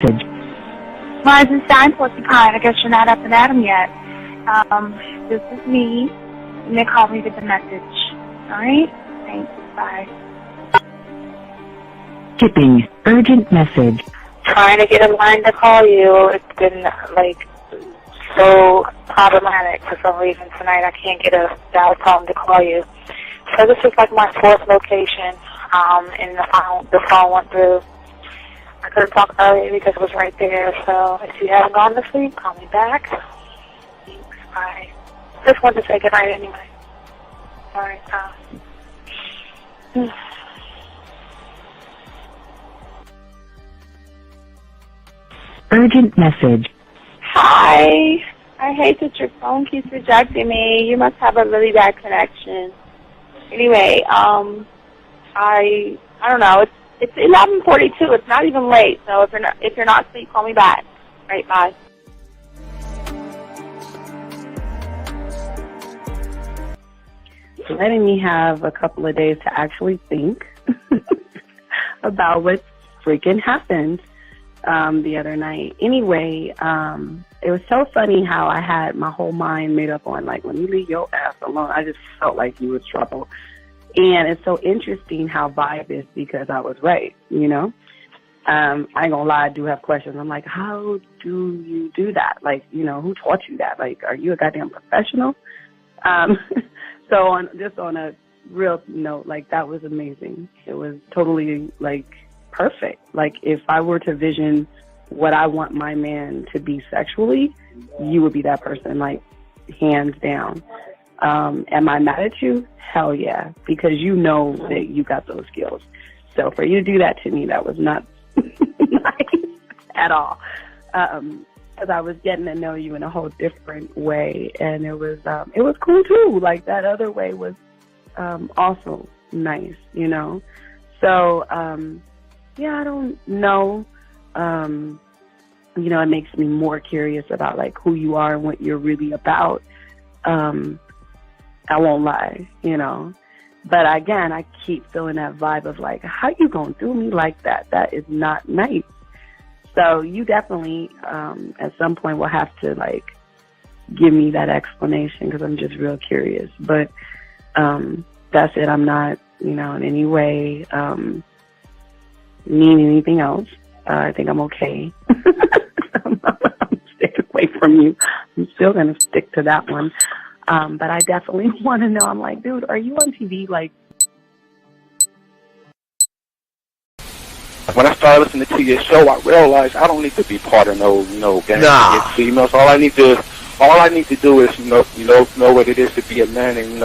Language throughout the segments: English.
Rising Stein, Porcupine. I guess you're not up and at 'em yet. This is me. You may call me with the message. Alright? Thanks. Bye. Skipping urgent message. Trying to get a line to call you. It's been, so problematic for some reason tonight. I can't get a dial tone to call you. So this is my fourth location, and the phone went through. I could have talked earlier because it was right there, so if you haven't gone to sleep, call me back. Thanks, bye. Just wanted to say goodnight anyway. Alright, Urgent message. Hi. I hate that your phone keeps rejecting me. You must have a really bad connection. Anyway, I don't know. It's 11:42. It's not even late. So if you're not asleep, call me back. Right, bye. Letting me have a couple of days to actually think about what freaking happened the other night. Anyway, it was so funny how I had my whole mind made up on, let me leave your ass alone. I just felt like you was trouble. And it's so interesting how vibe is because I was right, you know? I ain't gonna lie, I do have questions. I'm like, how do you do that? Who taught you that? Are you a goddamn professional? So on a real note, that was amazing. It was totally, perfect. If I were to vision what I want my man to be sexually, you would be that person, hands down. Am I mad at you? Hell yeah, because you know that you got those skills. So for you to do that to me, that was not nice at all. Because I was getting to know you in a whole different way, and it was cool too. That other way was also nice, you know. So yeah, I don't know. It makes me more curious about who you are and what you're really about. I won't lie, you know. But again, I keep feeling that vibe of how you gonna do me like that? That is not nice. So you definitely, at some point, will have to give me that explanation because I'm just real curious. But that's it. I'm not, in any way mean anything else. I think I'm okay. I'm staying away from you. I'm still gonna stick to that one. But I definitely want to know. I'm like, dude, are you on TV? When I started listening to your show, I realized I don't need to be part of no gang against females. All I need to do is know what it is to be a man and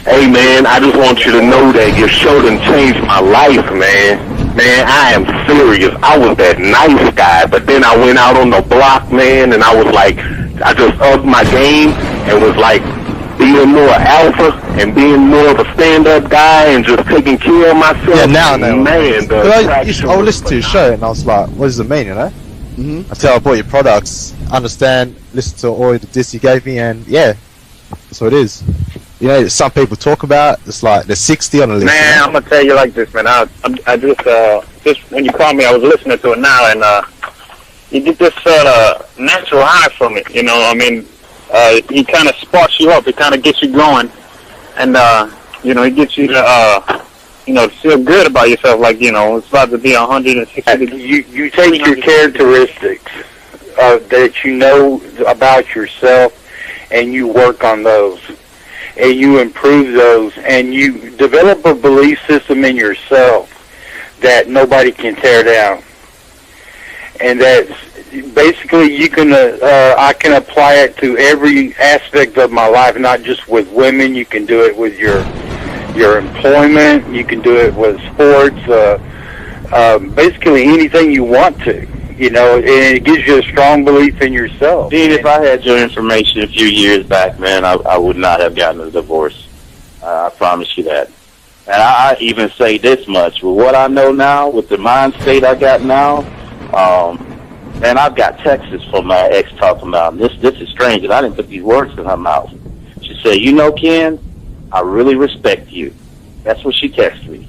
Hey man, I just want you to know that your show done changed my life, man. Man, I am serious. I was that nice guy, but then I went out on the block, man, and I was I just upped my game and was being more alpha and being more of a stand-up guy and just taking care of myself. Yeah, now I know. Man, I would listen to your show and I was like, what does it mean, you know? Mm-hmm. Until I bought your products, understand, listen to all the discs you gave me, and yeah, that's what it is. Some people talk about, it's there's 60 on the list. Man, I'm going to tell you like this, man. I just when you called me, I was listening to it now, and you get this natural high from it, you know? I mean, he kind of sparks you up. It kind of gets you going, and it gets you to feel good about yourself. It's about to be 160 degrees. You take your characteristics that you know about yourself, and you work on those, and you improve those, and you develop a belief system in yourself that nobody can tear down, and that's basically you can I can apply it to every aspect of my life, not just with women. You can do it with your employment. You can do it with sports. Basically anything you want to, and it gives you a strong belief in yourself. Dean, if I had your information a few years back, man, I would not have gotten a divorce. I promise you that. And I even say this much: with what I know now, with the mind state I got now, and I've got texts from my ex talking about this is strange, and I didn't put these words in her mouth. She said, Ken, I really respect you. That's what she texted me.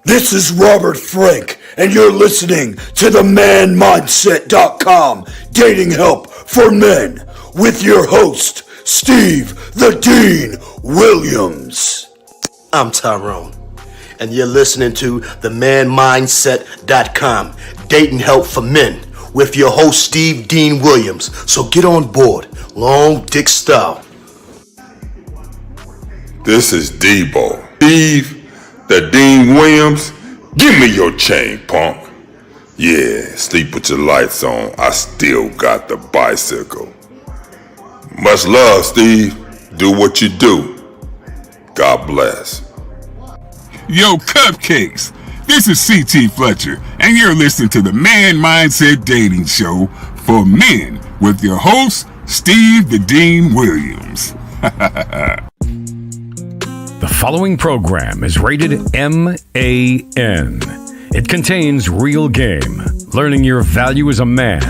This is Robert Frank, and you're listening to the manmindset.com dating help for men with your host, Steve the Dean Williams. I'm Tyrone, and you're listening to the manmindset.com dating help for men with your host, Steve Dean Williams. So get on board, long dick style. This is Debo. Steve the Dean Williams, give me your chain, punk. Yeah, sleep with your lights on. I still got the bicycle. Much love, Steve. Do what you do. God bless. Yo, cupcakes. This is C.T. Fletcher, and you're listening to the Man Mindset Dating Show for men with your host, Steve the Dean Williams. The following program is rated MAN. It contains real game, learning your value as a man,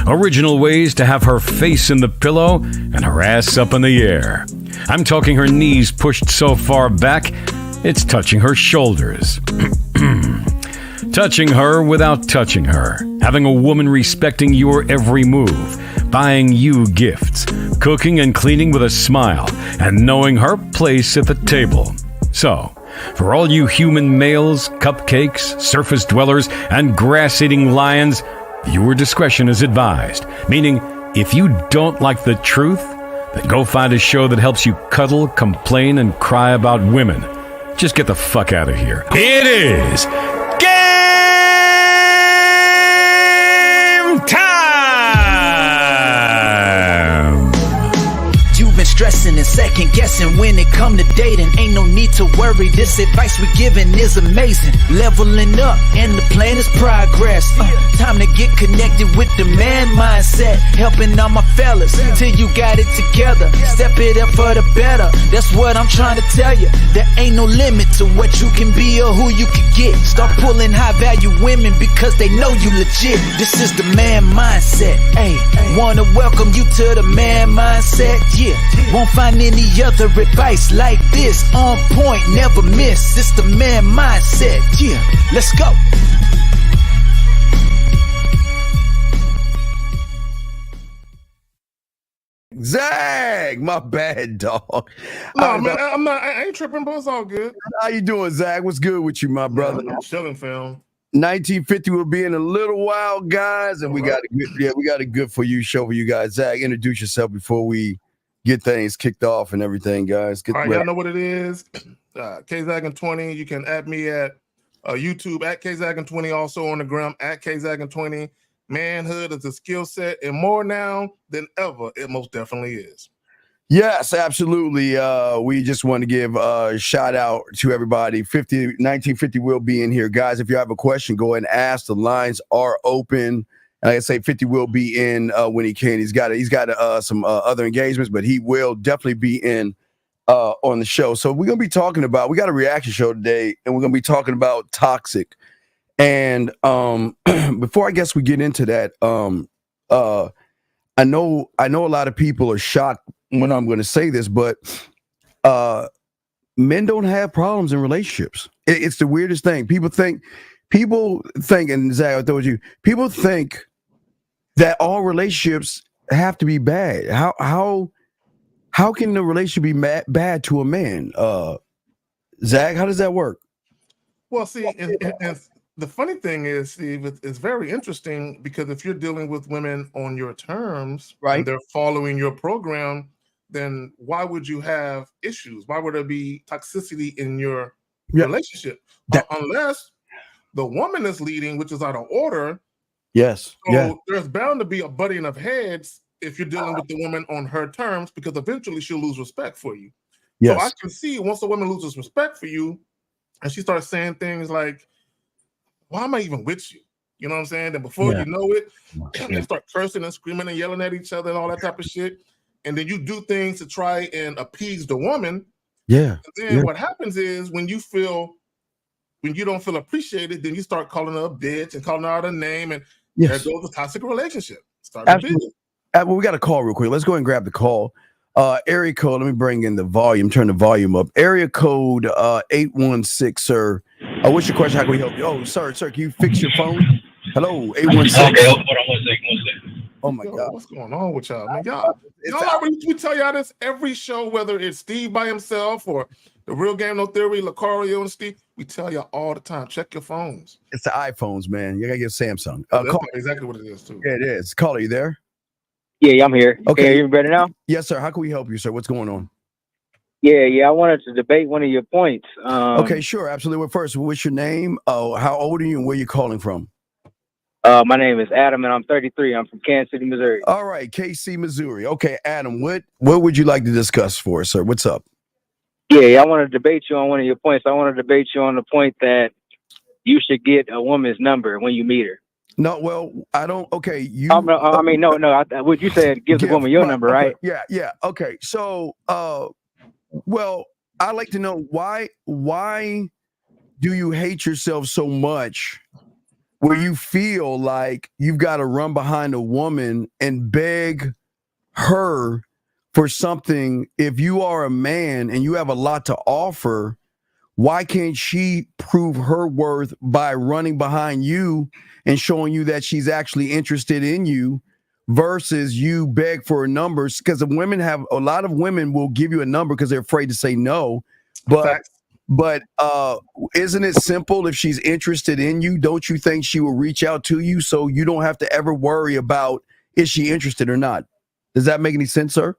original ways to have her face in the pillow and her ass up in the air. I'm talking her knees pushed so far back, it's touching her shoulders. Touching her without touching her. Having a woman respecting your every move. Buying you gifts. Cooking and cleaning with a smile. And knowing her place at the table. So, for all you human males, cupcakes, surface dwellers, and grass-eating lions, viewer discretion is advised. Meaning, if you don't like the truth, then go find a show that helps you cuddle, complain, and cry about women. Just get the fuck out of here. It is game time! You've been stressing and second guessing when it come to dating. Ain't no need to worry, this advice we giving is amazing. Leveling up and the plan is progress. Time to get connected with the man mindset. Helping all my fellas till you got it together. Step it up for the better, that's what I'm trying to tell you. There ain't no limit to what you can be or who you can get. Start pulling high value women because they know you legit. This is the man mindset. Hey, wanna welcome you to the man mindset. Yeah, won't find any other advice like this. On point, never miss. It's the man mindset. Yeah, let's go. Zag, my bad, dog. No, man, I ain't tripping, but it's all good. How you doing, Zag? What's good with you, my brother? I'm chilling, film. 1950 will be in a little while, guys, and we got a good for you show for you guys. Zag, introduce yourself before we get things kicked off and everything, guys. All right, y'all know what it is. KZaggin20. You can add me at YouTube at KZaggin20, also on the gram at KZaggin20. Manhood is a skill set, and more now than ever, it most definitely is. Yes, absolutely. We just want to give a shout out to everybody. 1950 will be in here. Guys, if you have a question, go ahead and ask. The lines are open. And like I say, 50 will be in when he can. He's got some other engagements, but he will definitely be in on the show. So we're going to be talking about, we got a reaction show today, and we're going to be talking about toxic. And before I guess we get into that, I know a lot of people are shocked when I'm going to say this, but men don't have problems in relationships. It's the weirdest thing. People think, and Zach, I told you, people think that all relationships have to be bad. How can the relationship be bad to a man? Zach, how does that work? Well, see, and the funny thing is, Steve, it's very interesting because if you're dealing with women on your terms, right, and they're following your program, then why would you have issues? Why would there be toxicity in your relationship? Unless the woman is leading, which is out of order. Yes. So there's bound to be a butting of heads if you're dealing with the woman on her terms, because eventually she'll lose respect for you. Yes. So I can see once the woman loses respect for you and she starts saying things like, why am I even with you? You know what I'm saying? And before you know it, they start cursing and screaming and yelling at each other and all that type of shit. And then you do things to try and appease the woman. Yeah. And then what happens is when you don't feel appreciated, then you start calling her a bitch and calling her out a name, and there goes the toxic relationship. Absolutely. Well, we got a call real quick. Let's go ahead and grab the call. Area code, let me bring in the volume, turn the volume up. Area code 816, sir. Oh, what's your question? How can we help you? Oh, sir, can you fix your phone? Hello, 816. Okay, hold on 1 second. Oh my Yo, God, what's going on with y'all, man? Y'all already, we tell y'all this every show, whether it's Steve by himself or the Real Game No Theory, Lucario and Steve. We tell y'all all the time, check your phones. it's the iPhones, man. You gotta get Samsung. That's exactly what it is too. Yeah, it is. Caller, you there? Yeah, I'm here. Okay, can you hear me better now? Yes, sir. How can we help you, sir? What's going on? Yeah. I wanted to debate one of your points. Okay, sure, absolutely. Well, first, what's your name? Oh, how old are you, and where you calling from? My name is Adam, and I'm 33. I'm from Kansas City, Missouri. All right, KC, Missouri. Okay, Adam, what would you like to discuss for us, sir? What's up? Yeah, I want to debate you on one of your points. I want to debate you on the point that you should get a woman's number when you meet her. No, well, I don't. Okay, you. No. What you said gives the woman your number, right? Yeah. Okay, so, well, I'd like to know why do you hate yourself so much, where you feel like you've got to run behind a woman and beg her for something? If you are a man and you have a lot to offer, why can't she prove her worth by running behind you and showing you that she's actually interested in you versus you beg for a number? Because a lot of women will give you a number because they're afraid to say no. But isn't it simple? If she's interested in you, don't you think she will reach out to you so you don't have to ever worry about is she interested or not? Does that make any sense, sir?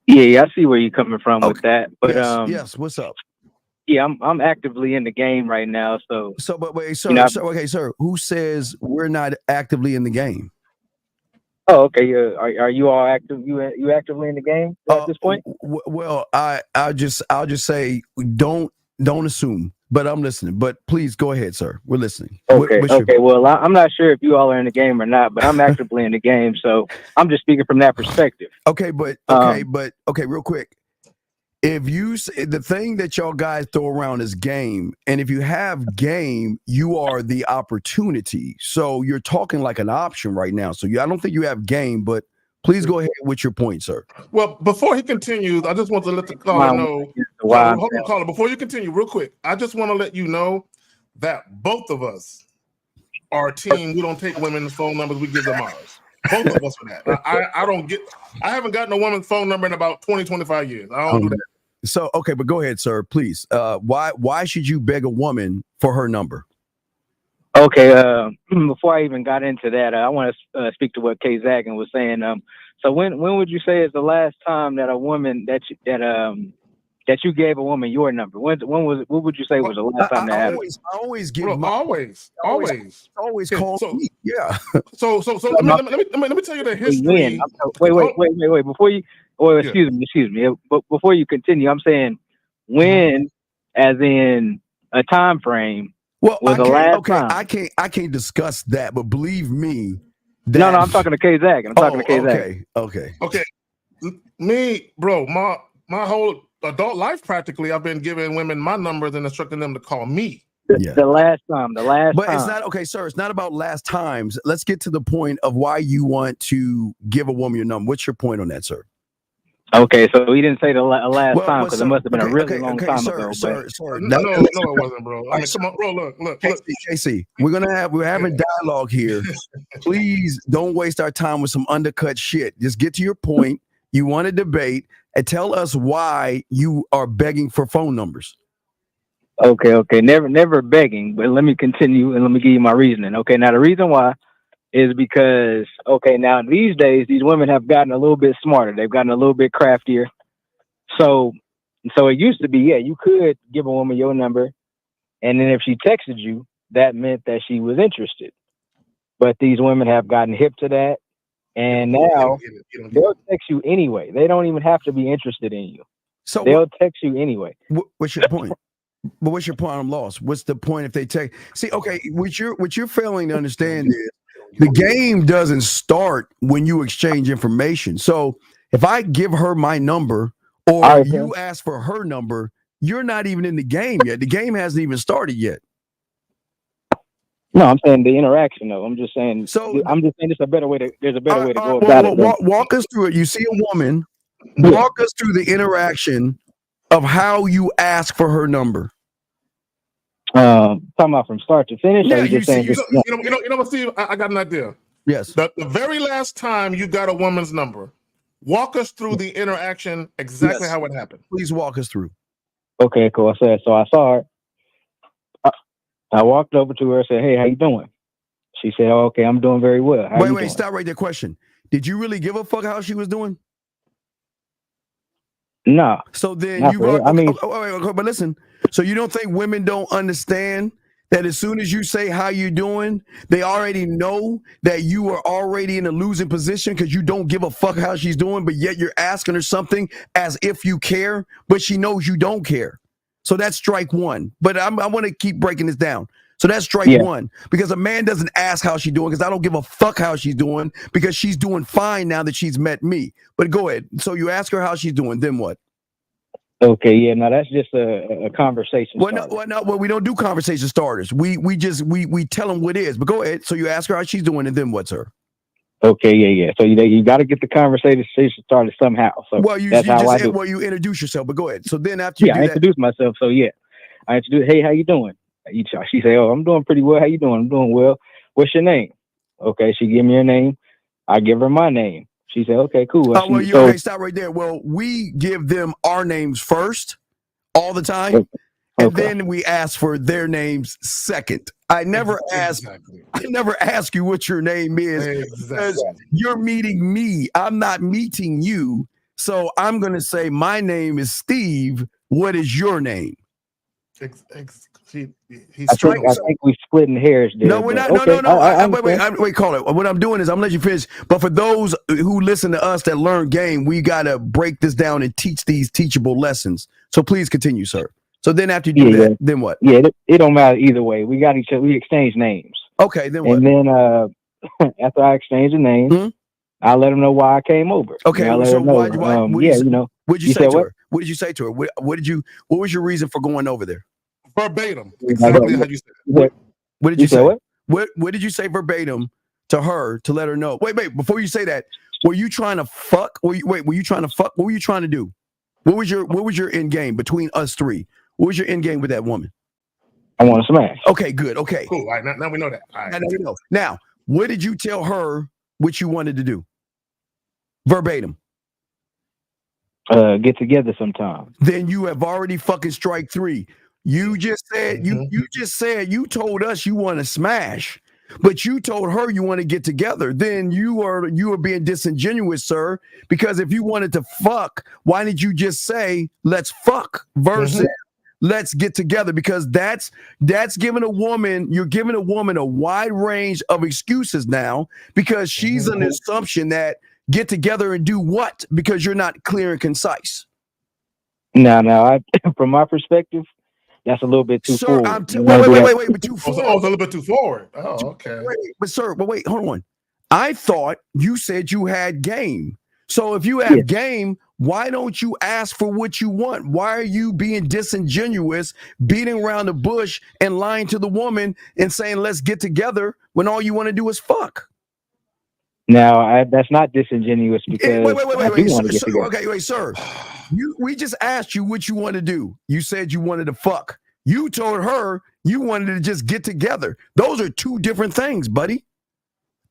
Yeah, I see where you're coming from with that. But yes. What's up? Yeah, I'm actively in the game right now. But wait, sir. Sir. Who says we're not actively in the game? Oh, okay. Are you all active? You actively in the game at this point? Well, I'll just say don't assume. But I'm listening. But please go ahead, sir. We're listening. Okay. Well, I'm not sure if you all are in the game or not, but I'm actively in the game, so I'm just speaking from that perspective. Okay, but real quick. If you say the thing that y'all guys throw around is game, and if you have game, you are the opportunity. So you're talking like an option right now. So I don't think you have game, but please go ahead with your point, sir. Well, before he continues, I just want to let the caller know. Hold on, caller. Before you continue, real quick, I just want to let you know that both of us are a team. We don't take women's phone numbers. We give them ours. Both of us for that. I haven't gotten a woman's phone number in about 20, 25 years. I don't do that. So, okay, but go ahead, sir, please. Why should you beg a woman for her number? Okay, before I even got into that, I want to speak to what Kay Zagan was saying. So when would you say is the last time that a woman that you gave a woman your number? What would you say was the last time that happened? I always give always call me. Yeah. So let me tell you the history. Wait. Before you, excuse me. But before you continue, I'm saying when, as in a time frame. Well, I can't discuss that, but believe me. No, I'm talking to Kay Zagan. I'm talking to Kay Zagan. Okay. Me, bro, my whole adult life practically, I've been giving women my numbers and instructing them to call me. The last time. But it's not okay, sir. It's not about last times. Let's get to the point of why you want to give a woman your number. What's your point on that, sir? Okay, so he didn't say the last time because it must have been a really long time ago. Sir. No, it wasn't, bro. I mean, come on, bro. Look. Casey, we're having dialogue here. Please don't waste our time with some undercut shit. Just get to your point. You want to debate and tell us why you are begging for phone numbers. Okay. Never begging, but let me continue and let me give you my reasoning. Okay, now the reason why is because, now these days, these women have gotten a little bit smarter. They've gotten a little bit craftier. So it used to be, you could give a woman your number, and then if she texted you, that meant that she was interested. But these women have gotten hip to that, and now they'll text you anyway. They don't even have to be interested in you. So they'll text you anyway. What's your point? But what's your point? I'm lost. What's the point if they text? See, okay, what you're failing to understand is the game doesn't start when you exchange information. So if I give her my number or you ask for her number, you're not even in the game yet. The game hasn't even started yet. No, I'm saying the interaction though. I'm just saying there's a better way to go about it. Walk us through it. You see a woman, walk us through the interaction of how you ask for her number. Talking about from start to finish. Yeah, or you just saying just You know what, Steve? I got an idea. Yes. The very last time you got a woman's number, walk us through the interaction exactly how it happened. Please walk us through. Okay, cool. So I saw her. I walked over to her and said, "Hey, how you doing?" She said, "Oh, okay, I'm doing very well. How you doing?" Stop right there. Question: did you really give a fuck how she was doing? No. So then Not you really. brought. I mean, but listen. So you don't think women don't understand that as soon as you say how you doing, they already know that you are already in a losing position because you don't give a fuck how she's doing, but yet you're asking her something as if you care, but she knows you don't care. So that's strike one. But I want to keep breaking this down. So that's strike one, because a man doesn't ask how she's doing because I don't give a fuck how she's doing because she's doing fine now that she's met me. But go ahead. So you ask her how she's doing, then what? Okay, yeah, no, that's just a conversation. Well, we don't do conversation starters. We tell them what is. But go ahead. So you ask her how she's doing, and then what's her? Okay, yeah. So you got to get the conversation started somehow. So that's how I do. Well, you introduce yourself. But go ahead. So then after you do I introduce myself. So I introduce. Hey, how you doing? She say, "Oh, I'm doing pretty well. How you doing?" "I'm doing well. What's your name?" Okay, she give me her name. I give her my name. She said, "Okay, cool." Okay, stop right there. Well, we give them our names first all the time, and then we ask for their names second. I never ask you what your name is because you're meeting me. I'm not meeting you. So I'm going to say my name is Steve. What is your name? I think we're splitting hairs there. No, we're not. Okay, No. Wait, call it. What I'm doing is I'm letting you finish. But for those who listen to us that learn game, we got to break this down and teach these teachable lessons. So please continue, sir. So then after you do that, then what? Yeah, it don't matter either way. We got each other. We exchange names. Okay, then what? And then after I exchange the names, I let them know why I came over. Okay, so what did you say to her? What did you say to her? What was your reason for going over there? Verbatim, exactly how you said it. What did you say? What did you say verbatim to her to let her know? Wait, before you say that, were you trying to fuck? Were you trying to fuck? What were you trying to do? What was your end game between us three? What was your end game with that woman? I want to smash. Okay, good. Okay. Cool. All right, now we know that. All right. Now we know. Now, what did you tell her what you wanted to do? Verbatim. Get together sometime. Then you have already fucking strike three. You just said you told us you want to smash, but you told her you want to get together. Then you are being disingenuous, sir. Because if you wanted to fuck, why did you just say let's fuck versus let's get together? Because that's giving a woman, you're giving a woman a wide range of excuses now because she's an assumption that get together and do what? Because you're not clear and concise. No, from my perspective, that's a little bit too forward. Wait, but too forward. Oh, it's a little bit too forward. Oh, okay. Wait, hold on. I thought you said you had game. So if you have game, why don't you ask for what you want? Why are you being disingenuous, beating around the bush and lying to the woman and saying, let's get together when all you want to do is fuck? Now, that's not disingenuous because I do want to get together. Okay, wait, sir. We just asked you what you want to do. You said you wanted to fuck. You told her you wanted to just get together. Those are two different things, buddy.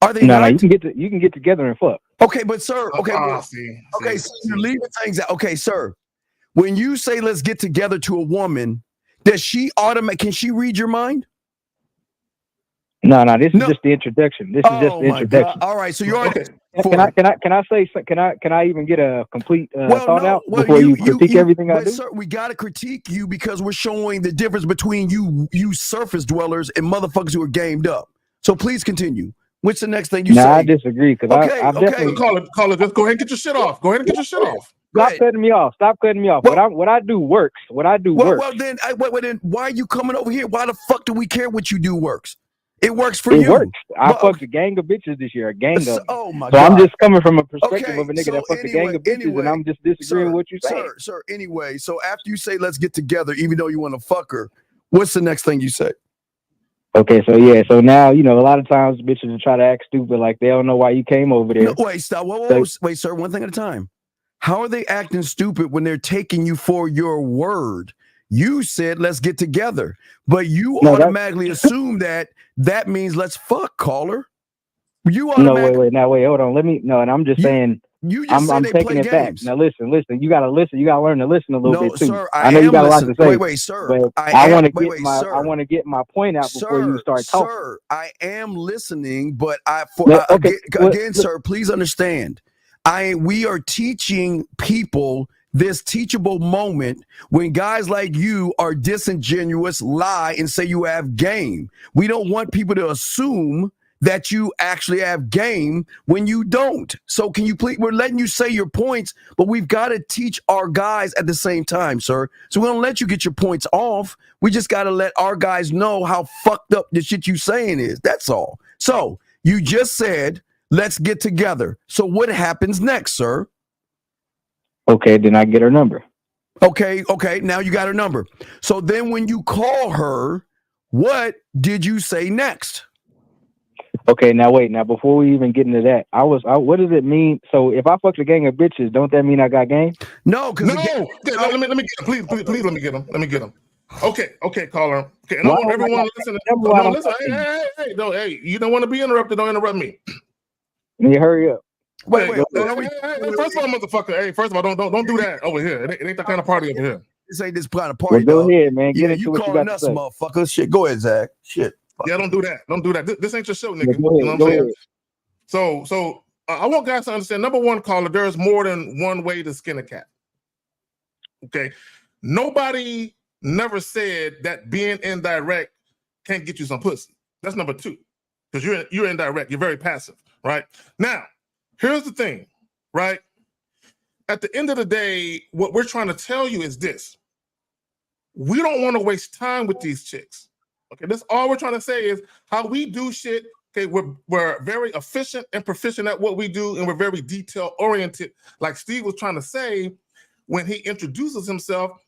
Are they not? No, you can get together and fuck. Okay, but sir, so you're leaving things out. Okay, sir. When you say let's get together to a woman, does she can she read your mind? No, this is just the introduction. This is just the introduction. God. All right, so you already. Can I even get a complete thought out before you critique everything I do? Sir, we gotta critique you because we're showing the difference between you surface dwellers and motherfuckers who are gamed up. So please continue. What's the next thing you say? I disagree because I definitely call it. Just go ahead and get your shit off. Go ahead and get your shit off. Stop cutting me off. Well, what I do works. Works. Well, then why are you coming over here? Why the fuck do we care what you do works? It works for you. It works. I fucked a gang of bitches this year. A gang of them. Oh my God. God. I'm just coming from a perspective of a nigga that fucked a gang of bitches, and I'm just disagreeing with what you say. Sir. Anyway, so after you say let's get together, even though you want to fuck her, what's the next thing you say? Okay, so now a lot of times bitches will try to act stupid, like they don't know why you came over there. No, wait, stop. Wait, sir. One thing at a time. How are they acting stupid when they're taking you for your word? You said let's get together, but you No, automatically assume that means let's fuck, caller. You No, automatically. wait, hold on. And I'm just saying. You just said I'm they taking play it back. games. Now listen. You gotta listen. You gotta learn to listen a little No, bit too. sir, I know you got a lot to say. Wait, sir. But I want to get my point out before you start talking. Sir, I am listening, but Okay. Again, sir, please understand. We are teaching people this teachable moment when guys like you are disingenuous, lie, and say you have game. We don't want people to assume that you actually have game when you don't. So can you please, we're letting you say your points, but we've got to teach our guys at the same time, sir. So we don't let you get your points off. We just got to let our guys know how fucked up the shit you saying is. That's all. So you just said, let's get together. So what happens next, sir? Okay, then I get her number. Okay, now you got her number. So then when you call her, what did you say next? Okay, now wait. Now before we even get into that, what does it mean? So if I fuck a gang of bitches, don't that mean I got game? No, because let me get him. Please let me get him. Let me get him. Okay, caller. Okay, and I want everyone listening. No, listen. Hey, you don't want to be interrupted. Don't interrupt me. You hurry up. Wait. Hey, first of all, motherfucker. Hey, first of all, don't do that over here. It ain't that kind of party over here. This ain't this kind of party. Well, go ahead, man. Get into you what calling you got us, to say. motherfucker. Shit, go ahead, Zach. Shit. Yeah, don't do that. This ain't your show, nigga. Yeah, go ahead, you know what I'm saying? So I want guys to understand. Number one, caller, there's more than one way to skin a cat. Okay, nobody never said that being indirect can't get you some pussy. That's number two, because you're indirect. You're very passive, right? Now, here's the thing, right? At the end of the day, what we're trying to tell you is this: we don't want to waste time with these chicks. Okay, that's all we're trying to say is how we do shit. Okay, we're very efficient and proficient at what we do, and we're very detail oriented. Like Steve was trying to say, when he introduces himself,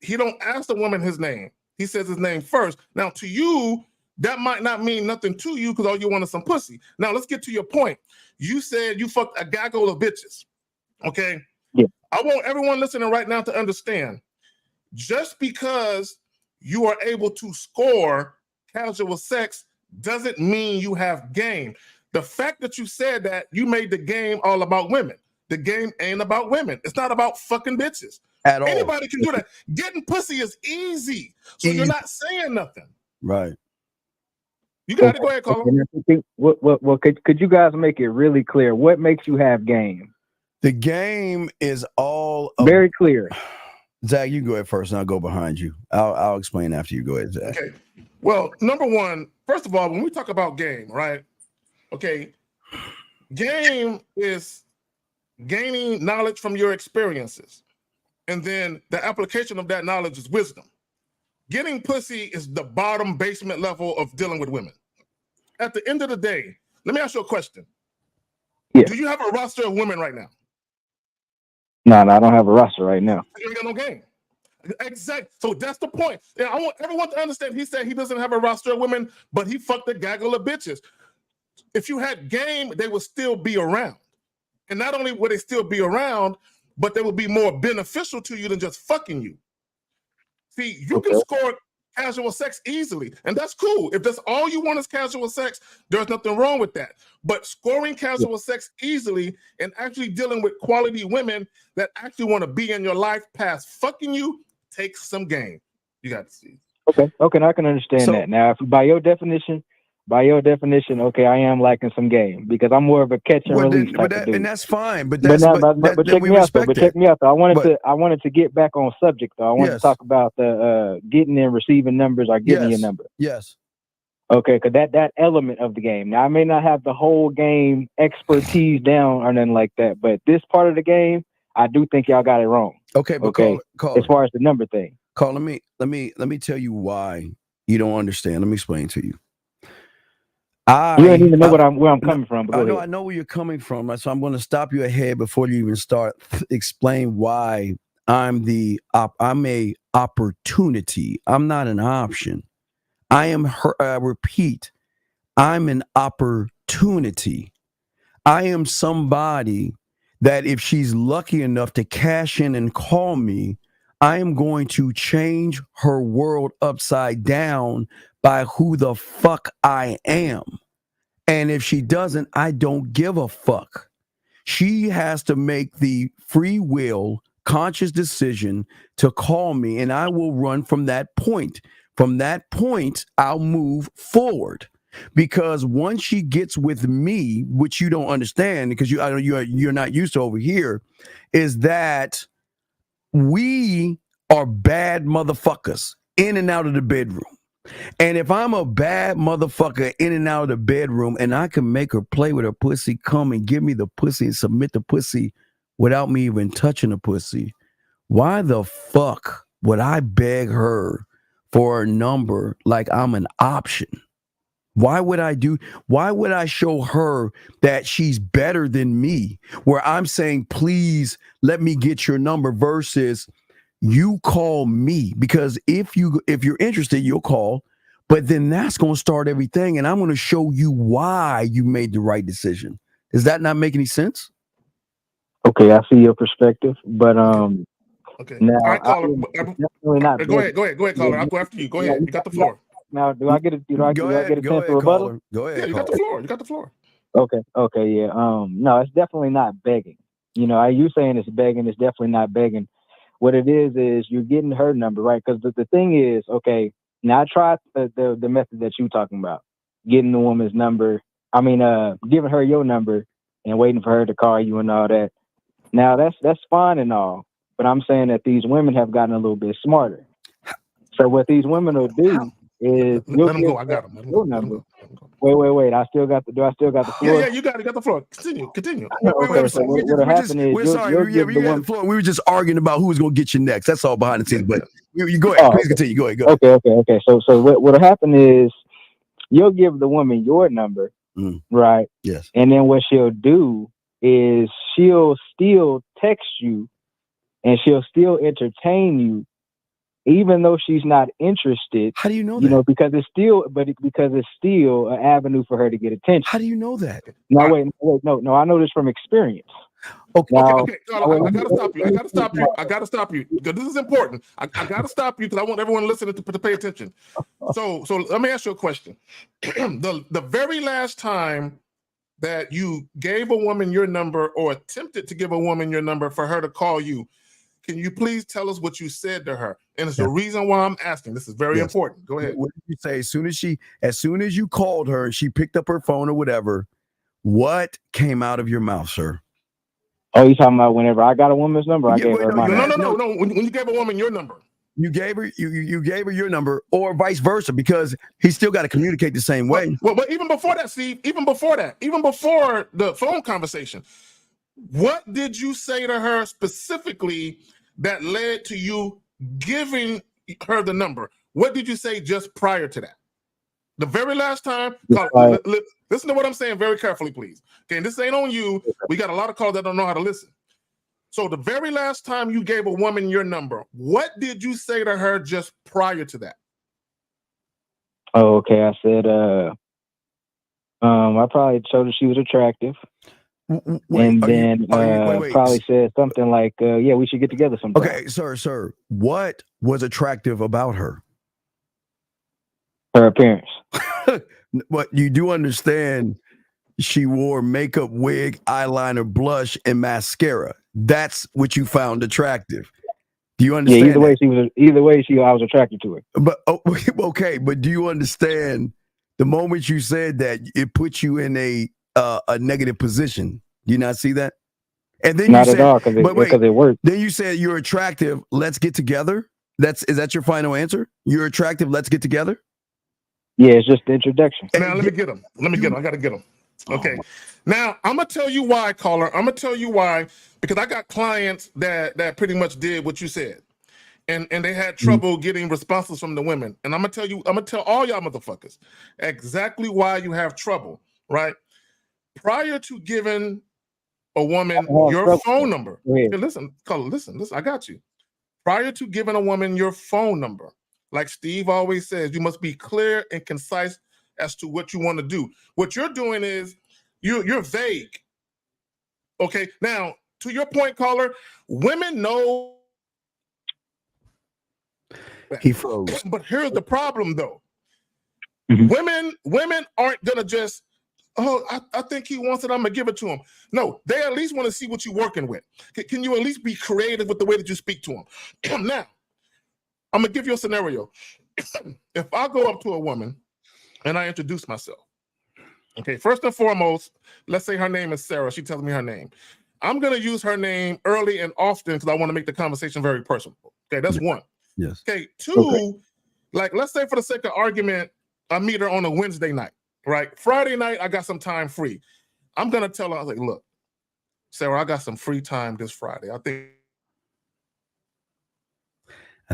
he don't ask the woman his name. He says his name first. Now, to you, that might not mean nothing to you because all you want is some pussy. Now, let's get to your point. You said you fucked a gaggle of bitches. Okay? Yeah. I want everyone listening right now to understand, just because you are able to score casual sex doesn't mean you have game. The fact that you said that, you made the game all about women. The game ain't about women. It's not about fucking bitches. At all. Anybody can do that. Getting pussy is easy. So you're not saying nothing. Right. You got to go ahead, caller. Well, could you guys make it really clear? What makes you have game? The game is all very clear. Zach, you go ahead first, and I'll go behind you. I'll explain after you. Go ahead, Zach. Okay. Well, number one, first of all, when we talk about game, right? Okay, game is gaining knowledge from your experiences, and then the application of that knowledge is wisdom. Getting pussy is the bottom basement level of dealing with women. At the end of the day, let me ask you a question. Yeah. Do you have a roster of women right now? No, I don't have a roster right now. You ain't got no game. Exactly. So that's the point. Yeah, I want everyone to understand. He said he doesn't have a roster of women, but he fucked a gaggle of bitches. If you had game, they would still be around. And not only would they still be around, but they would be more beneficial to you than just fucking you. See, you can score casual sex easily, and that's cool. If that's all you want is casual sex, there's nothing wrong with that. But scoring casual sex easily and actually dealing with quality women that actually want to be in your life past fucking you takes some game. You got to see. Okay, I can understand that. Now, if by your definition, okay, I am lacking some game because I'm more of a catch and release type of dude. And that's fine. But check me out though. Check me out though. I wanted to get back on subject though. I wanted to talk about the getting and receiving numbers or getting your number. Yes. Okay, because that element of the game. Now I may not have the whole game expertise down or nothing like that, but this part of the game, I do think y'all got it wrong. Okay, but call as far as the number thing. Call let me tell you why you don't understand. Let me explain to you. You don't even know where I'm coming from. But I know where you're coming from. So I'm going to stop you ahead before you even start. Explain why I'm a opportunity. I'm not an option. I am. Repeat. I'm an opportunity. I am somebody that if she's lucky enough to cash in and call me, I am going to change her world upside down by who the fuck I am. And if she doesn't, I don't give a fuck. She has to make the free will, conscious decision to call me, and I will run from that point. From that point, I'll move forward. Because once she gets with me, which you don't understand, because you're not used to over here, is that we are bad motherfuckers in and out of the bedroom. And if I'm a bad motherfucker in and out of the bedroom and I can make her play with her pussy, come and give me the pussy and submit the pussy without me even touching the pussy, why the fuck would I beg her for a number like I'm an option? Why would I show her that she's better than me, where I'm saying, please let me get your number versus you call me? Because if you're interested, you'll call, but then that's going to start everything. And I'm going to show you why you made the right decision. Does that not make any sense? Okay, I see your perspective, but Okay. now All right, caller. definitely not. Go ahead, caller. I'll go after you. Go ahead. You got the floor. Now, do I get a chance to rebuttal? Caller. Go ahead. Yeah, you got the floor. You got the floor. Okay, yeah. No, it's definitely not begging. You saying it's begging, it's definitely not begging. What it is you're getting her number, right? Because the thing is, okay, now I tried the method that you talking about, getting the woman's number. Giving her your number and waiting for her to call you and all that. Now that's fine and all, but I'm saying that these women have gotten a little bit smarter. So what these women will do is let them go. I got them. Your number. Wait. Do I still got the floor? Yeah, you got the floor. Continue. Okay, so what'll happen is we're sorry. We were just arguing about who was going to get you next. That's all behind the scenes. But you go ahead. Please continue. Go ahead. Okay. So what'll happen is you'll give the woman your number, right? Yes. And then what she'll do is she'll still text you and she'll still entertain you, even though she's not interested. How do you know that? Because it's still an avenue for her to get attention. How do you know that? No, wait, no. I know this from experience. Okay. Okay. I gotta stop you because this is important. I gotta stop you because I want everyone listening to pay attention. So let me ask you a question. The very last time that you gave a woman your number or attempted to give a woman your number for her to call you, can you please tell us what you said to her? And it's the reason why I'm asking. This is very important. Go ahead. What did you say? As soon as you called her and she picked up her phone or whatever, what came out of your mouth, sir? Oh, you talking about whenever I got a woman's number, I gave her my number. No. When you gave a woman your number. You gave her your number, or vice versa, because he still got to communicate the same way. But even before that, Steve, even before the phone conversation, what did you say to her specifically that led to you giving her the number? What did you say just prior to that? The very last time, listen to what I'm saying very carefully, please. Okay, and this ain't on you. We got a lot of callers that don't know how to listen. So the very last time you gave a woman your number, what did you say to her just prior to that? Oh, okay. I said, I probably told her she was attractive. Probably said something like, yeah, we should get together sometime. Okay, sir, what was attractive about her? Her appearance. But you do understand she wore makeup, wig, eyeliner, blush, and mascara. That's what you found attractive. Do you understand? Yeah, I was attracted to her. But okay, but do you understand the moment you said that it put you in a negative position? Do you not see that? And then not you at said, all, because it worked. Then you said you're attractive. Let's get together. Is that your final answer? You're attractive. Let's get together. Yeah, it's just the introduction. Now let me get him. I gotta get him. Okay. Now I'm gonna tell you why, caller. I'm gonna tell you why, because I got clients that pretty much did what you said, and they had trouble getting responses from the women. And I'm gonna tell all y'all motherfuckers exactly why you have trouble, right? Prior to giving a woman your phone number, hey, listen, caller, listen. I got you. Prior to giving a woman your phone number, like Steve always says, you must be clear and concise as to what you want to do. What you're doing is you're vague. Okay, now to your point, caller, women know that. He froze. But here's the problem, though. Mm-hmm. Women aren't gonna just, I think he wants it, I'm gonna give it to him. No, they at least want to see what you're working with. Can you at least be creative with the way that you speak to him? Now, I'm gonna give you a scenario. If I go up to a woman and I introduce myself, okay, first and foremost, let's say her name is Sarah. She tells me her name. I'm gonna use her name early and often because I want to make the conversation very personal. Okay, that's one. Yes. Okay, two, like let's say for the sake of argument, I meet her on a Wednesday night, right? Friday night, I got some time free. I'm gonna tell her, I was like, look, Sarah, I got some free time this Friday. I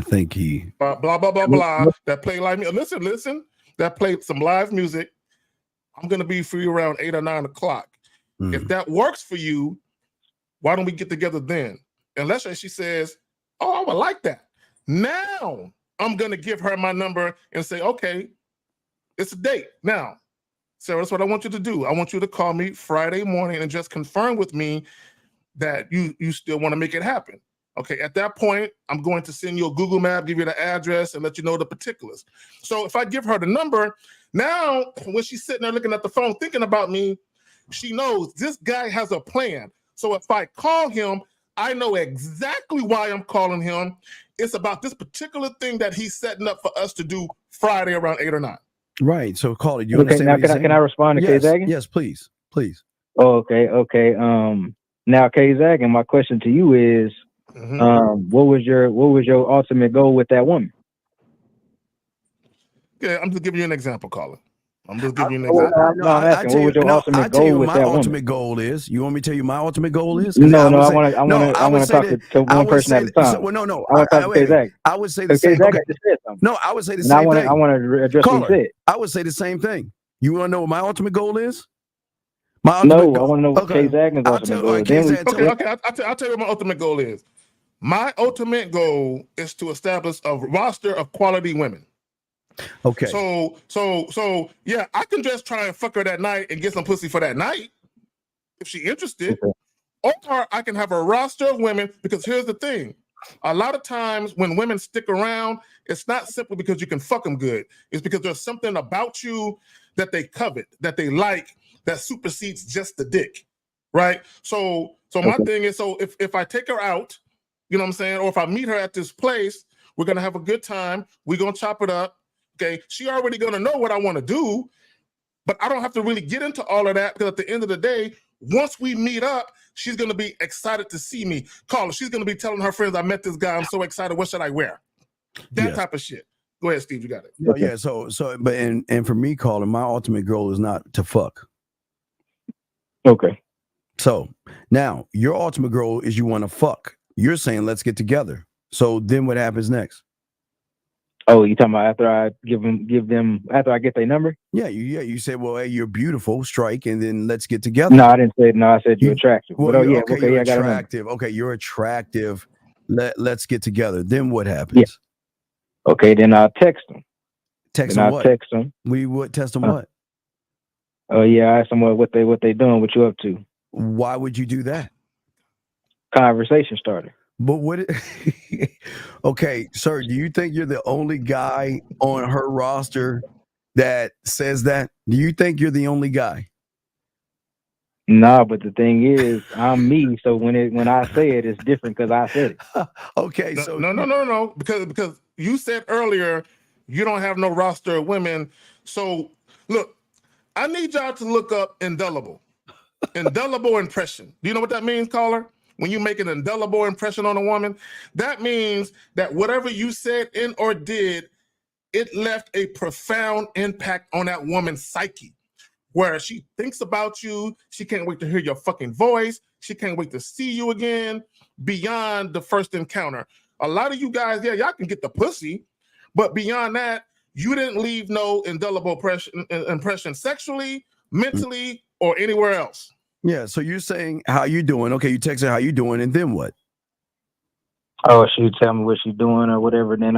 think he blah blah blah. That play live music. Listen. That played some live music. I'm gonna be free around 8 or 9 o'clock. If that works for you, why don't we get together then? And let's say she says, "Oh, I would like that." Now I'm gonna give her my number and say, "Okay, it's a date." Now, Sarah, that's what I want you to do. I want you to call me Friday morning and just confirm with me that you still want to make it happen. Okay, at that point, I'm going to send you a Google map, give you the address, and let you know the particulars. So if I give her the number, now when she's sitting there looking at the phone thinking about me, she knows this guy has a plan. So if I call him, I know exactly why I'm calling him. It's about this particular thing that he's setting up for us to do Friday around 8 or 9. Right. So call it. You Okay, understand now what he's can I respond to yes. K-Zaggin? Yes, please. Oh, okay. Now K-Zaggin, my question to you is, what was your ultimate goal with that woman? Yeah, I'm just giving you an example, caller. I'm just giving you an No, example. I'm asking, what was your ultimate goal with my that ultimate woman? goal is. You want me to tell you my ultimate goal is? No, I want to talk to one person at a time. Well, no. I want to talk to K-Zaggin. I would say the same. K-Zaggin just said something. No, I would say the And same thing. I want to address what he said. I would say the same thing. You want to know what my ultimate goal is? My ultimate goal. I want to know what K-Zaggin's ultimate goal is. I'll tell you what my ultimate goal is. My ultimate goal is to establish a roster of quality women. Okay. So yeah, I can just try and fuck her that night and get some pussy for that night if she interested. Okay. Or I can have a roster of women, because here's the thing. A lot of times when women stick around, it's not simply because you can fuck them good. It's because there's something about you that they covet, that they like, that supersedes just the dick, right? So my thing is, so if I take her out, you know what I'm saying, or if I meet her at this place, we're gonna have a good time. We're gonna chop it up. Okay, she already gonna know what I want to do, but I don't have to really get into all of that, because at the end of the day, once we meet up, she's gonna be excited to see me. Carla, she's gonna be telling her friends, "I met this guy. I'm so excited. What should I wear?" That type of shit. Go ahead, Steve. You got it. No, yeah. So, but and for me, Colin, my ultimate goal is not to fuck. Okay. So now your ultimate goal is you want to fuck. You're saying let's get together. So then what happens next? Oh, you talking about after I give them after I get their number? Yeah. You say, well, hey, you're beautiful, strike, and then let's get together. No, I didn't say. No, I said you're attractive. Well, but, you're I got attractive. Okay, you're attractive. Let's get together. Then what happens? Yeah. Okay, then I'll text them. Text them what? Text them. We would test them what? Oh yeah, I asked them what they doing, what you up to. Why would you do that? Conversation starter. But what? Okay, sir, do you think you're the only guy on her roster that says that? Do you think you're the only guy? Nah, but the thing is, I'm me. So when I say it, it's different because I said it. Okay, no, so no, because you said earlier you don't have no roster of women. So look, I need y'all to look up indelible impression. Do you know what that means, caller? When you make an indelible impression on a woman, that means that whatever you said in or did, it left a profound impact on that woman's psyche, where she thinks about you. She can't wait to hear your fucking voice. She can't wait to see you again beyond the first encounter. A lot of you guys, yeah, y'all can get the pussy, but beyond that, you didn't leave no indelible impression sexually, mentally, or anywhere else. Yeah, so you're saying how you doing? Okay, you text her how you doing, and then what? Oh, she'll tell me what she's doing or whatever. Then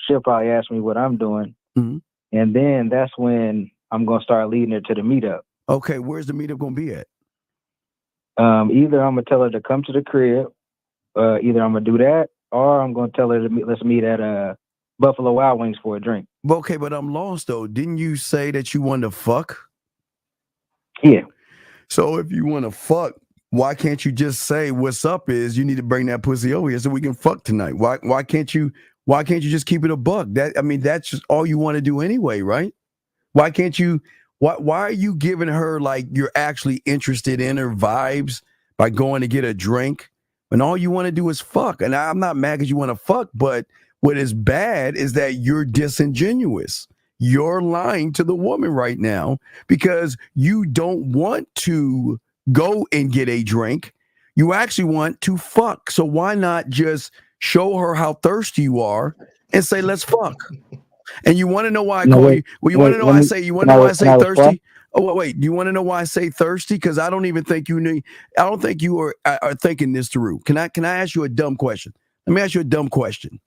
she'll probably ask me what I'm doing, and then that's when I'm gonna start leading her to the meetup. Okay, where's the meetup gonna be at? Either I'm gonna tell her to come to the crib, either I'm gonna do that, or I'm gonna tell her to let's meet at Buffalo Wild Wings for a drink. Okay, but I'm lost though. Didn't you say that you wanted to fuck? Yeah. So if you want to fuck, why can't you just say what's up is you need to bring that pussy over here so we can fuck tonight? Why can't you just keep it a buck? That's just all you want to do anyway, right? Why can't you why are you giving her like you're actually interested in her vibes by going to get a drink when all you want to do is fuck? And I'm not mad because you want to fuck, but what is bad is that you're disingenuous. You're lying to the woman right now because you don't want to go and get a drink. You actually want to fuck. So why not just show her how thirsty you are and say, let's fuck? And you want to know why I call you? Well, you want to know why I say? You want to know why I say thirsty? Oh, wait. Do you want to know why I say thirsty? Because I don't even think you need. I don't think you are thinking this through. Can I ask you a dumb question? Let me ask you a dumb question.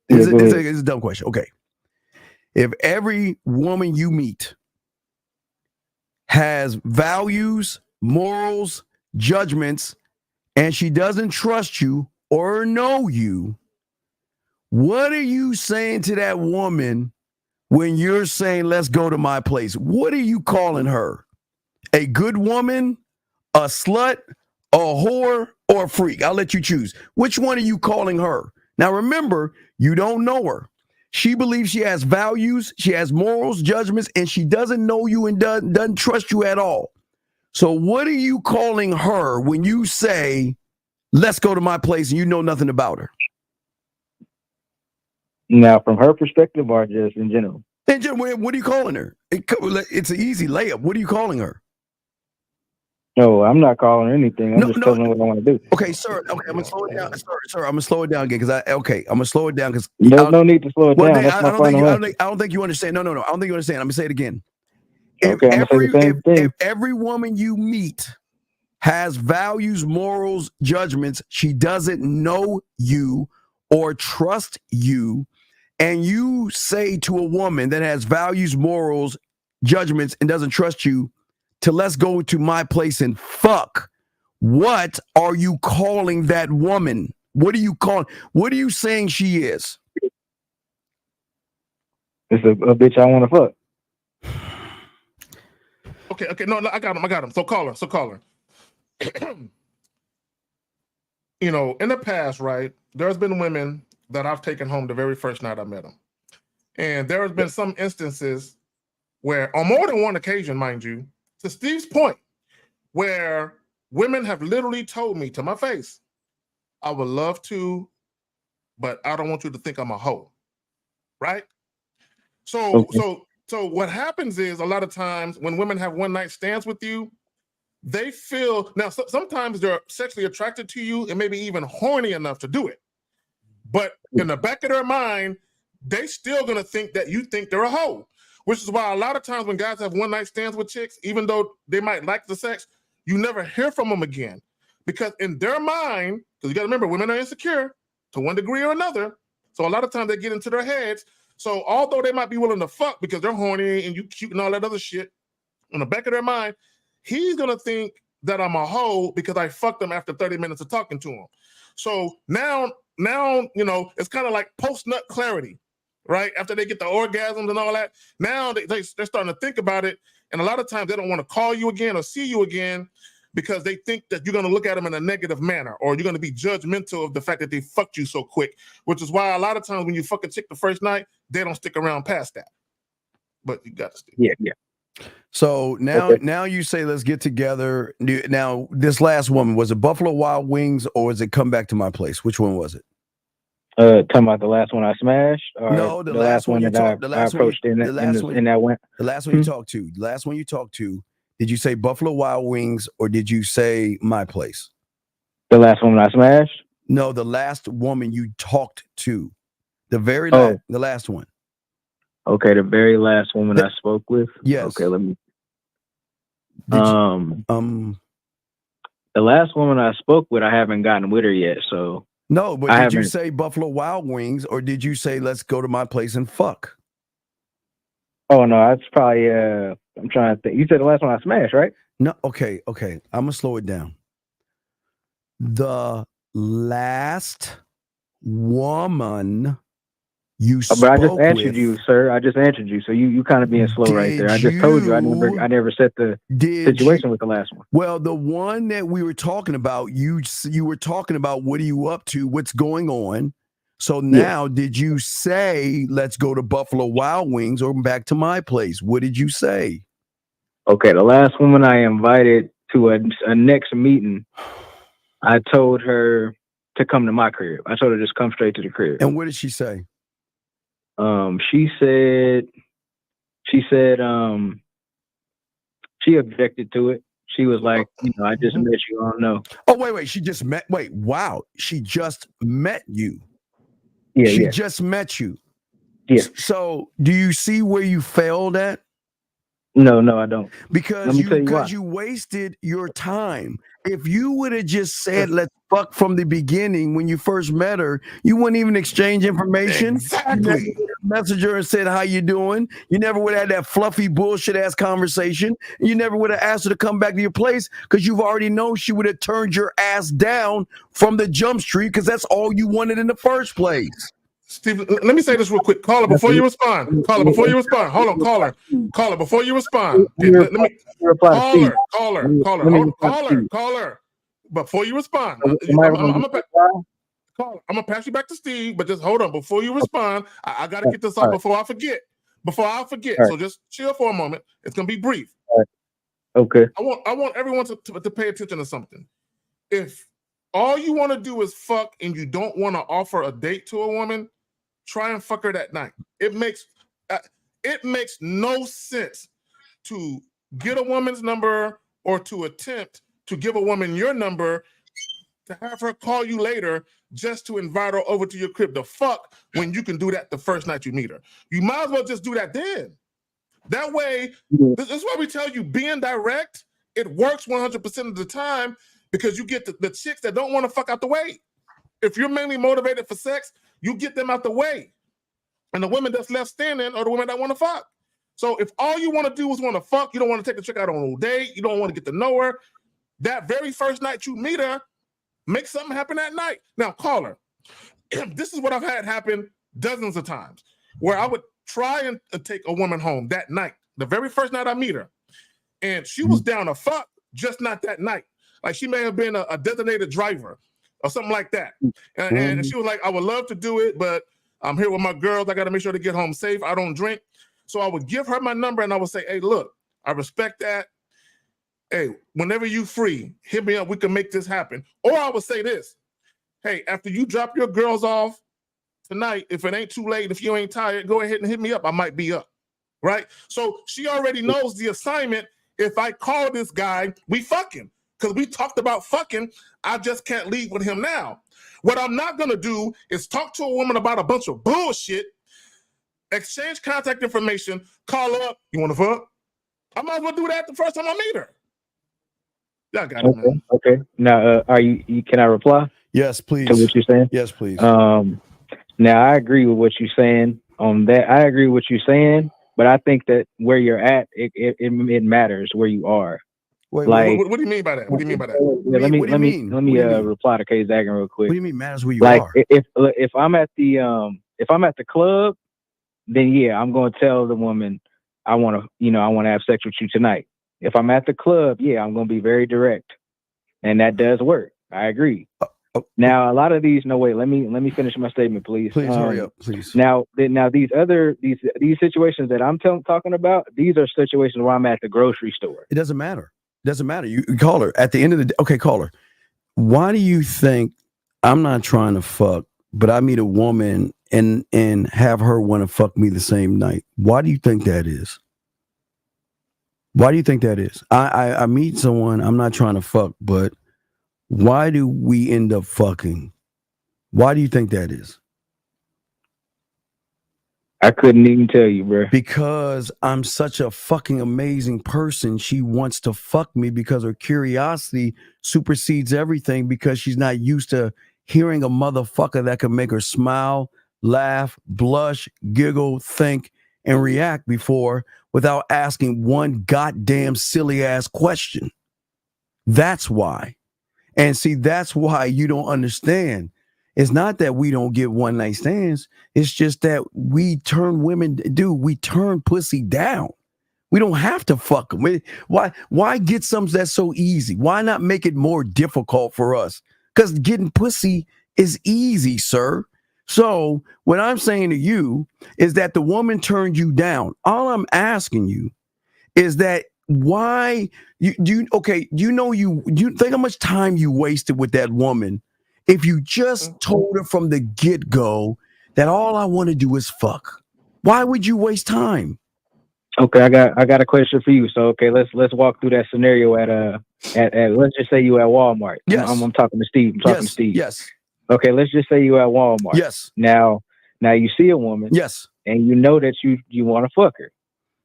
It's a dumb question. Okay. If every woman you meet has values, morals, judgments, and she doesn't trust you or know you, what are you saying to that woman when you're saying, let's go to my place? What are you calling her? A good woman, a slut, a whore, or a freak? I'll let you choose. Which one are you calling her? Now, remember, you don't know her. She believes she has values, she has morals, judgments, and she doesn't know you and doesn't trust you at all. So what are you calling her when you say, let's go to my place and you know nothing about her? Now, from her perspective or just in general? In general, what are you calling her? It's an easy layup. What are you calling her? No, I'm not calling her anything. I'm just telling her what I want to do. Okay, sir. Okay, I'm gonna slow it down. Sir, I'm gonna slow it down again because I'm gonna slow it down because there's no need to slow it down. That's my final answer. I don't think you understand. No. I don't think you understand. I'm gonna say it again. Okay, I'm gonna say the same thing. If every woman you meet has values, morals, judgments, she doesn't know you or trust you, and you say to a woman that has values, morals, judgments, and doesn't trust you to let's go to my place and fuck, what are you calling that woman? What are you saying she is? It's a bitch I want to fuck. Okay, no, I got him. So call her. You know, in the past, right, there's been women that I've taken home the very first night I met them. And there has been some instances where, on more than one occasion, mind you, to Steve's point, where women have literally told me to my face, I would love to, but I don't want you to think I'm a hoe. Right? So what happens is a lot of times when women have one night stands with you, they feel now sometimes they're sexually attracted to you and maybe even horny enough to do it. But in the back of their mind, they still gonna think that you think they're a hoe. Which is why a lot of times when guys have one night stands with chicks, even though they might like the sex, you never hear from them again. Because in their mind, because you gotta remember, women are insecure to one degree or another. So a lot of times they get into their heads. So although they might be willing to fuck because they're horny and you cute and all that other shit, in the back of their mind, he's gonna think that I'm a hoe because I fucked him after 30 minutes of talking to him. So now, you know, it's kind of like post-nut clarity, right? After they get the orgasms and all that, now they're starting to think about it. And a lot of times they don't want to call you again or see you again because they think that you're going to look at them in a negative manner or you're going to be judgmental of the fact that they fucked you so quick, which is why a lot of times when you fuck a chick the first night, they don't stick around past that. But you got to stick. Yeah. So now you say let's get together. Now this last woman, was it Buffalo Wild Wings or was it Come Back to My Place? Which one was it? Talking about the last one I smashed, or no, the last one that I approached in that went. The last one you talked to. The last one you talked to. Did you say Buffalo Wild Wings or did you say My Place? The last woman I smashed. No, the last woman you talked to. The very last, the last one. Okay, the very last woman I spoke with. Yes. Okay, let me. The last woman I spoke with, I haven't gotten with her yet. So no, but did you say Buffalo Wild Wings or did you say let's go to my place and fuck? Oh no, that's probably. I'm trying to think. You said the last one I smashed, right? No. Okay. I'm gonna slow it down. The last woman you But I just spoke answered with. you, sir. I just answered you. So you kind of being slow right there. I just told you I never set the situation with the last one. Well, the one that we were talking about, you were talking about what are you up to, what's going on. So now, did you say let's go to Buffalo Wild Wings or back to my place? What did you say? Okay, the last woman I invited to a next meeting, I told her to come to my crib. I told her just come straight to the crib. And what did she say? She said she objected to it. She was like, I just met you. I don't know. Oh, wait. She just met. Wait, wow. She just met you. Yeah, she just met you. Yeah. So, do you see where you failed at? No, I don't. Because you wasted your time. If you would have just said, let's fuck from the beginning when you first met her, you wouldn't even exchange information. Exactly. You never messaged her and said, how you doing? You never would have had that fluffy bullshit ass conversation. You never would have asked her to come back to your place because you've already known she would have turned your ass down from the jump street because that's all you wanted in the first place. Steve, let me say this real quick. Caller, before you respond. Hold on, caller, before you respond. Let me caller. Before you respond. I'm gonna pass you back to Steve, but just hold on. Before you respond, I gotta get this off before I forget. So just chill for a moment. It's gonna be brief. Okay. I want everyone to pay attention to something. If all you want to do is fuck and you don't want to offer a date to a woman, try and fuck her that night. It makes no sense to get a woman's number or to attempt to give a woman your number to have her call you later just to invite her over to your crib to fuck when you can do that the first night you meet her. You might as well just do that then. That way, this is why we tell you being direct, it works 100% of the time because you get the chicks that don't want to fuck out the way. If you're mainly motivated for sex, you get them out the way. And the women that's left standing are the women that want to fuck. So if all you want to do is want to fuck, you don't want to take the chick out on a date, you don't want to get to know her, that very first night you meet her, make something happen that night. Now, caller, this is what I've had happen dozens of times, where I would try and take a woman home that night, the very first night I meet her, and she was down to fuck, just not that night. Like she may have been a designated driver or something like that. And she was like, I would love to do it, but I'm here with my girls. I got to make sure to get home safe. I don't drink. So I would give her my number and I would say, hey, look, I respect that. Hey, whenever you free, hit me up. We can make this happen. Or I would say this. Hey, after you drop your girls off tonight, if it ain't too late, if you ain't tired, go ahead and hit me up. I might be up. Right? So she already knows the assignment. If I call this guy, we fucking. Because we talked about fucking, I just can't leave with him now. What I'm not going to do is talk to a woman about a bunch of bullshit, exchange contact information, call her up, you want to fuck? I might as well do that the first time I meet her. Y'all got it, man. Okay. Now, can I reply? Yes, please. To what you're saying? Yes, please. Now, I agree with what you're saying on that. I agree with what you're saying, but I think that where you're at, it matters where you are. Wait, like, what do you mean by that? What do you mean by that? Yeah, let me reply to K Zagan real quick. What do you mean matters where you like, are? If I'm at the club, then yeah, I'm going to tell the woman I want to have sex with you tonight. If I'm at the club, yeah, I'm going to be very direct, and that does work. I agree. Now, a lot of these. No, wait. Let me finish my statement, please. Please hurry up, please. Now these situations that I'm talking about, these are situations where I'm at the grocery store. It doesn't matter. Doesn't matter. You call her at the end of the day. Okay, call her. Why do you think I'm not trying to fuck, but I meet a woman and have her want to fuck me the same night? Why do you think that is? Why do you think that is? I meet someone, I'm not trying to fuck, but why do we end up fucking? Why do you think that is? I couldn't even tell you, bro. Because I'm such a fucking amazing person. She wants to fuck me because her curiosity supersedes everything because she's not used to hearing a motherfucker that can make her smile, laugh, blush, giggle, think, and react before without asking one goddamn silly ass question. That's why. And see, that's why you don't understand It's not that we don't give one night stands. It's just that we turn women, dude, we turn pussy down. We don't have to fuck them. Why get something that's so easy? Why not make it more difficult for us? Because getting pussy is easy, sir. So what I'm saying to you is that the woman turned you down. All I'm asking you is that why you think how much time you wasted with that woman if you just told her from the get-go that all I want to do is fuck? Why would you waste time? Okay, I got a question for you. So let's walk through that scenario at let's just say you at Walmart. Yes. I'm talking to Steve. I'm talking to Steve. Yes. Okay, let's just say you at Walmart. Yes. Now you see a woman. Yes. And you know that you want to fuck her.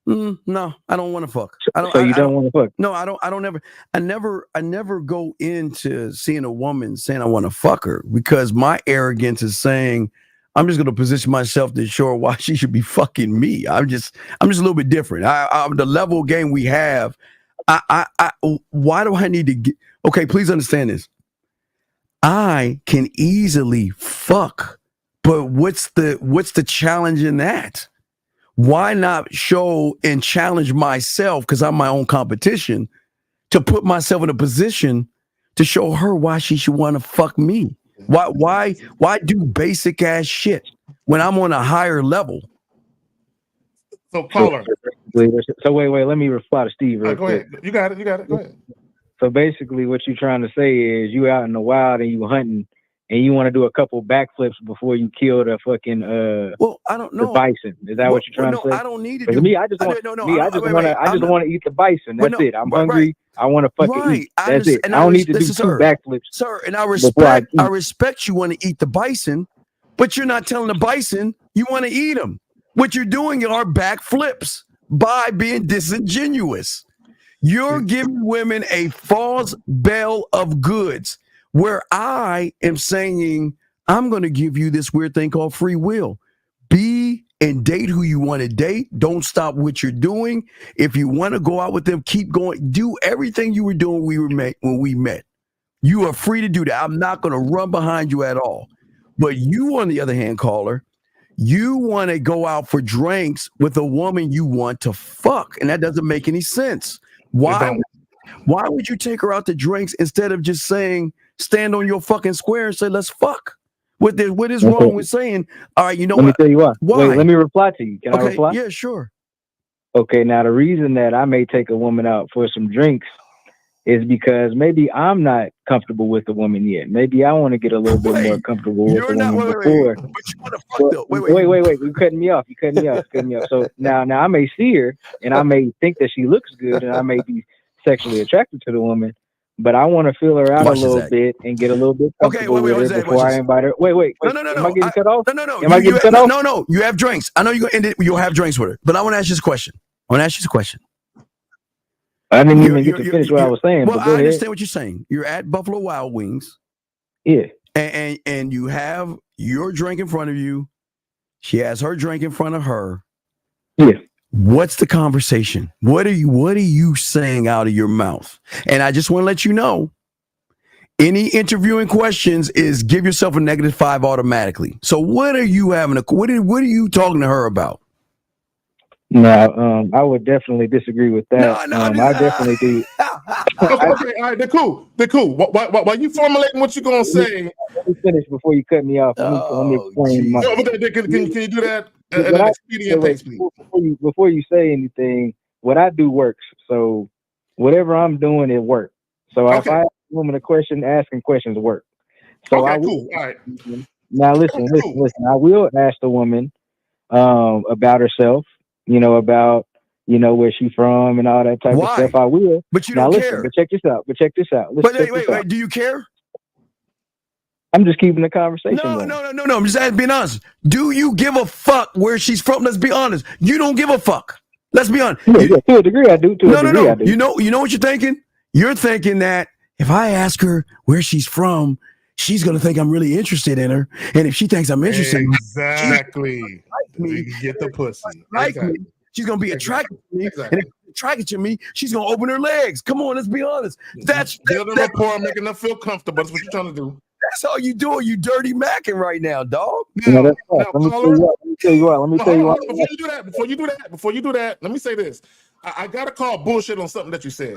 No, I don't want to fuck. I don't want to fuck. No, I never go into seeing a woman saying I want to fuck her because my arrogance is saying I'm just going to position myself to show her why she should be fucking me. I'm just a little bit different. The level of game we have. Why do I need to get? Okay, please understand this. I can easily fuck, but what's the challenge in that? Why not show and challenge myself, because I'm my own competition, to put myself in a position to show her why she should want to fuck me? Why do basic ass shit when I'm on a higher level? So caller. So wait, let me reply to Steve real quick. Ahead. You got it. Go ahead. So basically what you're trying to say is you out in the wild and you hunting and you want to do a couple backflips before you kill the fucking well, I don't know. The bison. Is that what you're trying to say? I don't need to do. Me, I just want to eat the bison. That's it. I'm hungry. Right. I want to fucking eat. That's it. I don't need to do two backflips. Sir, and I respect you want to eat the bison, but you're not telling the bison you want to eat them. What you're doing are backflips by being disingenuous. You're giving women a false bill of goods where I am saying, I'm going to give you this weird thing called free will. Be and date who you want to date. Don't stop what you're doing. If you want to go out with them, keep going. Do everything you were doing when we met. You are free to do that. I'm not going to run behind you at all. But you, on the other hand, caller, you want to go out for drinks with a woman you want to fuck, and that doesn't make any sense. Why would you take her out to drinks instead of just saying, stand on your fucking square and say, let's fuck? What is wrong with saying, all right, you know what? Let me tell you what. Why? Wait, let me reply to you. Can I reply? Yeah, sure. Okay, now the reason that I may take a woman out for some drinks is because maybe I'm not comfortable with the woman yet. Maybe I want to get a little bit more comfortable with the woman before. But you want to fuck though. Wait. You cutting me off. So now I may see her and I may think that she looks good and I may be sexually attracted to the woman, but I want to feel her out a little bit and get a little bit comfortable with her before I invite her. Wait. No. Am I getting cut off? No. Am I getting cut off? No. You have drinks. I know you're going to end it. You'll have drinks with her. But I want to ask you this question. I didn't even get to finish what I was saying. Well, but go I understand ahead. what you're saying. You're at Buffalo Wild Wings. Yeah. And you have your drink in front of you. She has her drink in front of her. Yeah. What's the conversation? What are you saying out of your mouth? And I just want to let you know, any interviewing questions is give yourself a -5 automatically. So what are you having what are you talking to her about? No, I would definitely disagree with that. No, I definitely do. Okay, all right, they're cool. While you formulating what you're gonna say, let me finish before you cut me off. Let me explain my. Can you do that at an expedient pace, please? Before you say anything, what I do works. So whatever I'm doing, it works. So if I ask a woman a question, asking questions work. So cool. All right. Now listen. I will ask the woman about herself. About where she's from and all that type of stuff. I will. But you don't care. But check this out. Wait. Do you care? I'm just keeping the conversation going. No. I'm just being honest. Do you give a fuck where she's from? Let's be honest. You don't give a fuck. Let's be honest. Yeah, to a degree, I do. No. You know what you're thinking? You're thinking that if I ask her where she's from, she's gonna think I'm really interested in her, and if she thinks I'm interested, exactly, you can get the pussy. Exactly. She's gonna be attracted to me, and if she's attracted to me, she's gonna open her legs. Come on, let's be honest. That's building rapport, making them feel comfortable. That's what you're trying to do. That's all you doing. You dirty macking right now, dog. Now, Let me tell you what. Let me tell you what. Let me tell you what. Before you do that, let me say this. I got to call bullshit on something that you said.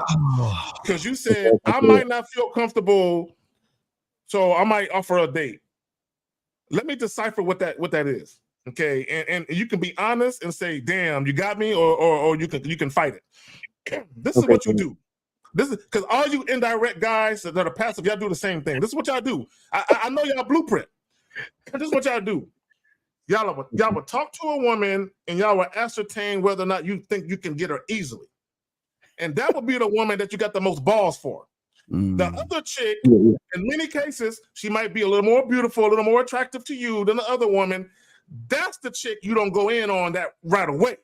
Because you said, I might not feel comfortable, so I might offer a date. Let me decipher what that is. Okay. And you can be honest and say, damn, you got me, or you can fight it. This is what you do. This is because all you indirect guys that are passive, y'all do the same thing. This is what y'all do. I know y'all blueprint. This is what y'all do. Y'all would talk to a woman and y'all would ascertain whether or not you think you can get her easily. And that would be the woman that you got the most balls for. The other chick, in many cases, she might be a little more beautiful, a little more attractive to you than the other woman. That's the chick you don't go in on that right away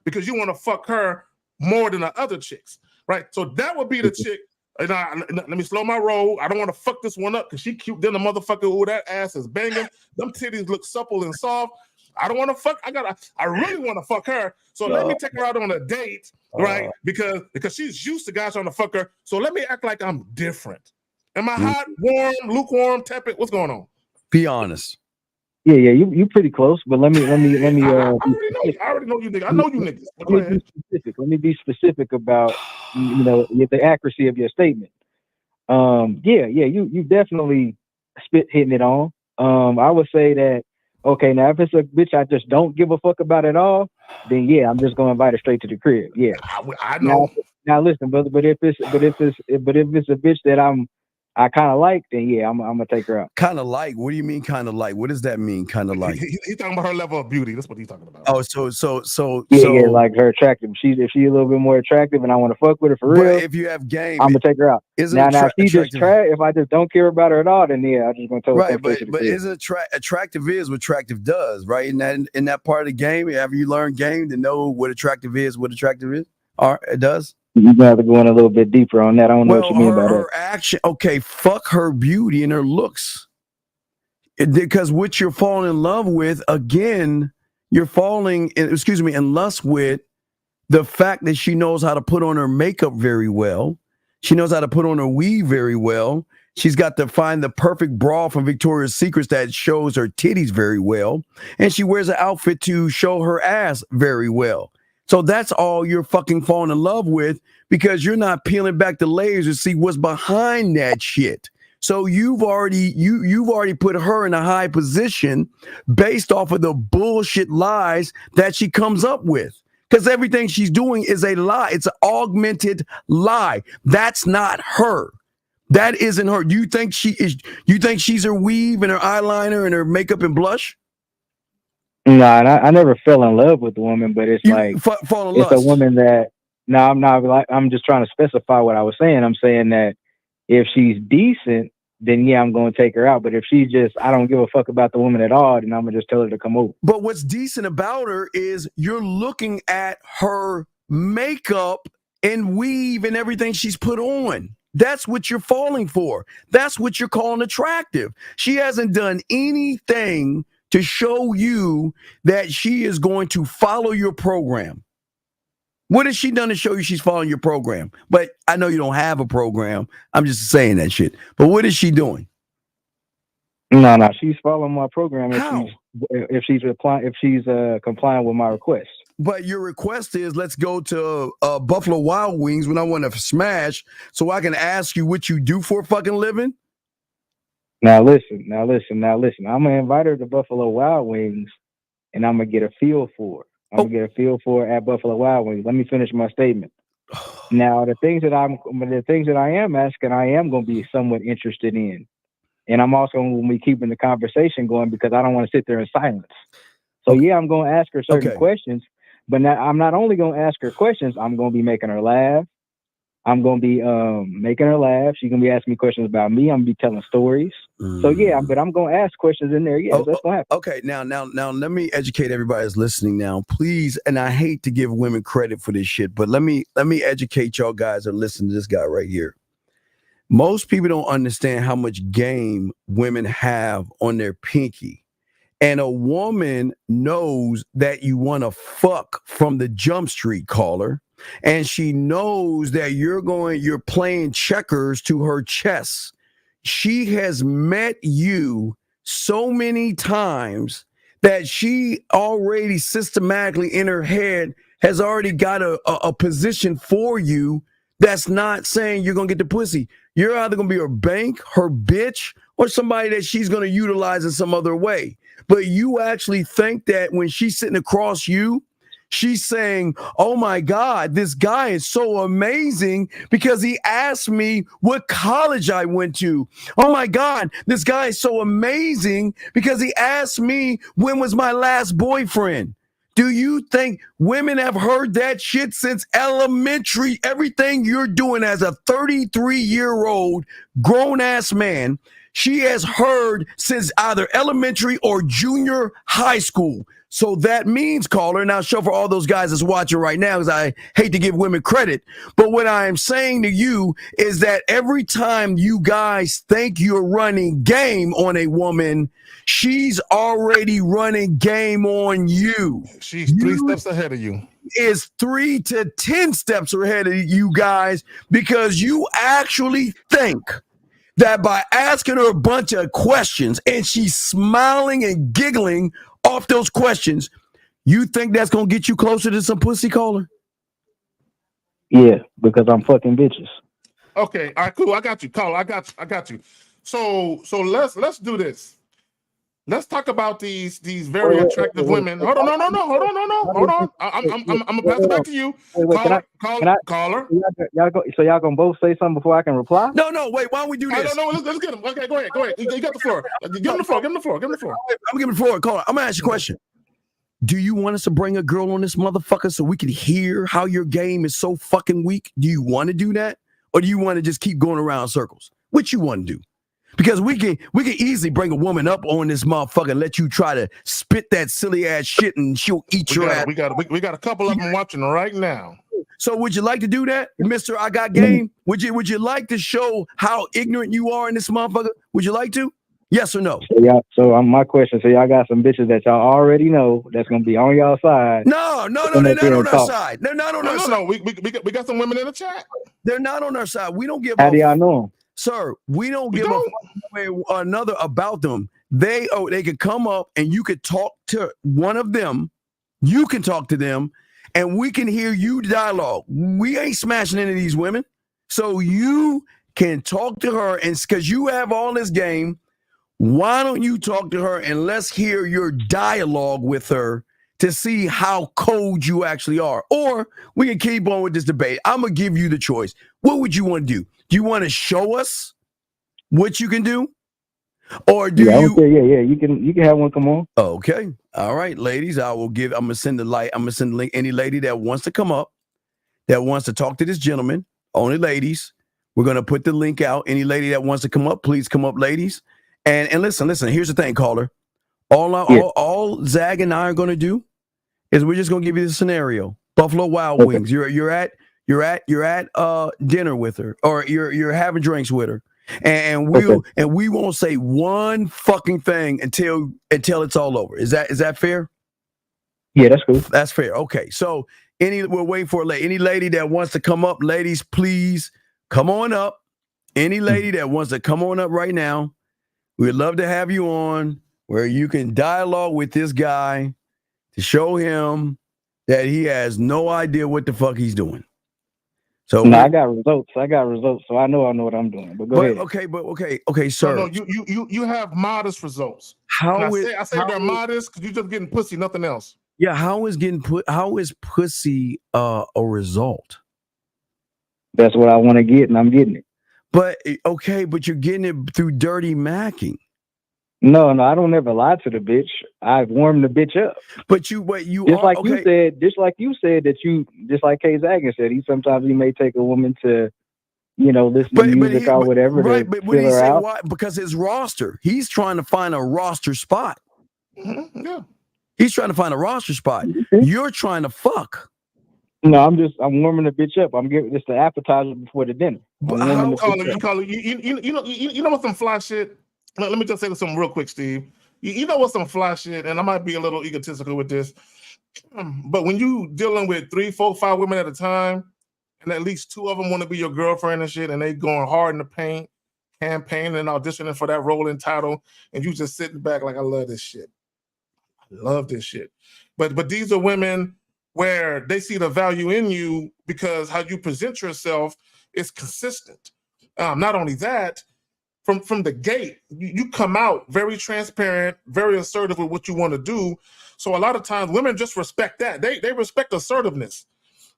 because you want to fuck her more than the other chicks, right? So that would be the chick. And let me slow my roll. I don't want to fuck this one up because she cute. Then the motherfucker, oh, that ass is banging. Them titties look supple and soft. I don't want to fuck. I really want to fuck her. So let me take her out on a date, right? Because she's used to guys trying to fuck her. So let me act like I'm different. Am I hot, warm, lukewarm, tepid? What's going on? Be honest. Yeah, you pretty close, but let me. I already know you niggas. I know you niggas. Let me be specific. Let me be specific about the accuracy of your statement. You definitely hitting it on. I would say that okay, now if it's a bitch I just don't give a fuck about at all, then yeah, I'm just gonna invite her straight to the crib. Yeah, I know. Now listen, but if it's a bitch that I kind of like, then yeah, I'm gonna take her out. Kind of like? What do you mean kind of like? What does that mean? Kind of like? He's talking about her level of beauty. That's what he's talking about. Oh, so yeah, like her attractive. If she's a little bit more attractive, and I want to fuck with her for real. If you have game, I'm gonna take her out. Now if she just if I just don't care about her at all, then yeah, I'm just gonna tell her. Right, but isn't attractive is what attractive does, right? In that part of the game, have you learned game to know what attractive is? What attractive is? It does. You got to go in a little bit deeper on that. I don't know what you mean by that. Her action, okay, fuck her beauty and her looks. Because what you're falling in love with, again, you're falling in lust with the fact that she knows how to put on her makeup very well. She knows how to put on her weave very well. She's got to find the perfect bra from Victoria's Secrets that shows her titties very well. And she wears an outfit to show her ass very well. So that's all you're fucking falling in love with because you're not peeling back the layers to see what's behind that shit. So you've already put her in a high position based off of the bullshit lies that she comes up with. Because everything she's doing is a lie. It's an augmented lie. That's not her. That isn't her. You think she's her weave and her eyeliner and her makeup and blush? Nah, I never fell in love with the woman, but it's it's a woman that. No, I'm not. I'm just trying to specify what I was saying. I'm saying that if she's decent, then yeah, I'm going to take her out. But if she's I don't give a fuck about the woman at all, then I'm gonna just tell her to come over. But what's decent about her is you're looking at her makeup and weave and everything she's put on. That's what you're falling for. That's what you're calling attractive. She hasn't done anything to show you that she is going to follow your program. What has she done to show you she's following your program? But I know you don't have a program. I'm just saying that shit. But what is she doing? No, she's following my program. How? If she's complying with my request. But your request is let's go to Buffalo Wild Wings when I want to smash, so I can ask you what you do for a fucking living. Now listen. I'm gonna invite her to Buffalo Wild Wings, and I'm gonna get a feel for it. I'm gonna get a feel for it at Buffalo Wild Wings. Let me finish my statement. Now, the things that I am asking, I am gonna be somewhat interested in, and I'm also gonna be keeping the conversation going because I don't want to sit there in silence. So yeah, I'm gonna ask her certain questions, but I'm not only gonna ask her questions. I'm gonna be making her laugh. I'm going to be making her laugh. She's going to be asking me questions about me. I'm going to be telling stories. So, yeah, but I'm going to ask questions in there. Yeah, that's going to happen. Okay, now, let me educate everybody that's listening now, please. And I hate to give women credit for this shit, but let me educate y'all guys that listen to this guy right here. Most people don't understand how much game women have on their pinky. And a woman knows that you want to fuck from the Jump Street caller. And she knows that you're playing checkers to her chess. she has met you so many times that she already systematically in her head has already got a position for you that's not saying you're going to get the pussy. You're either going to be her bank, her bitch, or somebody that she's going to utilize in some other way. But you actually think that when she's sitting across you, she's saying, oh my God, this guy is so amazing because he asked me what college I went to. Oh my God, this guy is so amazing because he asked me when was my last boyfriend. Do you think women have heard that shit since elementary? Everything you're doing as a 33-year-old grown-ass man, she has heard since either elementary or junior high school. So that means, caller, now show for all those guys that's watching right now, because I hate to give women credit, but what I am saying to you is that every time you guys think you're running game on a woman, she's already running game on you. She's 3 steps ahead of you. Is 3 to 10 steps ahead of you guys because you actually think that by asking her a bunch of questions and she's smiling and giggling off those questions, you think that's going to get you closer to some pussy, caller? Yeah, because I'm fucking bitches. Okay, all right, cool. I got you, caller. I got you. So let's do this. Let's talk about these very attractive women. Hold on, hold on. I'm gonna pass it back to you. Caller. So y'all gonna both say something before I can reply? No, wait. Why don't we do this? No, let's get him. Okay, go ahead. You got the floor. Give him the floor. I'm giving the floor. Caller, I'm gonna ask you a question. Do you want us to bring a girl on this motherfucker so we can hear how your game is so fucking weak? Do you want to do that, or do you want to just keep going around in circles? What you want to do? Because we can easily bring a woman up on this motherfucker and let you try to spit that silly ass shit and she'll eat your ass. We got a couple of them watching right now. So would you like to do that, Mr. I Got Game? Would you like to show how ignorant you are in this motherfucker? Would you like to? Yes or no? So my question. So y'all got some bitches that y'all already know that's gonna be on y'all side. No, they're not on our side. They're not on our side. No, we got some women in the chat. They're not on our side. We don't give. How do y'all know them? Sir, we don't give a fuck another about them. They could come up and you could talk to one of them. You can talk to them, and we can hear you dialogue. We ain't smashing any of these women, so you can talk to her, and because you have all this game, why don't you talk to her and let's hear your dialogue with her to see how cold you actually are. Or we can keep on with this debate. I'm gonna give you the choice. What would you want to do? Do you want to show us what you can do? Or do you? Yeah. You can have one come on. Okay. All right, ladies. I'm gonna send the link. Any lady that wants to come up, that wants to talk to this gentleman, only ladies. We're gonna put the link out. Any lady that wants to come up, please come up, ladies. And listen. Here's the thing, caller. All Zag and I are gonna do is we're just gonna give you the scenario. Buffalo Wild Wings. You're at dinner with her, or you're having drinks with her, and we won't say one fucking thing until it's all over. Is that fair? Yeah, that's cool. That's fair. Okay, so we're waiting for any lady that wants to come up. Ladies, please come on up. Any lady that wants to come on up right now, we'd love to have you on, where you can dialogue with this guy to show him that he has no idea what the fuck he's doing. So I got results. So I know what I'm doing. But go ahead. Okay, sir. No, you have modest results. I say they're modest because you're just getting pussy, nothing else. Yeah, how is pussy a result? That's what I want to get, and I'm getting it. But you're getting it through dirty macking. No, I don't ever lie to the bitch. I've warmed the bitch up. You just like you said that just like K Zagan said, sometimes he may take a woman to, listen to music or whatever. Right, but what did he say? Why? Because his roster. He's trying to find a roster spot. Mm-hmm, yeah. He's trying to find a roster spot. Mm-hmm. You're trying to fuck. No, I'm warming the bitch up. I'm giving this the appetizer before the dinner. You know what's some fly shit? Let me just say something real quick, Steve. You know what's some fly shit, and I might be a little egotistical with this, but when you dealing with 3, 4, 5 women at a time, and at least 2 of them want to be your girlfriend and shit, and they going hard in the paint, campaigning and auditioning for that role and title, and you just sitting back like, I love this shit. I love this shit. But these are women where they see the value in you because how you present yourself is consistent. Not only that, from the gate, you come out very transparent, very assertive with what you want to do. So a lot of times women just respect that. They respect assertiveness.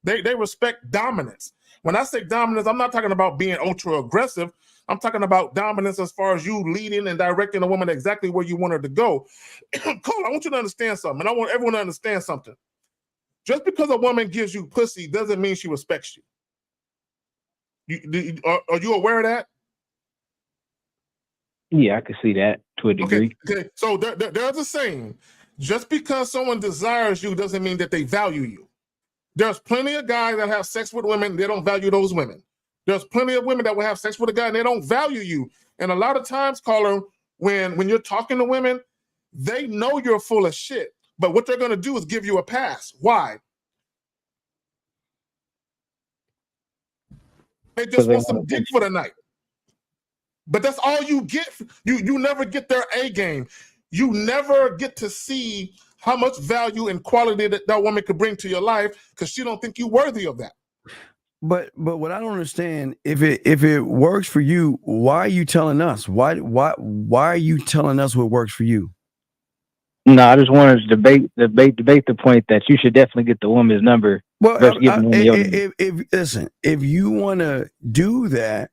They respect dominance. When I say dominance, I'm not talking about being ultra aggressive. I'm talking about dominance as far as you leading and directing a woman exactly where you want her to go. Cole, I want you to understand something, and I want everyone to understand something. Just because a woman gives you pussy doesn't mean she respects you. Are you aware of that? Yeah, I can see that to a degree. Okay. So there's a saying: just because someone desires you doesn't mean that they value you. There's plenty of guys that have sex with women, they don't value those women. There's plenty of women that will have sex with a guy and they don't value you. And a lot of times, caller, when you're talking to women, they know you're full of shit. But what they're going to do is give you a pass. Why? They just want some dick for the night. But that's all you get. You never get their A game. You never get to see how much value and quality that woman could bring to your life because she don't think you're worthy of that. But what I don't understand, if it works for you, why are you telling us? Why are you telling us what works for you? No, I just wanted to debate the point that you should definitely get the woman's number. Well, if you want to do that,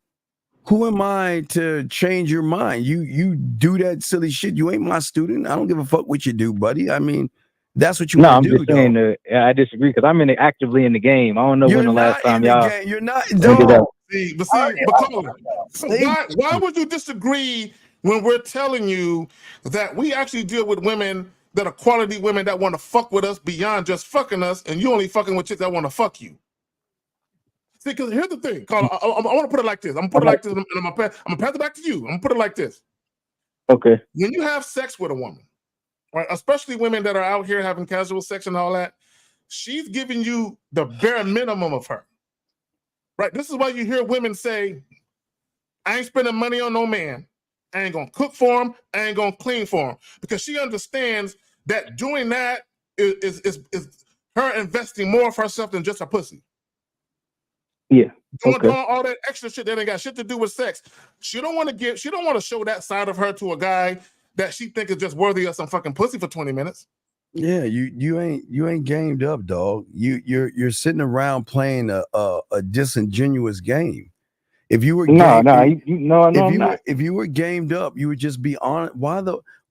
who am I to change your mind? You do that silly shit. You ain't my student. I don't give a fuck what you do, buddy. I mean, that's what you want to do. I'm just saying I disagree because I'm actively in the game. I don't know when the last time y'all. You're not. Why would you disagree when we're telling you that we actually deal with women that are quality women that want to fuck with us beyond just fucking us, and you only fucking with chicks that want to fuck you? See, because here's the thing, Carl. I want to put it like this. I'm gonna put it like this, and I'm gonna pass it back to you. I'm gonna put it like this. Okay. When you have sex with a woman, right, especially women that are out here having casual sex and all that, she's giving you the bare minimum of her. Right? This is why you hear women say, I ain't spending money on no man. I ain't gonna cook for him. I ain't gonna clean for him. Because she understands that doing that is her investing more of herself than just her pussy. Yeah. Doing all that extra shit that ain't got shit to do with sex. She don't want to show that side of her to a guy that she think is just worthy of some fucking pussy for 20 minutes. Yeah, you ain't gamed up, dog. You're sitting around playing a disingenuous game. If you were if you were gamed up, you would just be on.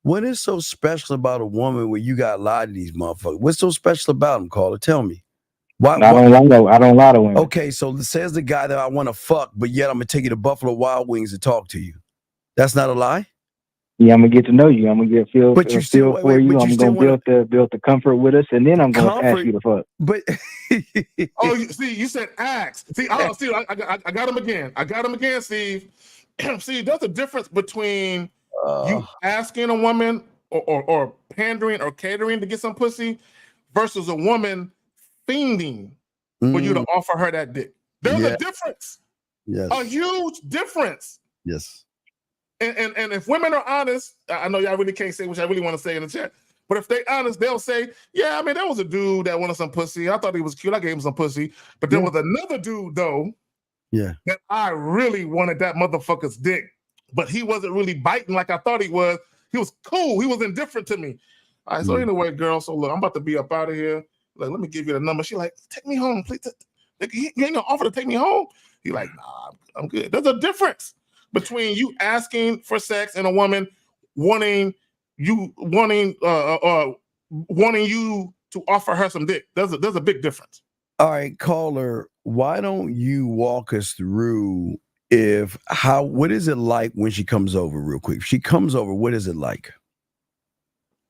What is so special about a woman where you got lied to these motherfuckers? What's so special about them, caller? Tell me. I don't lie to women. Okay, so says the guy that I want to fuck, but yet I'm gonna take you to Buffalo Wild Wings to talk to you. That's not a lie. Yeah, I'm gonna get to know you. I'm gonna get feel for you. I'm gonna build the comfort with us, and then I'm gonna ask you to fuck. But you said ask. I got him again. I got him again, Steve. See, there's a difference between you asking a woman or pandering or catering to get some pussy versus a woman fiending for you to offer her that dick. There's a difference. Yes. A huge difference. Yes. And if women are honest, I know y'all really can't say what I really want to say in the chat, but if they honest, they'll say, yeah, I mean, there was a dude that wanted some pussy. I thought he was cute. I gave him some pussy. But there was another dude, though, that I really wanted that motherfucker's dick. But he wasn't really biting like I thought he was. He was cool. He was indifferent to me. All right, so anyway, girl, so look, I'm about to be up out of here. Like, let me give you the number. She like, take me home, please. You ain't gonna offer to take me home? He like, nah, I'm good. There's a difference between you asking for sex and a woman wanting you to offer her some dick. There's a big difference. All right, caller, why don't you walk us through what is it like when she comes over real quick? If she comes over, what is it like?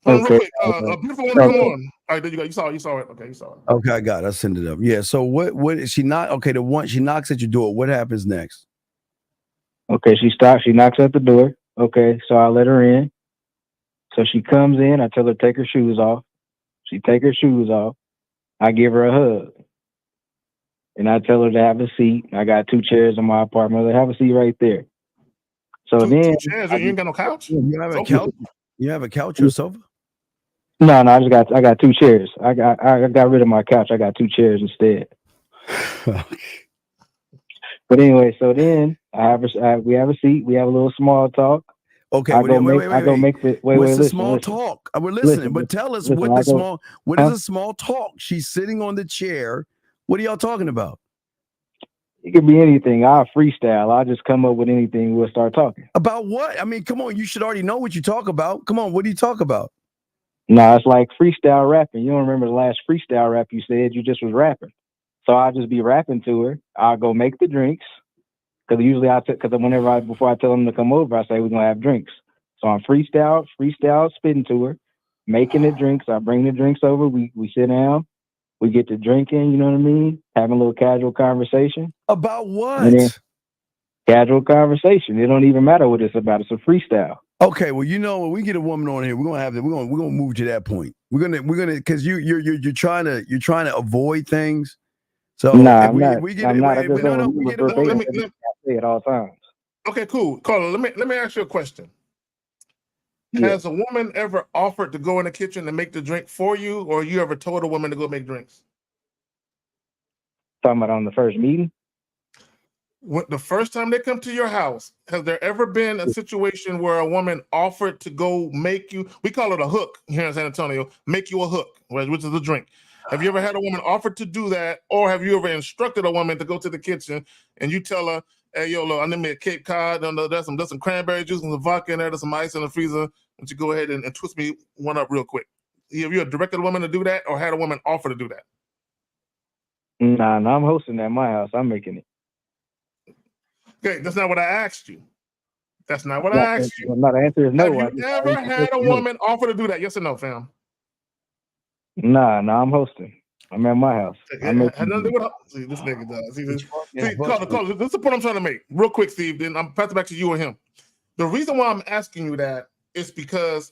Real quick, a beautiful woman, come on. All right, there you go. You saw it. Okay, you saw it. Okay, I got it. I send it up. Yeah. So what is she not? Okay, she knocks at your door. What happens next? Okay, she stops. She knocks at the door. Okay, so I let her in. So she comes in. I tell her to take her shoes off. She take her shoes off. I give her a hug. And I tell her to have a seat. I got 2 chairs in my apartment. Have a seat right there. So two then chairs. You ain't got no couch. You have a couch. You have a couch or sofa? No, I got 2 chairs. I got rid of my couch. I got 2 chairs instead. But anyway, so then we have a seat. We have a little small talk. Okay, I wait. What's the small talk? We're listening, but tell us what is a small talk? She's sitting on the chair. What are y'all talking about? It could be anything. I'll freestyle. I'll just come up with anything. We'll start talking. About what? I mean, come on. You should already know what you talk about. Come on. What do you talk about? No, it's like freestyle rapping. You don't remember the last freestyle rap you said? You just was rapping. So I'll just be rapping to her. I'll go make the drinks. Because usually before I tell them to come over, I say we're going to have drinks. So I'm freestyle, spitting to her, making the drinks. I bring the drinks over. We sit down. We get to drinking, you know what I mean? Having a little casual conversation. About what? Casual conversation. It don't even matter what it's about. It's a freestyle. Okay, well, when we get a woman on here, we're gonna move to that point. We're gonna because you're trying to avoid things. So nah, I'm not. We get it. Let me say at all times. Okay, cool. Carla, let me ask you a question. Yeah. Has a woman ever offered to go in the kitchen and make the drink for you, or you ever told a woman to go make drinks? Talking about on the first meeting? The first time they come to your house, has there ever been a situation where a woman offered to go make you, we call it a hook here in San Antonio, make you a hook, which is a drink. Have you ever had a woman offer to do that, or have you ever instructed a woman to go to the kitchen and you tell her, hey, yo, look, I need me a Cape Cod, there's some cranberry juice and some vodka in there, there's some ice in the freezer, would you go ahead and twist me one up real quick? Have you directed a woman to do that, or had a woman offer to do that? Nah, I'm hosting at my house. I'm making it. Okay, that's not what I asked you. That's not what I asked you. No, the answer is no. Have you ever had a woman offer to do that? Yes or no, fam? Nah, I'm hosting. I'm at my house. See, this nigga does. See, Carla, this is the point I'm trying to make. Real quick, Steve, then I'm passing back to you and him. The reason why I'm asking you that is because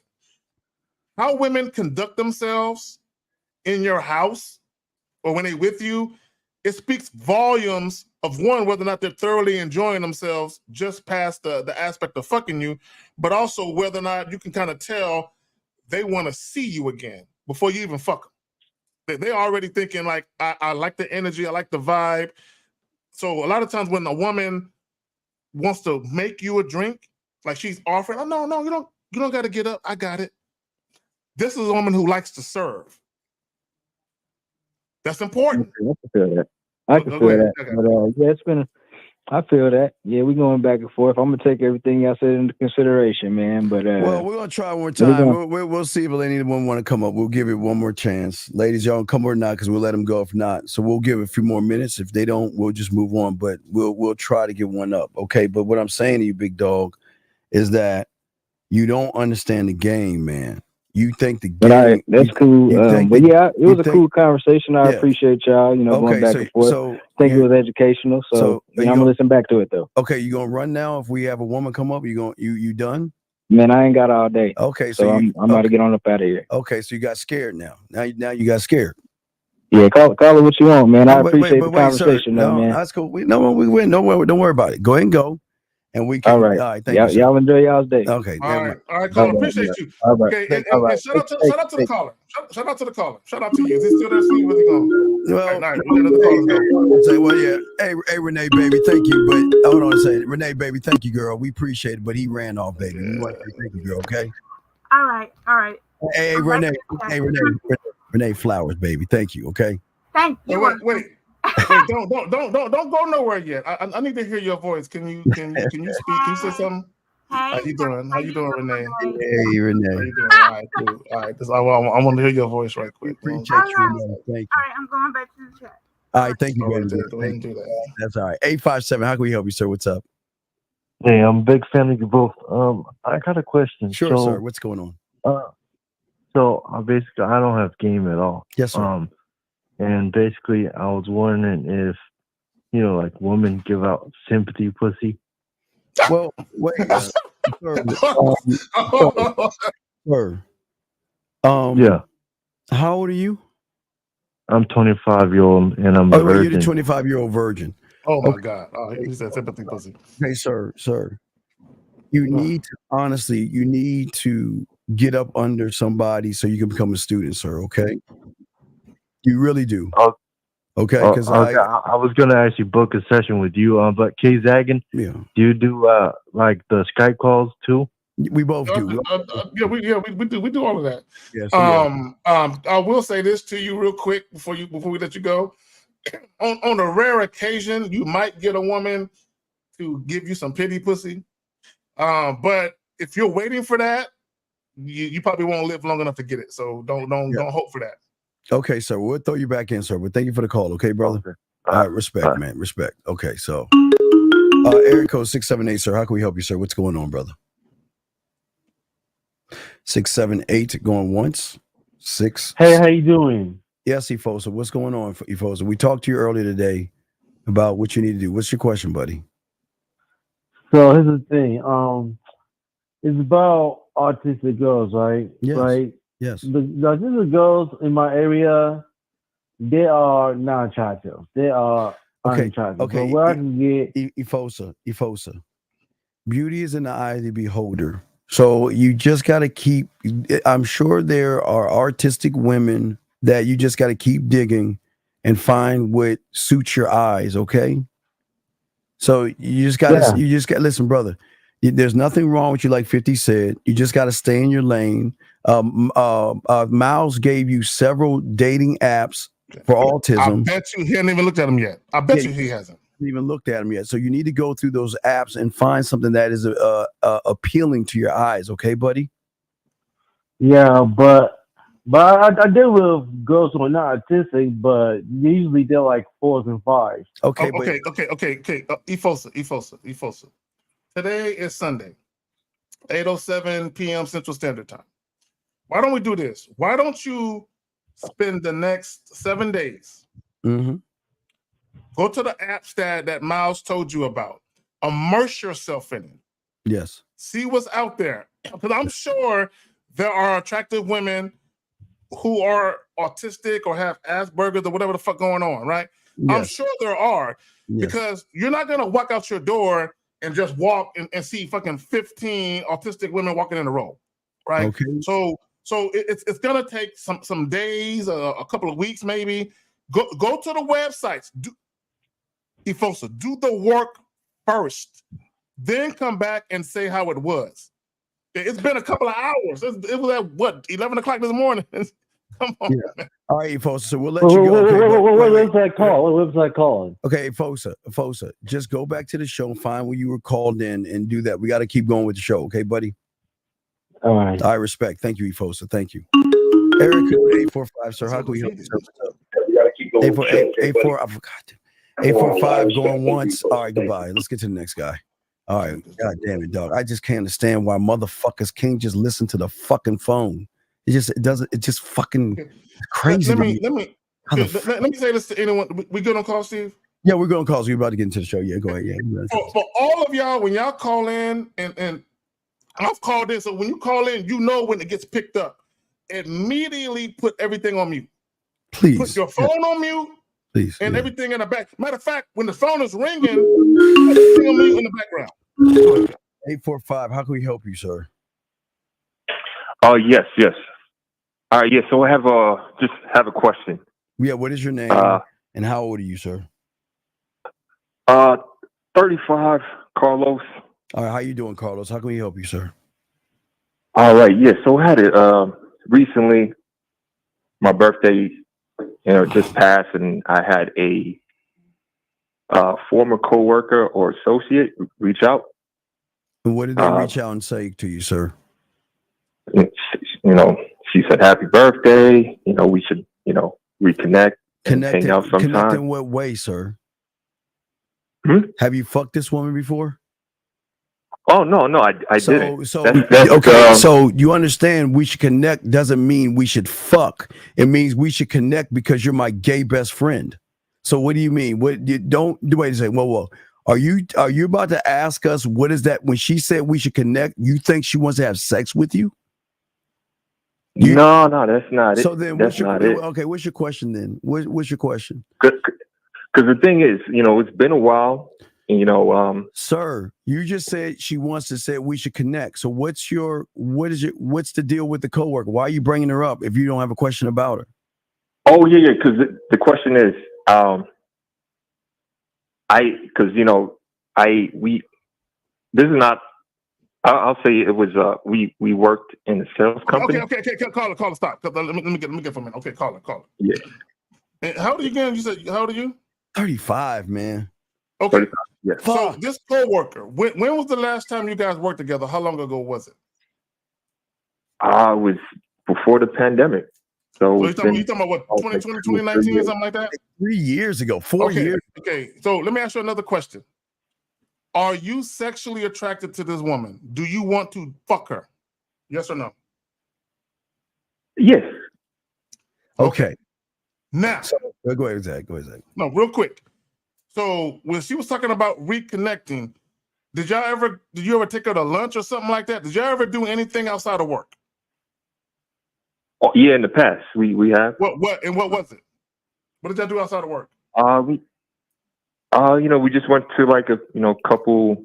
how women conduct themselves in your house or when they're with you, it speaks volumes of, one, whether or not they're thoroughly enjoying themselves just past the aspect of fucking you, but also whether or not you can kind of tell they want to see you again before you even fuck them. They're already thinking like, I like the energy, I like the vibe. So a lot of times when a woman wants to make you a drink, like she's offering, oh, no, you don't got to get up, I got it. This is a woman who likes to serve. That's important. I can feel that. But yeah, I feel that. Yeah, we're going back and forth. I'm gonna take everything I said into consideration, man. But well, we're gonna try one more time. We'll see if anyone want to come up. We'll give it one more chance, ladies. Y'all come or not, because we'll let them go. If not, so we'll give it a few more minutes. If they don't, we'll just move on. But we'll try to get one up, okay? But what I'm saying to you, big dog, is that you don't understand the game, man. You think the game. But all right, that's cool. But yeah, it was a cool conversation. I appreciate y'all, going back and forth. I think it was educational. So I'm gonna listen back to it though. Okay, you gonna run now? If we have a woman come up, you done? Man, I ain't got all day. Okay, so I'm about to get on up out of here. Okay, so you got scared now. Now you got scared. Yeah, call it what you want, man. I appreciate the conversation, though, man. That's cool. We win. Don't worry about it. Go ahead and go. And we can. All right. Thank you. Y'all enjoy y'all's day. Okay. All right, caller. Appreciate you. All right. Okay, and shout out to the caller. Shout out to the caller. Shout out to you. Is he still there, Steve? Where's he going? Well, all right, we let the callers go. Say, well, yeah. Hey, Renee, baby, thank you. But hold on a second. Renee, baby, thank you, girl. We appreciate it. But he ran off, baby. We want to say thank you, girl. Okay. All right. Hey, Renee. Hey, Renee Flowers, baby. Thank you. Okay. Thank you. Wait. Don't go nowhere yet. I need to hear your voice. Can you speak? Can you say something? Hey, how you doing, Renee? Hey, Renee. How you doing? All right, cool. All right, I want to hear your voice right quick. Appreciate you, Renee. Thank you. All right, I'm going back to the chat. All right, thank you, baby. Go ahead and do that. That's all right. 857. How can we help you, sir? What's up? Hey, I'm a big fan of you both. I got a question. Sure, sir. What's going on? So basically, I don't have game at all. Yes, sir. And basically, I was wondering if, like women give out sympathy pussy. Well, wait, sir. Yeah. How old are you? I'm 25-year-old, and I'm a virgin. You're the 25-year-old virgin. Oh my God! Oh, he said sympathy pussy. Hey, sir. You need to, honestly, you need to get up under somebody so you can become a student, sir. Okay, you really do. Oh, Okay, because okay. I was gonna actually book a session with you, but K Zaggin, yeah, do you do like the Skype calls too? we both do. We do all of that. Yes, I will say this to you real quick before we let you go. On a rare occasion, you might get a woman to give you some pity pussy. But if you're waiting for that, you probably won't live long enough to get it. So don't hope for that. Okay, sir. We'll throw you back in, sir. But thank you for the call. Okay, brother. Okay. All right, respect, man. Respect. Okay, so area code 678, sir. How can we help you, sir? What's going on, brother? 678 going once. 6. Hey, how you doing? Yes, Efosa. What's going on, Efosa? We talked to you earlier today about what you need to do. What's your question, buddy? So here's the thing. It's about autistic girls, right? Yes. Right. Yes. The autistic girls in my area, they are not attractive. They are unattractive. Okay. So where I can get Efosa. Beauty is in the eye of the beholder. So you just got to keep. I'm sure there are artistic women that you just got to keep digging and find what suits your eyes. Okay. So you just got to listen, brother. There's nothing wrong with you, like 50 said. You just got to stay in your lane. Miles gave you several dating apps for autism. I bet you he hasn't even looked at them yet. I bet you he hasn't even looked at them yet. So you need to go through those apps and find something that is appealing to your eyes. Okay, buddy? Yeah, but I deal with girls who are not autistic, but usually they're like 4s and 5s. Okay, okay. Efosa. Today is Sunday, 8:07 p.m. Central Standard Time. Why don't we do this? Why don't you spend the next 7 days? Mm-hmm. Go to the apps that Miles told you about. Immerse yourself in it. Yes. See what's out there. Because I'm sure there are attractive women who are autistic or have Asperger's or whatever the fuck going on, right? Yes. I'm sure there are. Yes. Because you're not going to walk out your door and just walk and see fucking 15 autistic women walking in a row, right? Okay. So it's gonna take some days, a couple of weeks maybe. Go to the websites. Efosa, do the work first, then come back and say how it was. It's been a couple of hours. It was at what 11 o'clock this morning. Come on. Yeah. All right, Efosa. So we'll let you go. What website called? What website called? Okay, Efosa, just go back to the show, find where you were called in, and do that. We got to keep going with the show, okay, buddy? All right. I respect. Thank you, Efosa. Thank you. Eric, 845, sir. How can we help you, sir? We got to keep going. 845. I forgot. 845 going once. All right, goodbye. Let's get to the next guy. All right. God damn it, dog. I just can't understand why motherfuckers can't just listen to the fucking phone. It just fucking crazy. Let me say this to anyone. We good on call, Steve? Yeah, we're going to call. So we're about to get into the show. Yeah, go ahead. Yeah. For all of y'all, when y'all call in, and I've called in, so when you call in, you know when it gets picked up. Immediately put everything on mute. Please. Put your phone on mute. Please. And everything in the back. Matter of fact, when the phone is ringing, everything on mute in the background. 845, how can we help you, sir? Yes. All right, yeah. So I have a question. Yeah, what is your name and how old are you, sir? 35, Carlos. All right, how you doing, Carlos? How can we help you, sir? All right, yeah. So I had it recently. My birthday, just passed, and I had a former coworker or associate reach out. And what did they reach out and say to you, sir? She said, "Happy birthday. We should, reconnect and hang out sometime." Connect in what way, sir? Have you fucked this woman before? Oh no, I didn't. So you understand we should connect doesn't mean we should fuck. It means we should connect because you're my gay best friend. So what do you mean? What you don't wait a second. Whoa. Are you about to ask us what is that when she said we should connect? You think she wants to have sex with you? No, that's not it. So then what's your question then? What's your question? Because the thing is, it's been a while. Sir, you just said she wants to say we should connect. So what's the deal with the coworker? Why are you bringing her up if you don't have a question about her? Oh yeah, because the question is, this is not. I'll say it was. We worked in a sales company. Okay. Caller, stop. Let me get for a minute. Okay, caller. Yeah. And how old are you again? You said how old are you? 35, man. Okay. 35, yeah. So this coworker, when was the last time you guys worked together? How long ago was it? It was before the pandemic. So you talking about what, 2020, 2019, or something like that? 3 years ago, 4 years. Okay, so let me ask you another question. Are you sexually attracted to this woman? Do you want to fuck her? Yes or no? Yes. Okay. Now, go ahead, Zach. No, real quick. So when she was talking about reconnecting, did you ever take her to lunch or something like that? Did y'all ever do anything outside of work? Oh, yeah, in the past we have. What was it? What did y'all do outside of work? We just went to like a couple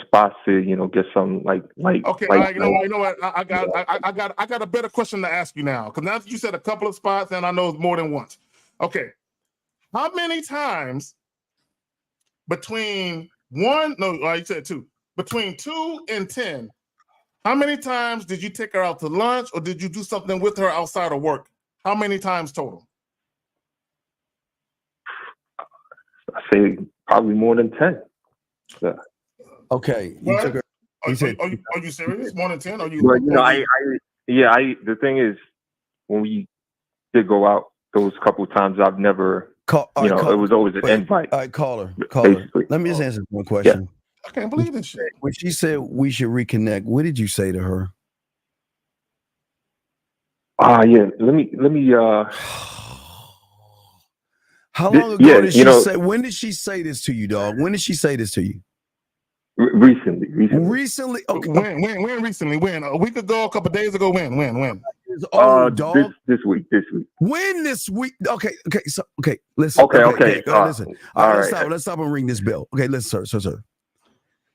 spots to get some like. Okay, like, you know what? I got a better question to ask you now, because now that you said a couple of spots, and I know it's more than once. Okay, how many times between you said 2, between 2 and 10? How many times did you take her out to lunch, or did you do something with her outside of work? How many times total? I say probably more than 10. Yeah. Okay. Are you serious? More than 10? Are you? But the thing is, when we did go out those couple times, I've never, it was always an invite. All right, caller. Basically. Let me just answer one question. Yeah. I can't believe this shit. When she said we should reconnect, what did you say to her? Yeah. Let me. How long ago did she say? When did she say this to you, dog? When did she say this to you? Recently. Recently? Okay. When recently? When? A week ago? A couple of days ago? When? Dog. This week. When this week? Okay. So listen. Okay. Listen. All right, let's stop and ring this bell. Okay, listen, sir.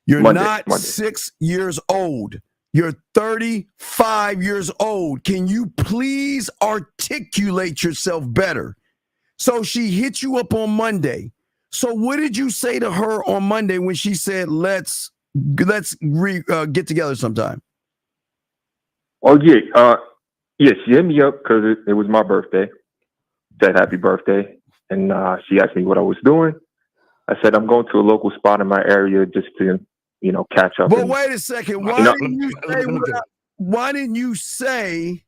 You're Monday. 6 years old. You're 35 years old. Can you please articulate yourself better? So she hit you up on Monday. So what did you say to her on Monday when she said, let's get together sometime? Oh, yeah. She hit me up because it was my birthday. Said happy birthday. And she asked me what I was doing. I said, I'm going to a local spot in my area just to, catch up. But wait a second. Why didn't you say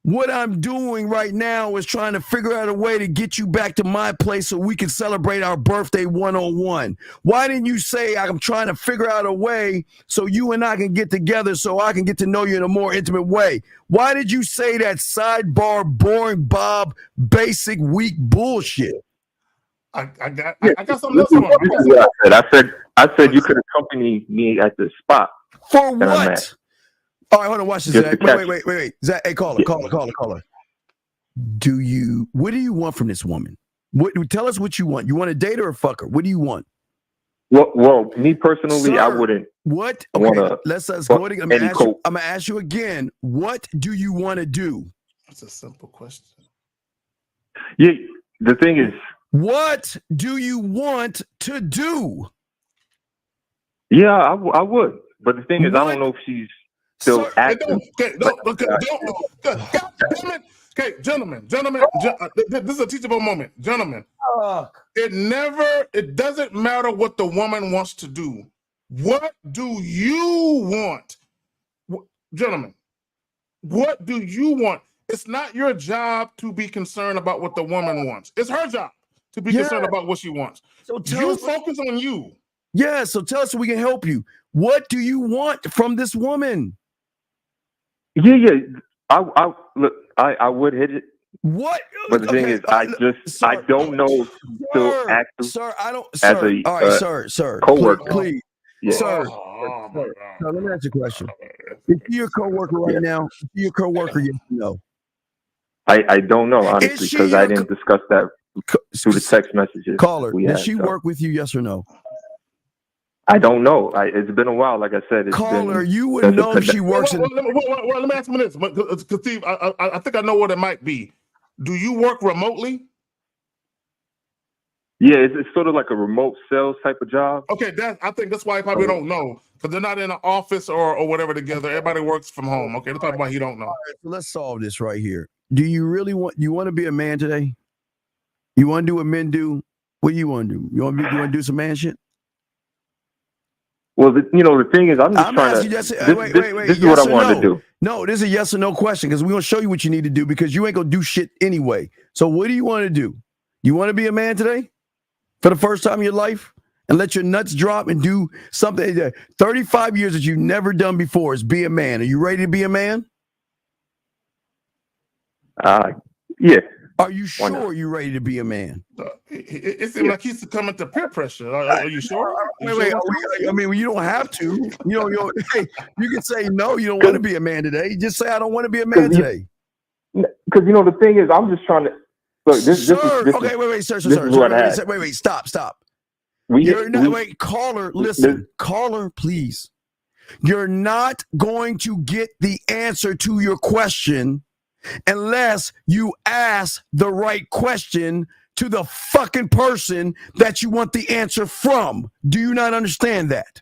what I'm doing right now is trying to figure out a way to get you back to my place so we can celebrate our birthday one-on-one? Why didn't you say I'm trying to figure out a way so you and I can get together so I can get to know you in a more intimate way? Why did you say that sidebar, boring Bob, basic, weak bullshit? I got something else on. I said you could accompany me at the spot. For what? All right, hold on. Watch this, Zach. Wait. Zach, hey, caller. What do you want from this woman? Tell us what you want. You want to date her or fuck her? What do you want? Well, me personally, I wouldn't. What? Okay, let's go again. I'm gonna ask you again. What do you want to do? That's a simple question. Yeah, the thing is, what do you want to do? Yeah, I would. But the thing is, I don't know if she's still active. Okay, gentlemen, this is a teachable moment. Gentlemen, it doesn't matter what the woman wants to do. What do you want? Gentlemen, what do you want? It's not your job to be concerned about what the woman wants. It's her job to be concerned about what she wants. So you focus on you. Yeah, so tell us so we can help you. What do you want from this woman? Yeah. I would hit it. What? But the thing is, I don't know. Still active. Sir, I don't. As sir, all right, sir. Coworker. Please. Yeah. Sir. Now, let me ask you a question. Is she your coworker right now? Is she your coworker? Yes or no? I don't know, honestly, because I didn't discuss that through the text messages. Caller, we did had, she so. work with you? Yes or no? I don't know. It's been a while. Like I said, Caller, you would know if she works in. Well, let me ask you this, because Steve, I think I know what it might be. Do you work remotely? Yeah, it's sort of like a remote sales type of job. Okay, I think that's why he probably don't know, because they're not in an office or whatever together. Everybody works from home. Okay, that's probably why he don't know. All right, so let's solve this right here. Do you really want to be a man today? You want to do what men do? What do you want to do? You want to do some man shit? Well, the thing is, I'm trying to. This This is what I wanted to do. No, this is a yes or no question, because we're going to show you what you need to do, because you ain't going to do shit anyway. So what do you want to do? You want to be a man today for the first time in your life and let your nuts drop and do something that 35 years that you've never done before is be a man. Are you ready to be a man? Yeah. Are you sure you're ready to be a man? It seems like he's succumbing to peer pressure. Are you sure? Wait. I mean, you don't have to. Hey, you can say no. You don't want to be a man today. Just say I don't want to be a man today. Because the thing is, I'm just trying to look. This okay, wait, sir. Wait, stop. Caller, listen, caller, please. You're not going to get the answer to your question unless you ask the right question to the fucking person that you want the answer from. Do you not understand that?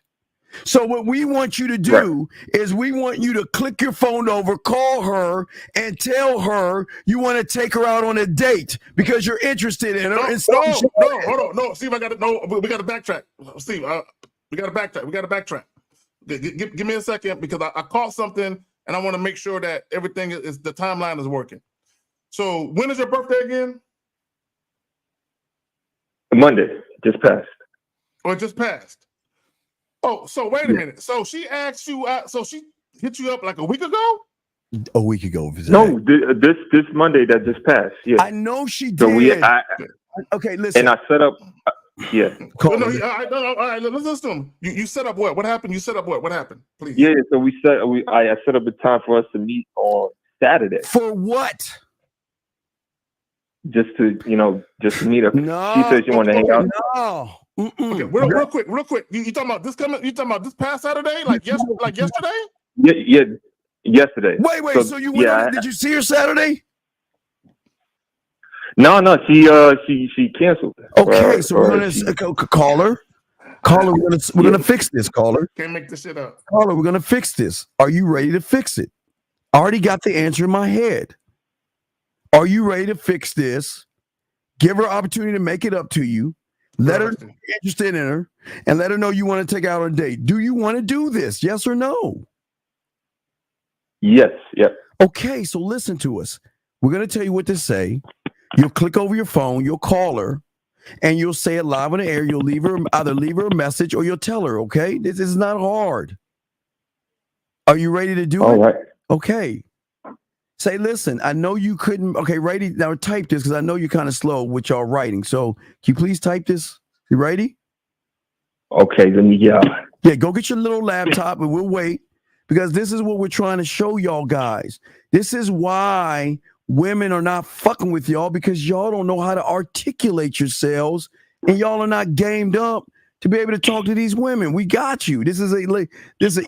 So what we want you to do is we want you to click your phone over, call her, and tell her you want to take her out on a date because you're interested in her. No, hold on. No, Steve, we got to backtrack. Steve, we got to backtrack. Give me a second, because I caught something, and I want to make sure that everything is the timeline is working. So when is your birthday again? Monday, just passed. Oh, it just passed. Oh, so wait a minute. So she asked you out. So she hit you up like a week ago? A week ago. No, this Monday that just passed. Yeah, I know she did. So okay, listen. And I set up. Yeah. All right, let's listen to him. You set up what? What happened? You set up what? What happened? Please. Yeah. So I set up a time for us to meet on Saturday. For what? Just to meet her. No. She said she wanted to hang out. No. Okay, real quick. You talking about this coming? You talking about this past Saturday? Like yesterday? Yeah, yesterday. Wait. So you went on? Did you see her Saturday? No. She canceled. Okay, so we're gonna call her. Caller, we're gonna fix this. Caller, can't make this shit up. Caller, we're gonna fix this. Are you ready to fix it? I already got the answer in my head. Are you ready to fix this? Give her opportunity to make it up to you. Let her be interested in her, and let her know you want to take out on a date. Do you want to do this? Yes or no? Yes. Yep. Okay, so listen to us. We're gonna tell you what to say. You'll click over your phone. You'll call her, and you'll say it live on the air. You'll either leave her a message or you'll tell her. Okay, this is not hard. Are you ready to do it? All right. Okay. Say, listen, I know you couldn't. Okay, ready? Now type this because I know you're kind of slow with y'all writing. So can you please type this? You ready? Okay, let me Yeah, go get your little laptop and we'll wait, because this is what we're trying to show y'all guys. This is why women are not fucking with y'all, because y'all don't know how to articulate yourselves and y'all are not gamed up to be able to talk to these women. We got you. This is an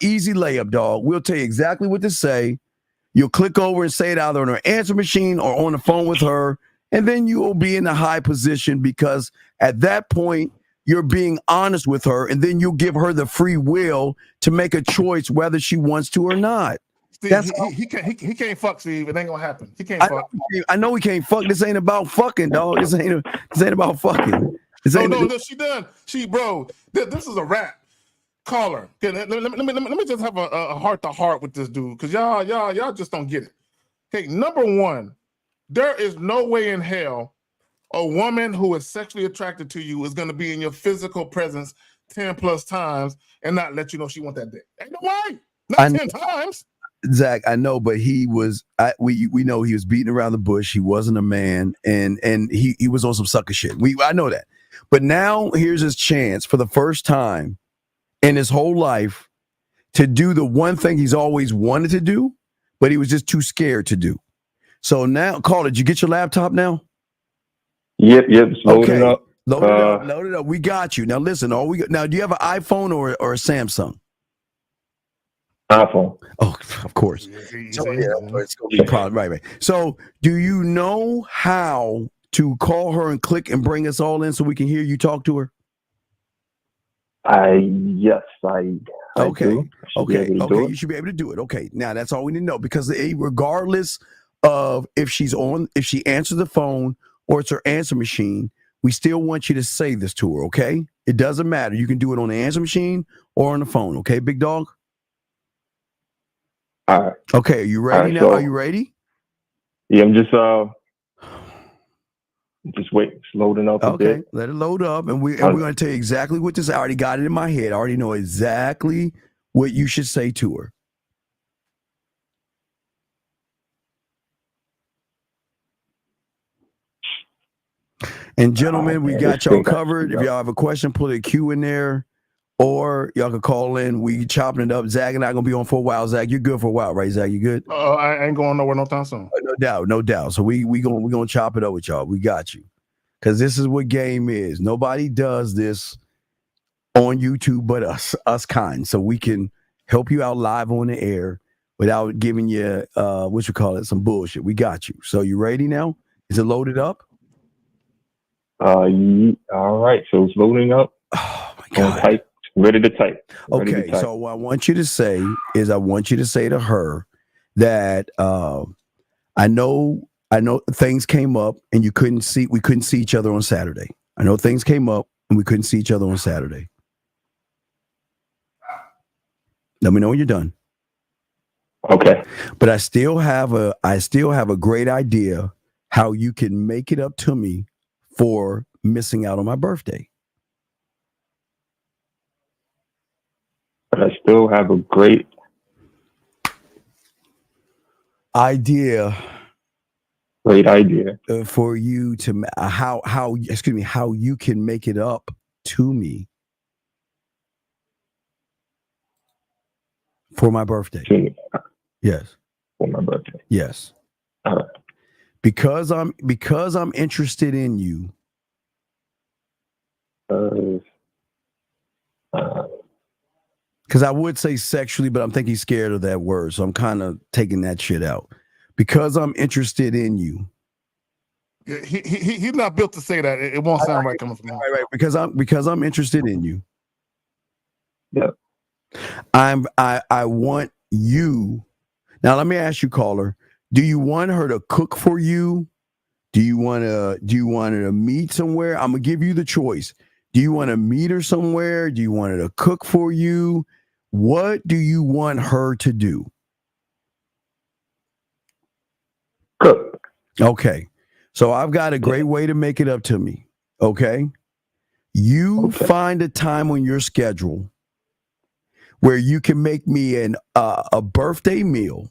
easy layup, dog. We'll tell you exactly what to say. You'll click over and say it either on her answer machine or on the phone with her, and then you will be in a high position, because at that point, you're being honest with her, and then you'll give her the free will to make a choice whether she wants to or not. Steve, he can't fuck, Steve. It ain't gonna happen. He can't fuck. I know he can't fuck. This ain't about fucking, dog. This ain't about fucking. No, she done. This is a wrap. Call her. Okay, let me just have a heart to heart with this dude, because y'all just don't get it. Okay, number one, there is no way in hell a woman who is sexually attracted to you is going to be in your physical presence 10 plus times and not let you know she want that dick. Ain't no way. Not 10 times. Zach, I know, but he was. We know he was beating around the bush. He wasn't a man, and he was on some sucker shit. I know that. But now here's his chance for the first time in his whole life to do the one thing he's always wanted to do, but he was just too scared to do. So now, Carl, did you get your laptop now? Yep, it's loading up. Load it up. Load it up. We got you. Now listen. Now, do you have an iPhone or a Samsung? iPhone. Oh, of course. So it's gonna be a problem. Right. So, do you know how to call her and click and bring us all in so we can hear you talk to her? Yes, I Okay. do. Okay. You should be able to do it. Okay. Now that's all we need to know, because regardless of if she answers the phone or it's her answer machine, we still want you to say this to her. Okay. It doesn't matter. You can do it on the answer machine or on the phone. Okay, big dog. All right. Okay. Are you ready now? So, are you ready? Yeah, I'm just wait. It's loading up a bit. Okay, let it load up, and we're going to tell you exactly what this. I already got it in my head. I already know exactly what you should say to her. And gentlemen, we got y'all covered. If y'all have a question, put a Q in there, or y'all can call in. We chopping it up. Zach and I gonna be on for a while. Zach, you're good for a while, right? Zach, you good? I ain't going nowhere no time soon. No doubt. So we gonna chop it up with y'all. We got you, because this is what game is. Nobody does this on YouTube but us kind. So we can help you out live on the air without giving you some bullshit. We got you. So you ready now? Is it loaded up? All right, so it's loading up. Oh my God! Type, ready to type. Okay, so what I want you to say is, I want you to say to her that I know things came up and we couldn't see each other on Saturday. I know things came up and we couldn't see each other on Saturday. Let me know when you're done. Okay. But I still have a great idea how you can make it up to me for missing out on my birthday. But I still have a great idea. Great idea for you to how you can make it up to me for my birthday. Yes. For my birthday. Yes. All right. Because I'm interested in you. Because I would say sexually, but I'm thinking he's scared of that word, so I'm kind of taking that shit out. Because I'm interested in you. Yeah, he's not built to say that. It won't sound right coming from him. Right. Because I'm interested in you. Yeah. I want you. Now let me ask you, caller. Do you want her to cook for you? Do you want her to meet somewhere? I'm gonna give you the choice. Do you want to meet her somewhere? Do you want her to cook for you? What do you want her to do? Cook. Okay. So I've got a great way to make it up to me. Okay. You find a time on your schedule where you can make me a birthday meal.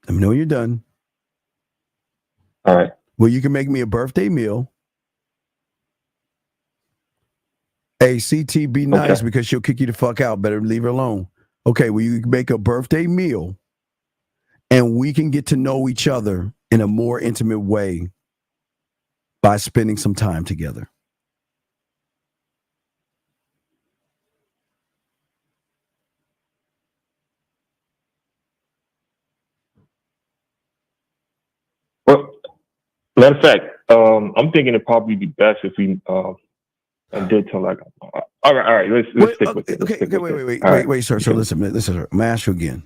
Let me know when you're done. All right. Well, you can make me a birthday meal. Hey, CT, be nice because she'll kick you the fuck out. Better leave her alone. Okay, well, you make a birthday meal and we can get to know each other in a more intimate way by spending some time together. Well, matter of fact, I'm thinking it'd probably be best if we did tell like, all right, let's stick with it. Wait, sir. So listen, sir. I'm gonna ask you again.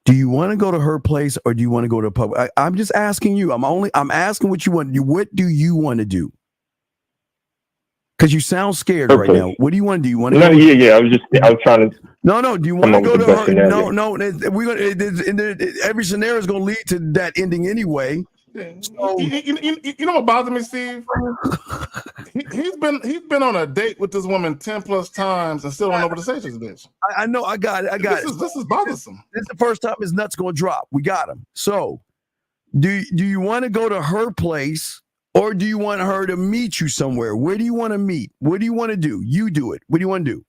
Do you want to go to her place or do you want to go to a pub? I'm just asking you. I'm asking what you want. What do you want to do? Because you sound scared right now. What do you want to do? You want to go? Yeah. I was trying to. No. Do you want to go to her? No. We're gonna. Every scenario is gonna lead to that ending anyway. So, you know what bothers me, Steve? He's been on a date with this woman 10 plus times and still don't know what to say to this bitch. I know. I got it. This is bothersome. This is the first time his nuts gonna drop. We got him. So, do you want to go to her place or do you want her to meet you somewhere? Where do you want to meet? What do you want to do? You do it. What do you want to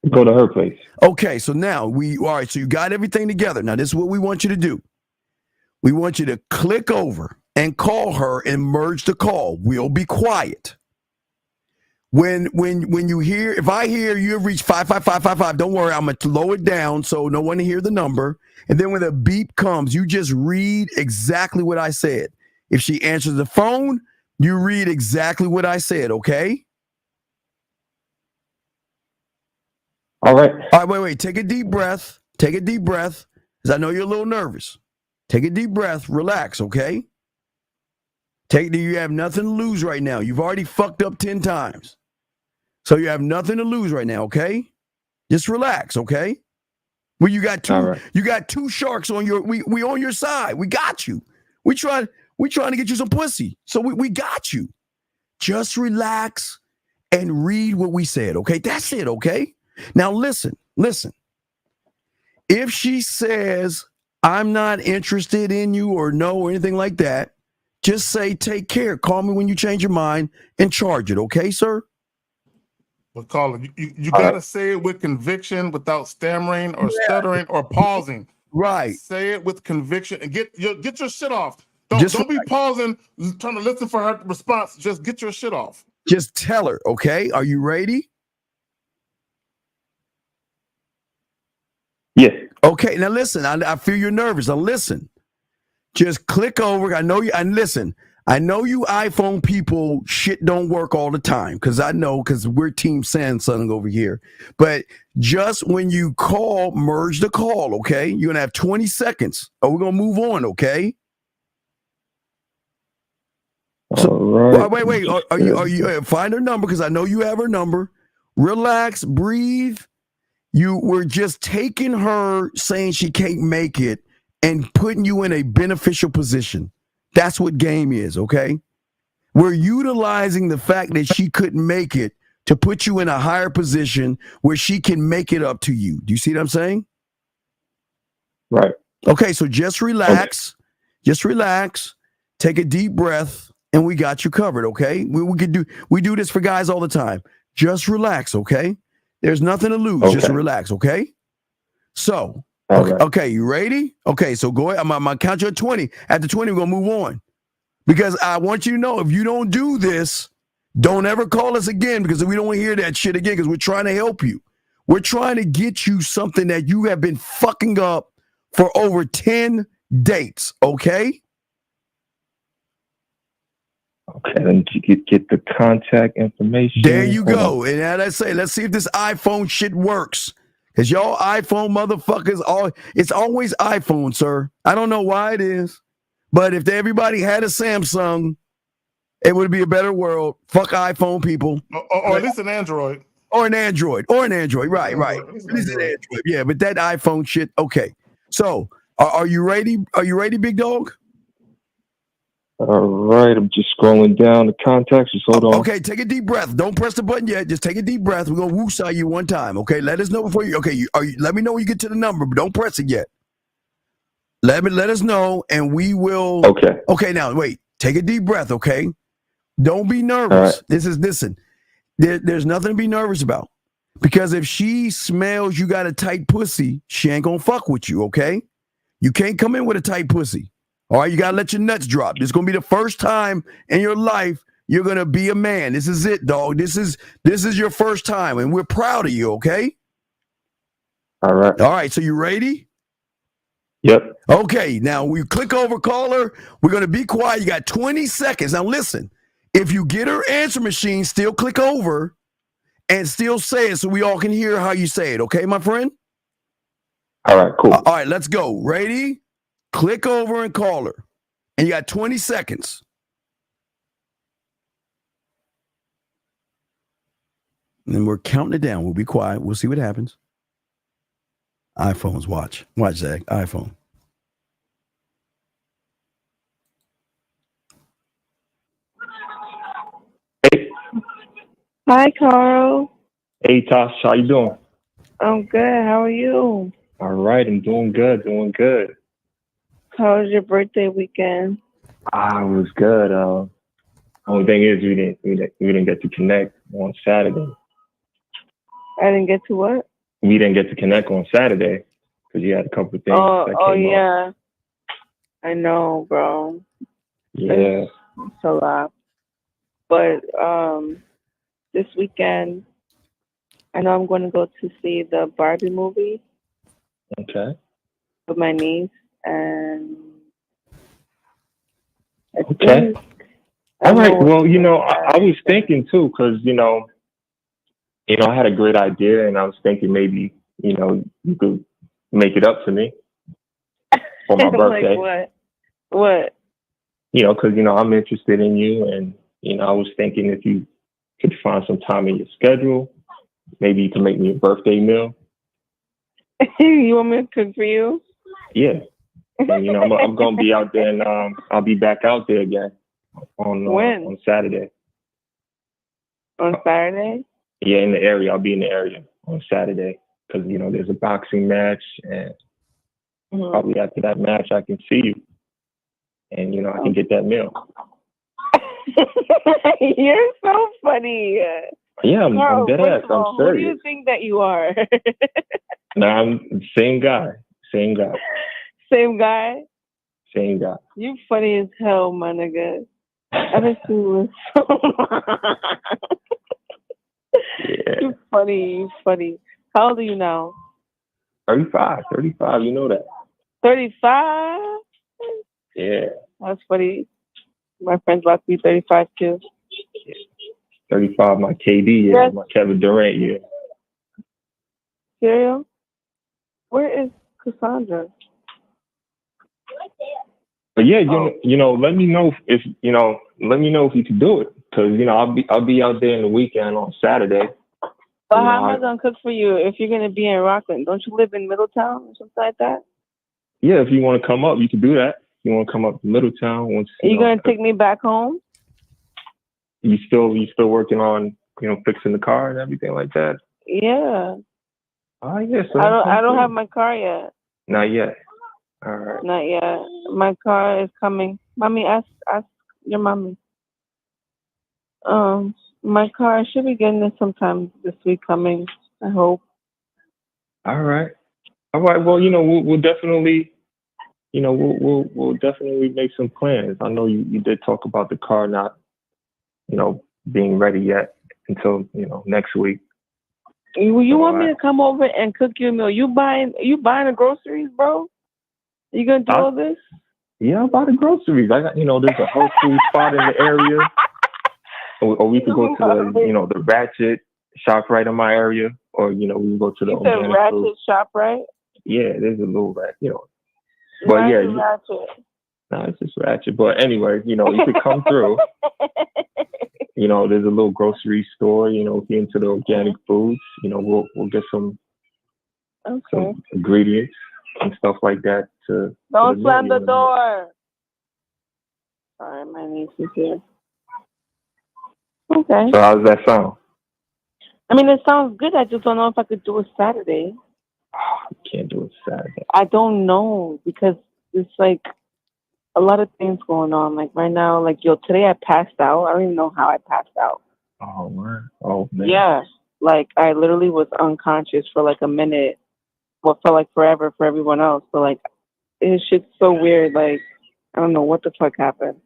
do? Go to her place. Okay, so now all right, so you got everything together. Now this is what we want you to do. We want you to click over and call her and merge the call. We'll be quiet. When you hear, if I hear you have reached 55555, don't worry, I'm gonna lower it down so no one hear the number. And then when the beep comes, you just read exactly what I said. If she answers the phone, you read exactly what I said, okay? All right. All right, wait. Take a deep breath. Take a deep breath, because I know you're a little nervous. Take a deep breath. Relax, okay? You have nothing to lose right now. You've already fucked up 10 times. So you have nothing to lose right now, okay? Just relax, okay? Well, you got two sharks on your we on your side. We got you. We trying to get you some pussy. So we got you. Just relax and read what we said, okay? That's it, okay? Now listen. If she says, I'm not interested in you or no or anything like that, just say, take care. Call me when you change your mind and charge it, okay, sir? But caller, you gotta say it with conviction without stammering or stuttering or pausing. Right. Say it with conviction and get your shit off. Don't be pausing, trying to listen for her response. Just get your shit off. Just tell her, okay? Are you ready? Yes. Okay, now listen, I feel you're nervous. Now listen. Just click over. I know you, and listen, I know you iPhone people, shit don't work all the time, because we're Team Samsung over here. But just when you call, merge the call, okay? You're going to have 20 seconds, or we're going to move on, okay? So, all right. wait. Are you find her number, because I know you have her number. Relax, breathe. We're just taking her saying she can't make it and putting you in a beneficial position. That's what game is, okay? We're utilizing the fact that she couldn't make it to put you in a higher position where she can make it up to you. Do you see what I'm saying? Right. Okay, so just relax. Okay. Just relax. Take a deep breath, and we got you covered, okay? We do this for guys all the time. Just relax, okay? There's nothing to lose. Okay. Just relax, okay? So, okay, you ready? Okay, so go ahead. I'm gonna count you at 20. After 20, we're gonna move on. Because I want you to know, if you don't do this, don't ever call us again, because we don't want to hear that shit again, because we're trying to help you. We're trying to get you something that you have been fucking up for over 10 dates, okay? Okay, let me get the contact information. There you go. And as I say, let's see if this iPhone shit works. Because y'all iPhone motherfuckers, it's always iPhone, sir. I don't know why it is. But if everybody had a Samsung, it would be a better world. Fuck iPhone people. Or at least an Android. Or an Android. Right. At least an Android. Yeah, but that iPhone shit, okay. So, are you ready? Are you ready, big dog? All right, I'm just scrolling down the contacts. Just hold on. Okay, take a deep breath. Don't press the button yet. Just take a deep breath. We're gonna woosah you one time. Okay, let us know before you. Okay, let me know when you get to the number, but don't press it yet. Let us know, and we will. Okay. Okay, now wait. Take a deep breath. Okay, don't be nervous. Right. Listen. There's nothing to be nervous about, because if she smells you got a tight pussy, she ain't gonna fuck with you. Okay, you can't come in with a tight pussy. All right, you gotta let your nuts drop. This is gonna be the first time in your life you're gonna be a man. This is it, dog. This is your first time, and we're proud of you. Okay. All right. So you ready? Yep. Okay. Now we click over caller. We're gonna be quiet. You got 20 seconds. Now listen. If you get her answer machine, still click over and still say it so we all can hear how you say it. Okay, my friend? All right. Cool. All right. Let's go. Ready? Click over and call her. And you got 20 seconds. And then we're counting it down. We'll be quiet. We'll see what happens. iPhones, watch. Watch, Zach. iPhone. Hey. Hi, Carl. Hey, Tosh. How you doing? I'm good. How are you? All right. I'm doing good. How was your birthday weekend? It was good. Only thing is we didn't get to connect on Saturday. I didn't get to what? we didn't get to connect on Saturday because you had a couple of things that came up. Yeah. I know, bro. Yeah. It's a lot. But this weekend, I know I'm going to go to see the Barbie movie. Okay. With my niece, and Okay. All right. Well, I was thinking too, because I had a great idea, and I was thinking maybe you could make it up to me for my birthday. Like what? Because I'm interested in you, and I was thinking if you could find some time in your schedule, maybe you can make me a birthday meal. You want me to cook for you? Yeah. And, I'm gonna be out there, and I'll be back out there again on Saturday. On Saturday? Yeah, in the area. I'll be in the area on Saturday because there's a boxing match, and probably after that match I can see you, and I can get that meal. You're so funny. Yeah, Carl, I'm dead ass. I'm serious. Who do you think that you are? No, I'm the same guy. Same guy. Same guy? Same guy. You funny as hell, my nigga. I bet you was so Yeah. You funny. How old are you now? 35, you know that. 35? Yeah. That's funny. My friend's about to be 35 too. 35, my KD year, my Kevin Durant year. Serial? Where is Cassandra? But yeah, let me know if you can do it, because I'll be out there in the weekend on Saturday. But how am I gonna cook for you if you're gonna be in Rockland? Don't you live in Middletown or something like that? Yeah, if you want to come up, you can do that. If you want to come up to Middletown, Are you gonna take me back home? You still working on fixing the car and everything like that? Yeah. Oh yes. I don't have my car yet. Not yet. All right. Not yet. My car is coming. Mommy, ask your mommy. My car, I should be getting it sometime this week coming, I hope. All right. Well, we'll definitely, we'll definitely make some plans. I know you did talk about the car not, being ready yet until, next week. You want me to come over and cook you a meal? You buying the groceries, bro? You gonna do all this? Yeah, I'll buy the groceries. I got, there's a Whole Foods spot in the area. Or we could go to the, the Ratchet shop right in my area, or we can go to the organic Ratchet food shop, right? Yeah, there's a little But Ratchet. No, it's just Ratchet. But anyway, you could come through. There's a little grocery store. If you're into the organic foods, we'll get some ingredients and stuff like that. Don't slam the door. Sorry, my niece is here. Okay. So how does that sound? I mean, it sounds good. I just don't know if I could do it Saturday. You can't do it Saturday. I don't know, because it's like a lot of things going on. Like right now, today I passed out. I don't even know how I passed out. Oh, man. Oh, man. Yeah. Like I literally was unconscious for like a minute. What felt like forever for everyone else. So like, it's shit's so weird. Like, I don't know what the fuck happened.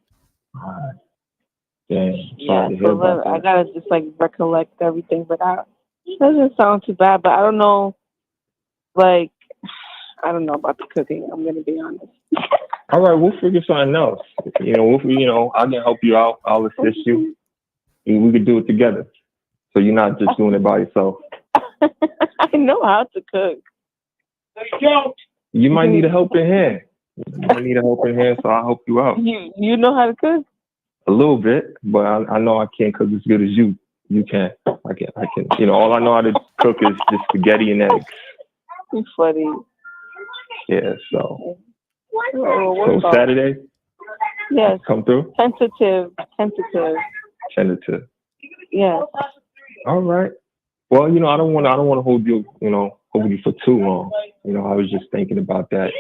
Yeah, so I gotta just recollect everything, but it doesn't sound too bad. But I don't know, I don't know about the cooking. I'm gonna be honest. All right, we'll figure something else. I can help you out. I'll assist you. We could do it together, so you're not just doing it by yourself. I know how to cook. You might need a helping hand. So I'll help you out. You know how to cook? A little bit, but I know I can't cook as good as you. You can. I can. All I know how to cook is just spaghetti and eggs. You're funny. Yeah. So Saturday. Yes. Come through. Tentative. Yes. All right. Well, I don't want to hold you for too long. I was just thinking about that.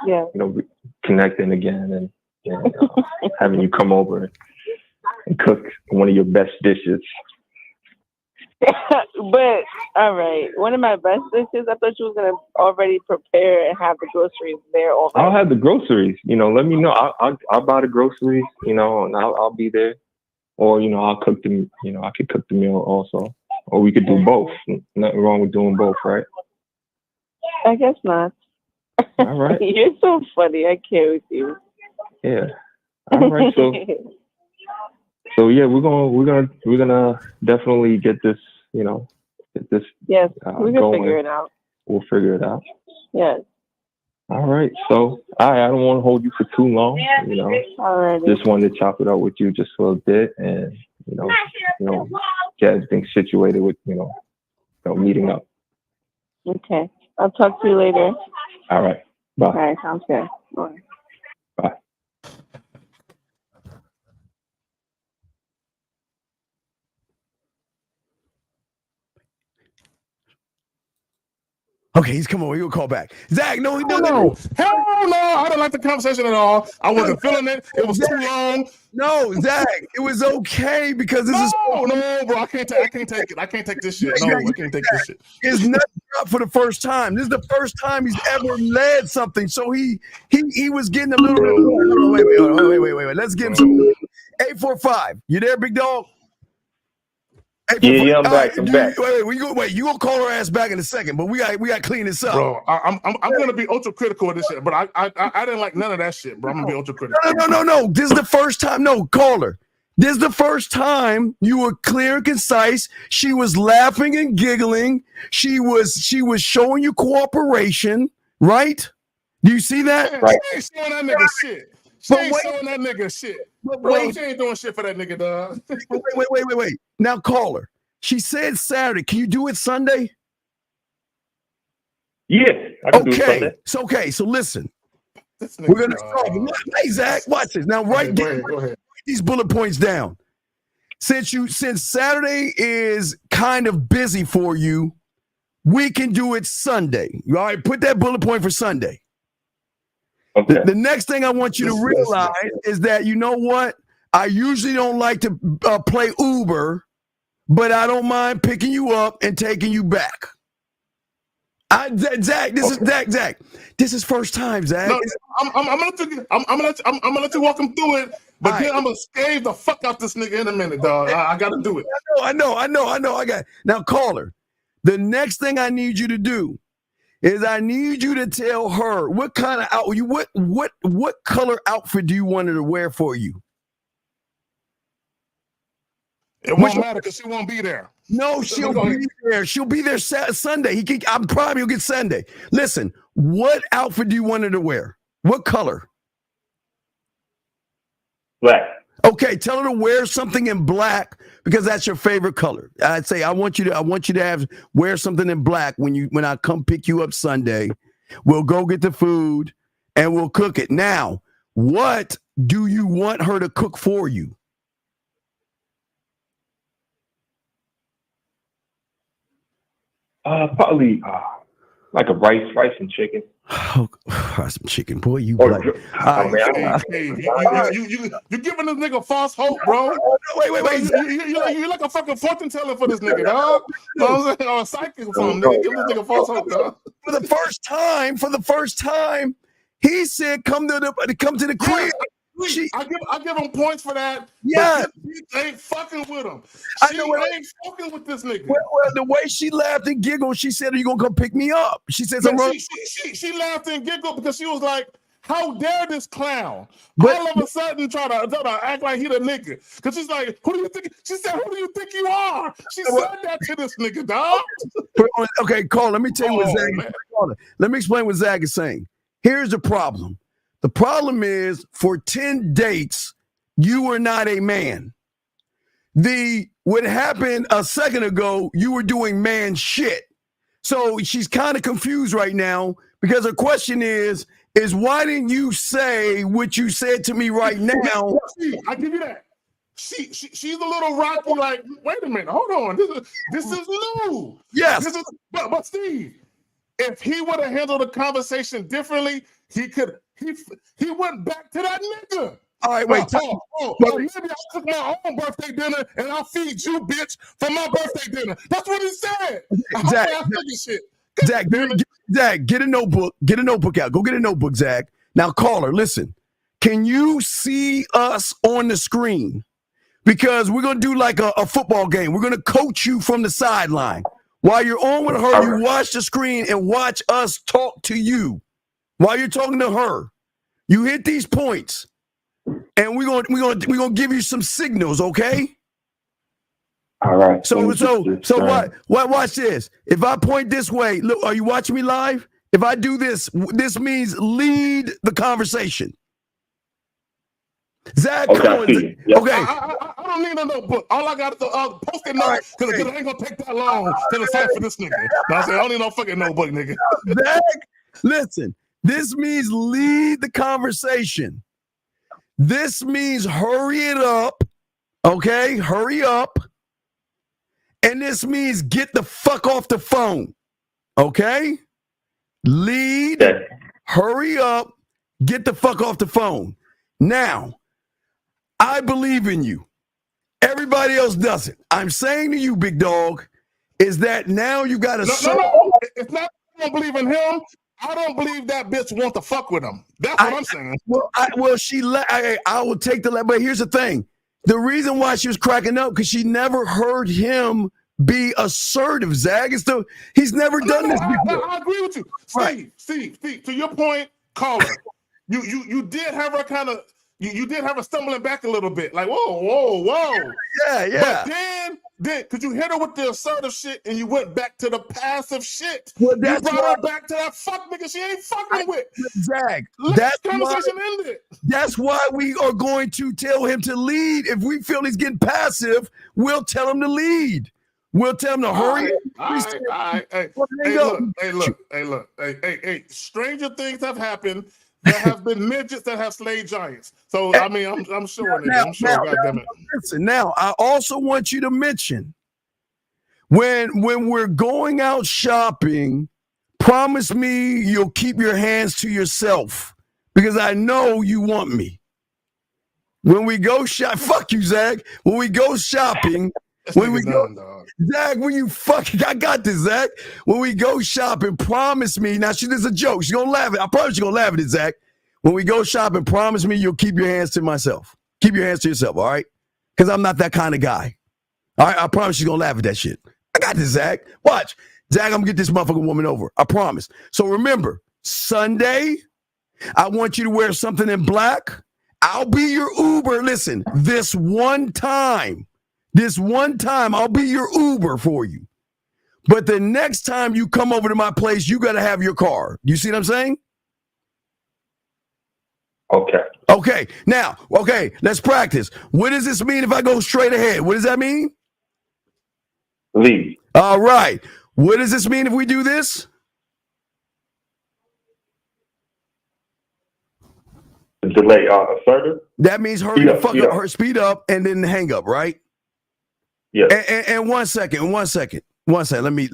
Yeah. Connecting again and having you come over and cook one of your best dishes. But all right, one of my best dishes. I thought you was gonna already prepare and have the groceries there already. I'll have the groceries. Let me know. I'll buy the groceries. And I'll be there. Or I'll cook them. I could cook the meal also. Or we could do both. Nothing wrong with doing both, right? I guess not. All right. You're so funny. I can't with you. Yeah. All right. So yeah, we're gonna definitely get this. Get this. Yes, we can going. figure it out. We'll figure it out. Yes. All right. So I don't want to hold you for too long. Alrighty. Just wanted to chop it up with you just for a bit, and get everything situated with meeting up. Okay. I'll talk to you later. All right. Bye. All right. Sounds good. Bye. Bye. Okay, he's coming over. He'll call back. Zach, no, he doesn't. No. Hell no. I didn't like the conversation at all. I wasn't feeling it. It was too long. No, Zach, it was okay because this is no, bro. I can't take it. I can't take this shit. No, I can't take this shit. His nuts up for the first time. This is the first time he's ever led something. So he was getting a little wait. Let's give him some 845. You there, big dog? Yeah, I'm back. I'm back. Wait, you gonna call her ass back in a second, but we got to clean this up. Bro, I'm gonna be ultra critical of this shit, but I didn't like none of that shit, bro. I'm gonna be ultra critical. No. This is the first time. No, call her. This is the first time you were clear and concise. She was laughing and giggling. She was showing you cooperation, right? Do you see that? Right. She ain't showing that nigga shit. She ain't showing that nigga shit. Bro, she ain't doing shit for that nigga, dog. Wait. Now call her. She said Saturday. Can you do it Sunday? Yeah, I can do it Sunday. So listen. We're gonna start. Hey Zach, watch this. Now write these bullet points down. Since Saturday is kind of busy for you, we can do it Sunday. All right, put that bullet point for Sunday. Okay. The next thing I want you to realize is that, you know what? I usually don't like to play Uber, but I don't mind picking you up and taking you back. Zach, Zach. This is first time, Zach. No, I'm gonna let you walk him through it, but then I'm gonna scave the fuck out this nigga in a minute, dog. I gotta do it. I know. I got it. Now call her. The next thing I need you to do is I need you to tell her what kind of what color outfit do you want her to wear for you? It won't matter because she won't be there. No, she'll be there. She'll be there Sunday. I'm probably he'll get Sunday. Listen, what outfit do you want her to wear? What color? Black. Okay, tell her to wear something in black because that's your favorite color. I'd say I want you to wear something in black when I come pick you up Sunday. We'll go get the food and we'll cook it. Now, what do you want her to cook for you? Probably like a rice and chicken. Oh, rice and chicken, boy, you you're giving this nigga false hope, bro. Wait. You're like a fucking fortune teller for this nigga, dog. You know what I'm saying? Or a psychic or something, nigga. Give this nigga false hope, dog. For the first time, he said, "Come to the crib." I give him points for that. Yeah, but ain't fucking with him. She ain't fucking with this nigga. Well, the way she laughed and giggled, she said, "Are you gonna come pick me up?" She said, "She laughed and giggled because she was like, how dare this clown all of a sudden try to act like he the nigga? Because she's like, who do you think?" She said, "Who do you think you are?" She said that to this nigga, dog. Okay, Carl. Let me tell you what Zach. Let me explain what Zach is saying. Here's the problem. The problem is, for 10 dates, you were not a man. What happened a second ago, you were doing man shit. So she's kind of confused right now because her question is why didn't you say what you said to me right now? I give you that. She's a little rocky. Like, wait a minute, hold on. This is new. Yes. But Steve, if he would have handled the conversation differently, he went back to that nigga. All right, wait. Maybe I took my own birthday dinner and I'll feed you, bitch, for my birthday dinner. That's what he said. Zach, get a notebook. Get a notebook out. Go get a notebook, Zach. Now, caller, listen. Can you see us on the screen? Because we're going to do like a football game. We're going to coach you from the sideline. While you're on with her, you watch the screen and watch us talk to you. While you're talking to her, you hit these points, and we're gonna give you some signals, okay? All right. So watch this. If I point this way, look, are you watching me live? If I do this, this means lead the conversation. Zach, okay. Okay. I don't need a notebook. All I got is a post-it note because it ain't gonna take that long to decipher this nigga. I say I don't need no fucking notebook, nigga. Zach, listen. This means lead the conversation. This means hurry it up. Okay, hurry up. And this means get the fuck off the phone. Okay? Lead, hurry up, get the fuck off the phone. Now, I believe in you. Everybody else doesn't. I'm saying to you, big dog, is that now you got to... No. It's not I don't believe in him. I don't believe that bitch wants to fuck with him. That's what I'm saying. I will take the... But here's the thing. The reason why she was cracking up, because she never heard him be assertive, Zag. He's never done this before. I agree with you. Steve, to your point, caller, you did have her kind of... You did have her stumbling back a little bit, like whoa. Yeah. But then because you hit her with the assertive shit and you went back to the passive shit. Well, you brought her back to that fuck nigga she ain't fucking with. Zach, conversation ended. That's why we are going to tell him to lead. If we feel he's getting passive, we'll tell him to lead. We'll tell him to hurry. All right. Hey, look. Hey, stranger things have happened. There have been midgets that have slayed giants. So I mean, I'm sure. I'm sure. Goddammit. Listen, now I also want you to mention when we're going out shopping, promise me you'll keep your hands to yourself because I know you want me. When we go fuck you, Zach. When we go shopping, Zach, when you fucking, I got this, Zach. When we go shopping, promise me. Now, this is a joke. She's gonna laugh at it. I promise you're gonna laugh at it, Zach. When we go shopping, promise me you'll keep your hands to myself. Keep your hands to yourself, all right? Because I'm not that kind of guy. All right, I promise she's gonna laugh at that shit. I got this, Zach. Watch. Zach, I'm gonna get this motherfucking woman over. I promise. So remember, Sunday, I want you to wear something in black. I'll be your Uber. Listen, this one time, I'll be your Uber for you. But the next time you come over to my place, you got to have your car. You see what I'm saying? Okay. Now, let's practice. What does this mean if I go straight ahead? What does that mean? Lead. All right. What does this mean if we do this? Delay assertive. That means hurry the fuck up, speed up, and then hang up, right? Yeah. And one second. Let me.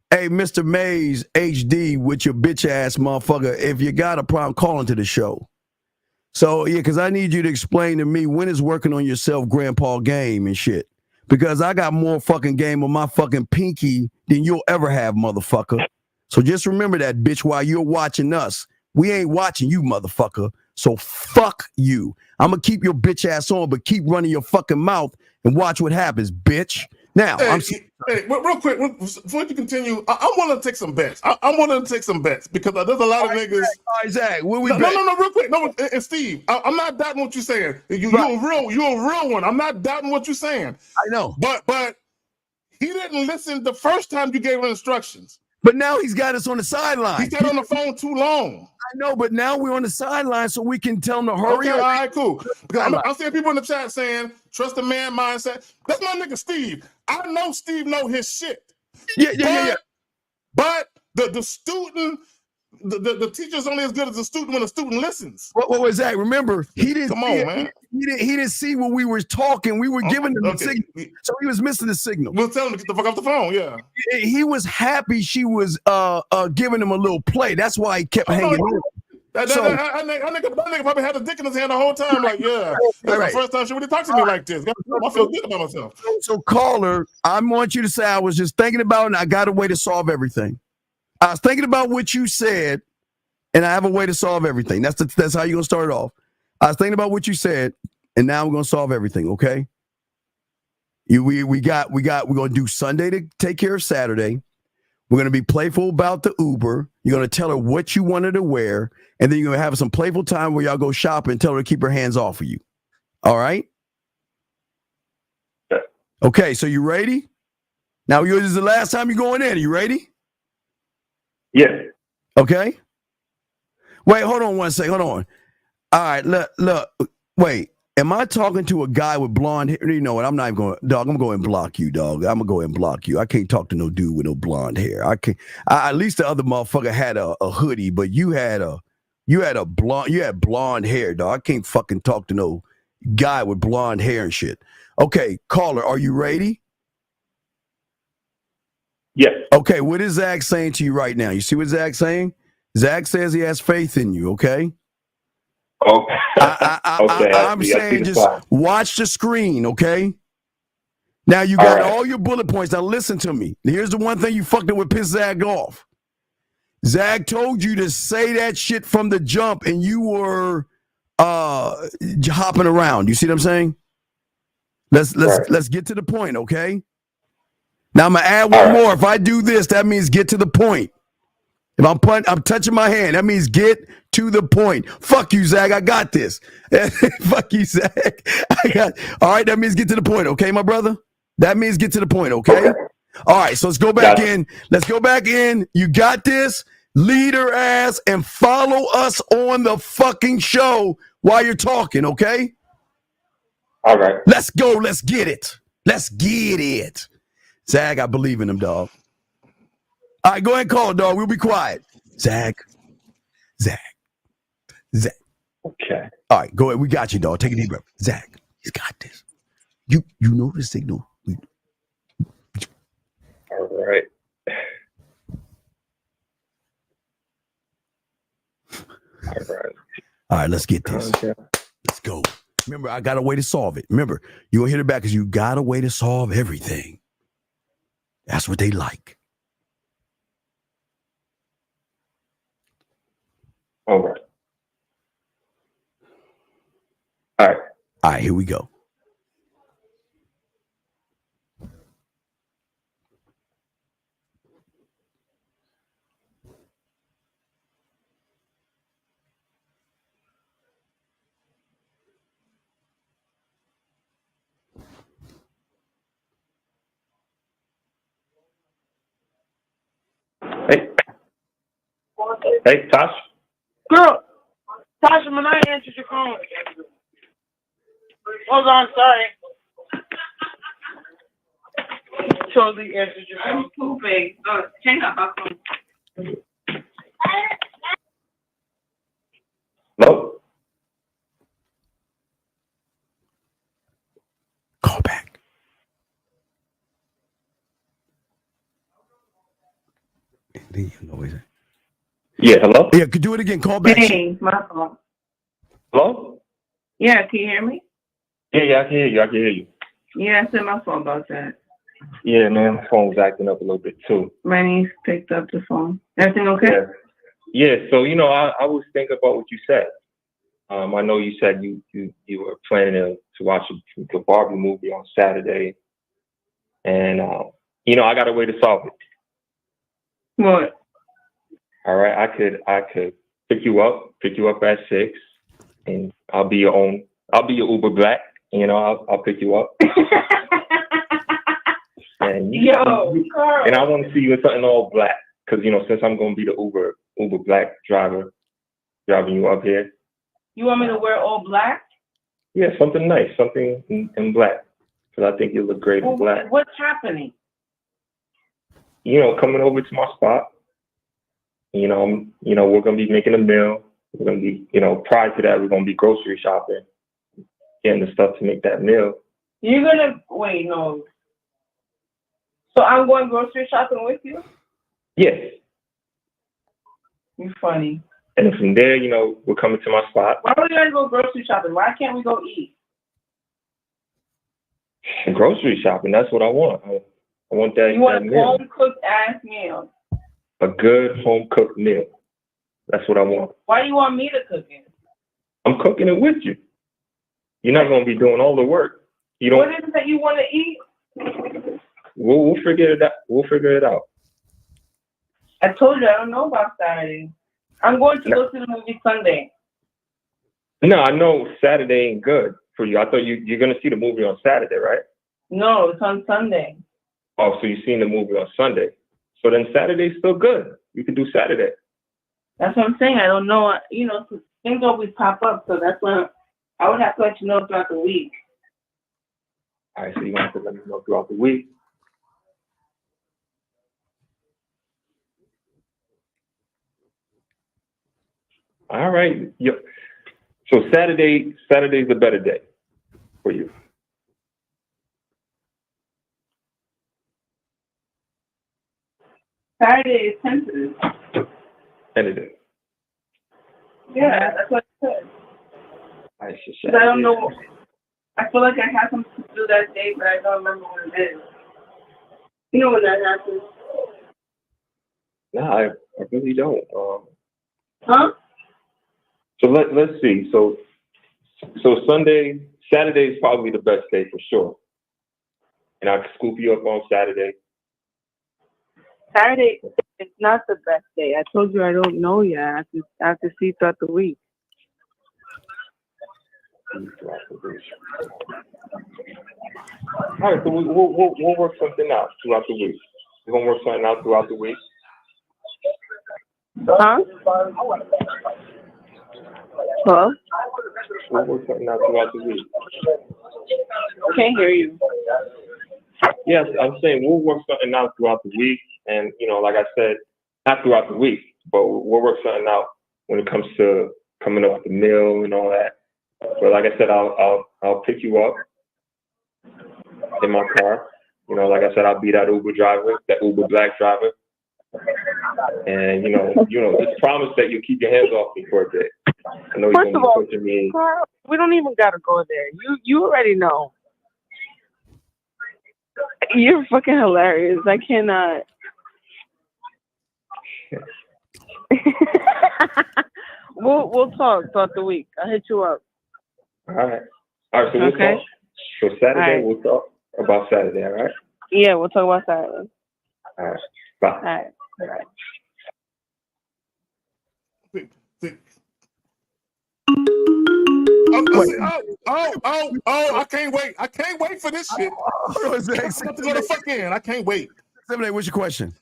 Hey, Mr. Mays HD with your bitch ass motherfucker. If you got a problem, call into the show. So yeah, because I need you to explain to me when is working on yourself, grandpa game and shit. Because I got more fucking game on my fucking pinky than you'll ever have, motherfucker. So just remember that, bitch. While you're watching us, we ain't watching you, motherfucker. So fuck you. I'm gonna keep your bitch ass on, but keep running your fucking mouth and watch what happens, bitch. Now, real quick, before you continue, I want to take some bets. I want to take some bets because there's a lot of niggas. All right, Zach, what we no, real quick. No, and Steve, I'm not doubting what you're saying. You're a real one. I'm not doubting what you're saying. I know. But he didn't listen the first time you gave him instructions. But now he's got us on the sideline. He sat on the phone too long. I know, but now we're on the sideline so we can tell him to hurry up. All right, cool. Because I'm seeing people in the chat saying, trust the man mindset. That's my nigga Steve. I know Steve know his shit. Yeah. But the student, the teacher's only as good as the student when the student listens. What was that? Remember, he didn't. Come on, man. He didn't see what we were talking. We were giving him the signal, so he was missing the signal. We'll tell him to get the fuck off the phone. Yeah. He was happy she was giving him a little play. That's why he kept hanging on. That nigga probably had a dick in his hand the whole time. Like, yeah, that's the first time she really talked to me like this. I feel good about myself. So, caller, I want you to say I was just thinking about it and I got a way to solve everything. I was thinking about what you said, and I have a way to solve everything. That's how you're gonna start it off. I was thinking about what you said, and now we're gonna solve everything. Okay? We're gonna do Sunday to take care of Saturday. We're gonna be playful about the Uber. You're gonna tell her what you wanted to wear, and then you're gonna have some playful time where y'all go shopping and tell her to keep her hands off of you. All right? Okay, so you ready? Now, this is the last time you're going in. Are you ready? Yeah. Okay. Wait, hold on one second. Hold on. All right, look. Wait, am I talking to a guy with blonde hair? You know what? I'm not even going, dog. I'm going to go and block you, dog. I'm going to go and block you. I can't talk to no dude with no blonde hair. I can't. At least the other motherfucker had a hoodie, but you had blonde hair, dog. I can't fucking talk to no guy with blonde hair and shit. Okay, caller, are you ready? Yes. Okay, what is Zach saying to you right now? You see what Zach's saying? Zach says he has faith in you, okay? Okay. I'm saying just watch the screen, okay? Now you got all your bullet points. Now listen to me. Here's the one thing you fucked up with, piss Zach off. Zach told you to say that shit from the jump, and you were hopping around. You see what I'm saying? Let's get to the point, okay? Now I'm gonna add one more. If I do this, that means get to the point. If I'm touching my hand, that means get to the point. Fuck you, Zach. I got this. Fuck you, Zach. All right, that means get to the point, okay, my brother? That means get to the point, okay? All right, so let's go back in. Let's go back in. You got this. Lead her ass and follow us on the fucking show while you're talking, okay? All right. Let's go. Let's get it. Let's get it. Zach, I believe in him, dog. All right, go ahead and call, dog. We'll be quiet. Zach. Okay. All right, go ahead. We got you, dog. Take a deep breath. Zach, he's got this. You know the signal. All right. All right, let's get this. Okay. Let's go. Remember, I got a way to solve it. Remember, you'll hit it back because you got a way to solve everything. That's what they like. All right. All right. All right, here we go. Hey, Tosh. Girl, Tasha, when I answered your phone. Hold on, sorry. Totally answered your phone. I'm pooping. Oh, hang up my phone. Hello? Call back. Yeah, hello? Yeah, could do it again. Call back. Hey, my fault. Hello? Yeah, can you hear me? Yeah, I can hear you. Yeah, I said my fault about that. Yeah, man, my phone was acting up a little bit too. My niece picked up the phone. Everything okay? Yeah, so, I was thinking about what you said. I know you said you were planning to watch the Barbie movie on Saturday. And, I got a way to solve it. What? All right, I could pick you up at 6, and I'll be your Uber Black. I'll pick you up. And and I want to see you in something all black, because since I'm going to be the Uber Black driver driving you up here. You want me to wear all black? Yeah, something nice, something in black, because I think you look great in black. What's happening? Coming over to my spot. We're gonna be making a meal. We're gonna be, prior to that, we're gonna be grocery shopping, getting the stuff to make that meal. You're gonna wait, no. So I'm going grocery shopping with you? Yes. You're funny. And then from there, you know, we're coming to my spot. Why would you guys go grocery shopping? Why can't we go eat? And grocery shopping, that's what I want. I want that, You want that a meal. home cooked ass meal. A good home cooked meal. That's what I want. Why do you want me to cook it? I'm cooking it with you. You're not going to be doing all the work. You don't. What is it that you want to eat? We'll figure it out. We'll figure it out. I told you I don't know about Saturday. I'm going to go to the movie Sunday. No, I know Saturday ain't good for you. I thought you're going to see the movie on Saturday, right? No, it's on Sunday. Oh, so you're seeing the movie on Sunday. So then Saturday's still good. You can do Saturday. That's what I'm saying. I don't know. You know, things always pop up, so that's why I would have to let you know throughout the week. All right, so you're going to have to let me know throughout the week. All right. So Saturday's a better day for you. Saturday is tentative. Tentative. Yeah, that's what I said. All right, so 'Cause I don't know. I feel like I have something to do that day, but I don't remember what it is. You know when that happens? No, I really don't. Huh? So let's see. So Saturday is probably the best day for sure. And I can scoop you up on Saturday. Saturday is not the best day. I told you I don't know yet. I have to see throughout the week. All right, so we'll work something out throughout the week. We're gonna work something out throughout the week. Huh? Hello? We'll work something out throughout the week. Can't hear you. Yes, I'm saying we'll work something out throughout the week, and you know, like I said, not throughout the week, but we'll work something out when it comes to coming up with the meal and all that. But like I said, I'll pick you up in my car. You know, like I said, I'll be that Uber driver, that Uber black driver, and you know, just promise that you'll keep your hands off me for a bit. I know you're First gonna of all, be pushing me. Carl, we don't even gotta go there. You already know. You're fucking hilarious. I cannot. We'll talk throughout the week. I'll hit you up. All right. So we'll talk. So Saturday, we'll talk about Saturday, all right? Yeah, we'll talk about Saturday. All right. Bye. All right. All right. I can't wait. I can't wait for this shit. I'm about to go the fuck in. I can't wait. 7A, what's your question?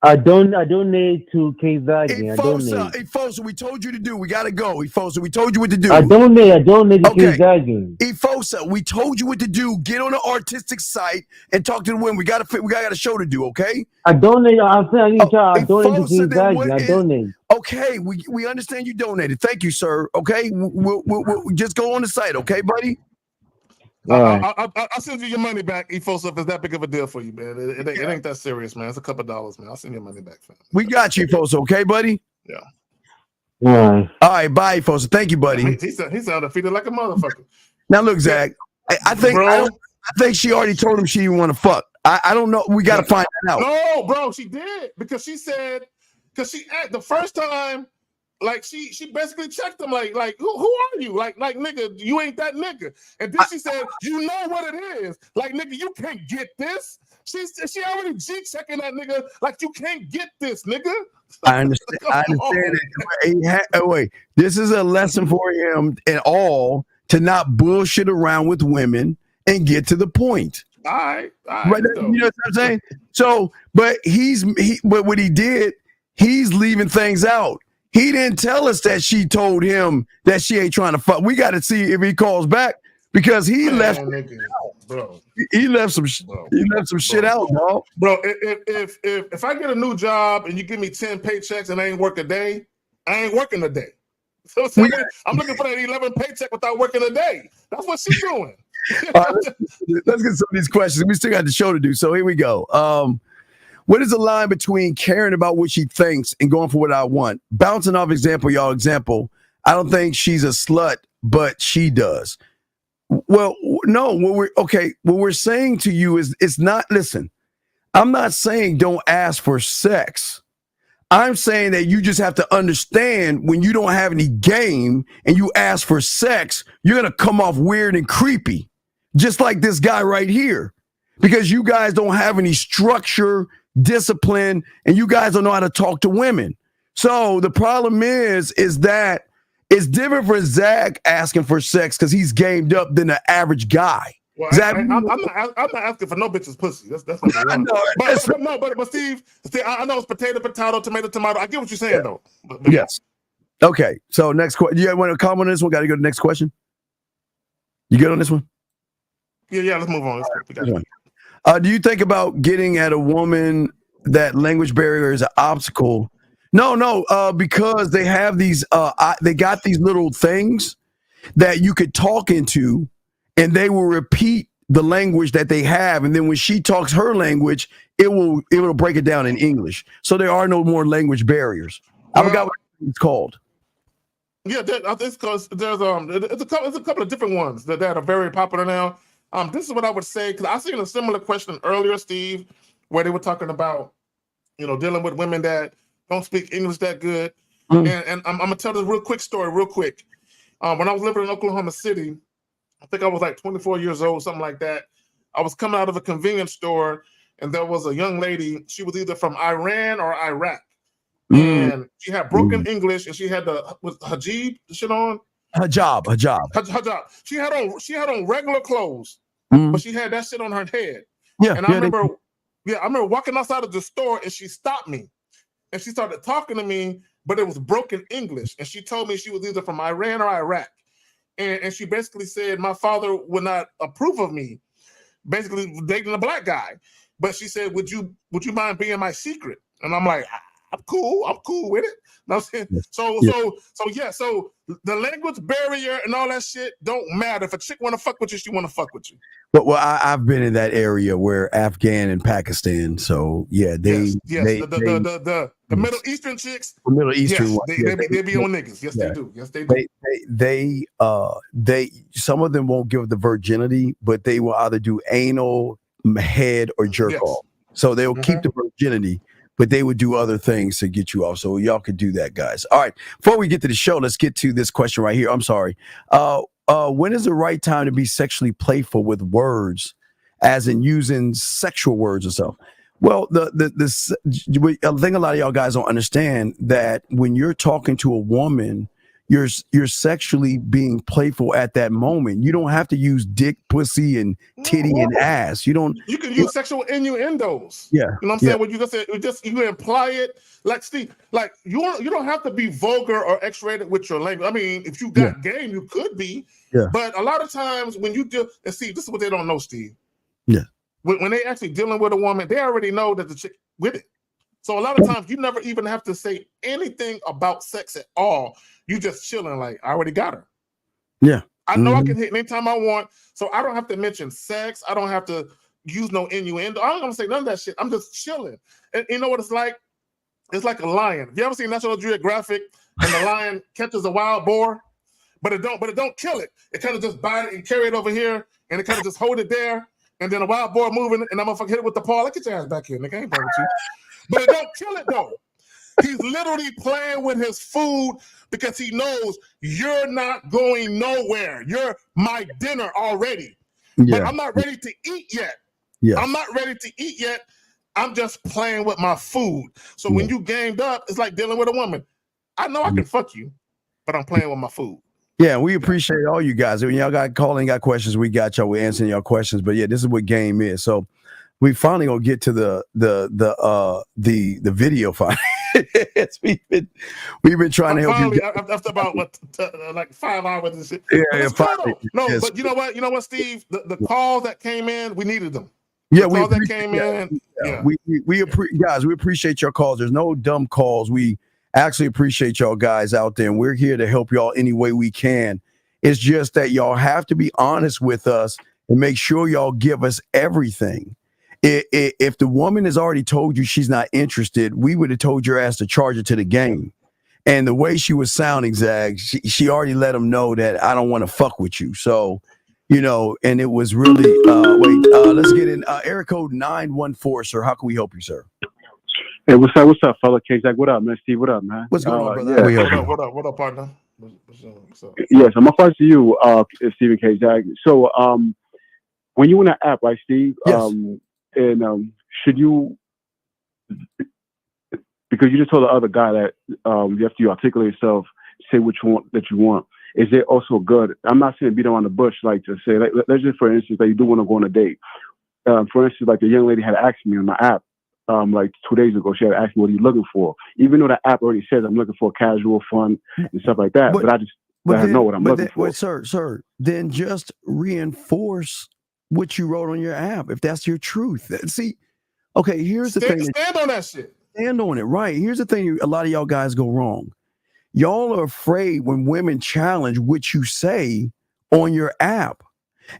I donate to K-Zagin. I donate. Hey, Fosa, we told you to do. We got to go. Fosa, we told you what to do. I donate to K-Zagin. Fosa, we told you what to do. Get on the artistic site and talk to the women. We got a show to do, okay? I donate. I'm saying I need to I donate to K-Zagin. I donate. Okay, we understand you donated. Thank you, sir. Okay, we'll just go on the site, okay, buddy? I'll send you your money back, Efosa, if it's that big of a deal for you, man. It ain't that serious, man. It's a couple dollars, man. I'll send your money back, fam. We got you, Efosa, okay, buddy? Yeah. All right, bye, Efosa. Thank you, buddy. He sounded defeated like a motherfucker. Now, look, Zach, I think she already told him she didn't want to fuck. I don't know. We got to find that out. No, bro, she did. Because she said, the first time, like she basically checked him like who are you? Like nigga, you ain't that nigga. And then she said, you know what it is. Like nigga, you can't get this. She already G-checking that nigga like you can't get this, nigga. I understand. It. Wait, this is a lesson for him and all to not bullshit around with women and get to the point. All right. Right, you know what I'm saying? So, but but what he did, he's leaving things out. He didn't tell us that she told him that she ain't trying to fuck. We got to see if he calls back because he left. Bro. He left some shit out, bro. Bro, if I get a new job and you give me 10 paychecks and I ain't work a day, I ain't working a day. So I'm looking for that 11 paycheck without working a day. That's what she's doing. Let's get some of these questions. We still got the show to do. So here we go. What is the line between caring about what she thinks and going for what I want? Bouncing off example, y'all. Example. I don't think she's a slut, but she does. Well, no. What we're saying to you is, it's not. Listen, I'm not saying don't ask for sex. I'm saying that you just have to understand when you don't have any game and you ask for sex, you're gonna come off weird and creepy, just like this guy right here, because you guys don't have any structure, discipline, and you guys don't know how to talk to women. So the problem is that it's different for Zach asking for sex because he's gamed up than the average guy. Well, Zach, I'm not asking for no bitch's pussy. That's number one. But Steve, I know it's potato, tomato. I get what you're saying though. But yes. Okay. So next question. You want to comment on this one? Got to go to the next question. You good on this one? Yeah. Let's move on. Do you think about getting at a woman that language barrier is an obstacle? No. Because they have these. They got these little things that you could talk into, and they will repeat the language that they have, and then when she talks her language, it will break it down in English. So there are no more language barriers. I forgot what it's called. Yeah, it's because there's it's a couple of different ones that are very popular now. This is what I would say, because I seen a similar question earlier, Steve, where they were talking about, dealing with women that don't speak English that good. And I'm gonna tell this real quick story, real quick. When I was living in Oklahoma City, I think I was like 24 years old, something like that. I was coming out of a convenience store, and there was a young lady. She was either from Iran or Iraq, and she had broken English, and she had the hijab shit on. Hijab. She had on regular clothes, but she had that shit on her head. Yeah, and I remember walking outside of the store, and she stopped me, and she started talking to me, but it was broken English, and she told me she was either from Iran or Iraq. And she basically said my father would not approve of me basically dating a black guy. But she said, would you mind being my secret? And I'm like, I'm cool with it. You know what I'm saying? So the language barrier and all that shit don't matter. If a chick want to fuck with you, she want to fuck with you. But I've been in that area where Afghan and Pakistan. So yeah, the Middle Eastern chicks. The Middle Eastern yes, ones. they be on niggas. Yes, they do. Yes, they do. They some of them won't give the virginity, but they will either do anal, head, or jerk off. So they'll keep the virginity, but they would do other things to get you off. So y'all could do that, guys. All right. Before we get to the show, let's get to this question right here. I'm sorry. When is the right time to be sexually playful with words, as in using sexual words and stuff? Well, the thing a lot of y'all guys don't understand, that when you're talking to a woman, you're sexually being playful at that moment. You don't have to use dick, pussy, and titty and ass. You can use sexual innuendos. Yeah. You know what I'm saying? When you just you imply it, like Steve, like you don't have to be vulgar or X-rated with your language. I mean, if you got game, you could be. Yeah. But a lot of times when you do, and Steve, this is what they don't know, Steve. Yeah. When they actually dealing with a woman, they already know that the chick with it. So a lot of times you never even have to say anything about sex at all. You just chilling, like, I already got her. Yeah. I know I can hit anytime I want, so I don't have to mention sex. I don't have to use no innuendo. I don't want to say none of that shit. I'm just chilling. And you know what it's like? It's like a lion. Have you ever seen National Geographic and the lion catches a wild boar, but it don't kill it. It kind of just bite it and carry it over here, and it kind of just hold it there, and then a wild boar moving, and I'm gonna hit it with the paw. Like, get your ass back here, nigga. I ain't playing with you. But it don't kill it though. He's literally playing with his food because he knows you're not going nowhere. You're my dinner already. Yeah. But I'm not ready to eat yet. Yes. I'm not ready to eat yet. I'm just playing with my food. So when you gamed up, it's like dealing with a woman. I know I can fuck you, but I'm playing with my food. Yeah, we appreciate all you guys. When y'all got calling, got questions, we got y'all. We're answering y'all questions. But yeah, this is what game is. So we finally gonna get to the video finally. we've been trying to help finally, you. After about like 5 hours and shit. Yeah, finally. No, but you know what, Steve? The calls that came in, we needed them. Yeah, the calls that came in. Yeah. Guys, we appreciate your calls. There's no dumb calls. We actually appreciate y'all guys out there, and we're here to help y'all any way we can. It's just that y'all have to be honest with us and make sure y'all give us everything. If the woman has already told you she's not interested, we would have told your ass to charge her to the game. And the way she was sounding, Zag, she already let him know that I don't want to fuck with you. So, and it was really, let's get in. Area code 914, sir. How can we help you, sir? Hey, what's up, fella? K-Zag, what up, man? Steve, what up, man? What's going on, brother? Yeah. What up, partner? What's up? Yeah, so my question to you, is Stephen K-Zag. So, when you in an app, right, Steve? Yes. Should you, because you just told the other guy that after you articulate yourself, say what you want. Is it also good? I'm not saying beat around the bush, like to say, like, let's just, for instance, that you do want to go on a date. For instance, like the young lady had asked me on my app, like 2 days ago, she had asked me what are you looking for, even though the app already says I'm looking for casual fun and stuff like that. But I just let her know what I'm looking for. Wait, sir, then just reinforce what you wrote on your app if that's your truth. See, okay, here's the thing. Stand on that shit. Stand on it, right? Here's the thing. A lot of y'all guys go wrong. Y'all are afraid when women challenge what you say on your app.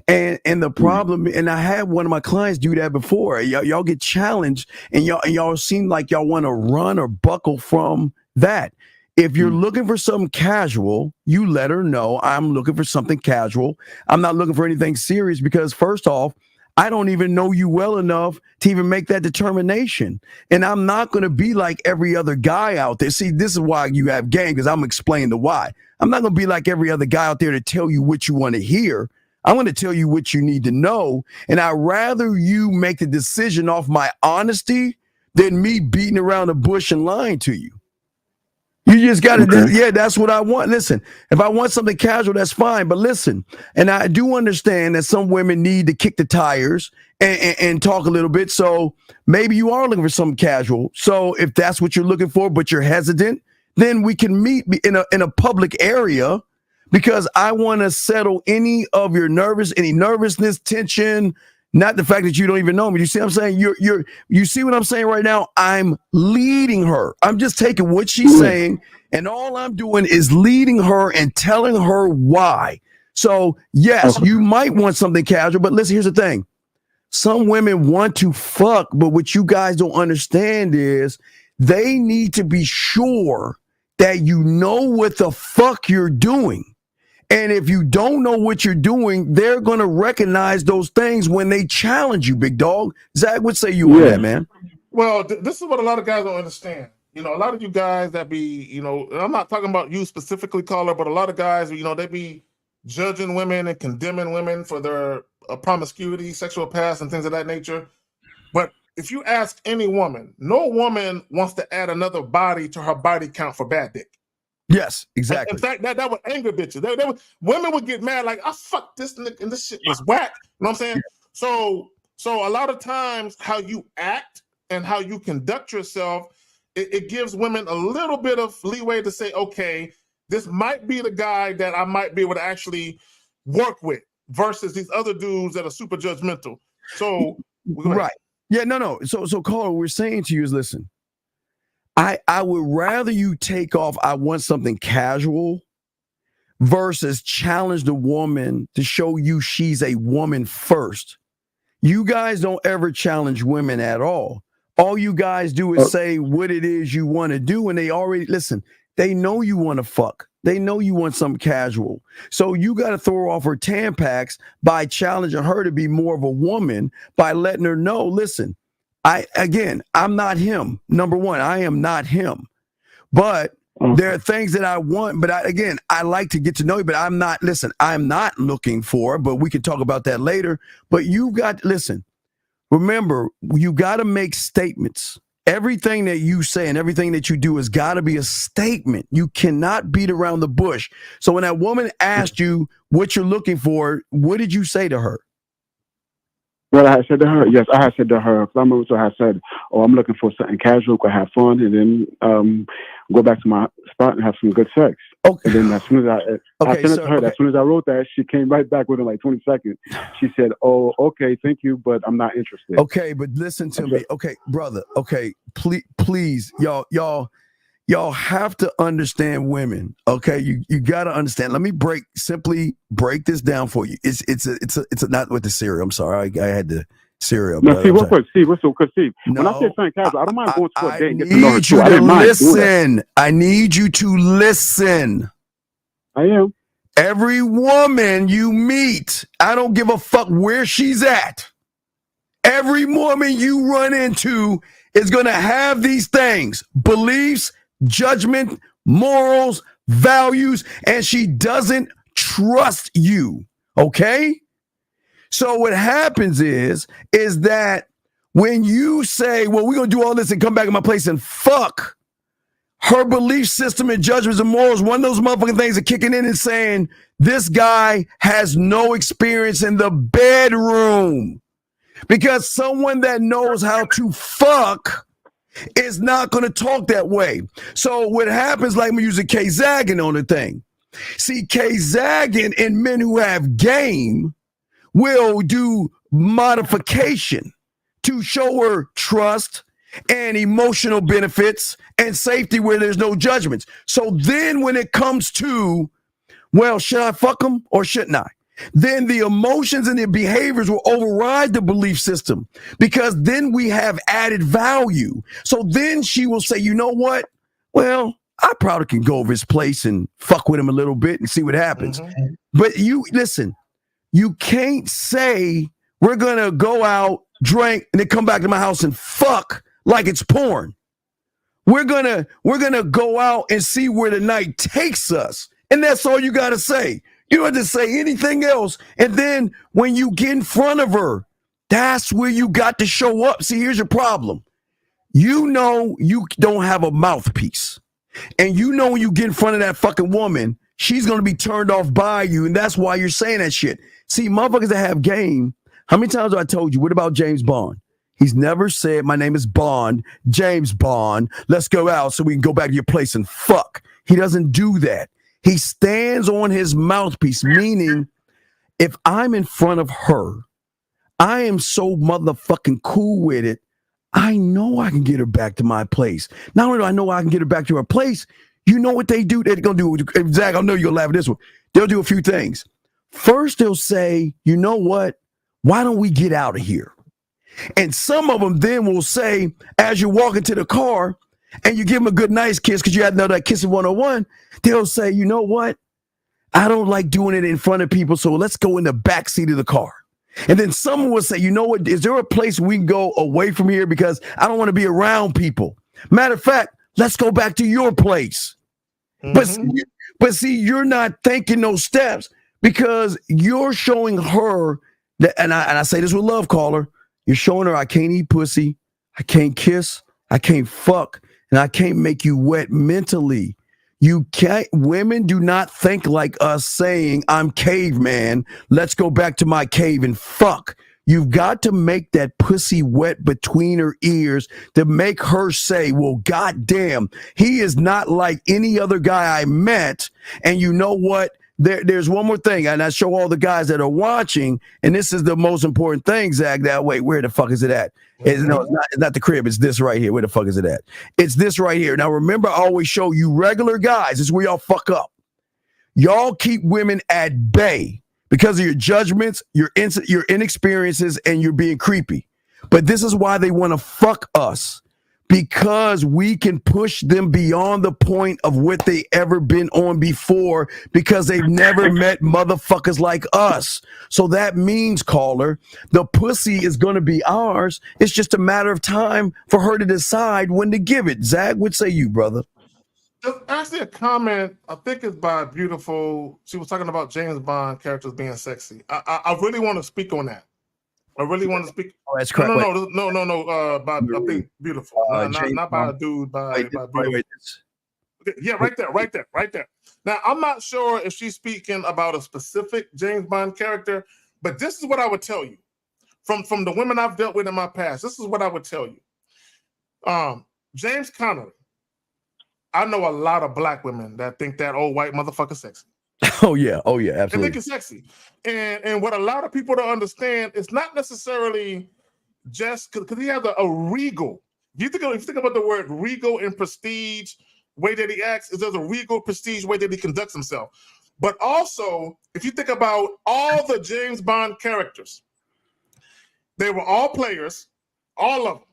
And the problem, and I had one of my clients do that before. Y'all get challenged, and y'all seem like y'all want to run or buckle from that. If you're looking for something casual, you let her know I'm looking for something casual. I'm not looking for anything serious because first off, I don't even know you well enough to even make that determination. And I'm not going to be like every other guy out there. See, this is why you have game, because I'm explaining the why. I'm not going to be like every other guy out there to tell you what you want to hear. I'm going to tell you what you need to know. And I'd rather you make the decision off my honesty than me beating around the bush and lying to you. You just got to, that's what I want. Listen, if I want something casual, that's fine. But listen, and I do understand that some women need to kick the tires and talk a little bit. So maybe you are looking for something casual. So if that's what you're looking for, but you're hesitant, then we can meet in a public area, because I want to settle any nervousness, tension. Not the fact that you don't even know me. You see what I'm saying? You see what I'm saying right now? I'm leading her. I'm just taking what she's saying, and all I'm doing is leading her and telling her why. So, yes, you might want something casual, but listen, here's the thing. Some women want to fuck, but what you guys don't understand is they need to be sure that you know what the fuck you're doing. And if you don't know what you're doing, they're going to recognize those things when they challenge you, big dog. Zach, what say you on that, man? Well, this is what a lot of guys don't understand. A lot of you guys that be, and I'm not talking about you specifically, caller, but a lot of guys, they be judging women and condemning women for their promiscuity, sexual past, and things of that nature. But if you ask any woman, no woman wants to add another body to her body count for bad dick. Yes, exactly. In fact, that would anger bitches. Women would get mad like, I fuck this nigga and this shit was whack. You know what I'm saying? So a lot of times how you act and how you conduct yourself, it gives women a little bit of leeway to say, okay, this might be the guy that I might be able to actually work with versus these other dudes that are super judgmental. So right. Yeah, no. So caller, what we're saying to you is, listen, I would rather you take off, I want something casual, versus challenge the woman to show you she's a woman first. You guys don't ever challenge women at all. All you guys do is say what it is you want to do, and they know you want to fuck. They know you want something casual. So you got to throw off her Tampax by challenging her to be more of a woman, by letting her know, listen, I'm not him. Number one, I am not him. But there are things that I want, but I like to get to know you, but I'm not looking for, but we can talk about that later. But remember, you got to make statements. Everything that you say and everything that you do has got to be a statement. You cannot beat around the bush. So when that woman asked you what you're looking for, what did you say to her? Well, I had said to her, yes, I had said to her, so I said, I'm looking for something casual, go have fun, and then go back to my spot and have some good sex. Okay. And then as soon as I sent it to her, as soon as I wrote that, she came right back within like 20 seconds. She said, oh, okay, thank you, but I'm not interested. Okay, but listen to me. Okay, brother. Okay, please, y'all have to understand women. Okay, you got to understand. Let me simply break this down for you. It's not with the cereal. I'm sorry, I had to Serial, No, brother. see, because Steve, when I say Frank Castle, I don't mind going to a date and get to know her too. I didn't mind doing that. I need you to listen. I am. Every woman you meet, I don't give a fuck where she's at. Every woman you run into is going to have these things: beliefs, judgment, morals, values, and she doesn't trust you. Okay? So what happens is that when you say, well, we're going to do all this and come back in my place and fuck, her belief system and judgments and morals, one of those motherfucking things are kicking in and saying, this guy has no experience in the bedroom. Because someone that knows how to fuck is not going to talk that way. So what happens, like we using K Zagging on the thing. See, K Zagging and men who have game will do modification to show her trust and emotional benefits and safety where there's no judgments. So then when it comes to, well, should I fuck him or shouldn't I? Then the emotions and the behaviors will override the belief system, because then we have added value. So then she will say, you know what? Well, I probably can go over his place and fuck with him a little bit and see what happens. Mm-hmm. But you listen, you can't say we're going to go out, drink, and then come back to my house and fuck like it's porn. We're going to go out and see where the night takes us. And that's all you got to say. You don't have to say anything else. And then when you get in front of her, that's where you got to show up. See, here's your problem. You know you don't have a mouthpiece. And you know when you get in front of that fucking woman, she's going to be turned off by you. And that's why you're saying that shit. See, motherfuckers that have game, how many times have I told you, what about James Bond? He's never said, my name is Bond, James Bond, let's go out so we can go back to your place and fuck. He doesn't do that. He stands on his mouthpiece, meaning if I'm in front of her, I am so motherfucking cool with it, I know I can get her back to my place. Not only do I know I can get her back to her place, you know what they do? They're going to do, Zach, I know you're going to laugh at this one. They'll do a few things. First, they'll say, you know what? Why don't we get out of here? And some of them then will say, as you're walking to the car and you give them a good nice kiss because you had to know that kissing 101, they'll say, you know what? I don't like doing it in front of people, so let's go in the back seat of the car. And then someone will say, you know what? Is there a place we can go away from here because I don't want to be around people? Matter of fact, let's go back to your place. Mm-hmm. But see, you're not thinking those steps because you're showing her that, and I say this with love, caller, you're showing her I can't eat pussy, I can't kiss, I can't fuck, and I can't make you wet mentally. You can't. Women do not think like us saying, I'm caveman, let's go back to my cave and fuck. You've got to make that pussy wet between her ears to make her say, well, goddamn, he is not like any other guy I met. And you know what? There's one more thing, and I show all the guys that are watching, and this is the most important thing, Zach, that way, where the fuck is it at? It's not the crib, it's this right here. Where the fuck is it at? It's this right here. Now, remember, I always show you regular guys. This is where y'all fuck up. Y'all keep women at bay because of your judgments, your inexperiences, and you're being creepy. But this is why they want to fuck us. Because we can push them beyond the point of what they ever been on before because they've never met motherfuckers like us. So that means, caller, the pussy is going to be ours. It's just a matter of time for her to decide when to give it. Zach, what say you, brother? Just actually a comment, I think it's by Beautiful. She was talking about James Bond characters being sexy. I really want to speak on that. I really want to speak. Oh, that's correct. No. By I think Beautiful, not by a dude. By Beautiful. Yeah, right there. Now I'm not sure if she's speaking about a specific James Bond character, but this is what I would tell you from the women I've dealt with in my past. This is what I would tell you. James Connery. I know a lot of black women that think that old white motherfucker sexy. Oh yeah, absolutely. They think it's sexy, and what a lot of people don't understand, it's not necessarily just because he has a regal. If you think about the word regal and prestige, way that he acts, there's a regal prestige way that he conducts himself. But also, if you think about all the James Bond characters, They were all players, all of them,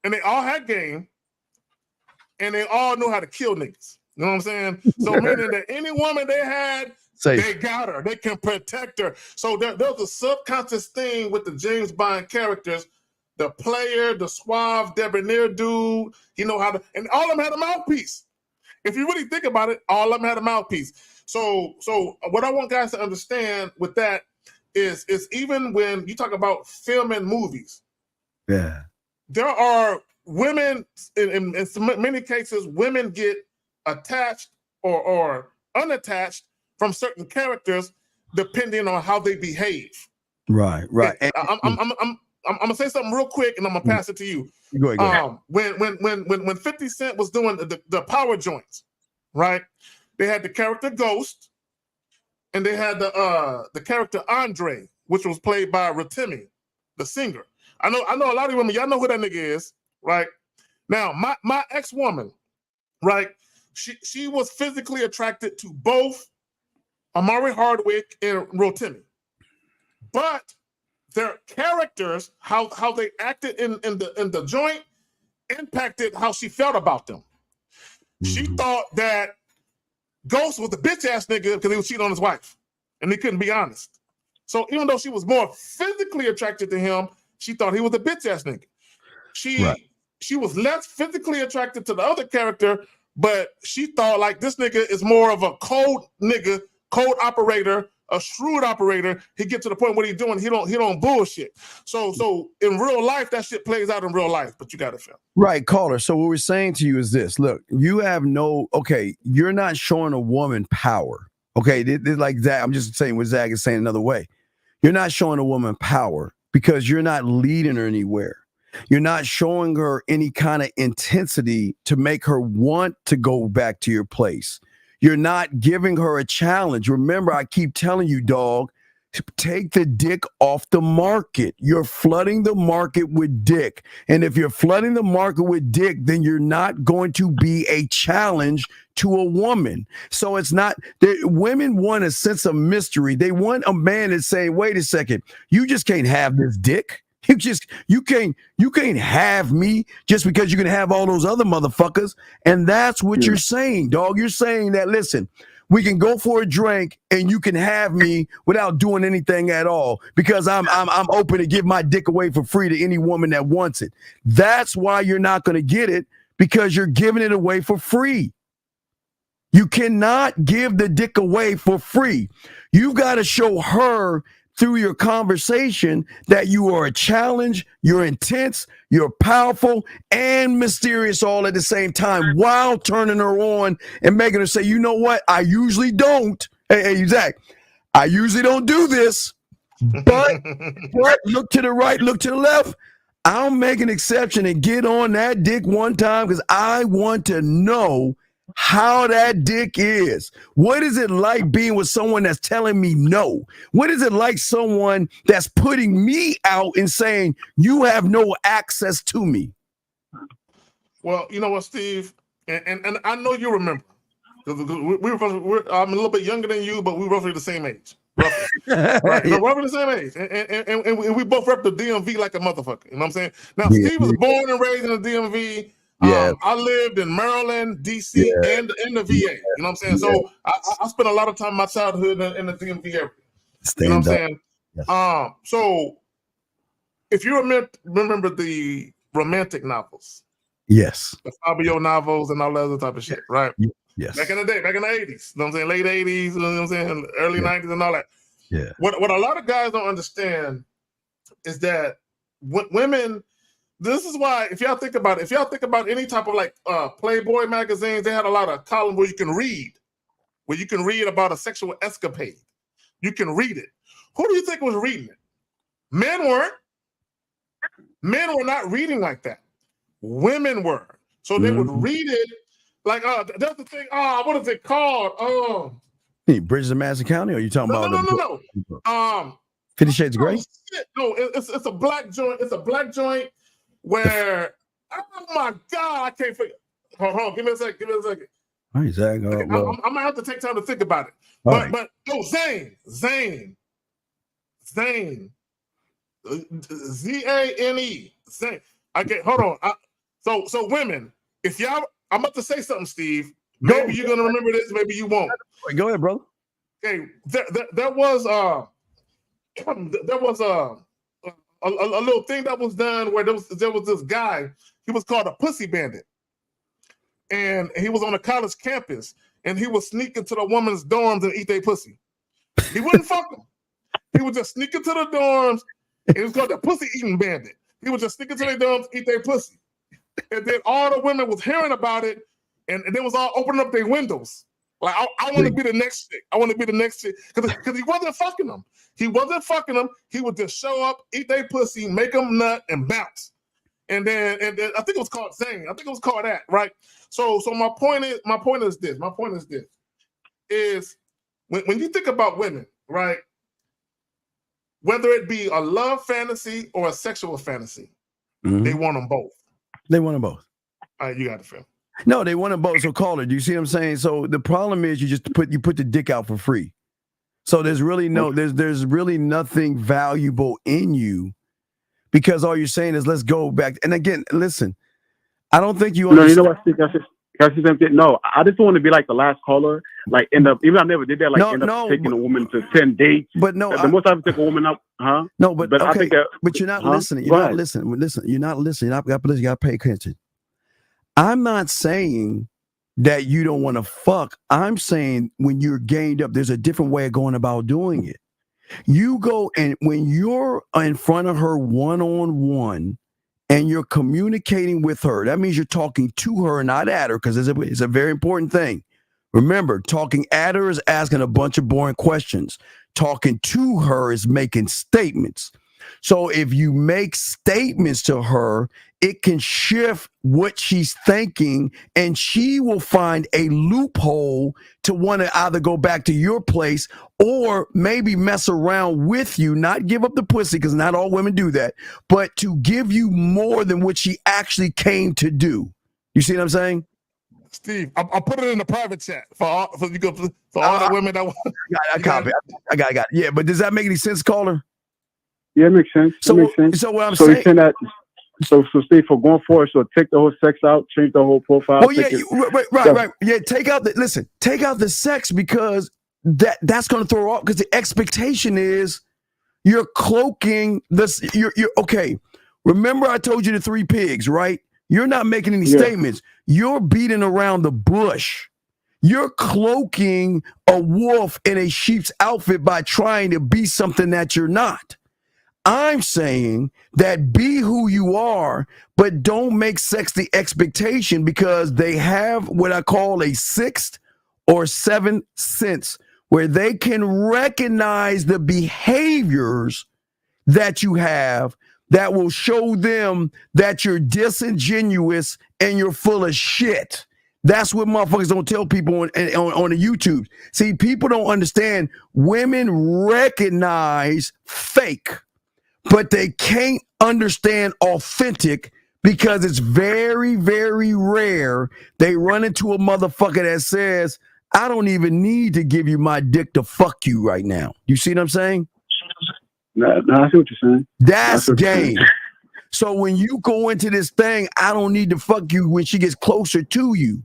and they all had game, and they all knew how to kill niggas. You know what I'm saying? So meaning that any woman they had, Safe. they got her. They can protect her. So there's a subconscious thing with the James Bond characters. The player, the suave, debonair dude, he know how to, and all of them had a mouthpiece. If you really think about it, all of them had a mouthpiece. So what I want guys to understand with that is even when you talk about film and movies, Yeah. there are women, in many cases, women get attached or unattached from certain characters depending on how they behave. Right. And, I'm gonna say something real quick, and I'm gonna pass it to you. Go ahead. When 50 Cent was doing the power joints, right? They had the character Ghost, and they had the character Andre, which was played by Rotimi, the singer. I know a lot of you women, y'all know who that nigga is, right? Now, my ex-woman, right? She was physically attracted to both Amari Hardwick and Rotimi, but their characters, how they acted in the joint, impacted how she felt about them. She thought that Ghost was a bitch ass nigga because he was cheating on his wife, and he couldn't be honest. So even though she was more physically attracted to him, she thought he was a bitch ass nigga. She was less physically attracted to the other character, but she thought like this nigga is more of a cold nigga, cold operator, a shrewd operator. He get to the point what he's doing, he don't bullshit. So in real life, that shit plays out in real life, but you gotta feel. Right, caller. So what we're saying to you is this: look, you have you're not showing a woman power. Okay, like that. I'm just saying what Zach is saying another way. You're not showing a woman power because you're not leading her anywhere. You're not showing her any kind of intensity to make her want to go back to your place. You're not giving her a challenge. Remember, I keep telling you, dog, take the dick off the market. You're flooding the market with dick. And if you're flooding the market with dick, then you're not going to be a challenge to a woman. So it's not that women want a sense of mystery. They want a man that's saying, wait a second, you just can't have this dick. You can't have me just because you can have all those other motherfuckers. And that's what you're saying, dog. You're saying that, listen, we can go for a drink and you can have me without doing anything at all because I'm open to give my dick away for free to any woman that wants it. That's why you're not going to get it, because you're giving it away for free. You cannot give the dick away for free. You've got to show her through your conversation that you are a challenge, you're intense, you're powerful, and mysterious all at the same time while turning her on and making her say, you know what? I usually don't. Hey, Zach, I usually don't do this, but look to the right, look to the left. I'll make an exception and get on that dick one time because I want to know how that dick is. What is it like being with someone that's telling me no? What is it like someone that's putting me out and saying you have no access to me? Well, you know what, Steve, and I know you remember. I'm a little bit younger than you, but we're roughly the same age. Roughly. Right? We're roughly the same age. And we both rep the DMV like a motherfucker. You know what I'm saying? Now, Steve was born and raised in the DMV. I lived in Maryland, DC, and the VA. You know what I'm saying? So I spent a lot of time in my childhood in the DMV area. You know what I'm saying? Yes. So if you remember the romantic novels, yes, the Fabio novels and all that other type of shit, right? Yes. Back in the day, back in the 80s, you know what I'm saying? Late 80s, you know what I'm saying? Early 90s and all that. Yeah. What a lot of guys don't understand is that women. This is why, if y'all think about any type of like Playboy magazines, they had a lot of columns where you can read about a sexual escapade. You can read it. Who do you think was reading it? Men weren't. Men were not reading like that. Women were. So they would read it like, that's the thing. What is it called? Bridges of Madison County, or are you talking about? No. 50 Shades of Grey? No, it's a black joint. It's a black joint. Where, oh my God, I can't figure. Hold on, give me a second. All right, Zach. I'm gonna have to take time to think about it. Zane. Zane. Zane. Okay, hold on. So women, if y'all, I'm about to say something, Steve. Maybe you're gonna remember this. Maybe you won't. Go ahead, brother. Okay, there was a little thing that was done where there was this guy. He was called a pussy bandit, and he was on a college campus, and he would sneak into the woman's dorms and eat their pussy. He wouldn't fuck them. He would just sneak into the dorms. It was called the pussy eating bandit. He would just sneak into their dorms, eat their pussy, and then all the women was hearing about it, and they was all opening up their windows. Like, I want to be the next chick. I want to be the next chick. Because he wasn't fucking them. He wasn't fucking them. He would just show up, eat their pussy, make them nut, and bounce. And then I think it was called Zane. I think it was called that, right? So my point is this. Is when you think about women, right? Whether it be a love fantasy or a sexual fantasy, they want them both. They want them both. All right, you got it, fam. No, they want them both. So call it. Do you see what I'm saying? So the problem is you put the dick out for free. So there's really there's really nothing valuable in you, because all you're saying is let's go back. And again, listen, I don't think you understand. No, you know what? No, I just don't want to be like the last caller. Like end up, even I never did that. Like end up taking a woman to 10 dates. But no, the most I ever take a woman up, huh? No, but okay, I think that, but you're not listening. You're not listening. Listen, you're not listening. You got to pay attention. I'm not saying that you don't want to fuck. I'm saying when you're gained up, there's a different way of going about doing it. You go, and when you're in front of her one-on-one and you're communicating with her, that means you're talking to her, not at her, because it's a very important thing. Remember, talking at her is asking a bunch of boring questions. Talking to her is making statements. So if you make statements to her, it can shift what she's thinking, and she will find a loophole to want to either go back to your place or maybe mess around with you, not give up the pussy, because not all women do that, but to give you more than what she actually came to do. You see what I'm saying? Steve, I'll put it in the private chat for all the women that want. I got it. Yeah, but does that make any sense, caller? Yeah, it makes sense. So what I'm saying. You're saying that. So Steve, for going forward, so take the whole sex out, change the whole profile. Well, yeah, right. Yeah, take out the sex, because that's going to throw off, because the expectation is you're cloaking this. You're okay. Remember, I told you the 3 pigs, right? You're not making any statements. You're beating around the bush. You're cloaking a wolf in a sheep's outfit by trying to be something that you're not. I'm saying that be who you are, but don't make sex the expectation, because they have what I call a 6th or 7th sense, where they can recognize the behaviors that you have that will show them that you're disingenuous and you're full of shit. That's what motherfuckers don't tell people on the YouTube. See, people don't understand. Women recognize fake, but they can't understand authentic, because it's very, very rare they run into a motherfucker that says, I don't even need to give you my dick to fuck you right now. You see what I'm saying? No, I see what you're saying. That's game. So when you go into this thing, I don't need to fuck you, when she gets closer to you,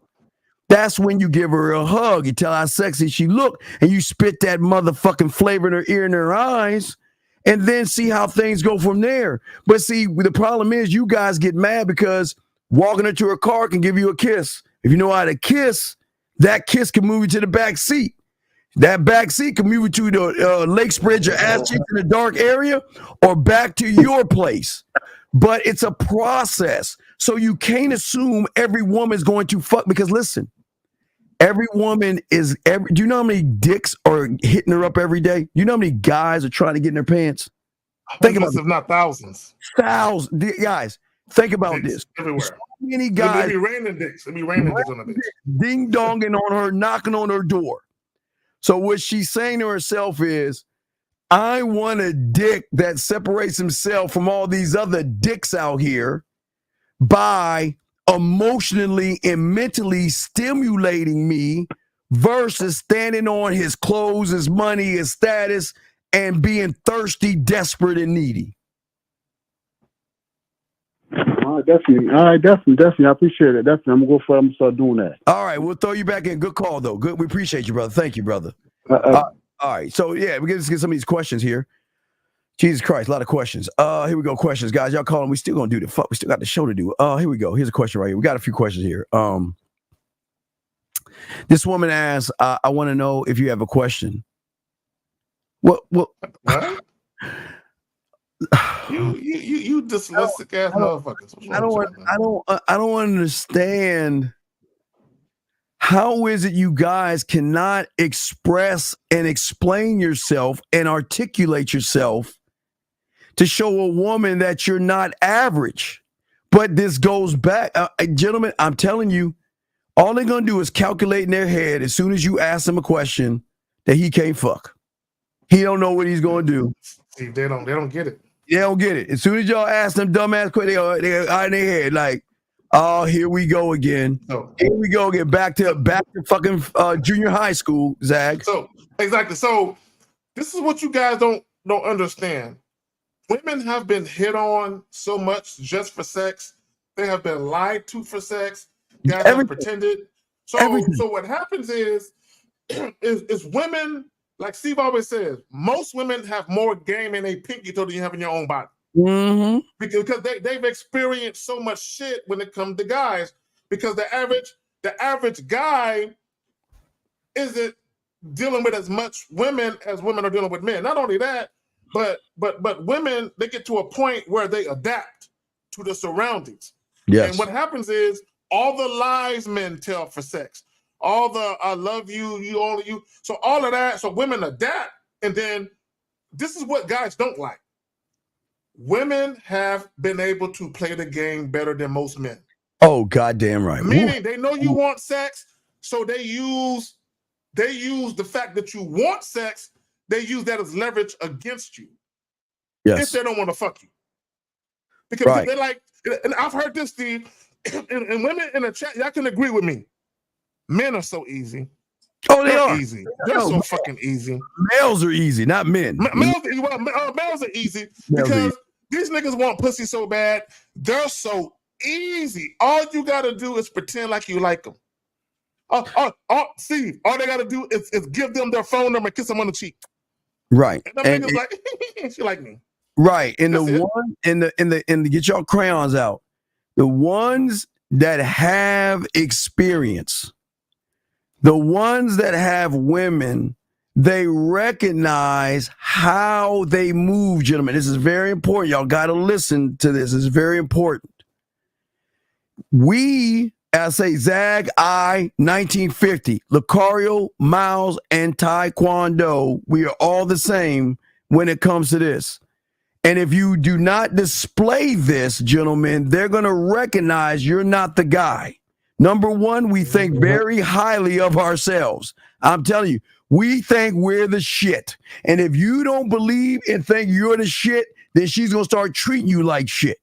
that's when you give her a hug. You tell her how sexy she look, and you spit that motherfucking flavor in her ear and her eyes, and then see how things go from there. But see, the problem is you guys get mad because walking into her car can give you a kiss. If you know how to kiss, that kiss can move you to the back seat. That back seat can move you to the lake, spread your ass cheeks in a dark area, or back to your place. But it's a process. So you can't assume every woman's going to fuck, because listen, every woman is do you know how many dicks are hitting her up every day? You know how many guys are trying to get in their pants? Think about it, if not thousands. Thousands. Guys, think about dicks this. Everywhere. So many guys. It'd be raining dicks. It'd be raining dicks on the bitch. Ding donging on her, knocking on her door. So what she's saying to herself is, I want a dick that separates himself from all these other dicks out here by emotionally and mentally stimulating me, versus standing on his clothes, his money, his status, and being thirsty, desperate, and needy. Definitely. All right, definitely. I appreciate it. Definitely. I'm gonna go for it. I'm gonna start doing that. All right, we'll throw you back in. Good call, though. Good. We appreciate you, brother. Thank you, brother. All right. So, yeah, we get some of these questions here. Jesus Christ, a lot of questions. Here we go. Questions, guys. Y'all calling. We still gonna do the fuck. We still got the show to do. Here we go. Here's a question right here. We got a few questions here. This woman asks, I want to know if you have a question. What? You dyslexic ass motherfuckers. I don't understand. How is it you guys cannot express and explain yourself and articulate yourself to show a woman that you're not average? But this goes back, gentlemen, I'm telling you, all they're going to do is calculate in their head as soon as you ask them a question that he can't fuck. He don't know what he's going to do. See, they don't get it. They don't get it. As soon as y'all ask them dumbass questions, they are in their head like, oh, here we go again. Here we go again. Back to fucking junior high school, Zag. So exactly. So this is what you guys don't understand. Women have been hit on so much just for sex. They have been lied to for sex. Guys have pretended. So what happens is women, like Steve always says, most women have more game in a pinky toe than you have in your own body. Mm-hmm. Because they've experienced so much shit when it comes to guys. Because the average guy isn't dealing with as much women as women are dealing with men. Not only that, but women, they get to a point where they adapt to the surroundings. Yes. And what happens is all the lies men tell for sex, all the I love you, you only you. So all of that, so women adapt. And then this is what guys don't like. Women have been able to play the game better than most men. Oh, goddamn right. Meaning they know you want sex, so they use the fact that you want sex, they use that as leverage against you. Yes. If they don't want to fuck you. Because they're like, and I've heard this, Steve, and women in the chat, y'all can agree with me. Men are so easy. Oh, they are easy. They're so fucking easy. Males are easy, not men. Males are easy because these niggas want pussy so bad. They're so easy. All you gotta do is pretend like you like them. Steve, all they gotta do is give them their phone number and kiss them on the cheek. Right. And them niggas like, she like me. Right. And the get y'all crayons out. The ones that have experience, the ones that have women, they recognize how they move, gentlemen. This is very important. Y'all got to listen to this. It's very important. We, as I say, Zag, 1950, Lucario, Miles, and Taekwondo, we are all the same when it comes to this. And if you do not display this, gentlemen, they're going to recognize you're not the guy. Number one, we think very highly of ourselves. I'm telling you, we think we're the shit. And if you don't believe and think you're the shit, then she's going to start treating you like shit.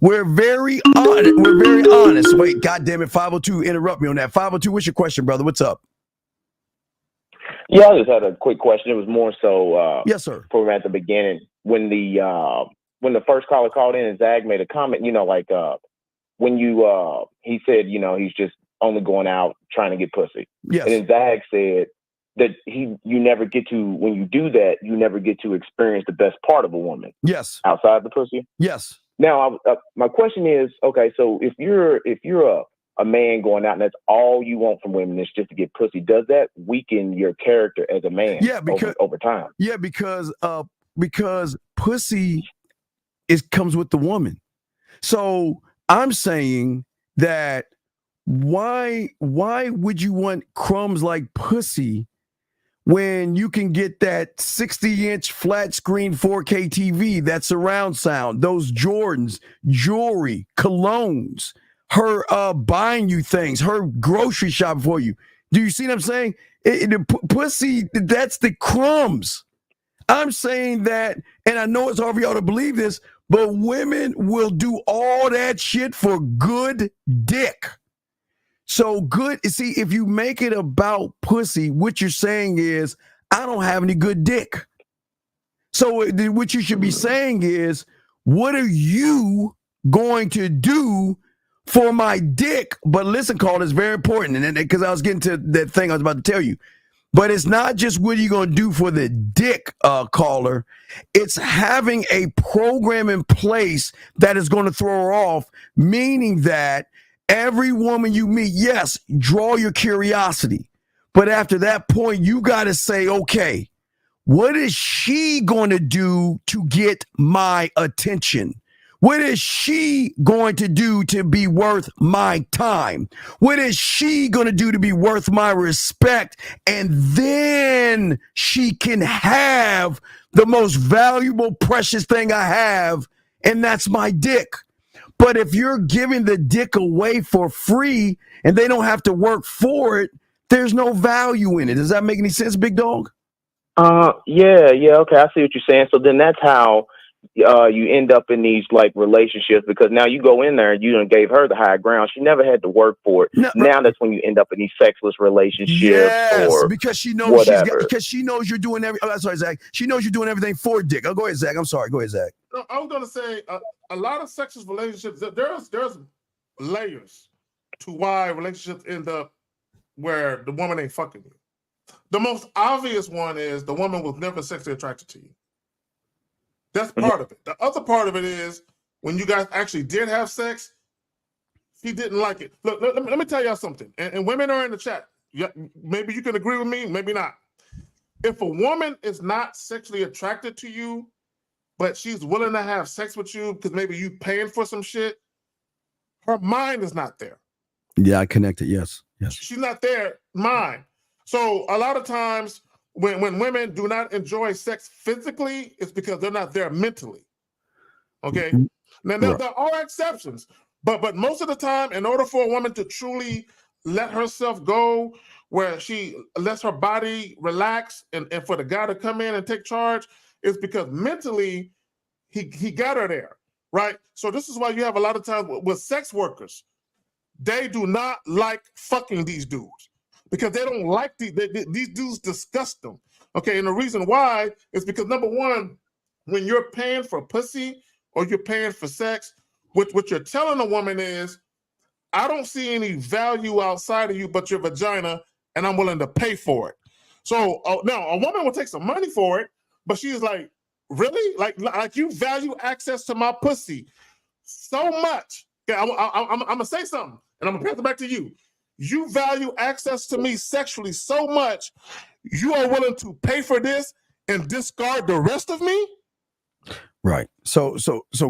We're very honest. We're very honest. Wait, goddamn it, 502, interrupt me on that. 502, what's your question, brother? What's up? Yeah, I just had a quick question. It was more so yes, sir. For at the beginning when the first caller called in and Zag made a comment, like when he said, he's just only going out trying to get pussy. Yes. And then Zag said that you never get to, when you do that, you never get to experience the best part of a woman. Yes. Outside the pussy. Yes. Now, my question is, okay, so if you're a man going out and that's all you want from women is just to get pussy, does that weaken your character as a man? Yeah, because over time. Yeah, because pussy comes with the woman. So I'm saying that why would you want crumbs like pussy when you can get that 60-inch flat screen 4K TV, that surround sound, those Jordans, jewelry, colognes, her buying you things, her grocery shopping for you. Do you see what I'm saying? Pussy, that's the crumbs. I'm saying that, and I know it's hard for y'all to believe this, but women will do all that shit for good dick. So good, see, if you make it about pussy, what you're saying is, I don't have any good dick. So what you should be saying is, what are you going to do for my dick? But listen, Carl, it's very important, and because I was getting to that thing I was about to tell you. But it's not just what are you going to do for the dick, caller. It's having a program in place that is going to throw her off, meaning that every woman you meet, yes, draw your curiosity. But after that point, you got to say, okay, what is she going to do to get my attention? What is she going to do to be worth my time? What is she going to do to be worth my respect? And then she can have the most valuable, precious thing I have, and that's my dick. But if you're giving the dick away for free and they don't have to work for it, there's no value in it. Does that make any sense, big dog? Yeah, okay, I see what you're saying. So then that's how you end up in these like relationships, because now you go in there and you done gave her the high ground. She never had to work for it. Now that's when you end up in these sexless relationships. Yes, or because she knows whatever. because she knows you're doing everything. Oh, sorry, Zach. She knows you're doing everything for dick. Oh, go ahead, Zach. I'm sorry. Go ahead, Zach. No, I was gonna say a lot of sexless relationships. There's layers to why relationships end up where the woman ain't fucking you. The most obvious one is the woman was never sexually attracted to you. That's part of it. The other part of it is when you guys actually did have sex, he didn't like it. Look, let me tell y'all something. And women are in the chat. Yeah, maybe you can agree with me, maybe not. If a woman is not sexually attracted to you, but she's willing to have sex with you because maybe you paying for some shit, her mind is not there. Yeah, I connected. Yes. She's not there, mind. So a lot of times when women do not enjoy sex physically, it's because they're not there mentally. Okay? Now there are exceptions, but most of the time, in order for a woman to truly let herself go, where she lets her body relax and for the guy to come in and take charge, is because mentally he got her there, right? So this is why you have a lot of times with sex workers, they do not like fucking these dudes because they don't like these dudes disgust them. Okay, and the reason why is because number one, when you're paying for pussy or you're paying for sex, what you're telling a woman is, I don't see any value outside of you but your vagina, and I'm willing to pay for it. So now a woman will take some money for it, but she's like, really? Like you value access to my pussy so much. Okay, I'm gonna say something, and I'm gonna pass it back to you. You value access to me sexually so much, you are willing to pay for this and discard the rest of me? Right. So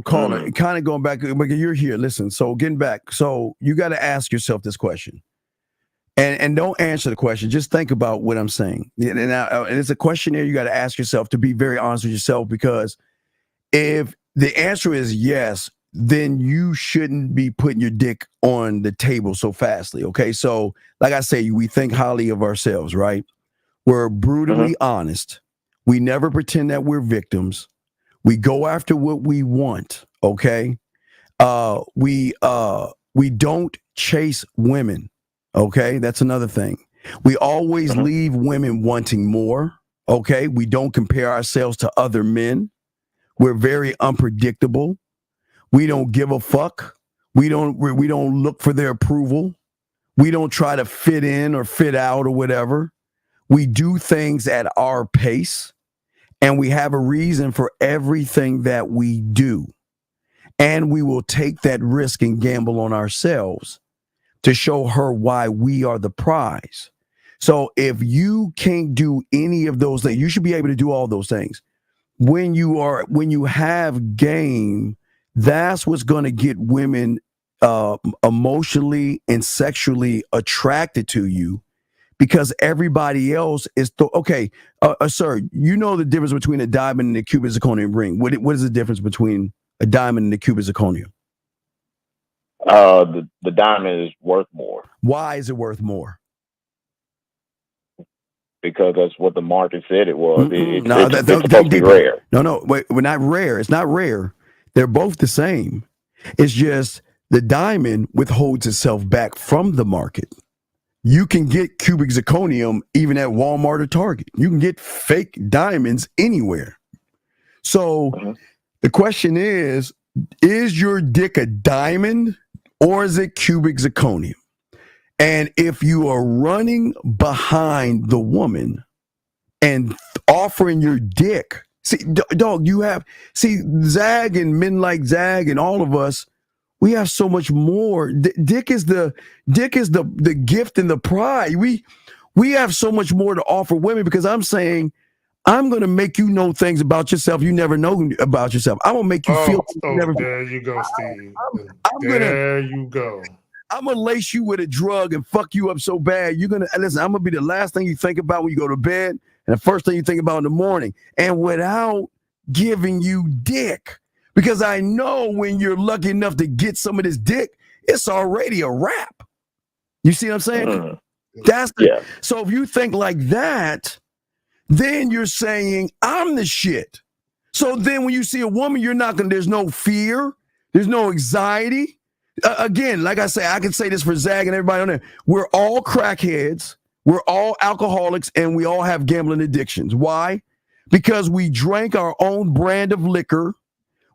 caller, kind of going back, because you're here. Listen, so getting back. So you got to ask yourself this question. And don't answer the question. Just think about what I'm saying. And it's a questionnaire you got to ask yourself to be very honest with yourself, because if the answer is yes, then you shouldn't be putting your dick on the table so fastly. Okay. So like I say, we think highly of ourselves, right? We're brutally honest. We never pretend that we're victims. We go after what we want. Okay. We don't chase women. Okay. That's another thing. We always leave women wanting more. Okay. We don't compare ourselves to other men. We're very unpredictable. We don't give a fuck. We don't look for their approval. We don't try to fit in or fit out or whatever. We do things at our pace, and we have a reason for everything that we do. And we will take that risk and gamble on ourselves to show her why we are the prize. So if you can't do any of those things, you should be able to do all those things. When you have game, that's what's going to get women emotionally and sexually attracted to you, because everybody else is okay. Sir, you know the difference between a diamond and a cubic zirconium ring. What is the difference between a diamond and a cubic zirconium? The diamond is worth more. Why is it worth more? Because that's what the market said it was. It's supposed to be deeper. rare. No, wait, we're not rare. It's not rare. They're both the same. It's just the diamond withholds itself back from the market. You can get cubic zirconium even at Walmart or Target. You can get fake diamonds anywhere. So the question is, is your dick a diamond or is it cubic zirconium? And if you are running behind the woman and offering your dick, see, dog, Zag and men like Zag and all of us, we have so much more. Dick is the gift and the pride. We have so much more to offer women because I'm saying, I'm going to make you know things about yourself you never know about yourself. I'm going to make you feel. There you go, Steve. There you go. I'm going to lace you with a drug and fuck you up so bad. You're going to, listen, I'm going to be the last thing you think about when you go to bed and the first thing you think about in the morning. And without giving you dick. Because I know when you're lucky enough to get some of this dick, it's already a wrap. You see what I'm saying? So if you think like that, then you're saying, I'm the shit. So then when you see a woman, there's no fear. There's no anxiety. Again, like I say, I can say this for Zag and everybody on there. We're all crackheads. We're all alcoholics and we all have gambling addictions. Why? Because we drank our own brand of liquor.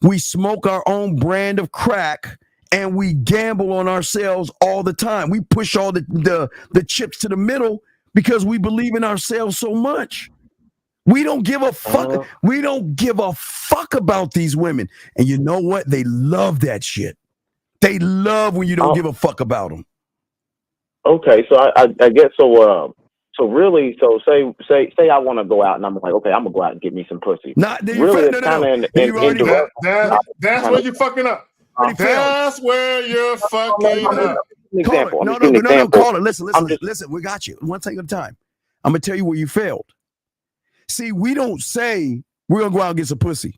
We smoke our own brand of crack and we gamble on ourselves all the time. We push all the chips to the middle because we believe in ourselves so much. We don't give a fuck. We don't give a fuck about these women. And you know what? They love that shit. They love when you don't give a fuck about them. Okay, so I guess so. So really, so say I want to go out and I'm like, okay, I'm gonna go out and get me some pussy. Not really, it's kind of indirect. That's where you're fucking up. That's where you're fucking up. Example. No, caller. Listen. We got you. One thing at a time. I'm gonna tell you where you failed. See, we don't say we're gonna go out and get some pussy.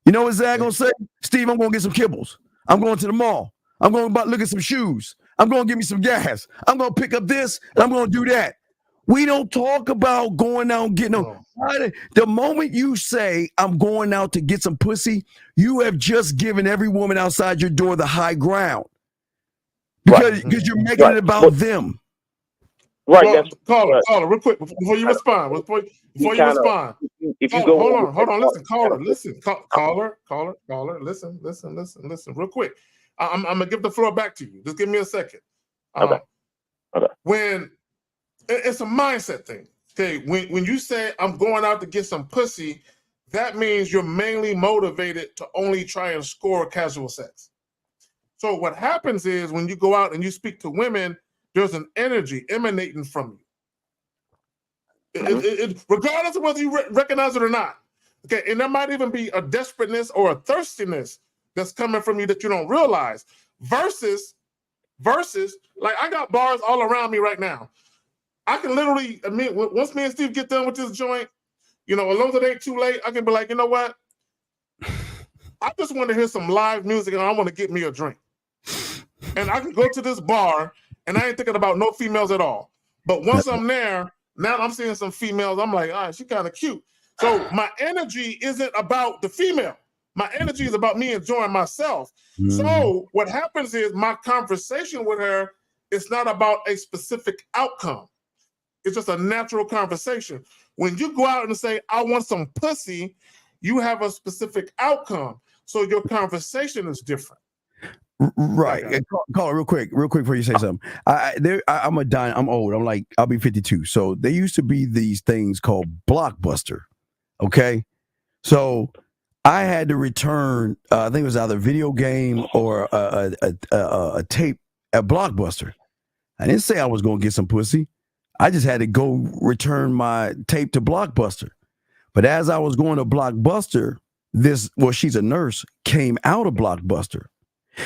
You know what Zach gonna say? Steve, I'm gonna get some kibbles. I'm going to the mall. I'm going to look at some shoes. I'm going to get me some gas. I'm going to pick up this and I'm going to do that. We don't talk about going out and getting them. The moment you say, I'm going out to get some pussy, you have just given every woman outside your door the high ground. Because you're making it about them. Right. Caller, real quick, before you respond. Hold on, listen, caller, listen, real quick. I'm gonna give the floor back to you. Just give me a second. Okay. When it's a mindset thing. Okay, when you say I'm going out to get some pussy, that means you're mainly motivated to only try and score casual sex. So what happens is when you go out and you speak to women, there's an energy emanating from you. Regardless of whether you recognize it or not. Okay, and there might even be a desperateness or a thirstiness that's coming from you that you don't realize. Versus, like I got bars all around me right now. I can literally, once me and Steve get done with this joint, as long as it ain't too late, I can be like, you know what? I just want to hear some live music and I want to get me a drink. And I can go to this bar and I ain't thinking about no females at all. But once I'm there, now I'm seeing some females. I'm like, she kind of cute. So my energy isn't about the female. My energy is about me enjoying myself. So what happens is my conversation with her is not about a specific outcome. It's just a natural conversation. When you go out and say, I want some pussy, you have a specific outcome. So your conversation is different. Right. Call it real quick before you say something. I'm old. I'll be 52. So there used to be these things called Blockbuster. Okay. So I had to return, I think it was either a video game or a tape at Blockbuster. I didn't say I was going to get some pussy. I just had to go return my tape to Blockbuster. But as I was going to Blockbuster, she's a nurse, came out of Blockbuster.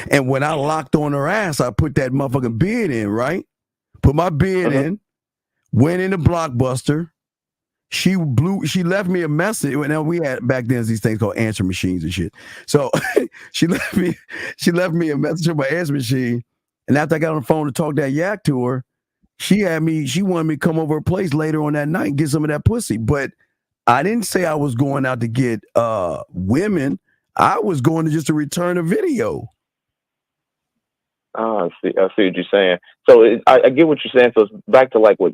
And when I locked on her ass, I put that motherfucking bid in, right? Put my bid in, went into Blockbuster. She left me a message. Now we had back then these things called answer machines and shit. So she left me a message on my answer machine. And after I got on the phone to talk that yak to her, she wanted me to come over her place later on that night and get some of that pussy. But I didn't say I was going out to get women. I was going to just to return a video. I see what you're saying. So I get what you're saying. So it's back to like what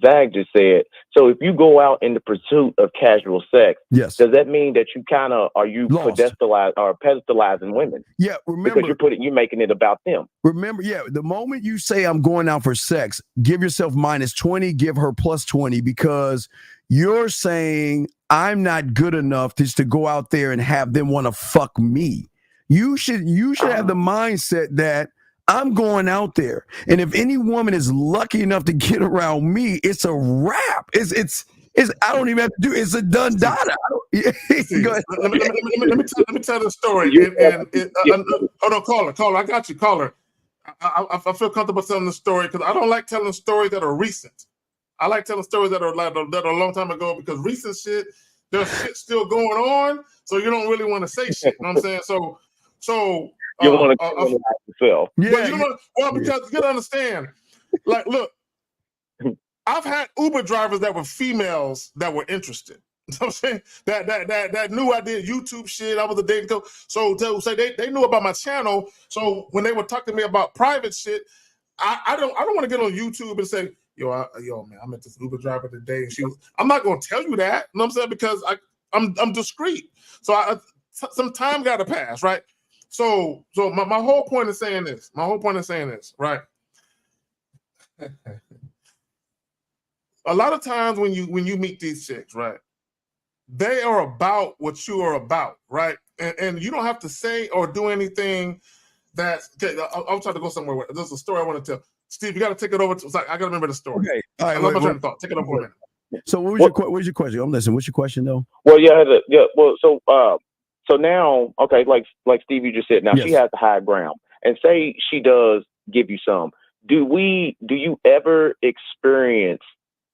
Zag just said. So if you go out in the pursuit of casual sex, yes, does that mean that you kind of pedestalizing women? Yeah, remember, because you're making it about them. Remember, the moment you say I'm going out for sex, give yourself -20, give her +20, because you're saying I'm not good enough just to go out there and have them want to fuck me. You should have the mindset that I'm going out there, and if any woman is lucky enough to get around me, it's a wrap. It's I don't even have to do. It's a done data. Go ahead. Let me tell the story. Hold on, caller. I got you, caller. I feel comfortable telling the story because I don't like telling stories that are recent. I like telling stories that are a long time ago, because recent shit, there's shit still going on, so you don't really want to say shit. You know what I'm saying? So you want to yourself. But you know, because you gotta understand, like, look, I've had Uber drivers that were females that were interested. You know what I'm saying? That knew I did YouTube shit. I was a dating coach. So they knew about my channel. So when they would talk to me about private shit, I don't want to get on YouTube and say, yo man, I met this Uber driver today, and I'm not gonna tell you that. You know what I'm saying? Because I'm discreet. So some time gotta pass, right? So my whole point is saying this. Right? A lot of times when you meet these chicks, right, they are about what you are about, right? And you don't have to say or do anything that's okay. I'm trying to go somewhere with there's a story I want to tell. Steve, you got to take it over. I got to remember the story. Okay. All right. I love my train of thought. Take it over for a minute. So what was your question? I'm listening. What's your question though? Well, well, so now, okay, like Steve, you just said, now she has the high ground, and say she does give you some. Do you ever experience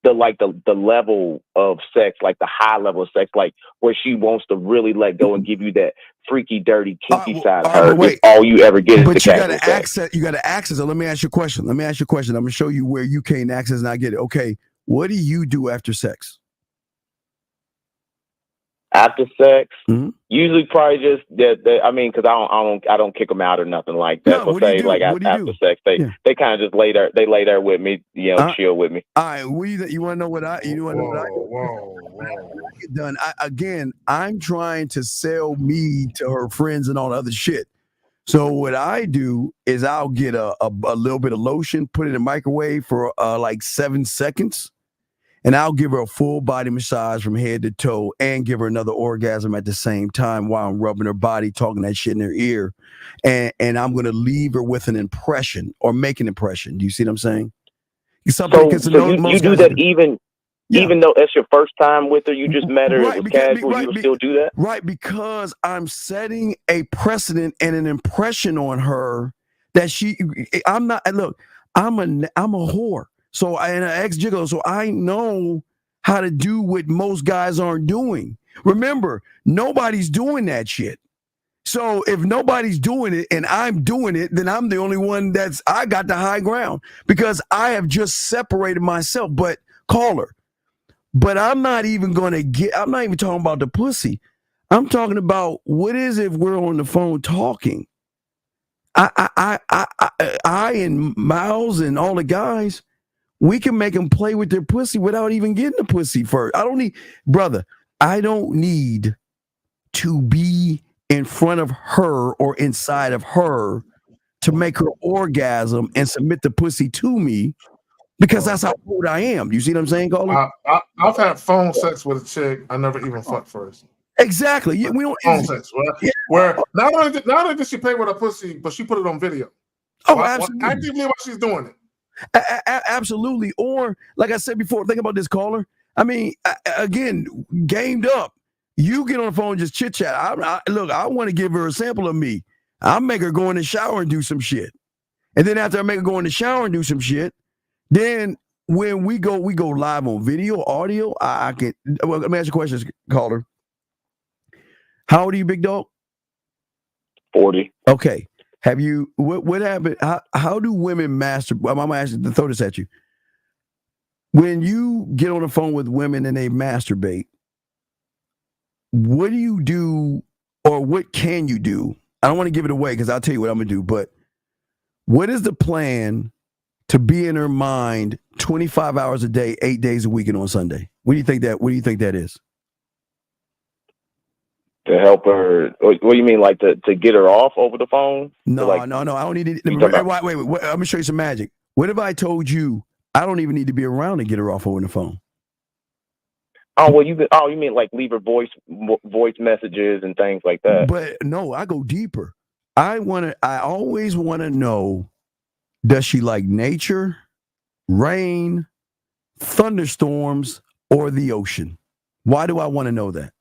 the level of sex, like the high level of sex, like where she wants to really let go and give you that freaky, dirty, kinky side of her? Wait, all you ever get is the casual sex. You got to access it. Let me ask you a question. I'm going to show you where you can't access and I get it. Okay, what do you do after sex? After sex, usually probably just I mean, because I don't kick them out or nothing like that. No, so say like after sex, they kind of just lay there with me, chill with me. All right, you want to know what I get done? I'm trying to sell me to her friends and all the other shit. So what I do is I'll get a little bit of lotion, put it in the microwave for like 7 seconds. And I'll give her a full body massage from head to toe and give her another orgasm at the same time while I'm rubbing her body, talking that shit in her ear. And I'm going to leave her with an impression or make an impression. Do you see what I'm saying? So you do that even though that's your first time with her, you just met her, it was casual, you still do that? Right, because I'm setting a precedent and an impression on her that I'm not, look, I'm a whore. So and an ex-gigolo, so I know how to do what most guys aren't doing. Remember, nobody's doing that shit. So if nobody's doing it and I'm doing it, then I'm the only one I got the high ground because I have just separated myself. But caller, I'm not even talking about the pussy. I'm talking about what is if we're on the phone talking. I and Miles and all the guys, we can make them play with their pussy without even getting the pussy first. I don't need to be in front of her or inside of her to make her orgasm and submit the pussy to me because that's how old I am. You see what I'm saying, Colin? I've had phone sex with a chick I never even fucked first. Exactly. We don't phone sex, right? Yeah. Where not only did she play with her pussy, but she put it on video. Absolutely. Actively while she's doing it. Absolutely. Or like I said before, think about this, caller. I mean, again, gamed up. You get on the phone and just chit chat. Look, I want to give her a sample of me. I'll make her go in the shower and do some shit. And then after I make her go in the shower and do some shit, then when we go live on video, audio, I can. Well, let me ask you a question, caller. How old are you, big dog? 40. Okay. Have you, what happened? How do women masturbate? I'm going to ask you to throw this at you. When you get on the phone with women and they masturbate, what do you do or what can you do? I don't want to give it away because I'll tell you what I'm going to do, but What is the plan to be in her mind 25 hours a day, 8 days a week, and on Sunday? What do you think that is? To help her, what do you mean, like to get her off over the phone? No, like, no. I don't need it. Wait. I'm gonna show you some magic. What if I told you I don't even need to be around to get her off over the phone? Oh well, you mean like leave her voice messages and things like that? But no, I go deeper. I always want to know: does she like nature, rain, thunderstorms, or the ocean? Why do I want to know that?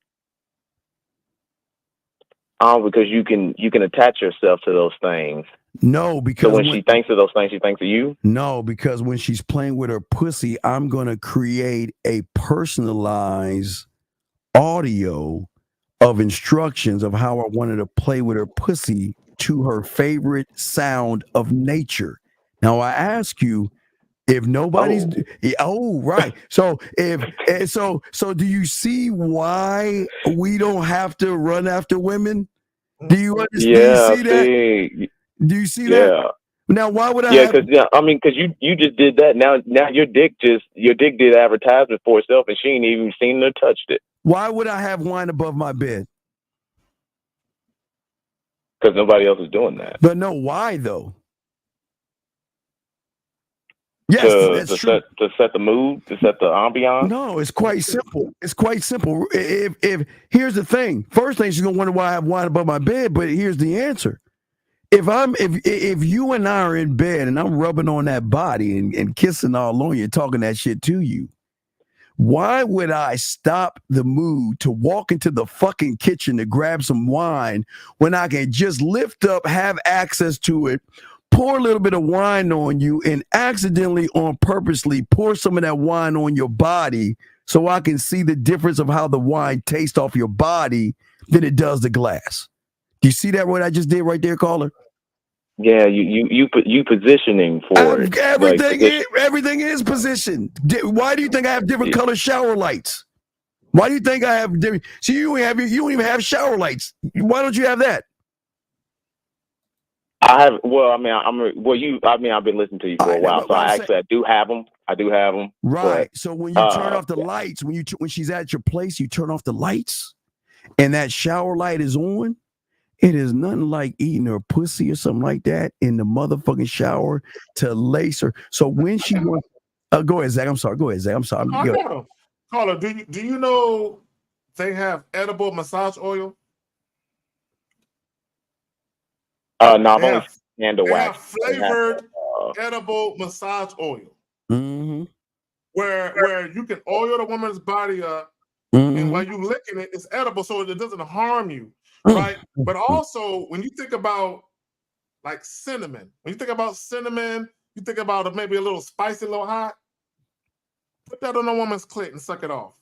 Because you can attach yourself to those things. No, because so when she thinks of those things, she thinks of you? No, because when she's playing with her pussy, I'm going to create a personalized audio of instructions of how I wanted to play with her pussy to her favorite sound of nature. Now, I ask you, if nobody's right. So so do you see why we don't have to run after women? Do you understand? Yeah, Do you see that? Now, why would I? Yeah, because you just did that. Now your dick did advertisement for itself, and she ain't even seen or touched it. Why would I have wine above my bed? Because nobody else is doing that. But no, why though? Yes, that's true. To set the mood, to set the ambiance. No, it's quite simple. It's quite simple. If here's the thing, first thing she's gonna wonder why I have wine above my bed. But here's the answer. If you and I are in bed and I'm rubbing on that body and kissing all on you, talking that shit to you, why would I stop the mood to walk into the fucking kitchen to grab some wine when I can just lift up, have access to it, pour a little bit of wine on you, and accidentally on purposely pour some of that wine on your body so I can see the difference of how the wine tastes off your body than it does the glass? Do you see that what I just did right there, caller? Yeah, you positioning for it. Everything is positioned. Why do you think I have different color shower lights? Why do you think I have different? See, you don't even have shower lights. Why don't you have that? I have. Well, I mean, I've been listening to you for a while, so I do have them. I do have them. Right. But, so when you turn off the lights, when she's at your place, you turn off the lights, and that shower light is on. It is nothing like eating her pussy or something like that in the motherfucking shower to lace her. So when she wants, go ahead, Zach. I'm sorry. Go ahead, Zach. I'm sorry. Caller, do you know they have edible massage oil? No, I've only candle they wax. Have flavored edible massage oil, where you can oil the woman's body up, and while you licking it, it's edible, so it doesn't harm you, right? But also, when you think about like cinnamon, you think about maybe a little spicy, a little hot. Put that on a woman's clit and suck it off.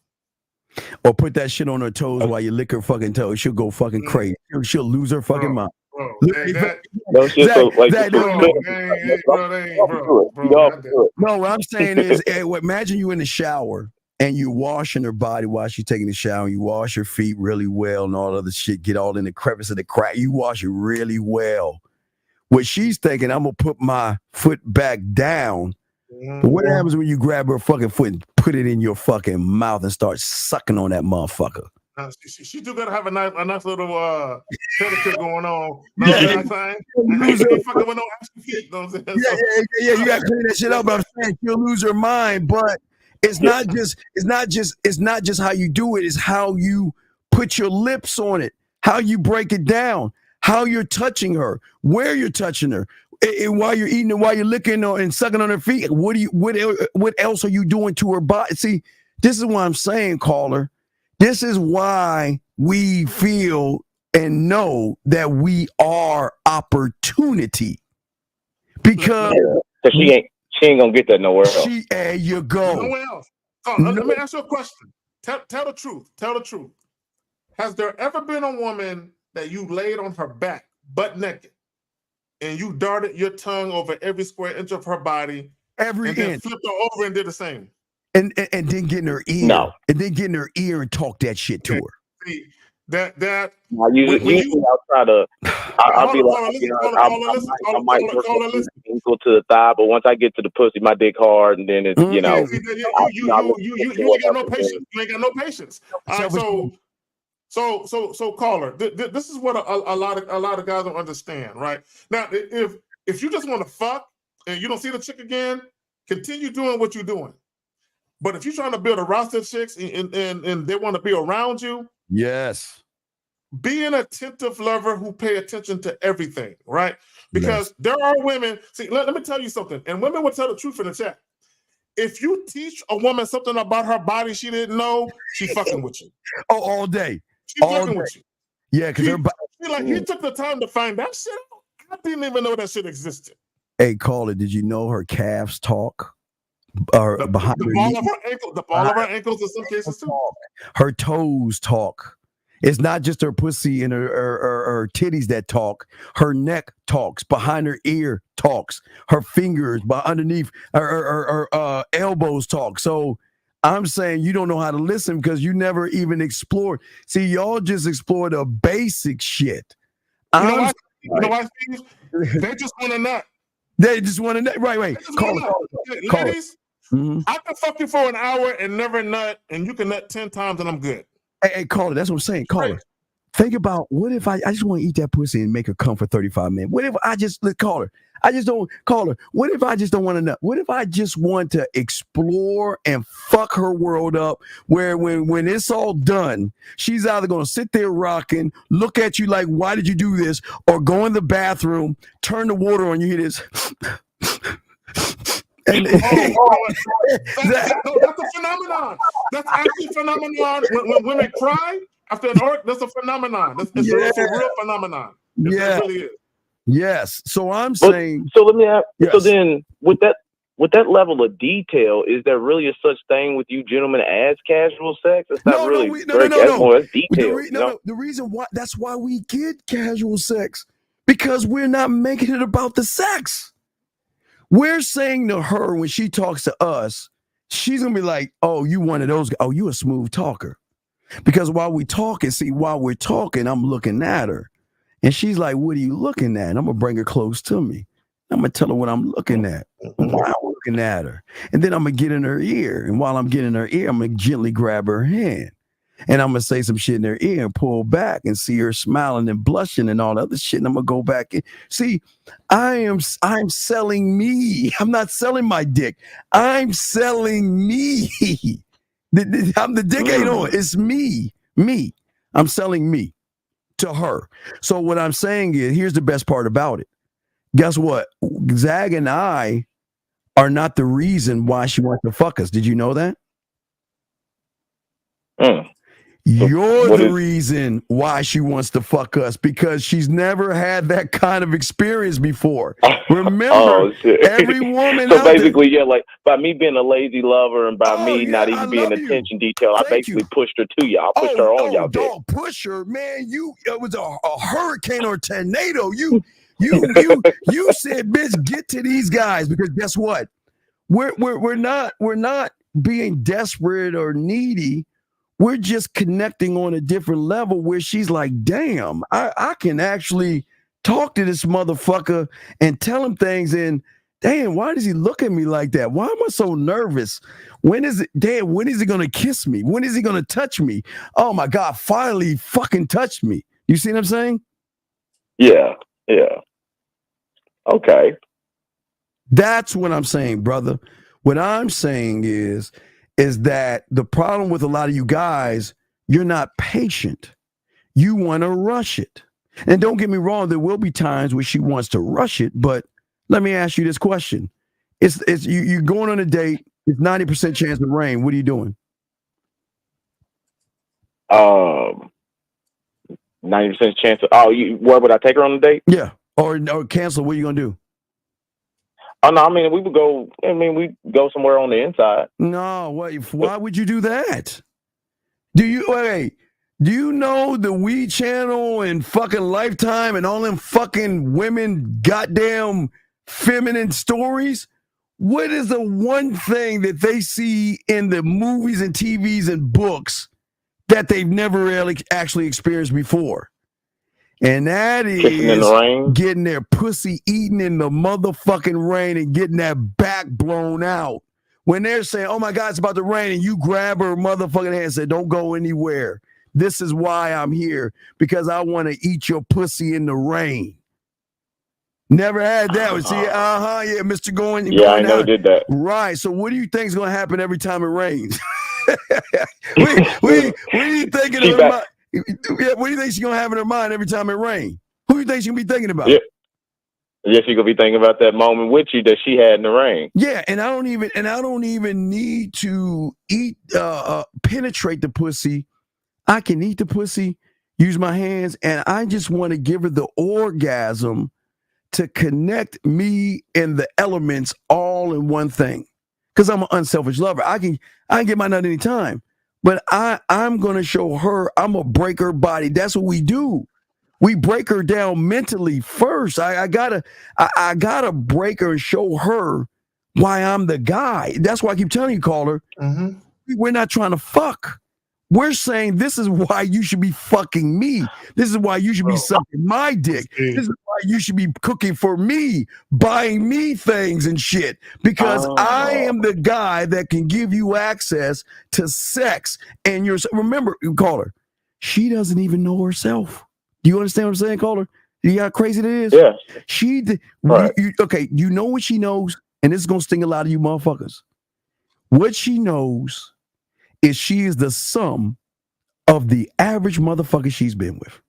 Or put that shit on her toes while you lick her fucking toes. She'll go fucking crazy. She'll lose her fucking mind. No, what I'm saying is, imagine you in the shower and you washing her body while she's taking the shower. You wash her feet really well and all other shit. Get all in the crevice of the crack. You wash it really well. What she's thinking, I'm gonna put my foot back down. But what happens when you grab her fucking foot and put it in your fucking mouth and start sucking on that motherfucker? She do gotta have a nice little pedicure going on. You know what I'm saying? Fucking with no extra feet. You know what I'm saying? Yeah. You gotta clean that shit up. But I'm saying she'll lose her mind. But it's not just how you do it. It's how you put your lips on it, how you break it down, how you're touching her, where you're touching her. And while you're eating and while you're licking and sucking on her feet, what else are you doing to her body? See, this is what I'm saying, caller. This is why we feel and know that we are opportunity. Because she ain't gonna get that nowhere else. There you go. Nowhere else. Let me ask you a question. Tell the truth. Tell the truth. Has there ever been a woman that you laid on her back, butt naked, and you darted your tongue over every square inch of her body, and then flipped her over and did the same? And then get in her ear. No. And then get in her ear and talk that shit to her. See, that usually I'll try to. I'll be like, I might work up from the ankle to the thigh, but once I get to the pussy, my dick hard, and then it's you ain't got no patience. You ain't got no patience. All right, so caller, this is what a lot of guys don't understand, right? Now, if you just want to fuck and you don't see the chick again, continue doing what you're doing. But if you're trying to build a roster of chicks and they want to be around you, yes, be an attentive lover who pay attention to everything, right? Because there are women. See, let me tell you something, and women will tell the truth in the chat. If you teach a woman something about her body she didn't know, she fucking with you. Oh, all day. She fucking with you. Yeah, because he took the time to find that shit out. I didn't even know that shit existed. Hey, caller, did you know her calves talk? Or behind the ball of her ankle, the ball of her ankles in some cases too. Her toes talk. It's not just her pussy and her titties that talk. Her neck talks. Behind her ear talks. Her fingers underneath her elbows talk. So I'm saying you don't know how to listen because you never even explored. See, y'all just explored the basic shit. You know why? They just want to nut. They just want to nut. Right. Ladies, I can fuck you for an hour and never nut, and you can nut 10 times and I'm good. Hey, caller, that's what I'm saying. Caller, think about what if I just want to eat that pussy and make her come for 35 minutes? What if I just caller? I just don't call her. What if I just don't want to nut? What if I just want to explore and fuck her world up? Where when it's all done, she's either gonna sit there rocking, look at you like, why did you do this? Or go in the bathroom, turn the water on, you hear this. And that's a phenomenon. That's actually a phenomenon. When women cry after an orc, that's a phenomenon. It's a real phenomenon. It really is. Yes. So I'm saying. So let me ask. Yes. So then, with that level of detail, is there really a such thing with you gentlemen as casual sex? It's not really very casual. That's detail. The reason why that's why we get casual sex because we're not making it about the sex. We're saying to her when she talks to us, she's gonna be like, "Oh, you one of those? Oh, you a smooth talker?" Because while we're talking, I'm looking at her, and she's like, "What are you looking at?" And I'm gonna bring her close to me. I'm gonna tell her what I'm looking at, why I'm looking at her, and then I'm gonna get in her ear. And while I'm getting in her ear, I'm gonna gently grab her hand. And I'm gonna say some shit in her ear and pull back and see her smiling and blushing and all the other shit. And I'm gonna go back in. See, I'm selling me. I'm not selling my dick. I'm selling me. I'm the dick ain't on. It's me. Me. I'm selling me to her. So what I'm saying is, here's the best part about it. Guess what? Zag and I are not the reason why she wants to fuck us. Did you know that? You're the reason why she wants to fuck us because she's never had that kind of experience before. Remember, every woman. So basically, like by me being a lazy lover and by me not even being attention detail, I basically pushed her to y'all. I pushed her on y'all. Don't push her, man. It was a hurricane or a tornado. You said, bitch, get to these guys because guess what? We're not being desperate or needy. We're just connecting on a different level where she's like, damn, I can actually talk to this motherfucker and tell him things. And damn, why does he look at me like that? Why am I so nervous? When is he going to kiss me? When is he going to touch me? Oh my God, finally he fucking touched me. You see what I'm saying? Yeah. Okay. That's what I'm saying, brother. What I'm saying is that the problem with a lot of you guys, you're not patient. You want to rush it. And don't get me wrong, there will be times where she wants to rush it, but let me ask you this question. It's you're going on a date, it's 90% chance of rain. What are you doing? 90% chance of, where would I take her on a date? Yeah. Or cancel, what are you gonna do? Oh no, I mean we go somewhere on the inside. No, why would you do that? Do you know the We Channel and fucking Lifetime and all them fucking women goddamn feminine stories? What is the one thing that they see in the movies and TVs and books that they've never really actually experienced before. And that Kissing in is the rain. getting their pussy eaten in the motherfucking rain and getting that back blown out. When they're saying, oh my God, it's about to rain, and you grab her motherfucking hand and say, don't go anywhere. This is why I'm here, because I want to eat your pussy in the rain. Never had that. See, yeah, Mr. Going. Yeah, I never did that. Right. So what do you think is going to happen every time it rains? what are you thinking of her mind? What do you think she's going to have in her mind every time it rains? Who do you think she's going to be thinking about? Yeah, she gonna be thinking about that moment with you that she had in the rain. Yeah, and I don't even need to penetrate the pussy. I can eat the pussy, use my hands, and I just want to give her the orgasm to connect me and the elements all in one thing. Because I'm an unselfish lover. I can get my nut anytime. But I'm gonna show her, I'm gonna break her body. That's what we do. We break her down mentally first. I gotta break her and show her why I'm the guy. That's why I keep telling you, caller. Mm-hmm. We're not trying to fuck. We're saying this is why you should be fucking me. This is why you should be sucking my dick. This is why you should be cooking for me, buying me things and shit. Because I am the guy that can give you access to sex. And remember, caller, she doesn't even know herself. Do you understand what I'm saying, caller? You got how crazy that is? Yeah. Right. Okay, you know what she knows, and this is gonna sting a lot of you motherfuckers. What she knows is she is the sum of the average motherfucker she's been with.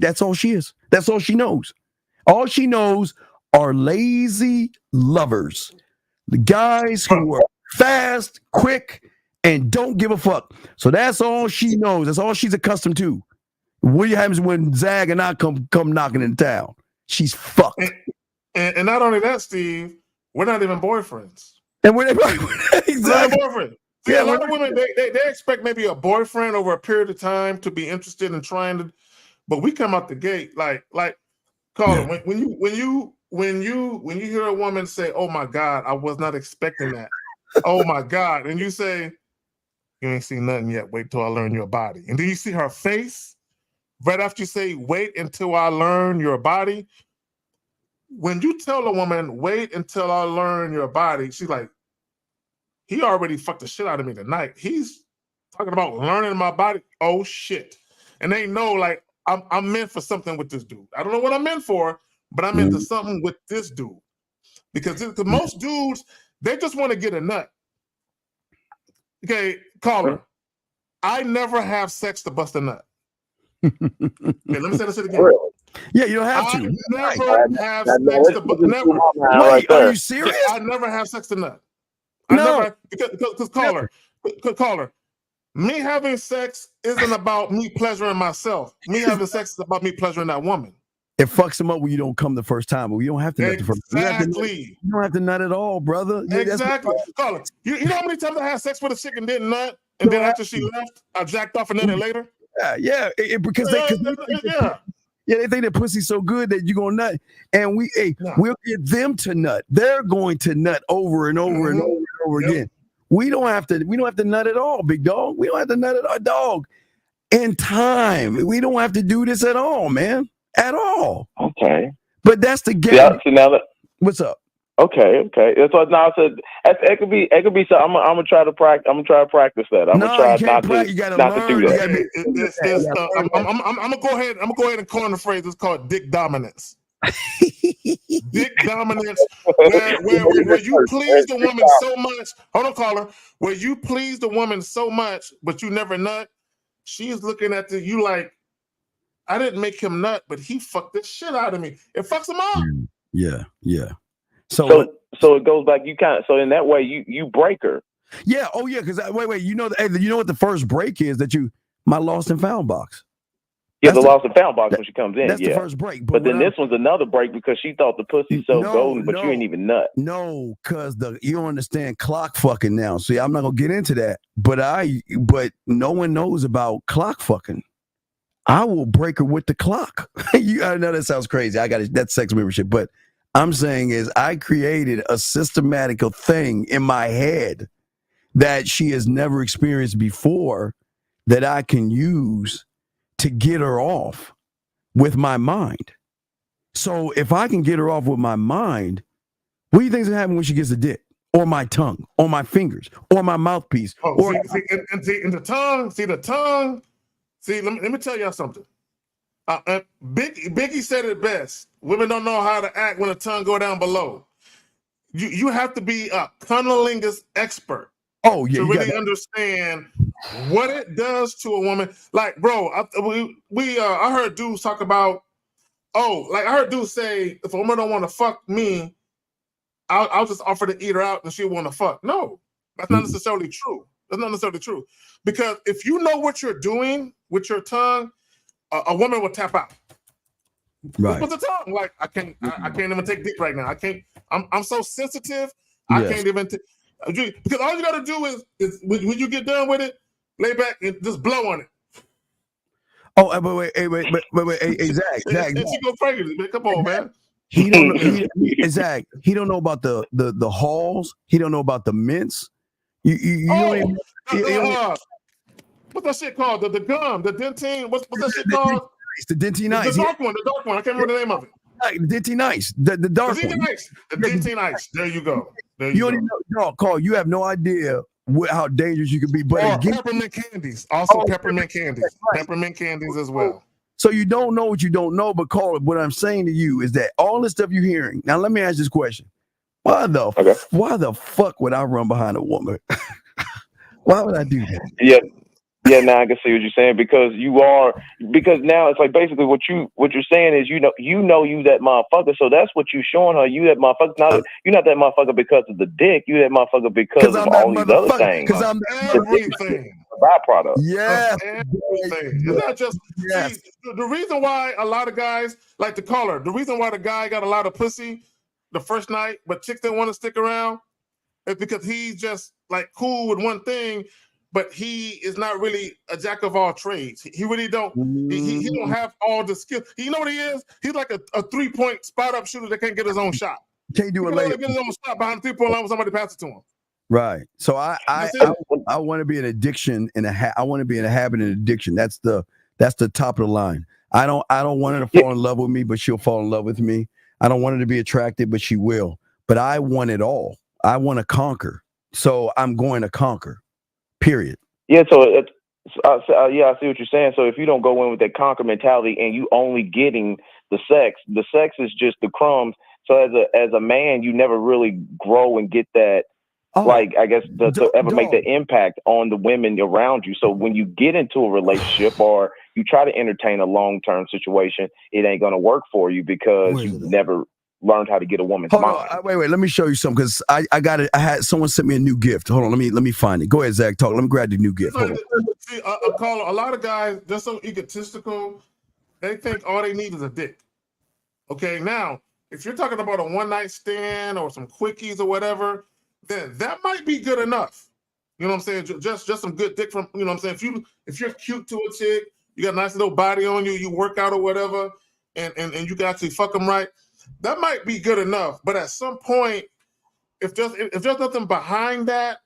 That's all she is. That's all she knows. All she knows are lazy lovers. The guys who are fast, quick, and don't give a fuck. So that's all she knows. That's all she's accustomed to. What happens when Zag and I come knocking in town? She's fucked. And not only that, Steve, we're not even boyfriends. And we're exactly. Not a boyfriend. See, a lot of women they expect maybe a boyfriend over a period of time to be interested in trying to, but we come out the gate like Colin, when you hear a woman say, "Oh my God, I was not expecting that," oh my God, and you say, "You ain't seen nothing yet. Wait till I learn your body," and then you see her face. Right after you say, wait until I learn your body, when you tell a woman, wait until I learn your body, she's like, he already fucked the shit out of me tonight. He's talking about learning my body. Oh, shit. And they know, like, I'm meant for something with this dude. I don't know what I'm meant for, but I'm into something with this dude. Because most dudes, they just want to get a nut. Okay, caller, I never have sex to bust a nut. Okay, let me say this again. Yeah, you don't have to. I never have sex to never. Wait, are you serious? I never have sex to nut. Never, because caller, me having sex isn't about me pleasuring myself. Me having sex is about me pleasuring that woman. It fucks them up when you don't come the first time, but you don't have to nut the first time. Exactly. You don't have to nut at all, brother. Exactly. Caller, you know how many times I had sex with a chick and didn't nut, and then after she left, I jacked off and nutted later? Yeah, because they think their pussy's so good that you're gonna nut, and we'll get them to nut. They're going to nut over and over and over and over again. We don't have to nut at all, big dog. We don't have to nut at all, dog. In time, we don't have to do this at all, man, at all. Okay, but that's the game. Yeah, so now what's up? Okay. That's what now I said. It could be. So I'm gonna try to practice. I'm gonna try to practice that. I'm gonna try not to do that. I'm gonna go ahead. I'm gonna go ahead and coin the phrase. It's called dick dominance. Dick dominance, where you please the woman so much. Hold on, caller. Where you please the woman so much, but you never nut. She's looking at you like, I didn't make him nut, but he fucked the shit out of me. It fucks him up. Yeah. So it goes back. You kind of in that way you break her. Yeah. Oh yeah. Because wait. You know what the first break is my lost and found box. Yeah, the lost and found box when she comes in. That's the first break. But then this one's another break because she thought the pussy's so golden, but you ain't even nut. No, because you don't understand clock fucking now. See, I'm not gonna get into that. But no one knows about clock fucking. I will break her with the clock. I know that sounds crazy. That's sex membership, but I'm saying is I created a systematical thing in my head that she has never experienced before that I can use to get her off with my mind. So if I can get her off with my mind, what do you think's gonna happen when she gets a dick, or my tongue, or my fingers, or my mouthpiece? Oh, or the tongue. See, let me tell y'all something. Biggie said it best. Women don't know how to act when the tongue go down below. You have to be a cunnilingus expert. Oh yeah, to you really understand what it does to a woman. Like, bro, I heard dudes talk about, I heard dudes say, if a woman don't want to fuck me, I'll just offer to eat her out and she'll want to fuck. No, that's not necessarily true. That's not necessarily true. Because if you know what you're doing with your tongue, a woman will tap out. Right. With the tongue, like I can't even take dick right now. I can't. I'm so sensitive. I can't even. Because all you got to do is when you get done with it, lay back and just blow on it. Oh, but wait, Zach. And she go crazy. Come on, man. He don't know, Zach. He don't know about the halls. He don't know about the mints. You don't even. What's that shit called? The gum, the dentine. What's that shit called? The dentine ice. The dark one. I can't remember the name of it. Dentine ice. The dark one. The dentine ice. There you go. You don't even know, Carl. You have no idea how dangerous you could be. But peppermint candies. Also peppermint candies. Right. Peppermint candies as well. So you don't know what you don't know, but Carl, what I'm saying to you is that all the stuff you're hearing. Now let me ask this question: why the fuck would I run behind a woman? Why would I do that? Yeah, now I can see what you're saying because now it's like basically what you're saying is you know you that motherfucker, so that's what you showing her, you that motherfucker. You're not that motherfucker because of the dick, you that motherfucker because of all these other things. Because I'm everything. Byproduct. Yeah, everything. It's not just see, the reason why a lot of guys like the caller. The reason why the guy got a lot of pussy the first night, but chicks didn't want to stick around, is because he's just like cool with one thing. But he is not really a jack of all trades. He really don't. He don't have all the skill. You know what he is? He's like a 3-point spot up shooter that can't get his own shot. Can't do it later. Get his own shot behind the 3-point line when somebody passes to him. Right. So I want to be an addiction I want to be in a habit and addiction. That's the top of the line. I don't want her to fall in love with me, but she'll fall in love with me. I don't want her to be attractive, but she will. But I want it all. I want to conquer. So I'm going to conquer. Period. Yeah, so I see what you're saying. So if you don't go in with that conquer mentality and you only getting the sex is just the crumbs. So as a man, you never really grow and get that, like I guess to ever make the impact on the women around you. So when you get into a relationship or you try to entertain a long-term situation, it ain't gonna work for you because you never learned how to get a woman's mind. Wait. Let me show you something because I got it. I had someone sent me a new gift. Hold on. Let me find it. Go ahead, Zach. Talk. Let me grab the new gift. Hold on. See, a lot of guys, they're so egotistical. They think all they need is a dick. Okay, now if you're talking about a one-night stand or some quickies or whatever, then that might be good enough. You know what I'm saying? Just some good dick from. You know what I'm saying? If you're cute to a chick, you got a nice little body on you, you work out or whatever, and you can actually fuck them right. That might be good enough, but at some point, if there's nothing behind that,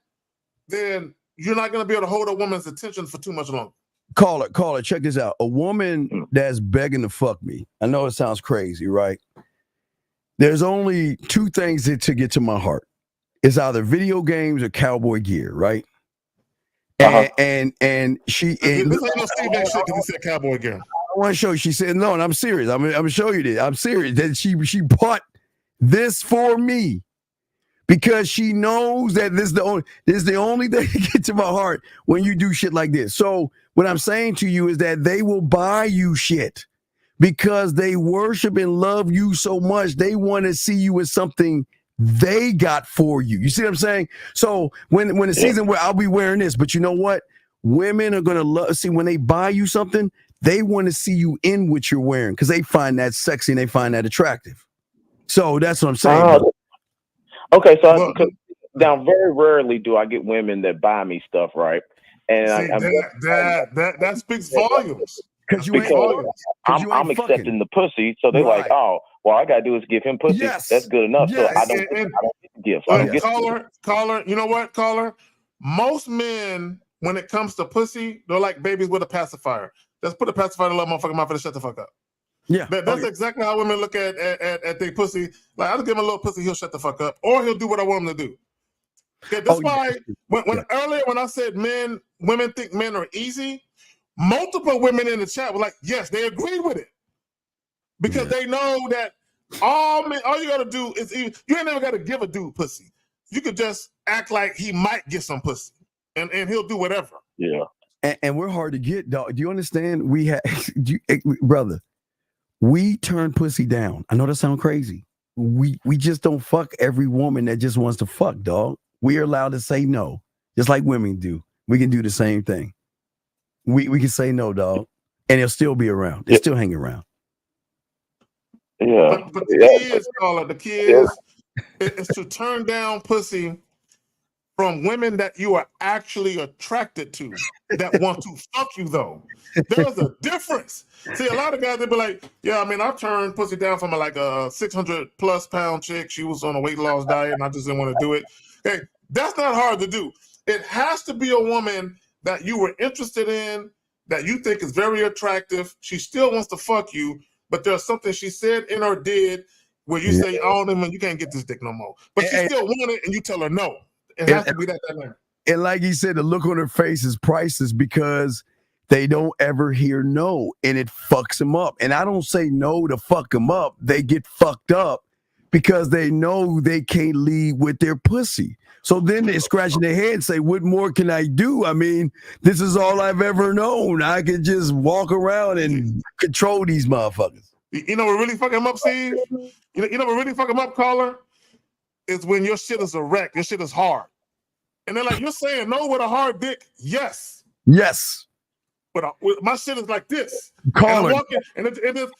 then you're not going to be able to hold a woman's attention for too much longer. Call it. Check this out. A woman that's begging to fuck me. I know it sounds crazy, right? There's only two things to get to my heart. It's either video games or cowboy gear, right? And she. This ain't no Steve Nash shit because he said cowboy gear. I want to show you. She said, no, and I'm serious. I'm going to show you this. I'm serious. That she bought this for me because she knows that this is the only thing to get to my heart when you do shit like this. So what I'm saying to you is that they will buy you shit because they worship and love you so much. They want to see you as something they got for you. You see what I'm saying? So when the season where I'll be wearing this, but you know what? Women are going to love, see, when they buy you something, they want to see you in what you're wearing because they find that sexy and they find that attractive. So that's what I'm saying. Okay, so now very rarely do I get women that buy me stuff, right? And that speaks volumes. I'm accepting the pussy, so they're like, oh, well, all I gotta do is give him pussy. Yes. That's good enough. Yes. So I don't get the gifts. Caller, you know what, caller? Most men when it comes to pussy, they're like babies with a pacifier. Just put a pacifier in a little motherfucker mouth and shut the fuck up. Yeah, that's exactly how women look at their pussy. Like, I'll give him a little pussy, he'll shut the fuck up, or he'll do what I want him to do. Okay, that's why earlier when I said women think men are easy, multiple women in the chat were like, yes, they agreed with it because they know that all you got to do is you ain't never got to give a dude pussy. You could just act like he might get some pussy, and he'll do whatever. Yeah, and we're hard to get, dog. Do you understand? We have, brother. We turn pussy down. I know that sounds crazy. We just don't fuck every woman that just wants to fuck, dog. We are allowed to say no, just like women do. We can do the same thing. We can say no, dog, and it'll still be around. It's still hanging around. Yeah. But the key is to turn down pussy from women that you are actually attracted to that want to fuck you, though. There's a difference. See, a lot of guys, they be like, yeah, I mean, I turned pussy down from like a 600+ pound chick. She was on a weight loss diet and I just didn't want to do it. Hey, that's not hard to do. It has to be a woman that you were interested in, that you think is very attractive. She still wants to fuck you, but there's something she said in or did where you say, oh, man, you can't get this dick no more. But she still want it and you tell her no. It has to be that way. And like he said, the look on her face is priceless because they don't ever hear no, and it fucks them up. And I don't say no to fuck them up. They get fucked up because they know they can't lead with their pussy. So then they're scratching their head and say, what more can I do? I mean, this is all I've ever known. I can just walk around and control these motherfuckers. You know what really fuck them up, Steve? You know what really fuck them up, caller? Is when your shit is a wreck. Your shit is hard. And they're like, you're saying no with a hard dick? Yes. Yes. But my shit is like this. Caller. And I'm walking, and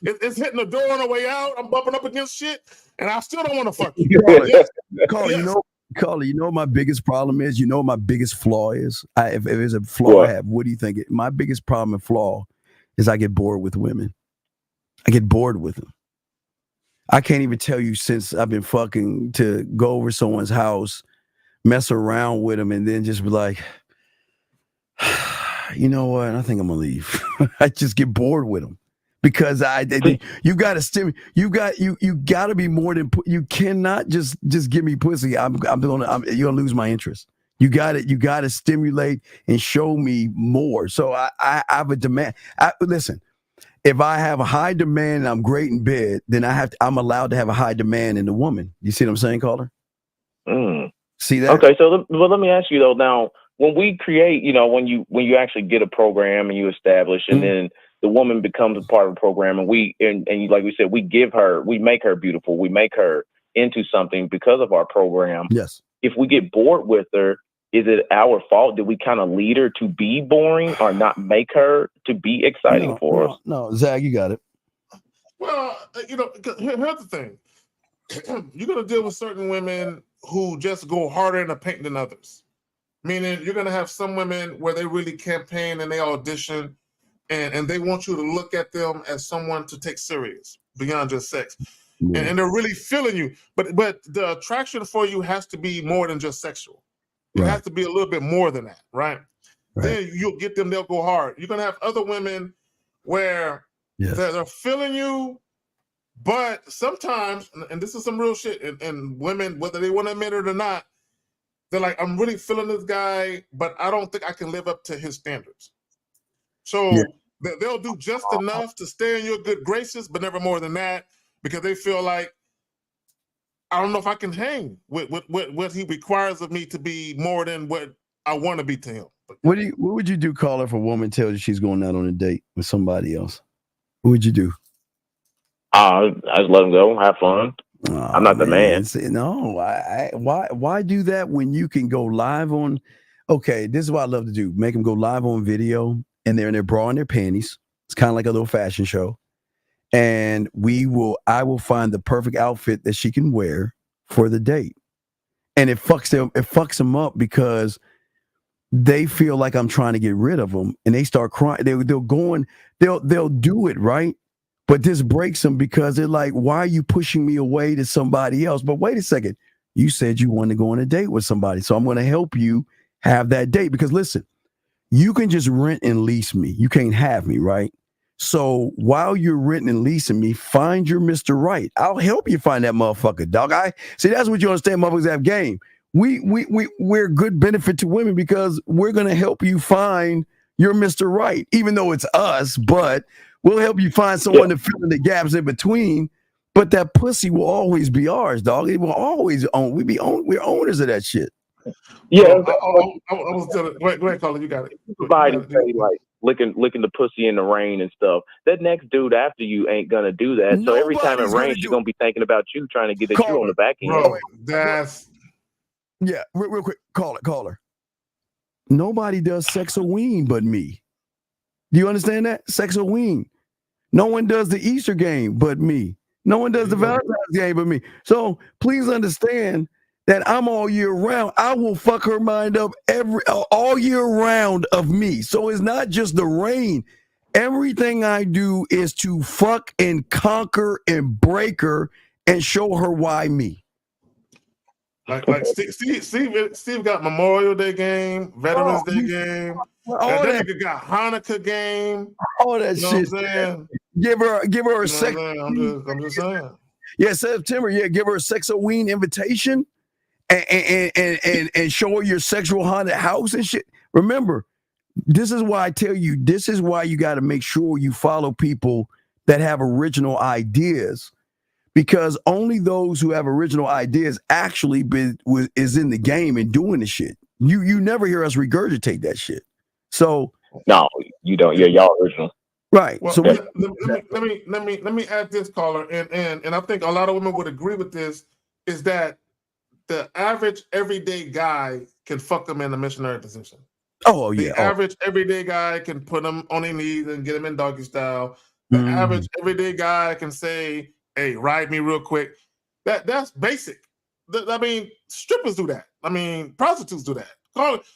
it's hitting the door on the way out. I'm bumping up against shit, and I still don't want to fuck you. Caller, you know what my biggest problem is? You know what my biggest flaw is? If there's a flaw I have, what do you think? My biggest problem and flaw is I get bored with women. I get bored with them. I can't even tell you since I've been fucking to go over someone's house, mess around with them, and then just be like, you know what? I think I'm gonna leave. I just get bored with them because you got to you got to be more than you cannot just give me pussy. You're gonna lose my interest. You got to stimulate and show me more. So I have a demand. Listen. If I have a high demand and I'm great in bed, then I'm allowed to have a high demand in the woman. You see what I'm saying, caller? See that? Okay, so let me ask you though. Now, when we create, when you actually get a program and you establish, and then the woman becomes a part of the program, and like we said, we make her beautiful, we make her into something because of our program. Yes. If we get bored with her, is it our fault? Did we kind of lead her to be boring or not make her to be exciting for us? No, Zach, you got it. Well, here's the thing. You're going to deal with certain women who just go harder in the paint than others. Meaning you're going to have some women where they really campaign and they audition and they want you to look at them as someone to take serious beyond just sex. Yeah. And they're really feeling you. But the attraction for you has to be more than just sexual. It has to be a little bit more than that, right? Then you'll get them, they'll go hard. You're going to have other women where they're feeling you, but sometimes, and this is some real shit, and women, whether they want to admit it or not, they're like, I'm really feeling this guy, but I don't think I can live up to his standards. So they'll do just enough to stay in your good graces, but never more than that, because they feel like, I don't know if I can hang with what he requires of me to be more than what I want to be to him. What would you do, caller, if a woman tells you she's going out on a date with somebody else? What would you do? I just let them go, have fun. I'm not the man. No, why do that when you can go live on? Okay, this is what I love to do: make them go live on video, and they're in their bra and their panties. It's kind of like a little fashion show. And I will find the perfect outfit that she can wear for the date. And it fucks them up because they feel like I'm trying to get rid of them, and they start crying. They'll do it, right? But this breaks them because they're like, why are you pushing me away to somebody else? But wait a second, you said you wanted to go on a date with somebody, so I'm going to help you have that date. Because listen, you can just rent and lease me. You can't have me, right? So while you're renting and leasing me, find your Mr. Right. I'll help you find that motherfucker, dog. I see that's what you understand, motherfuckers have game. We're good benefit to women because we're gonna help you find your Mr. Right, even though it's us, but we'll help you find someone to fill in the gaps in between. But that pussy will always be ours, dog. It will always own. We're owners of that shit. Yeah, I was telling. Go ahead, Colin. You got it. Somebody say like licking the pussy in the rain and stuff. That next dude after you ain't gonna do that. So every time it rains, she's gonna be thinking about you, trying to get at you on the back end. Bro, that's yeah. Real quick, caller. Nobody does Sexoween but me. Do you understand that? Sexoween. No one does the Easter game but me. No one does the Valentine's game but me. So please understand that I'm all year round. I will fuck her mind up all year round of me. So it's not just the rain. Everything I do is to fuck and conquer and break her and show her why me. Like Steve got Memorial Day game, Veterans Day game. That nigga got Hanukkah game. All that shit. What I'm saying? Give her a sex. I'm just saying. Yeah, September. Yeah, give her a Sexoween invitation and show her your sexual haunted house and shit. Remember, this is why I tell you. This is why you got to make sure you follow people that have original ideas. Because only those who have original ideas actually is in the game and doing the shit. You never hear us regurgitate that shit. So no, you don't. Yeah, y'all original, right? Well, So let me add this, caller, and I think a lot of women would agree with this. Is that the average everyday guy can fuck them in the missionary position? Oh yeah, the average everyday guy can put them on their knees and get them in doggy style. The average everyday guy can say, "Hey, ride me real quick." That's basic. I mean, strippers do that. I mean, prostitutes do that.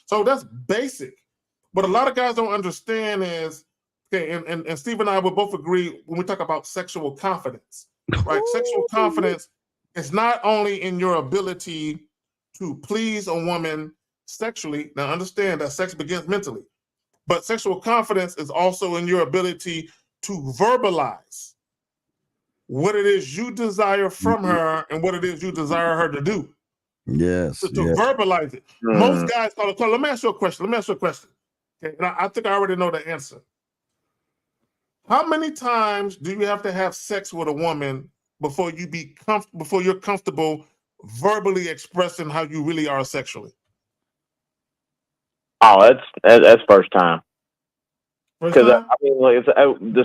So that's basic. But a lot of guys don't understand is, okay, and Steve and I will both agree when we talk about sexual confidence, right? Sexual confidence is not only in your ability to please a woman sexually. Now, understand that sex begins mentally, but sexual confidence is also in your ability to verbalize what it is you desire from her and what it is you desire her to do. Yes. To verbalize it. Most guys, let me ask you a question. Okay, and I think I already know the answer. How many times do you have to have sex with a woman before you're comfortable verbally expressing how you really are sexually? Oh, that's first time. Because I mean, like the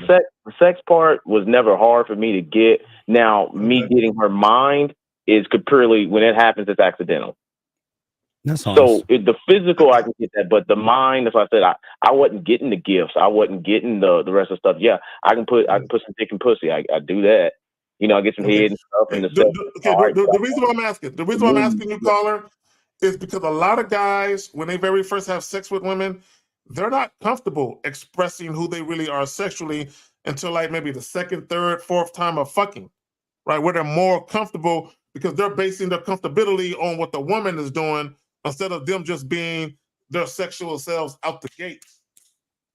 sex part was never hard for me to get. Now, me getting her mind is purely when it happens, it's accidental. That's so the physical, I can get that, but the mind, as I said, I wasn't getting the gifts. I wasn't getting the rest of the stuff. Yeah, I can put some dick in pussy. I do that. You know, I get some head and stuff. And the reason why I'm asking you, caller, is because a lot of guys, when they very first have sex with women, they're not comfortable expressing who they really are sexually until like maybe the second, third, fourth time of fucking, right? Where they're more comfortable because they're basing their comfortability on what the woman is doing instead of them just being their sexual selves out the gate.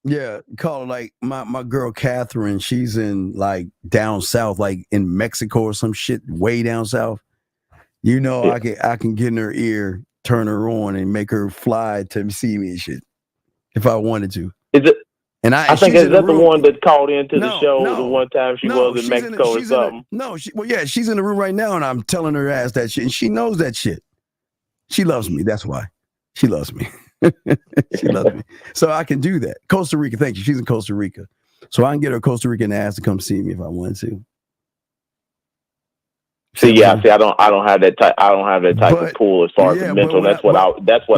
Yeah, call her like my girl Catherine. She's in like down south, like in Mexico or some shit, way down south. You know, yeah. I can get in her ear, turn her on, and make her fly to see me and shit if I wanted to. Is it? And I think is that the one that called into the show the one time she was in Mexico or something? She's in the room right now, and I'm telling her ass that shit, and she knows that shit. She loves me. That's why she loves me. She loves me, so I can do that. Costa Rica, thank you. She's in Costa Rica, so I can get her Costa Rican ass to come see me if I want to. See, I don't have that type. I don't have that type of pull as far as the mental. That's what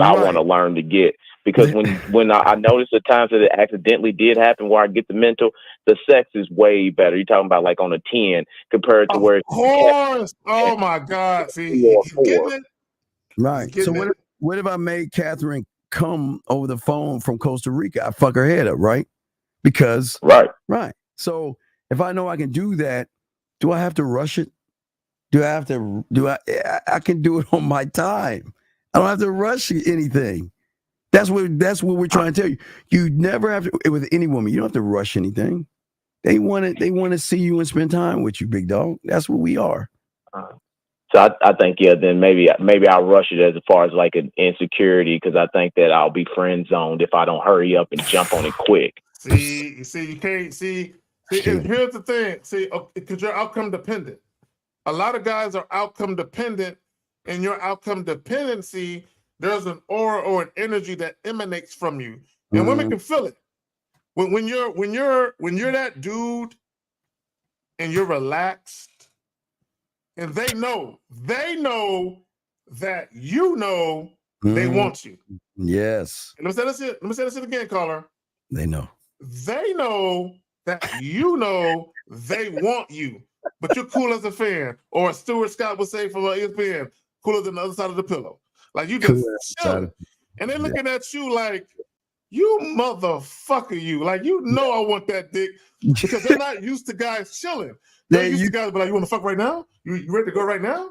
I want to learn to get. Because when I notice the times that it accidentally did happen where I get the mental, the sex is way better. You're talking about like on a 10 compared to where. Of course. Oh my God. See, he's getting it. Right. So what if I made Catherine come over the phone from Costa Rica? I fuck her head up, right? Because right. So if I know I can do that, do I have to rush it? I can do it on my time. I don't have to rush anything. That's what we're trying to tell you. You never have to with any woman. You don't have to rush anything. They want to see you and spend time with you, big dog. That's what we are. So I think then maybe I'll rush it as far as like an insecurity because I think that I'll be friend zoned if I don't hurry up and jump on it quick. See, you can't see. And here's the thing. See, because you're outcome dependent. A lot of guys are outcome dependent, and your outcome dependency, there's an aura or an energy that emanates from you, and women can feel it. When you're that dude, and you're relaxed. And they know that they want you. Yes. And let me say this again, caller. They know. They know that they want you, but you're cool as a fan, or as Stuart Scott would say from ESPN, cooler than the other side of the pillow. Like you just chilling, and they're looking at you like you motherfucker. You like I want that dick because they're not used to guys chilling. They're used to guys, but like, you want to fuck right now? You ready to go right now?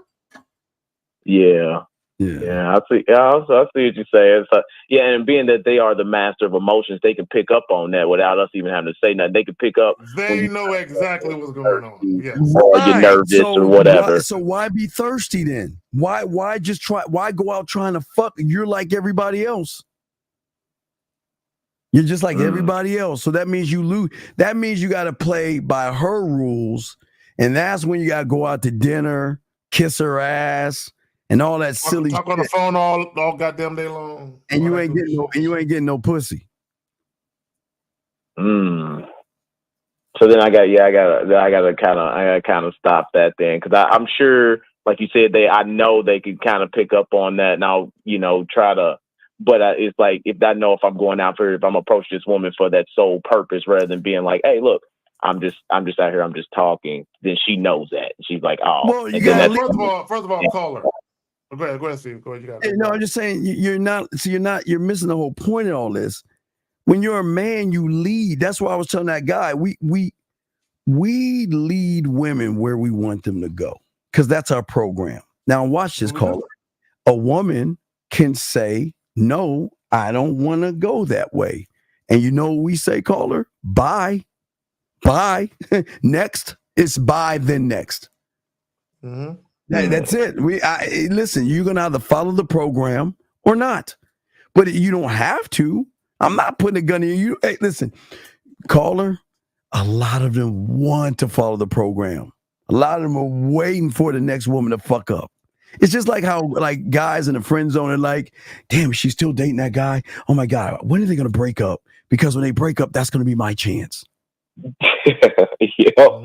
Yeah. I see. Yeah, I see what you're saying. So, and being that they are the master of emotions, they can pick up on that without us even having to say nothing. They can pick up. They know exactly what's going on. Yes. Or you're nervous or whatever. So why be thirsty then? Why just try? Why go out trying to fuck? You're like everybody else. You're just like everybody else. So that means you lose. That means you got to play by her rules. And that's when you got to go out to dinner, kiss her ass, and all that silly talk shit. on the phone all goddamn day long. And you ain't getting no pussy. So then I gotta kind of stop that then because I'm sure, like you said, I know they can kind of pick up on that, and I'll try to. But it's like if I'm going out if I'm approach this woman for that sole purpose rather than being like, hey, look. I'm just out here. I'm just talking. Then she knows that. She's like, oh. Well, first of all, call her. Go ahead, Steve. Go ahead. You got it. No, I'm just saying you're missing the whole point of all this. When you're a man, you lead. That's why I was telling that guy. We lead women where we want them to go because that's our program. Now watch this, caller. A woman can say, no, I don't want to go that way. And you know what we say, caller? Bye. Next. It's bye, then next. That's it. Listen, you're going to either follow the program or not. But you don't have to. I'm not putting a gun in you. Hey, listen, caller, a lot of them want to follow the program. A lot of them are waiting for the next woman to fuck up. It's just like how like guys in the friend zone are like, damn, she's still dating that guy. Oh my God, when are they going to break up? Because when they break up, that's going to be my chance.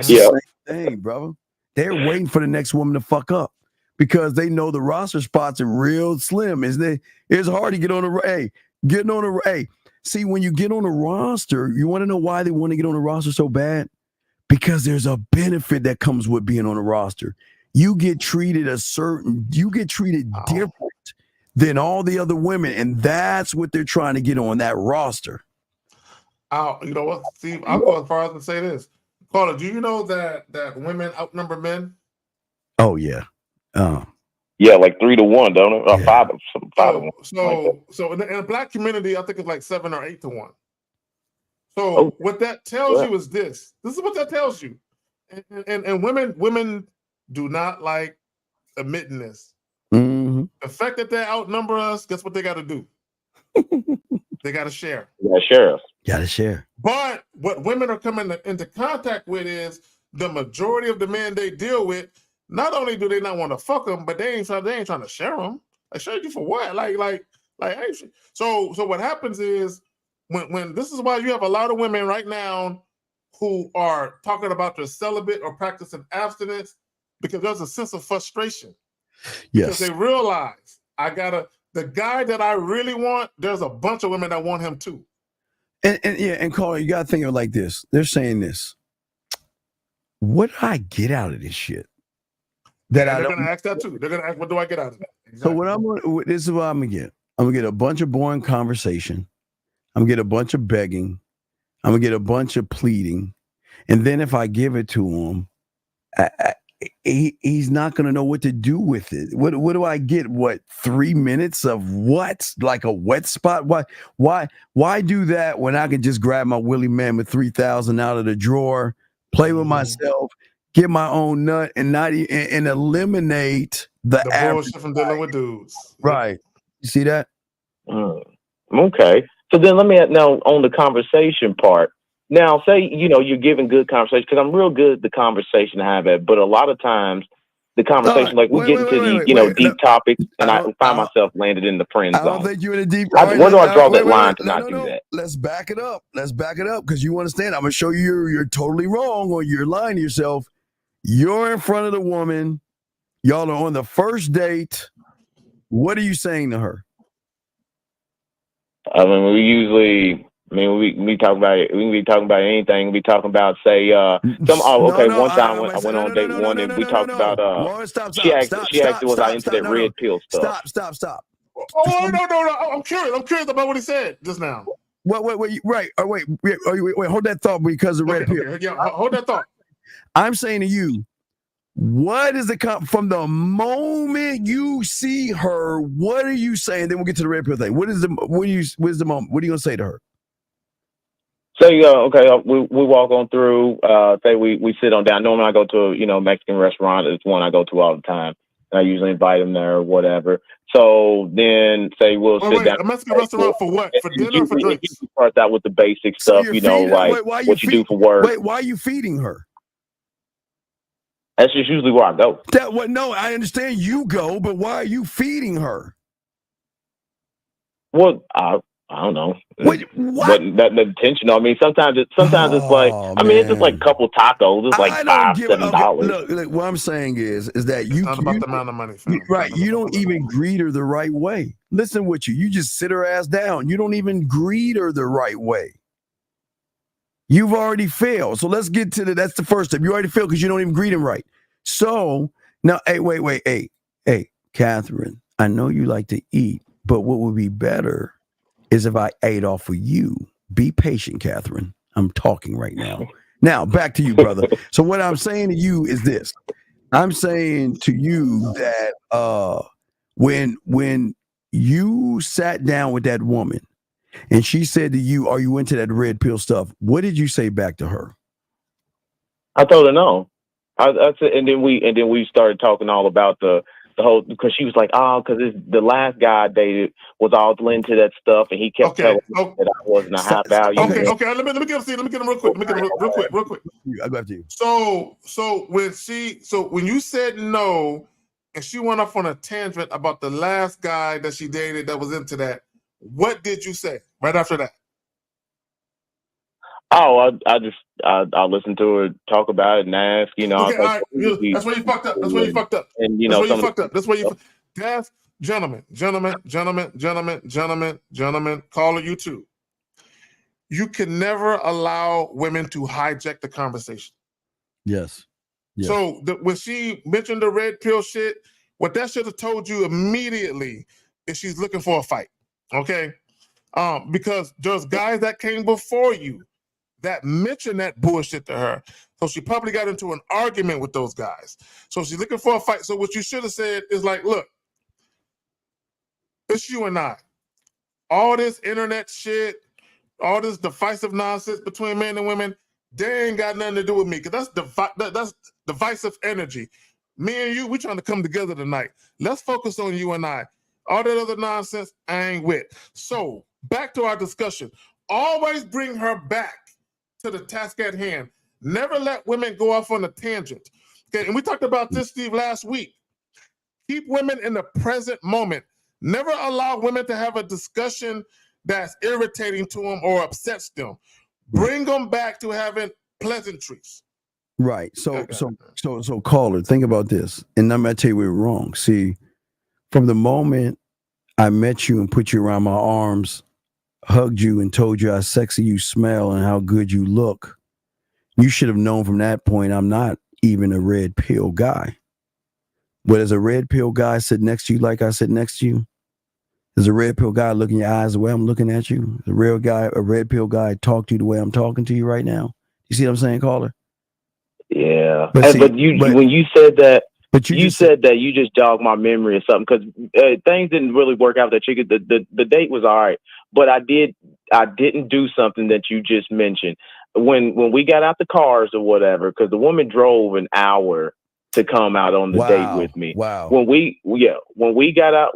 Same thing, brother. They're waiting for the next woman to fuck up because they know the roster spots are real slim, isn't it? It's hard to get on the see, when you get on a roster, you want to know why they want to get on a roster so bad? Because there's a benefit that comes with being on a roster. You get treated different than all the other women, and that's what they're trying to get on that roster. You know what, Steve? I'll go as far as to say this. Caller, do you know that women outnumber men? Oh yeah. Yeah, like 3-1, don't it? Or 5-1. So in the black community, I think it's like 7 or 8-1. So what that tells you is this. This is what that tells you. And women do not like admitting this. Mm-hmm. The fact that they outnumber us, guess what they got to do? They got to share. Got to share. But what women are coming into contact with is the majority of the men they deal with. Not only do they not want to fuck them, but they ain't trying to share them. I share you for what? So what happens is when this is why you have a lot of women right now who are talking about their celibate or practicing abstinence because there's a sense of frustration. Yes. Because they realize the guy that I really want, there's a bunch of women that want him too. And Carl, you gotta think of it like this. They're saying this. What do I get out of this shit? They're gonna ask that too. They're gonna ask, what do I get out of that? Exactly. So this is what I'm gonna get. I'm gonna get a bunch of boring conversation. I'm gonna get a bunch of begging. I'm gonna get a bunch of pleading. And then if I give it to them, he's not going to know what to do with it. What do I get? What, 3 minutes of what? Like a wet spot? Why do that when I could just grab my Willie Mammoth 3000 out of the drawer, play with myself, get my own nut, and not and eliminate the bullshit from dealing with dudes. Right? You see that? Okay. So then let me now on the conversation part. Now, say, you're giving good conversation, because I'm real good at the conversation to have it, but a lot of times the conversation, like we get into the deep topics, and I find myself landed in the friend zone. I don't think you're in a deep. Where do I draw that line to not do that? Let's back it up. Because you understand. I'm gonna show you you're totally wrong, or you're lying to yourself. You're in front of the woman. Y'all are on the first date. What are you saying to her? I mean, we talk about it. We can be talking about anything. We talking about, say, one time I went on a date with one, and we talked about she asked was I into that red pill stuff. Stop. Oh, no. I'm curious about what he said just now. Wait, right. Wait, hold that thought, because of red pill. Okay, yeah, hold that thought. I'm saying to you, what is from the moment you see her? What are you saying? Then we'll get to the red pill thing. What is the moment? What are you gonna say to her? So we walk on through. Say we sit on down. Normally I go to a Mexican restaurant. It's one I go to all the time. I usually invite them there or whatever. So then say we'll sit down. A Mexican restaurant for what? For dinner or for drinks? It starts out with the basic stuff, like what you do for work. Wait, why are you feeding her? That's just usually where I go. No, I understand you go, but why are you feeding her? Well, I don't know. What? But that intentional. I mean, sometimes it's like, it's just like a couple tacos. It's like $5-7. Look, what I'm saying is that you not about the amount of money, fam. Right? You don't even greet her the right way. Listen, with you just sit her ass down. You don't even greet her the right way. You've already failed. So let's get to that's the first step. You already failed because you don't even greet him right. So now, wait. Hey, Catherine, I know you like to eat, but what would be better is if I ate off of you. Be patient, Catherine. I'm talking right now. Now, back to you, brother. So what I'm saying to you is this. I'm saying to you that when you sat down with that woman, and she said to you, "Are you into that red pill stuff?" What did you say back to her? I told her no. I said, and then we started talking all about the whole, because she was like, because the last guy I dated was all into that stuff, and he kept telling me that I wasn't a high value. Okay. Let me get him real quick. I got you. So when you said no, and she went off on a tangent about the last guy that she dated that was into that. What did you say right after that? Oh, I listened to her talk about it and ask, Okay, all right. That's where you fucked up. And That's where you fucked up. Gentlemen, caller, you too. You can never allow women to hijack the conversation. Yes. So when she mentioned the red pill shit, what that should have told you immediately is she's looking for a fight. Okay, because there's guys that came before you that mentioned that bullshit to her. So she probably got into an argument with those guys. So she's looking for a fight. So what you should have said is like, look, it's you and I. All this internet shit, all this divisive nonsense between men and women, they ain't got nothing to do with me, because that's divisive energy. Me and you, we trying to come together tonight. Let's focus on you and I. All that other nonsense, I ain't with. So, back to our discussion. Always bring her back to the task at hand. Never let women go off on a tangent. Okay, and we talked about this, Steve, last week. Keep women in the present moment. Never allow women to have a discussion that's irritating to them or upsets them. Bring them back to having pleasantries. Right. So caller, think about this. And I'm going to tell you we're wrong. See, from the moment I met you and put you around my arms, hugged you and told you how sexy you smell and how good you look, you should have known from that point I'm not even a red pill guy. But as a red pill guy sit next to you like I sit next to you, as a red pill guy look in your eyes the way I'm looking at you, a red pill guy talk to you the way I'm talking to you right now. You see what I'm saying, caller? Yeah, But see, but when you said that, but you said that you just jogged my memory or something because things didn't really work out with that chick. The date was all right, but I didn't do something that you just mentioned when we got out the cars or whatever, because the woman drove an hour to come out on the date with me. Wow. When we got out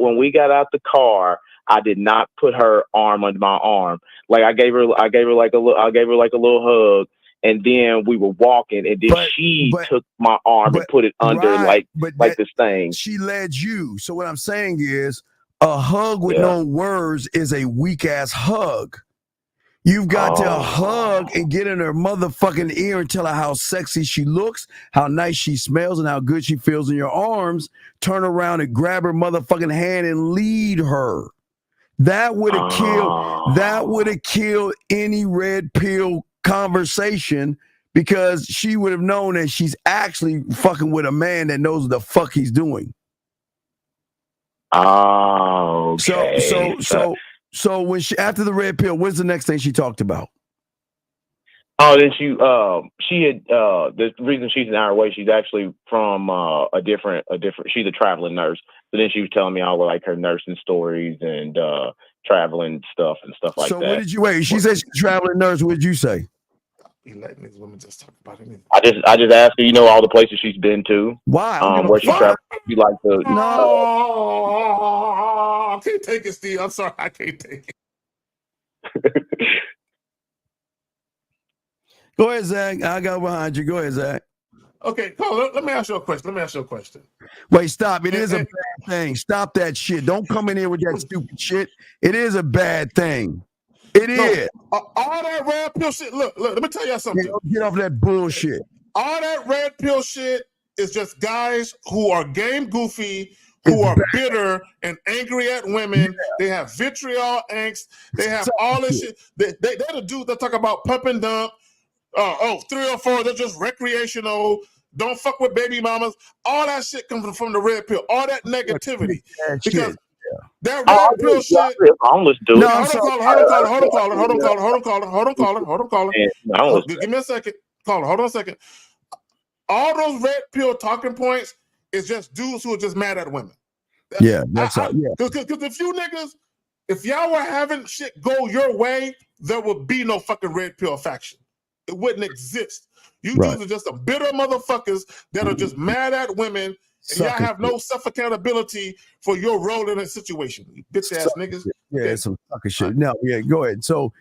the car, I did not put her arm under my arm. Like I gave her like a little hug. And then we were walking, and then she took my arm and put it under like this thing. She led you. So what I'm saying is, a hug with no words is a weak ass hug. You've got to hug and get in her motherfucking ear and tell her how sexy she looks, how nice she smells, and how good she feels in your arms. Turn around and grab her motherfucking hand and lead her. That would have killed. That would have killed any red pill conversation, because she would have known that she's actually fucking with a man that knows what the fuck he's doing. Oh, okay. So when she, after the red pill, what's the next thing she talked about? Oh, then she had the reason she's an hour away. She's actually from a different. She's a traveling nurse. So then she was telling me all of like her nursing stories and traveling stuff and stuff like that. So what did you wait? She said she's a traveling nurse. What did you say? Be letting these women just talk about anything. I just asked her, all the places she's been to. Why? Where she traveled. She like to. I can't take it, Steve. I'm sorry, I can't take it. Go ahead, Zach. I got behind you. Go ahead, Zach. Okay, Carl, let me ask you a question. Wait, stop. It is a bad thing. Stop that shit. Don't come in here with that stupid shit. It is a bad thing. It is. All that red pill shit. Look, let me tell you something. Get off that bullshit. All that red pill shit is just guys who are game goofy, who are bitter and angry at women. They have vitriol angst. They have all this shit. They're the dudes that talk about pump and dump. 3 or 4, they're just recreational. Don't fuck with baby mamas. All that shit comes from the red pill. All that negativity. Because that red pill shit. Homeless dude. No, hold on, caller. Give me a second. Caller, hold on a second. All those red pill talking points is just dudes who are just mad at women. Yeah, that's all. Yeah. Because if you niggas, if y'all were having shit go your way, there would be no fucking red pill faction. It wouldn't exist. You dudes are just some bitter motherfuckers that are just mad at women, and y'all have no self-accountability for your role in a situation. You bitch ass niggas. Yeah, it's some fucking shit. No, yeah, go ahead. So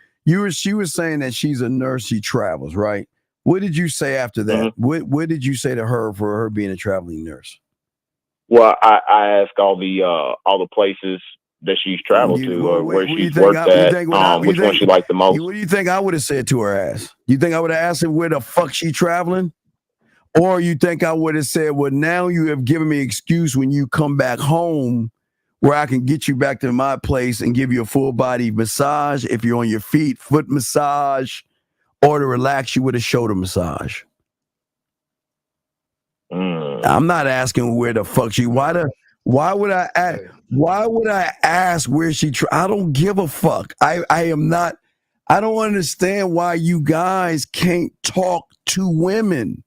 she was saying that she's a nurse, she travels, right? What did you say after that? What did you say to her for her being a traveling nurse? Well, I asked all the places that she's traveled to, or where she's worked at, which one she liked the most. What do you think I would have said to her ass? You think I would have asked her where the fuck she traveling? Or you think I would have said, well, now you have given me an excuse when you come back home where I can get you back to my place and give you a full body massage if you're on your feet, foot massage, or to relax you with a shoulder massage. I'm not asking where the fuck she. Why would I ask where she? I don't give a fuck. I am not. I don't understand why you guys can't talk to women.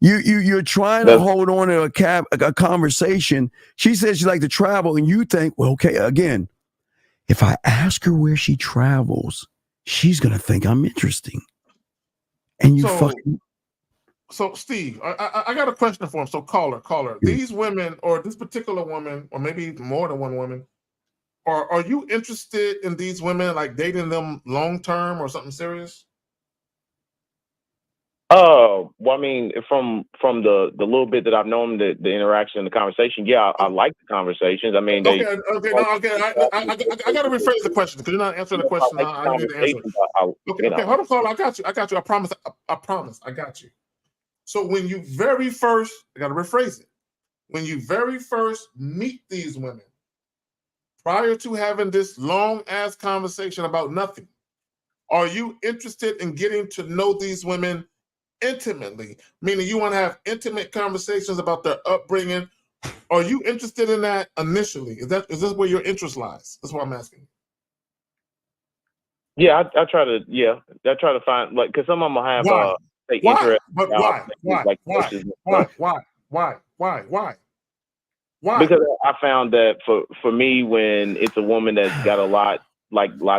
You're trying to hold on to a conversation. She says she like to travel, and you think, well, okay, again, if I ask her where she travels, she's gonna think I'm interesting. And you fucking. So, Steve, I got a question for him. So, caller, these women, or this particular woman, or maybe more than one woman, are you interested in these women, like dating them long term or something serious? Well, I mean, from the little bit that I've known, the interaction, the conversation, yeah, I like the conversations. I mean, I got to rephrase the question because you're not answering the question. I need to answer. Okay, hold on, caller. I got you. I promise. I got you. So when you very first, I got to rephrase it. When you very first meet these women, prior to having this long ass conversation about nothing, are you interested in getting to know these women intimately? Meaning you want to have intimate conversations about their upbringing. Are you interested in that initially? Is this where your interest lies? That's what I'm asking. Yeah, I try to find, like, because some of them will have take Why? interest. But in why? things Why? like Why? coaches and Why? stuff. Why? Because I found that for me, when it's a woman that's got a lot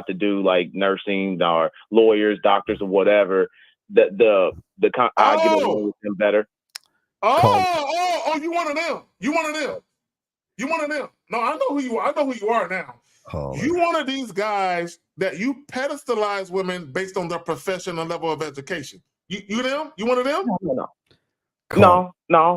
to do, like nursing or lawyers, doctors, or whatever, I get along with them better. Oh, you one of them. You one of them. You one of them. No, I know who you are. I know who you are now. You one of these guys that you pedestalize women based on their profession and level of education. You them? You one of them? No.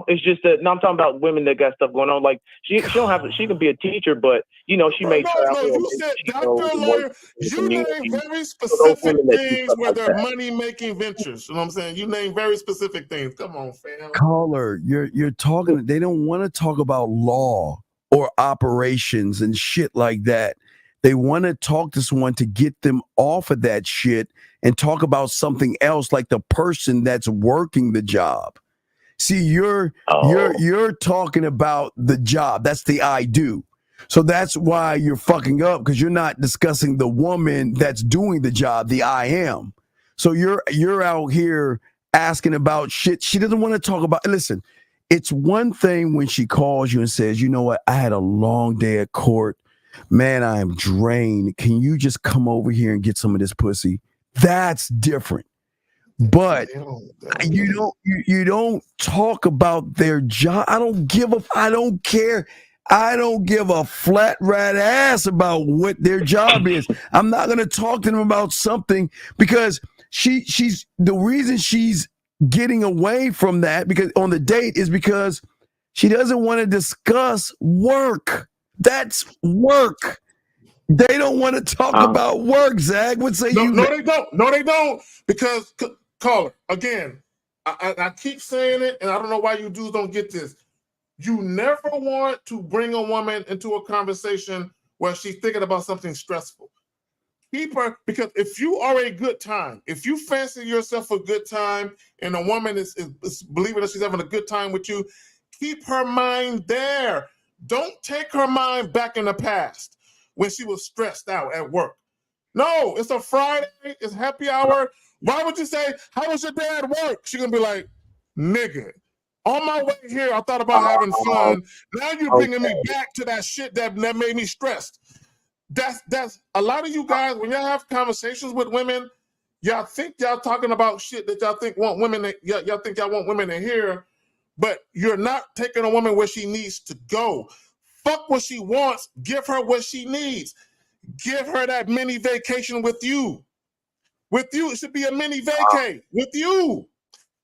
It's just that. No, I'm talking about women that got stuff going on. Like she don't have. She can be a teacher, but she may travel. No. You said doctor, lawyer. You name very So those specific women that do things stuff where like they're that. money-making ventures. You know what I'm saying? You name very specific things. Come on, fam. Caller, you're talking. They don't want to talk about law or operations and shit like that. They want to talk to someone to get them off of that shit and talk about something else, like the person that's working the job. See, you're talking about the job. That's the I do. So that's why you're fucking up, because you're not discussing the woman that's doing the job, the I am. So you're out here asking about shit she doesn't want to talk about. Listen, it's one thing when she calls you and says, you know what, I had a long day at court. Man, I am drained. Can you just come over here and get some of this pussy? That's different. But you don't talk about their job. I don't care. I don't give a flat rat ass about what their job is. I'm not going to talk to them about something because she's the reason she's getting away from that because on the date is because she doesn't want to discuss work. That's work. They don't want to talk about work, Zach. What say you? No, they don't. No, they don't. Because, caller, again, I keep saying it, and I don't know why you dudes don't get this. You never want to bring a woman into a conversation where she's thinking about something stressful. Keep her, because if you are a good time, if you fancy yourself a good time, and a woman is believing that she's having a good time with you, keep her mind there. Don't take her mind back in the past when she was stressed out at work. No, it's a Friday, it's happy hour. Why would you say, how was your day at work? She's gonna be like, nigga, on my way here, I thought about having fun. Now you're bringing me back to that shit that made me stressed. That's a lot of you guys, when y'all have conversations with women, y'all think y'all talking about shit that y'all think want women to, y'all think y'all want women to hear, but you're not taking a woman where she needs to go. Fuck what she wants, give her what she needs. Give her that mini vacation with you. With you, it should be a mini vacay with you.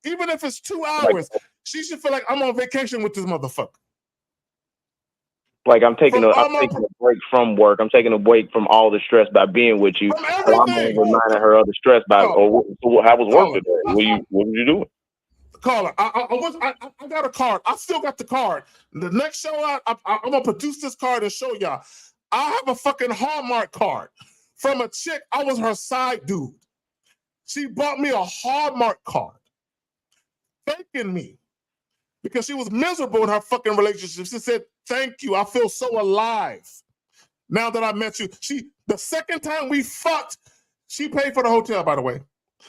Even if it's 2 hours, she should feel like I'm on vacation with this motherfucker. Like I'm taking a break from work. I'm taking a break from all the stress by being with you. So I'm reminding her of the stress by, how was work today? What were you doing? Caller, I got a card. I still got the card. The next show I'm gonna produce this card and show y'all. I have a fucking Hallmark card from a chick. I was her side dude. She bought me a Hallmark card, thanking me because she was miserable in her fucking relationship. She said, "Thank you. I feel so alive now that I met you." The second time we fucked, she paid for the hotel, by the way.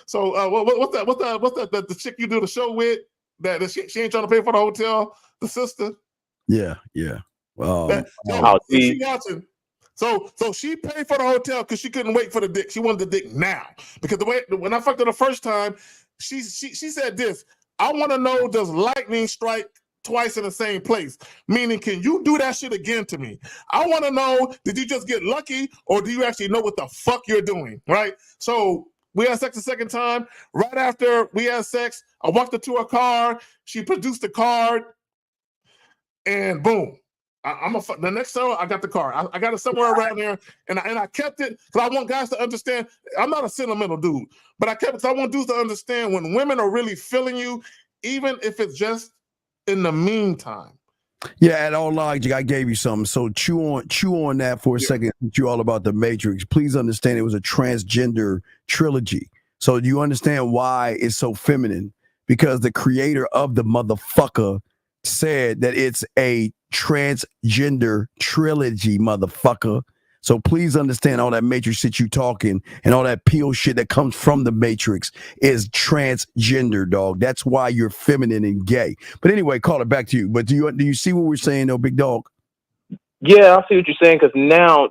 So what's that? The chick you do the show with? That she ain't trying to pay for the hotel. The sister. Yeah. She watching. So she paid for the hotel because she couldn't wait for the dick. She wanted the dick now because when I fucked her the first time, she said this. I want to know, does lightning strike twice in the same place? Meaning, can you do that shit again to me? I want to know, did you just get lucky or do you actually know what the fuck you're doing? Right? So we had sex the second time. Right after we had sex, I walked her to her car. She produced the card, and boom. The next time I got the card. I got it somewhere around there, and I kept it because I want guys to understand. I'm not a sentimental dude, but I kept it because I want dudes to understand when women are really feeling you, even if it's just in the meantime. Yeah, at all logic, I gave you something. So chew on that for a second. You all about the Matrix. Please understand it was a transgender trilogy. So do you understand why it's so feminine? Because the creator of the motherfucker said that it's a transgender trilogy, motherfucker. So please understand all that matrix shit you talking and all that peel shit that comes from the matrix is transgender, dog. That's why you're feminine and gay. But anyway, call it back to you. But do you see what we're saying, though, big dog? Yeah, I see what you're saying. Because now,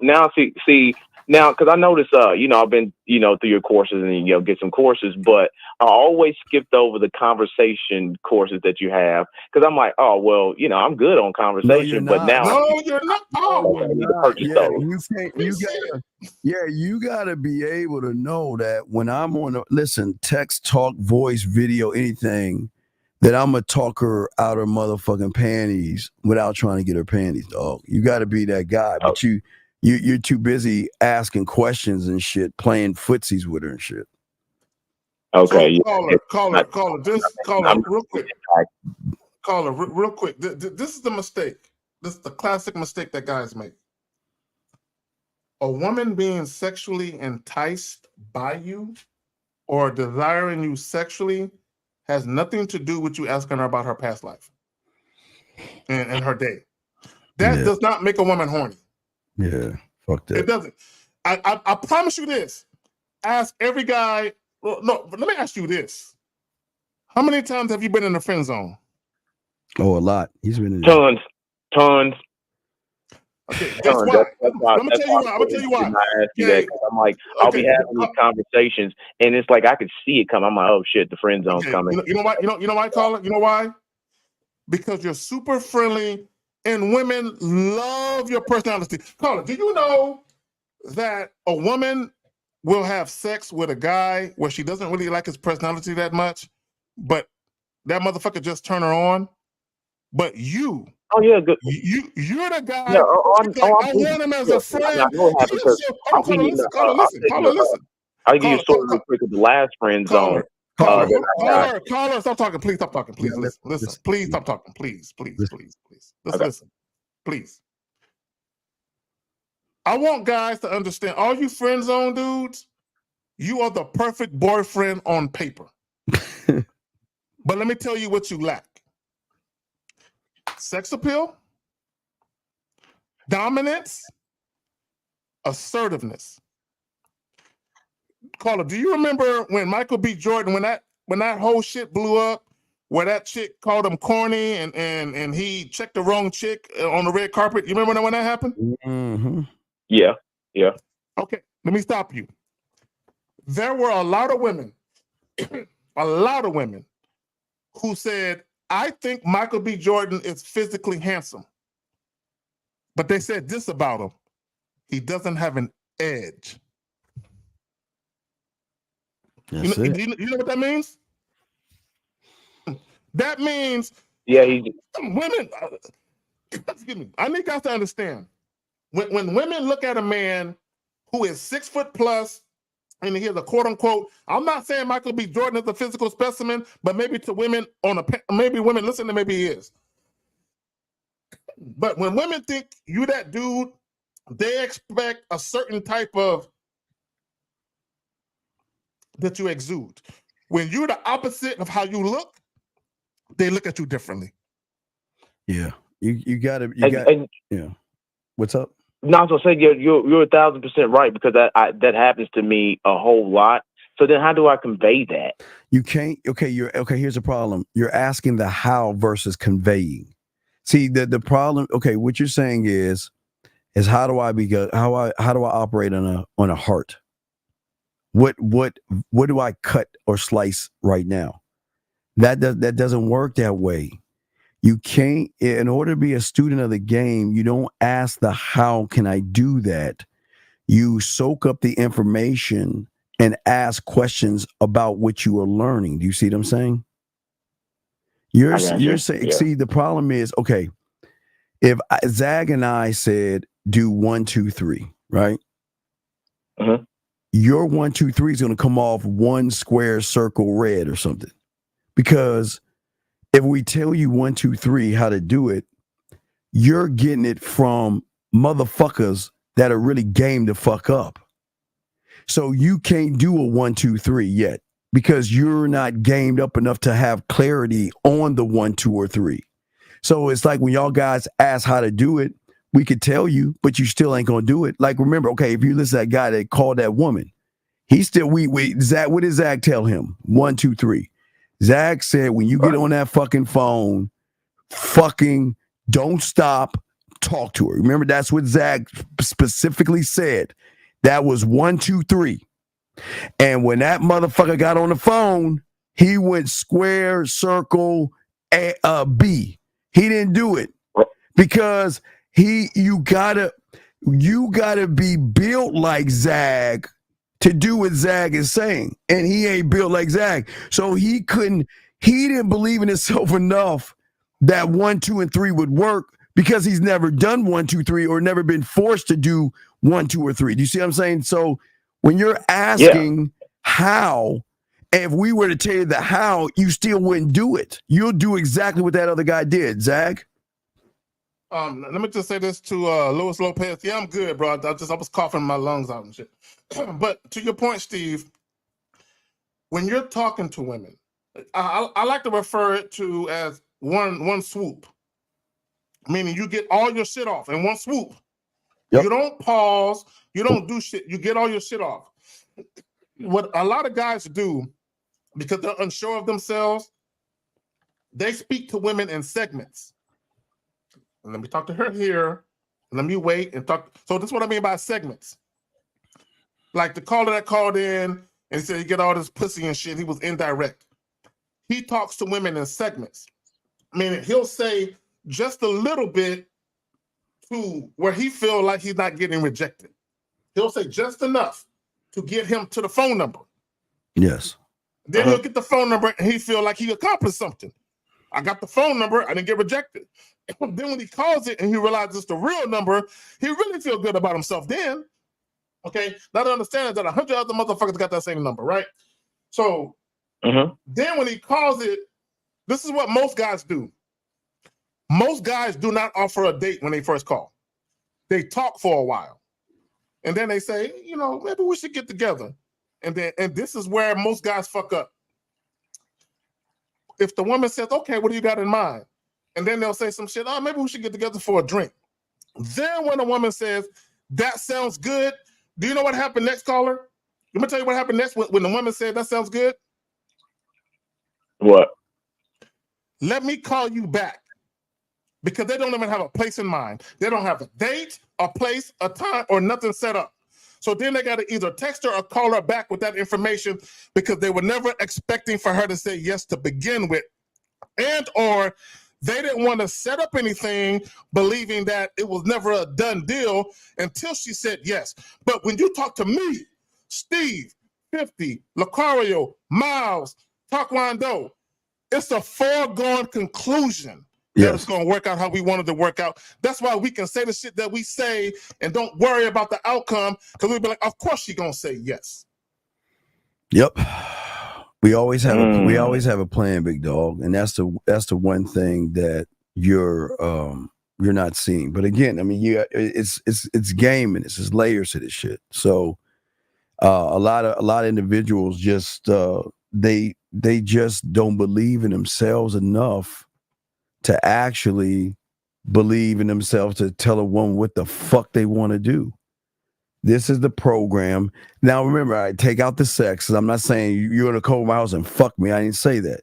because I noticed, I've been, through your courses and get some courses, but I always skipped over the conversation courses that you have because I'm like, oh well, I'm good on conversation, but now you're not. Oh, I need to purchase those. You gotta be able to know that when I'm on text, talk, voice, video, anything, that I'm a talker out her motherfucking panties without trying to get her panties, dog. You got to be that guy, but you're too busy asking questions and shit, playing footsies with her and shit. Okay, so, caller, real quick. Caller, real quick. This is the mistake. This is the classic mistake that guys make. A woman being sexually enticed by you or desiring you sexually has nothing to do with you asking her about her past life and her day. That does not make a woman horny. Yeah, fuck that. It doesn't. I promise you this. Ask every guy. Well, no, but let me ask you this. How many times have you been in the friend zone? Oh, a lot. He's been in tons. Okay, guess why? I'm gonna tell you why. I'm like, I'll be having these conversations, and it's like I could see it come. I'm like, oh shit, the friend zone's coming. You know why? You know why, caller? You know why? Because you're super friendly, and women love your personality. Caller, do you know that a woman will have sex with a guy where she doesn't really like his personality that much, but that motherfucker just turn her on? But you. Oh yeah, good. You're the guy. Yeah, I want him as a friend. I know what happened because Listen. I'll give you a story real quick of the last friend zone. Caller, stop talking. Please stop talking. Please listen. Please stop talking. Please. Listen. Please. I want guys to understand. All you friend zone dudes, you are the perfect boyfriend on paper. But let me tell you what you lack. Sex appeal, dominance, assertiveness. Caller, do you remember when Michael B. Jordan, when that whole shit blew up, where that chick called him corny and he checked the wrong chick on the red carpet? You remember when that happened? Mm-hmm. Yeah. Okay, let me stop you. There were a lot of women, who said, I think Michael B. Jordan is physically handsome. But they said this about him. He doesn't have an edge. You know what that means? That means women, excuse me, I need guys to understand. When women look at a man who is 6 foot plus, and he has a quote unquote, I'm not saying Michael B. Jordan is a physical specimen, but maybe to women maybe women listening, maybe he is. But when women think you that dude, they expect a certain type of that you exude. When you're the opposite of how you look, they look at you differently. Yeah, you got. Yeah. What's up? No, I was gonna say you're 1,000% right because that happens to me a whole lot. So then, how do I convey that? You can't. Okay, here's the problem. You're asking the how versus conveying. See the problem. Okay, what you're saying is how do I operate on a heart? What do I cut or slice right now? That doesn't work that way. You can't, in order to be a student of the game, you don't ask the how can I do that. You soak up the information and ask questions about what you are learning. Do you see what I'm saying? You're saying, yeah. See, the problem is, okay, if Zag and I said do 1, 2, 3, right? Uh-huh. Your 1, 2, 3 is going to come off one square circle red or something. Because if we tell you 1, 2, 3 how to do it, you're getting it from motherfuckers that are really game to fuck up. So you can't do a 1, 2, 3 yet because you're not gamed up enough to have clarity on the 1, 2, or 3. So it's like when y'all guys ask how to do it, we could tell you, but you still ain't gonna do it. Like, remember, okay, if you listen to that guy that called that woman, he still Zach, what did Zach tell him? 1, 2, 3. Zach said, when you get on that fucking phone, fucking don't stop, talk to her. Remember, that's what Zach specifically said. That was 1, 2, 3. And when that motherfucker got on the phone, he went square, circle, B. He didn't do it because you gotta be built like Zag to do what Zag is saying, and he ain't built like Zag, so he didn't believe in himself enough that 1, 2, and 3 would work because he's never done 1, 2, 3 or never been forced to do 1, 2, or 3. Do you see what I'm saying? So when you're asking how, if we were to tell you the how, you still wouldn't do it. You'll do exactly what that other guy did, Zag. Let me just say this to Luis Lopez. Yeah, I'm good, bro. I was coughing my lungs out and shit. But to your point, Steve, when you're talking to women, I like to refer it to as one swoop, meaning you get all your shit off in one swoop. Yep. You don't pause. You don't do shit. You get all your shit off. What a lot of guys do, because they're unsure of themselves, they speak to women in segments. And let me talk to her here. Let me wait and talk. So this is what I mean by segments. Like the caller that called in and he said he get all this pussy and shit. He was indirect. He talks to women in segments. Meaning he'll say just a little bit to where he feel like he's not getting rejected. He'll say just enough to get him to the phone number. Yes. Then he'll get the phone number and he feel like he accomplished something. I got the phone number, I didn't get rejected. And then when he calls it and he realizes it's the real number, he really feel good about himself then. Okay, now to understand is that 100 other motherfuckers got that same number, right? So then when he calls it, this is what most guys do. Most guys do not offer a date when they first call. They talk for a while. And then they say, you know, maybe we should get together. And this is where most guys fuck up. If the woman says, okay, what do you got in mind? And then they'll say some shit, oh, maybe we should get together for a drink. Then when a woman says, that sounds good, do you know what happened next, caller? Let me tell you what happened next when the woman said, that sounds good. What? Let me call you back. Because they don't even have a place in mind. They don't have a date, a place, a time, or nothing set up. So then they got to either text her or call her back with that information because they were never expecting for her to say yes to begin with. And or they didn't want to set up anything believing that it was never a done deal until she said yes. But when you talk to me, Steve, 50, Lucario, Miles, Taekwondo, it's a foregone conclusion that it's going to work out how we wanted to work out. That's why we can say the shit that we say and don't worry about the outcome because we'll be like, of course she's going to say yes. Yep. We always have a plan, big dog, and that's the one thing that you're not seeing. But again, I mean, it's game and it's layers to this shit. So a lot of individuals just they just don't believe in themselves enough to actually believe in themselves to tell a woman what the fuck they want to do. This is the program. Now, remember, I take out the sex. I'm not saying you're going to come to my house and fuck me. I didn't say that.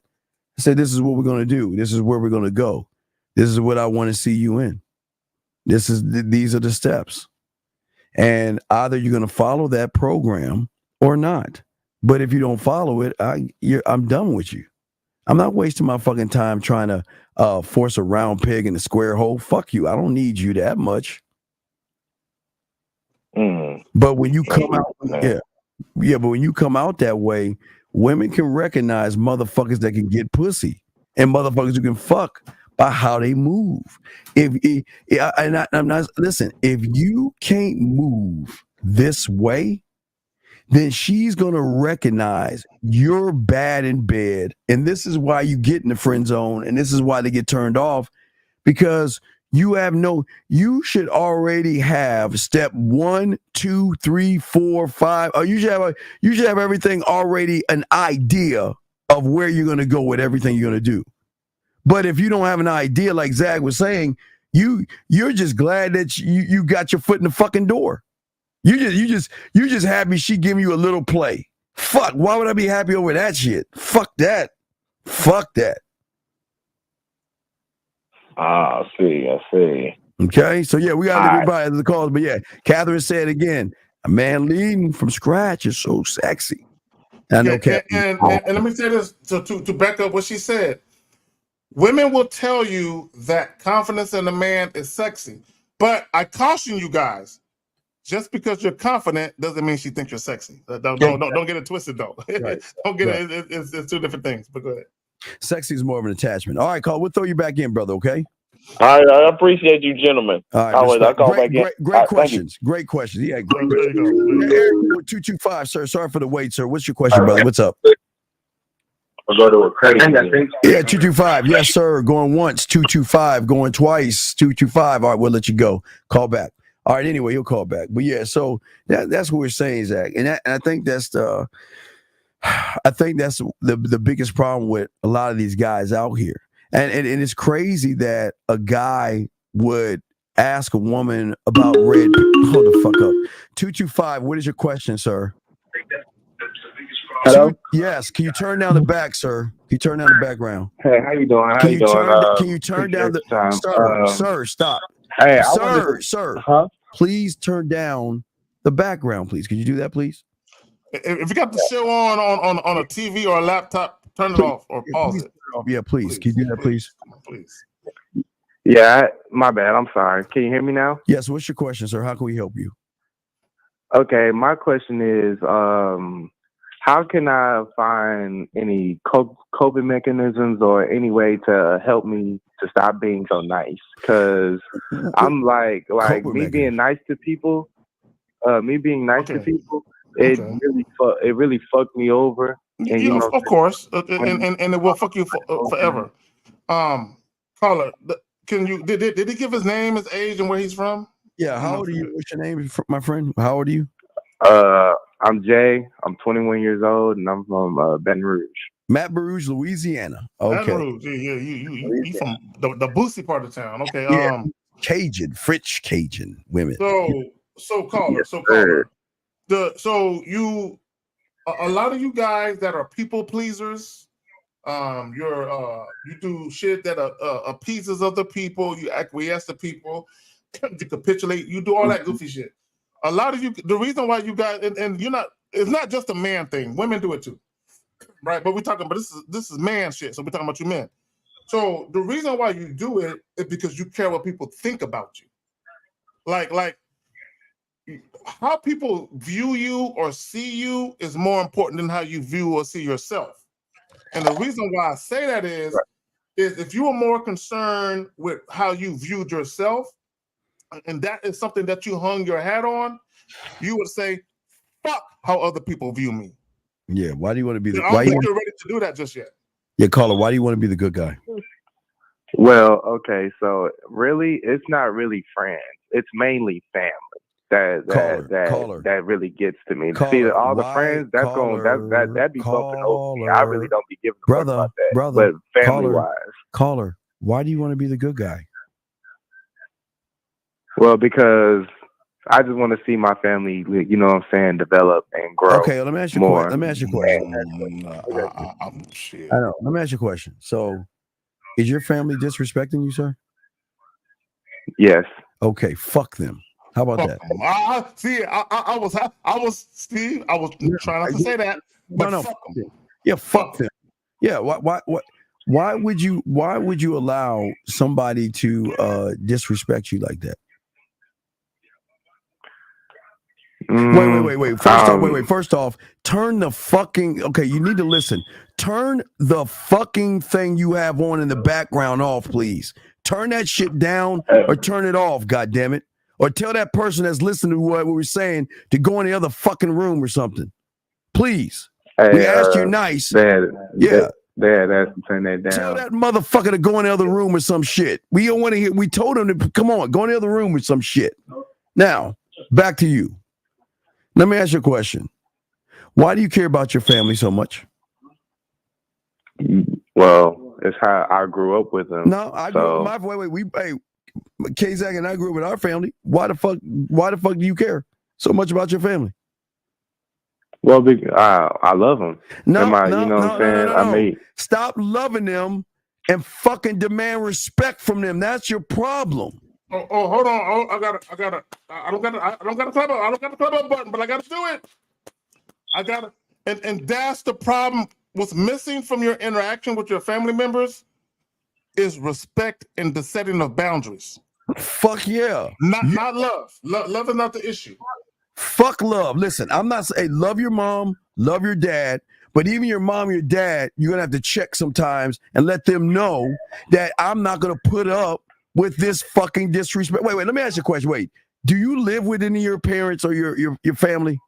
I said, this is what we're going to do. This is where we're going to go. This is what I want to see you in. These are the steps. And either you're going to follow that program or not. But if you don't follow it, I'm done with you. I'm not wasting my fucking time trying to force a round peg in a square hole. Fuck you. I don't need you that much. But when you come out, but when you come out that way, women can recognize motherfuckers that can get pussy and motherfuckers who can fuck by how they move. Listen, if you can't move this way, then she's going to recognize you're bad in bed. And this is why you get in the friend zone. And this is why they get turned off, because you should already have step 1, 2, 3, 4, 5. Or you should have everything already, an idea of where you're going to go with everything you're going to do. But if you don't have an idea, like Zach was saying, You're just glad that you got your foot in the fucking door. You just happy she giving you a little play. Fuck, why would I be happy over that shit? Fuck that. Fuck that. I see. Okay, so yeah, we got to everybody the calls, but yeah, Catherine said again, a man leading from scratch is so sexy. I know, and let me say this to back up what she said. Women will tell you that confidence in a man is sexy, but I caution you guys: just because you're confident doesn't mean she thinks you're sexy. Don't get it twisted though. Right. Don't get it. It's two different things. But go ahead. Sexy is more of an attachment. All right, Carl, we'll throw you back in, brother. Okay. I appreciate you, gentlemen. All right, I'll call back in. Great questions. Great questions. Yeah, great. There you go. Eric, 225, sir. Sorry for the wait, sir. What's your question, brother? What's up? I'll go to a credit. Yeah, 225. Yes, sir. Going once. 225. Going twice. 225. All right, we'll let you go. Call back. All right. Anyway, you'll call back. But yeah, so that's what we're saying, Zach, and I think that's the biggest problem with a lot of these guys out here. And it's crazy that a guy would ask a woman about red. Hold the fuck up. 225. What is your question, sir? Hello? Yes. Can you turn down the back, sir? Can you turn down the background? Hey, how you doing? Can you turn down the sir? Stop. Hey, Sir. Please turn down the background, please. Can you do that, please? If you got the show on a TV or a laptop, turn it off or pause it. Yeah, please. Can you do that, please? Please. Yeah, my bad. I'm sorry. Can you hear me now? Yes. What's your question, sir? How can we help you? Okay, my question is, how can I find any coping mechanisms or any way to help me to stop being so nice? Because I'm like me being nice to people, it really fucked me over. And Yeah, of course, and it will fuck you forever. Caller, did he give his name, his age, and where he's from? Yeah, how old are you? What's your name, my friend? How old are you? I'm Jay. I'm 21 years old, and I'm from Baton Rouge. Baton Rouge, Louisiana. Okay. Baton Rouge. Yeah. You from the Boosie part of town. Okay. Yeah. Cajun, French Cajun women. So caller. A lot of you guys that are people pleasers, you do shit that appeases other people. You acquiesce to people, you capitulate. You do all that goofy shit. A lot of you, the reason why you guys, and you're not, it's not just a man thing. Women do it too, right? But we're talking about this is man shit. So we're talking about you men. So the reason why you do it is because you care what people think about you. Like how people view you or see you is more important than how you view or see yourself. And the reason why I say that is if you are more concerned with how you viewed yourself, and that is something that you hung your hat on, you would say, fuck how other people view me. Yeah, why do you want to be the I don't think you're ready to do that just yet. Yeah, caller, why do you want to be the good guy? Well, okay, so really, it's not really friends. It's mainly family that really gets to me. See, all the friends, that'd be bumping over me. I really don't be giving a fuck about that. But family-wise. Caller, why do you want to be the good guy? Well, because I just want to see my family, you know what I'm saying, develop and grow. Okay, let me ask you a question. Let me ask you a question. I know. Let me ask you a question. So, is your family disrespecting you, sir? Yes. Okay, fuck them. How about that? I was Steve. I was trying not to say that, but fuck them. Yeah, fuck them. Yeah. Why would you allow somebody to disrespect you like that? Wait. First off, turn the fucking. Okay, you need to listen. Turn the fucking thing you have on in the background off, please. Turn that shit down or turn it off. God damn it! Or tell that person that's listening to what we were saying to go in the other fucking room or something. Please. We asked you nice. Dad, turn that down. Tell that motherfucker to go in the other room with some shit. We don't want to hear. We told him to come on, go in the other room with some shit. Now, back to you. Let me ask you a question. Why do you care about your family so much? Well, it's how I grew up with them. No, I grew up. Wait. K-Zag and I grew up with our family. Why the fuck do you care so much about your family? Well, I love them. No, I made. Stop loving them and fucking demand respect from them. That's your problem. Oh, hold on. Oh, I don't got a club up button, but I gotta do it. And that's the problem. What's missing from your interaction with your family members is respect and the setting of boundaries. Fuck yeah. Not love. Love is not the issue. Fuck love. Listen, I'm not saying love your mom, love your dad, but even your mom, your dad, you're gonna have to check sometimes and let them know that I'm not gonna put up with this fucking disrespect. Wait, let me ask you a question. Wait, do you live with any of your parents or your family?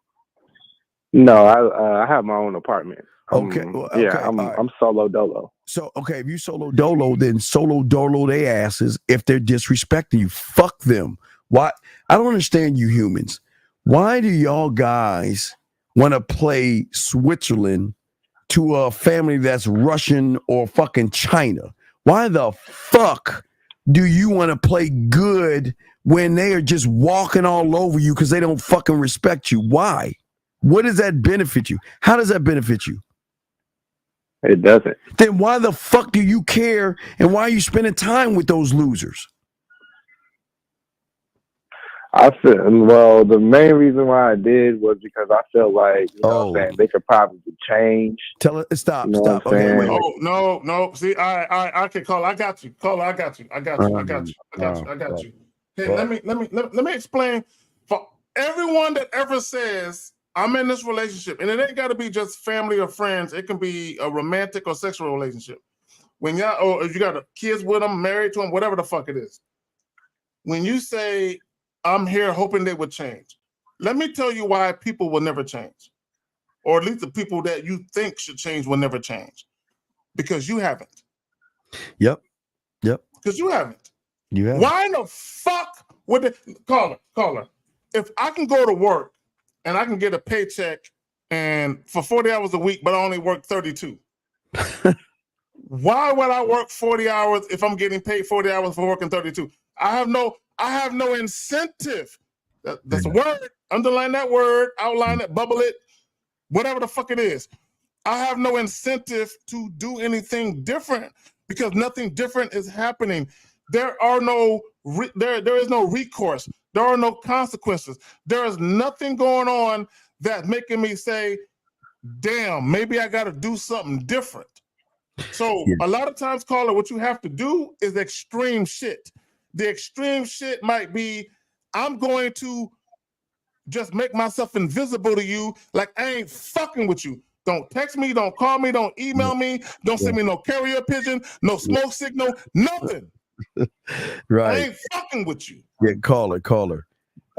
No, I have my own apartment. Okay. I'm solo dolo. So, okay, if you solo dolo, then solo dolo they asses if they're disrespecting you. Fuck them. Why? I don't understand you humans. Why do y'all guys want to play Switzerland to a family that's Russian or fucking China? Why the fuck do you want to play good when they are just walking all over you because they don't fucking respect you? Why? What does that benefit you? How does that benefit you? It doesn't. Then why the fuck do you care and why are you spending time with those losers? The main reason why I did was because I felt like, they could probably change. Tell it, stop. Okay, wait. No. See, I can call. I got you. Caller, I got you. Hey, let me explain for everyone that ever says I'm in this relationship, and it ain't got to be just family or friends. It can be a romantic or sexual relationship. When or if you got kids with them, married to them, whatever the fuck it is. When you say I'm here hoping they would change, let me tell you why people will never change, or at least the people that you think should change will never change, because you haven't. Yep. Because you haven't. You haven't. Why in the fuck would the caller? If I can go to work and I can get a paycheck and for 40 hours a week, but I only work 32. Why would I work 40 hours if I'm getting paid 40 hours for working 32? I have no incentive. That's a word. Underline that word, outline it, bubble it, whatever the fuck it is. I have no incentive to do anything different because nothing different is happening. There is no recourse. There are no consequences. There is nothing going on that's making me say, damn, maybe I got to do something different. So a lot of times, caller, what you have to do is extreme shit. The extreme shit might be, I'm going to just make myself invisible to you, like I ain't fucking with you. Don't text me, don't call me, don't email me, don't send me no carrier pigeon, no smoke signal, nothing. Right. I ain't fucking with you. Yeah, caller.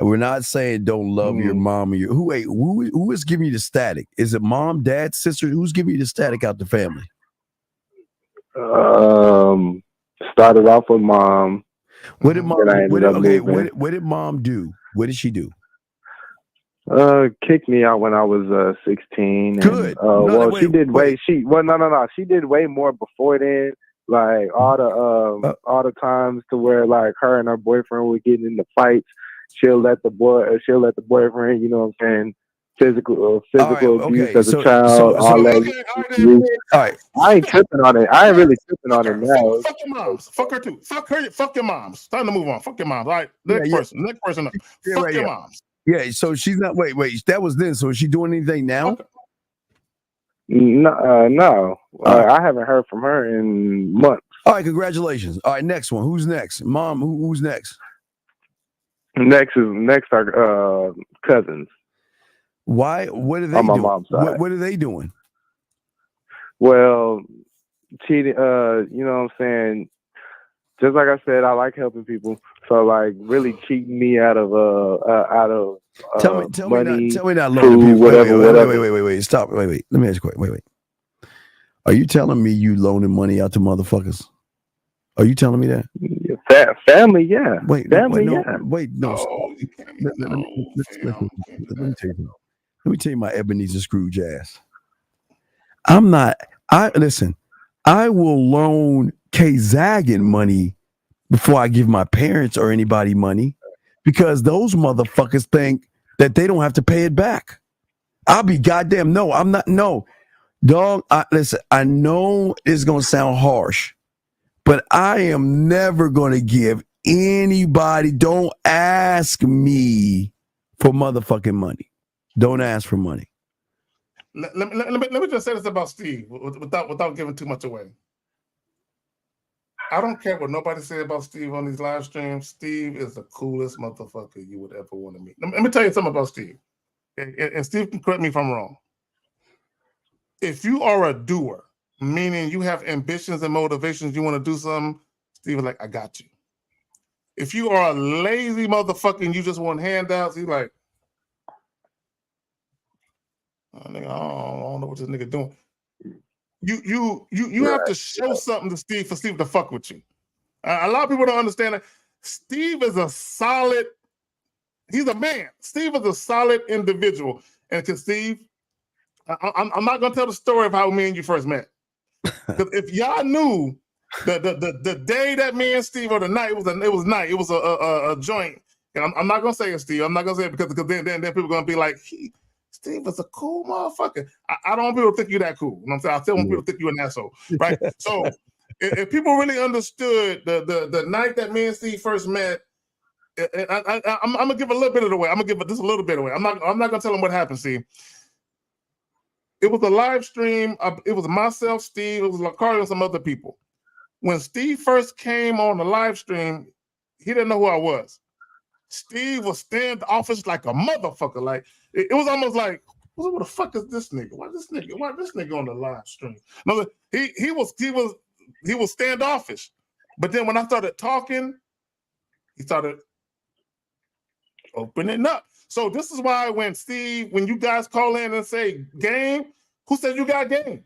We're not saying don't love your mom or your who is giving you the static? Is it mom, dad, sister? Who's giving you the static out the family? Started off with mom. What did mom? What did mom do? What did she do? Kicked me out when I was 16. Good. She did way more before then. Like all the times to where like her and her boyfriend were getting into fights. She'll let the boyfriend, you know what I'm saying, physical abuse as a child. All right. I ain't tripping on it. I ain't really tripping on it now. Fuck your moms. Fuck her too. Fuck your moms. Time to move on. Fuck your moms. All right. Next person. Fuck your moms. Yeah. So she's not. Wait. That was then. So is she doing anything now? No. I haven't heard from her in months. All right. Congratulations. All right. Next one. Who's next? Mom. Who's next? Next are cousins. Why? What are they on my doing? mom's side. What are they doing? Well, cheating. You know what I'm saying. Just like I said, I like helping people. So like, really cheating me out of tell money, me not food, loaning people. whatever. Wait. Stop. Wait. Let me ask you a question. Wait. Are you telling me you loaning money out to motherfuckers? Are you telling me that? Family, yeah. Family, yeah. Wait, no. Let me tell you something. Let me tell you my Ebenezer Scrooge ass. Listen, I will loan K-Zaggin money before I give my parents or anybody money, because those motherfuckers think that they don't have to pay it back. I'll be goddamn no. I'm not. No, dog. Listen. I know it's gonna sound harsh, but I am never gonna give anybody. Don't ask me for motherfucking money. Don't ask for money. Let me just say this about Steve without giving too much away. I don't care what nobody say about Steve on these live streams. Steve is the coolest motherfucker you would ever want to meet. Let me tell you something about Steve. And Steve can correct me if I'm wrong. If you are a doer, meaning you have ambitions and motivations, you want to do something, Steve is like, I got you. If you are a lazy motherfucker and you just want handouts, he's like, oh, nigga, I don't know what this nigga doing. You have to show something to Steve for Steve to fuck with you. A lot of people don't understand that. Steve is a solid, he's a man. Steve is a solid individual. And because Steve, I'm not gonna tell the story of how me and you first met. Because if y'all knew the day that me and Steve, or the night, it was a joint. And I'm not gonna say it, Steve. I'm not gonna say it because then people are gonna be like, Steve is a cool motherfucker. I don't want people to think you that cool. You know what I'm saying? I still want people to think you an asshole, right? So if people really understood the night that me and Steve first met, I'm gonna give a little bit of the way. I'm gonna give just a little bit away. I'm not gonna tell them what happened. See, it was a live stream. It was myself, Steve, it was Lacario and some other people. When Steve first came on the live stream, he didn't know who I was. Steve was standoffish like a motherfucker. Like it was almost like, what the fuck is this nigga? Why this nigga on the live stream? No, he was standoffish. But then when I started talking, he started opening up. So this is why when you guys call in and say game, who said you got game?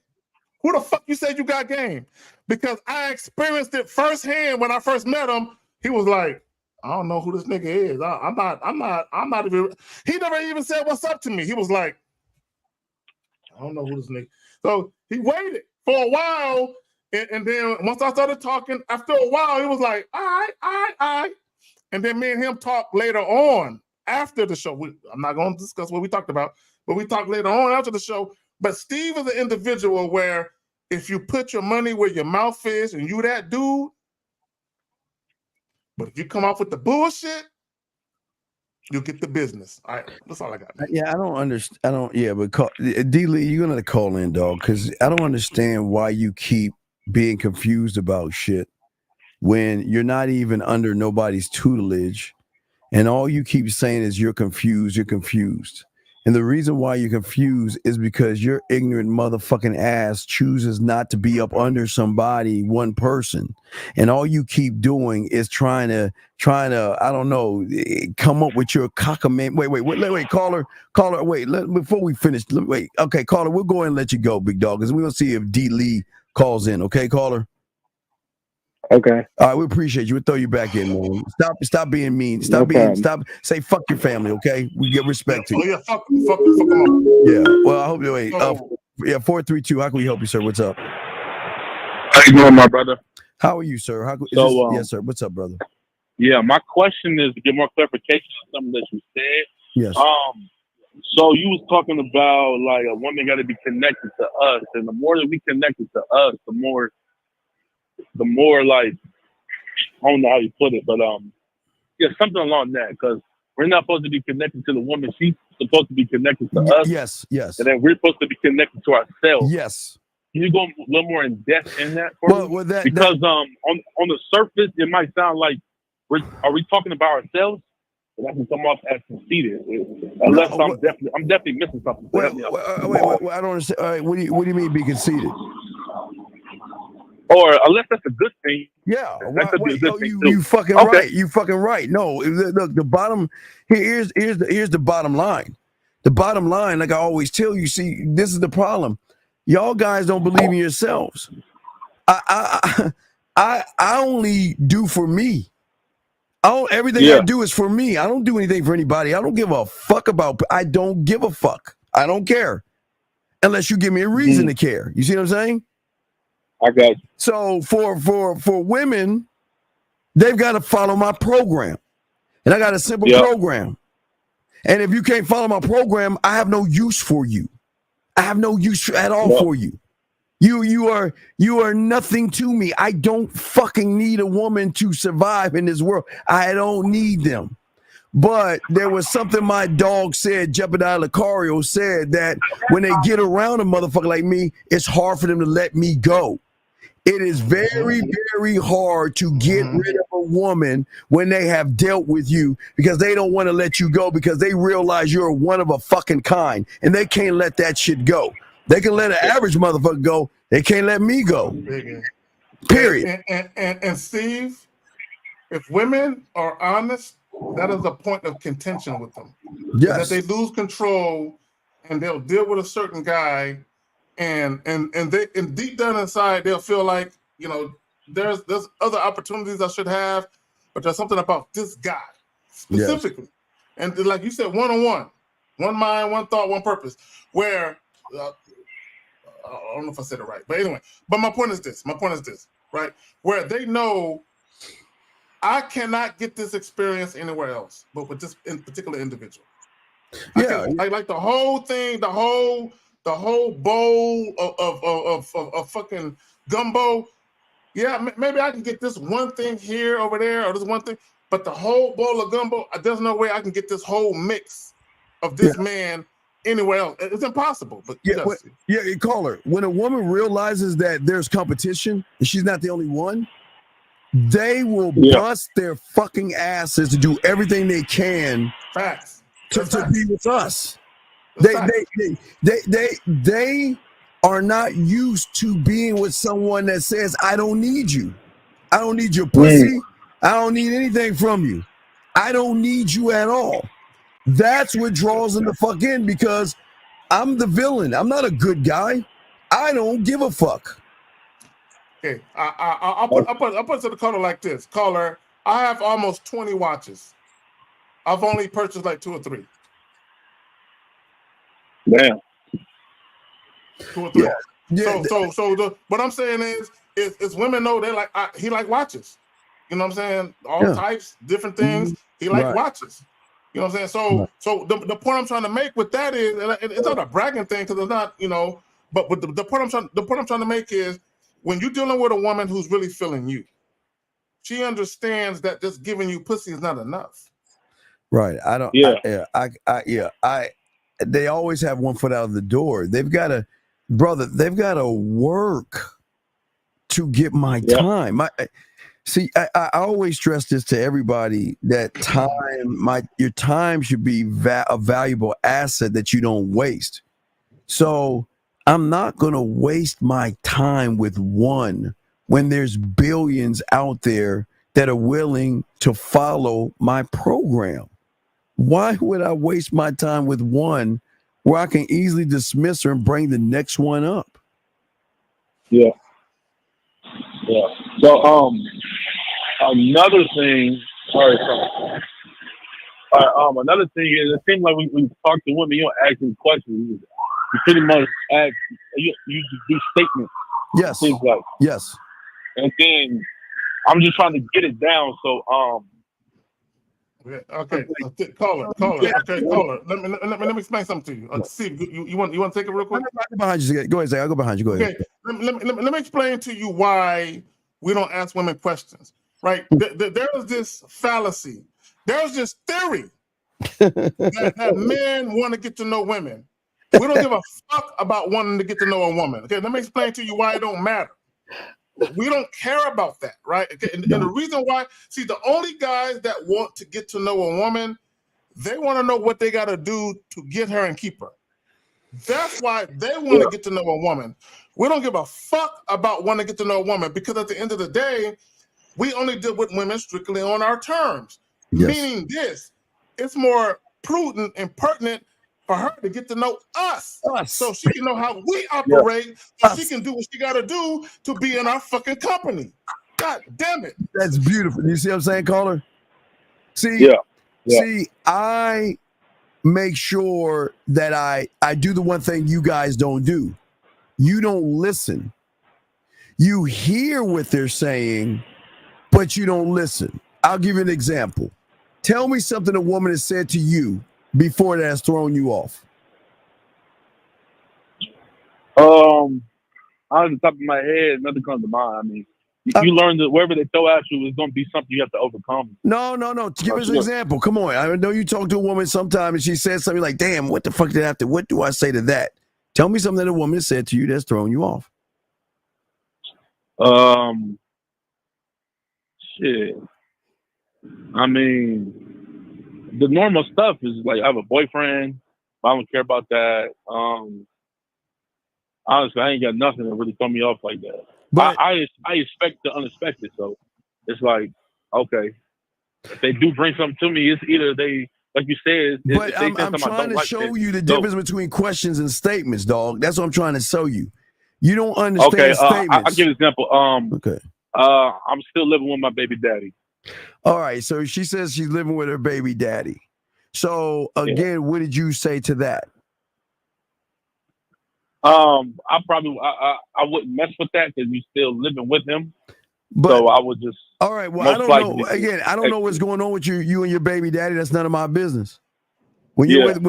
Who the fuck you said you got game? Because I experienced it firsthand when I first met him. He was like, I don't know who this nigga is. I'm not even. He never even said what's up to me. He was like, I don't know who this nigga. So he waited for a while, and then once I started talking, after a while, he was like, all right. And then me and him talked later on after the show. I'm not going to discuss what we talked about, but we talked later on after the show. But Steve is an individual where if you put your money where your mouth is and you that dude, but if you come off with the bullshit, you'll get the business. All right, that's all I got. Yeah, I don't understand. But D Lee, you're gonna call in, dog, because I don't understand why you keep being confused about shit when you're not even under nobody's tutelage, and all you keep saying is you're confused. And the reason why you're confused is because your ignorant motherfucking ass chooses not to be up under somebody, one person. And all you keep doing is trying to, I don't know, come up with your cockamamie. Wait, caller, wait, before we finish, wait. Okay, caller, we'll go ahead and let you go, big dog, because we're going to see if D. Lee calls in. Okay, caller? Okay. All right, we appreciate you. We'll throw you back in, man. Stop being mean. Say fuck your family, okay? We get respect to you. Oh yeah, fuck them up. Yeah. Well, I hope you wait. 432. How can we help you, sir? What's up? How you doing, my brother? How are you, sir? Yes, sir. What's up, brother? Yeah, my question is to get more clarification on something that you said. Yes. So you was talking about like a woman got to be connected to us, and the more that we connected to us, the more like, I don't know how you put it, but yeah, something along that, because we're not supposed to be connected to the woman. She's supposed to be connected to us. Yes. And then we're supposed to be connected to ourselves. Yes. Can you go a little more in depth in that for me? Because on the surface, it might sound like are we talking about ourselves? And that can come off as conceited. Unless I'm definitely missing something. So help me out. Wait, I don't understand. All right, what do you mean be conceited? Or unless that's a good thing. Yeah, that could be a good thing too. You fucking Okay. right. You fucking right. No, look, the bottom here's the bottom line. The bottom line, like I always tell you, see, this is the problem. Y'all guys don't believe in yourselves. I only do for me. Everything I do is for me. I don't do anything for anybody. I don't give a fuck about. I don't give a fuck. I don't care unless you give me a reason to care. You see what I'm saying? I got you. So for women, They've got to follow my program. And I got a simple program. And if you can't follow my program, I have no use for you. I have no use at all for you. You are nothing to me. I don't fucking need a woman to survive in this world. I don't need them. But there was something my dog said, Jebediah Lucario said, that when they get around a motherfucker like me, it's hard for them to let me go. It is very, very hard to get rid of a woman when they have dealt with you because they don't want to let you go because they realize you're one of a fucking kind and they can't let that shit go. They can let an average motherfucker go. They can't let me go. Period. And Steve, if women are honest, that is a point of contention with them. Yes. That they lose control and they'll deal with a certain guy and deep down inside they'll feel like, you know, there's other opportunities I should have, but there's something about this guy specifically. Yes. And like you said, one-on-one, one mind, one thought, one purpose, where I don't know if I said it right, but anyway, but my point is this, right? Where they know I cannot get this experience anywhere else, but with this in particular individual. I like the whole thing, the whole bowl of fucking gumbo. Yeah, maybe I can get this one thing here, over there, or this one thing, but the whole bowl of gumbo, there's no way I can get this whole mix of this man anywhere else. It's impossible. But caller. When a woman realizes that there's competition and she's not the only one, they will bust their fucking asses to do everything they can to be with us. They are not used to being with someone that says, I don't need you. I don't need your pussy. I don't need anything from you. I don't need you at all. That's what draws them the fuck in because I'm the villain. I'm not a good guy. I don't give a fuck. Okay, I'll put it to the caller like this. Caller, I have almost 20 watches. I've only purchased like 2 or 3. Damn. 2 or 3. So what I'm saying is women know they like he like watches. You know what I'm saying? All types, different things. He like watches. You know what I'm saying? So the point I'm trying to make with that is, and it's not a bragging thing because it's not, you know, but the point I'm trying to make is when you're dealing with a woman who's really feeling you, she understands that just giving you pussy is not enough. Right. They always have one foot out of the door. They've got to work to get my time. I always stress this to everybody that your time should be a valuable asset that you don't waste. So I'm not going to waste my time with one when there's billions out there that are willing to follow my program. Why would I waste my time with one where I can easily dismiss her and bring the next one up? Yeah. So another thing. Another thing is it seems like when you talk to women, you don't ask them questions. You pretty much ask. You just do statements. Yes. Seems like. Yes. And then I'm just trying to get it down. So Okay, caller. Okay, caller. Let me explain something to you. Steve, you want to take it real quick? I'll go behind you. Go ahead, Zach. I'll go behind you. Go ahead. Okay, let me explain to you why we don't ask women questions. Right? There is this fallacy. There's this theory that men want to get to know women. We don't give a fuck about wanting to get to know a woman. Okay, let me explain to you why it don't matter. We don't care about that, right? Okay, and the reason why, see, the only guys that want to get to know a woman, they want to know what they got to do to get her and keep her. That's why they want to get to know a woman. We don't give a fuck about wanting to get to know a woman because at the end of the day, we only deal with women strictly on our terms. Yes. Meaning this, it's more prudent and pertinent for her to get to know us. So she can know how we operate, so she can do what she got to do to be in our fucking company. God damn it. That's beautiful. You see what I'm saying, caller? See, I make sure that I do the one thing you guys don't do. You don't listen. You hear what they're saying, but you don't listen. I'll give you an example. Tell me something a woman has said to you before that has thrown you off. On the top of my head, nothing comes to mind. I mean, you learn that wherever they throw at you is going to be something you have to overcome. No. Give us an example. Come on. I know you talk to a woman sometime and she says something like, damn, what the fuck did I have to, what do I say to that? Tell me something that a woman has said to you that's thrown you off. Shit. I mean, the normal stuff is like, I have a boyfriend. I don't care about that. Honestly, I ain't got nothing that really throw me off like that. But I expect the unexpected, so it's like, okay, if they do bring something to me, it's either they, like you said, but I'm trying to show you the difference between questions and statements, dog. That's what I'm trying to show you. You don't understand statements. I'll give you an example. Okay. I'm still living with my baby daddy. All right, so she says she's living with her baby daddy. So again, what did you say to that? I wouldn't mess with that because you're still living with him. So I would just. All right. Well, I don't know. Again, I don't know what's going on with you and your baby daddy. That's none of my business. When you're with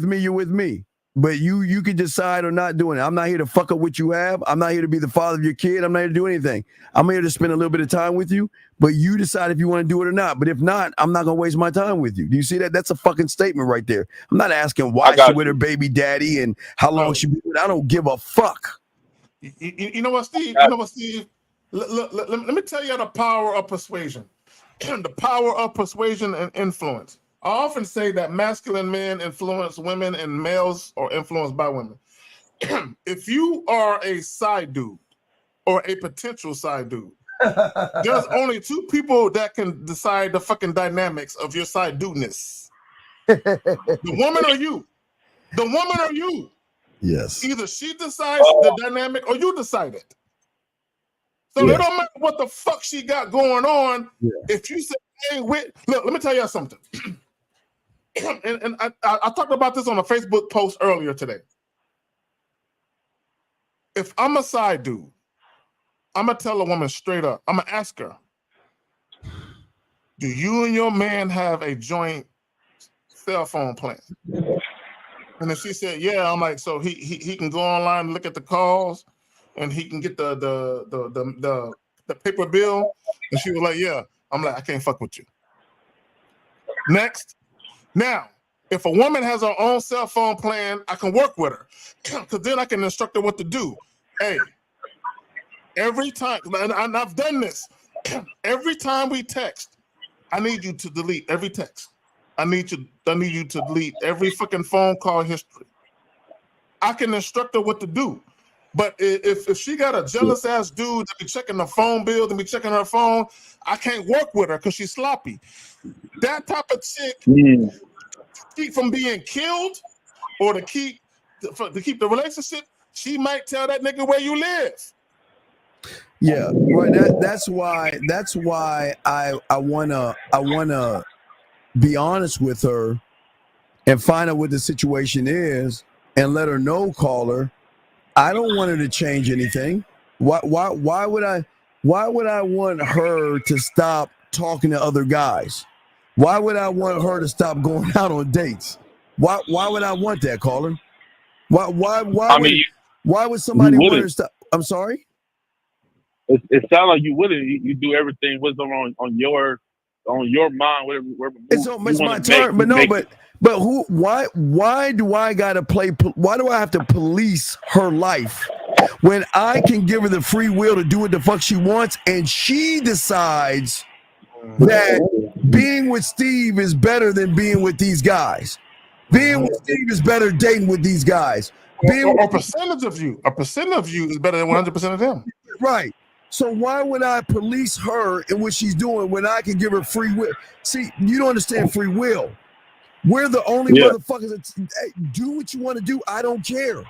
me, you're with me. But you can decide or not doing it. I'm not here to fuck up what you have. I'm not here to be the father of your kid. I'm not here to do anything. I'm here to spend a little bit of time with you. But you decide if you want to do it or not. But if not, I'm not gonna waste my time with you. Do you see that? That's a fucking statement right there. I'm not asking why she with her baby daddy and how long she been with. I don't give a fuck. You know what, Steve? You know what, Steve? Let me tell you the power of persuasion. The power of persuasion and influence. I often say that masculine men influence women and males are influenced by women. If you are a side dude or a potential side dude, there's only two people that can decide the fucking dynamics of your side dudeness. The woman or you. The woman or you. Yes. Either she decides the dynamic or you decide it. So it don't matter what the fuck she got going on. Yeah. If you say, hey, look, let me tell you something. and I talked about this on a Facebook post earlier today. If I'm a side dude, I'm going to tell a woman straight up. I'm going to ask her, do you and your man have a joint cell phone plan? And if she said, yeah, I'm like, so he can go online and look at the calls and he can get the paper bill. And she was like, yeah. I'm like, I can't fuck with you. Next. Now, if a woman has her own cell phone plan, I can work with her because then I can instruct her what to do. Hey, every time, and I've done this, every time we text, I need you to delete every text. I need you to delete every fucking phone call history. I can instruct her what to do. But if she got a jealous ass dude that be checking the phone bill and be checking her phone, I can't work with her because she's sloppy. That type of chick, to keep from being killed or to keep the relationship, she might tell that nigga where you live. Yeah, right. That's why I wanna be honest with her and find out what the situation is and let her know, call her. I don't want her to change anything. Why would I want her to stop talking to other guys? Why would I want her to stop going out on dates? Why would I want that, caller? Why would somebody want her to stop? I'm sorry? It sounds like you wouldn't. You do everything with them on your mind, whatever. It's my turn, but who? Why do I gotta play? Why do I have to police her life when I can give her the free will to do what the fuck she wants, and she decides that being with Steve is better than being with these guys? Being with Steve is better than dating with these guys. A percentage of you is better than 100% of them. Right. So why would I police her in what she's doing when I can give her free will? See, you don't understand free will. We're the only motherfuckers that do what you want to do. I don't care.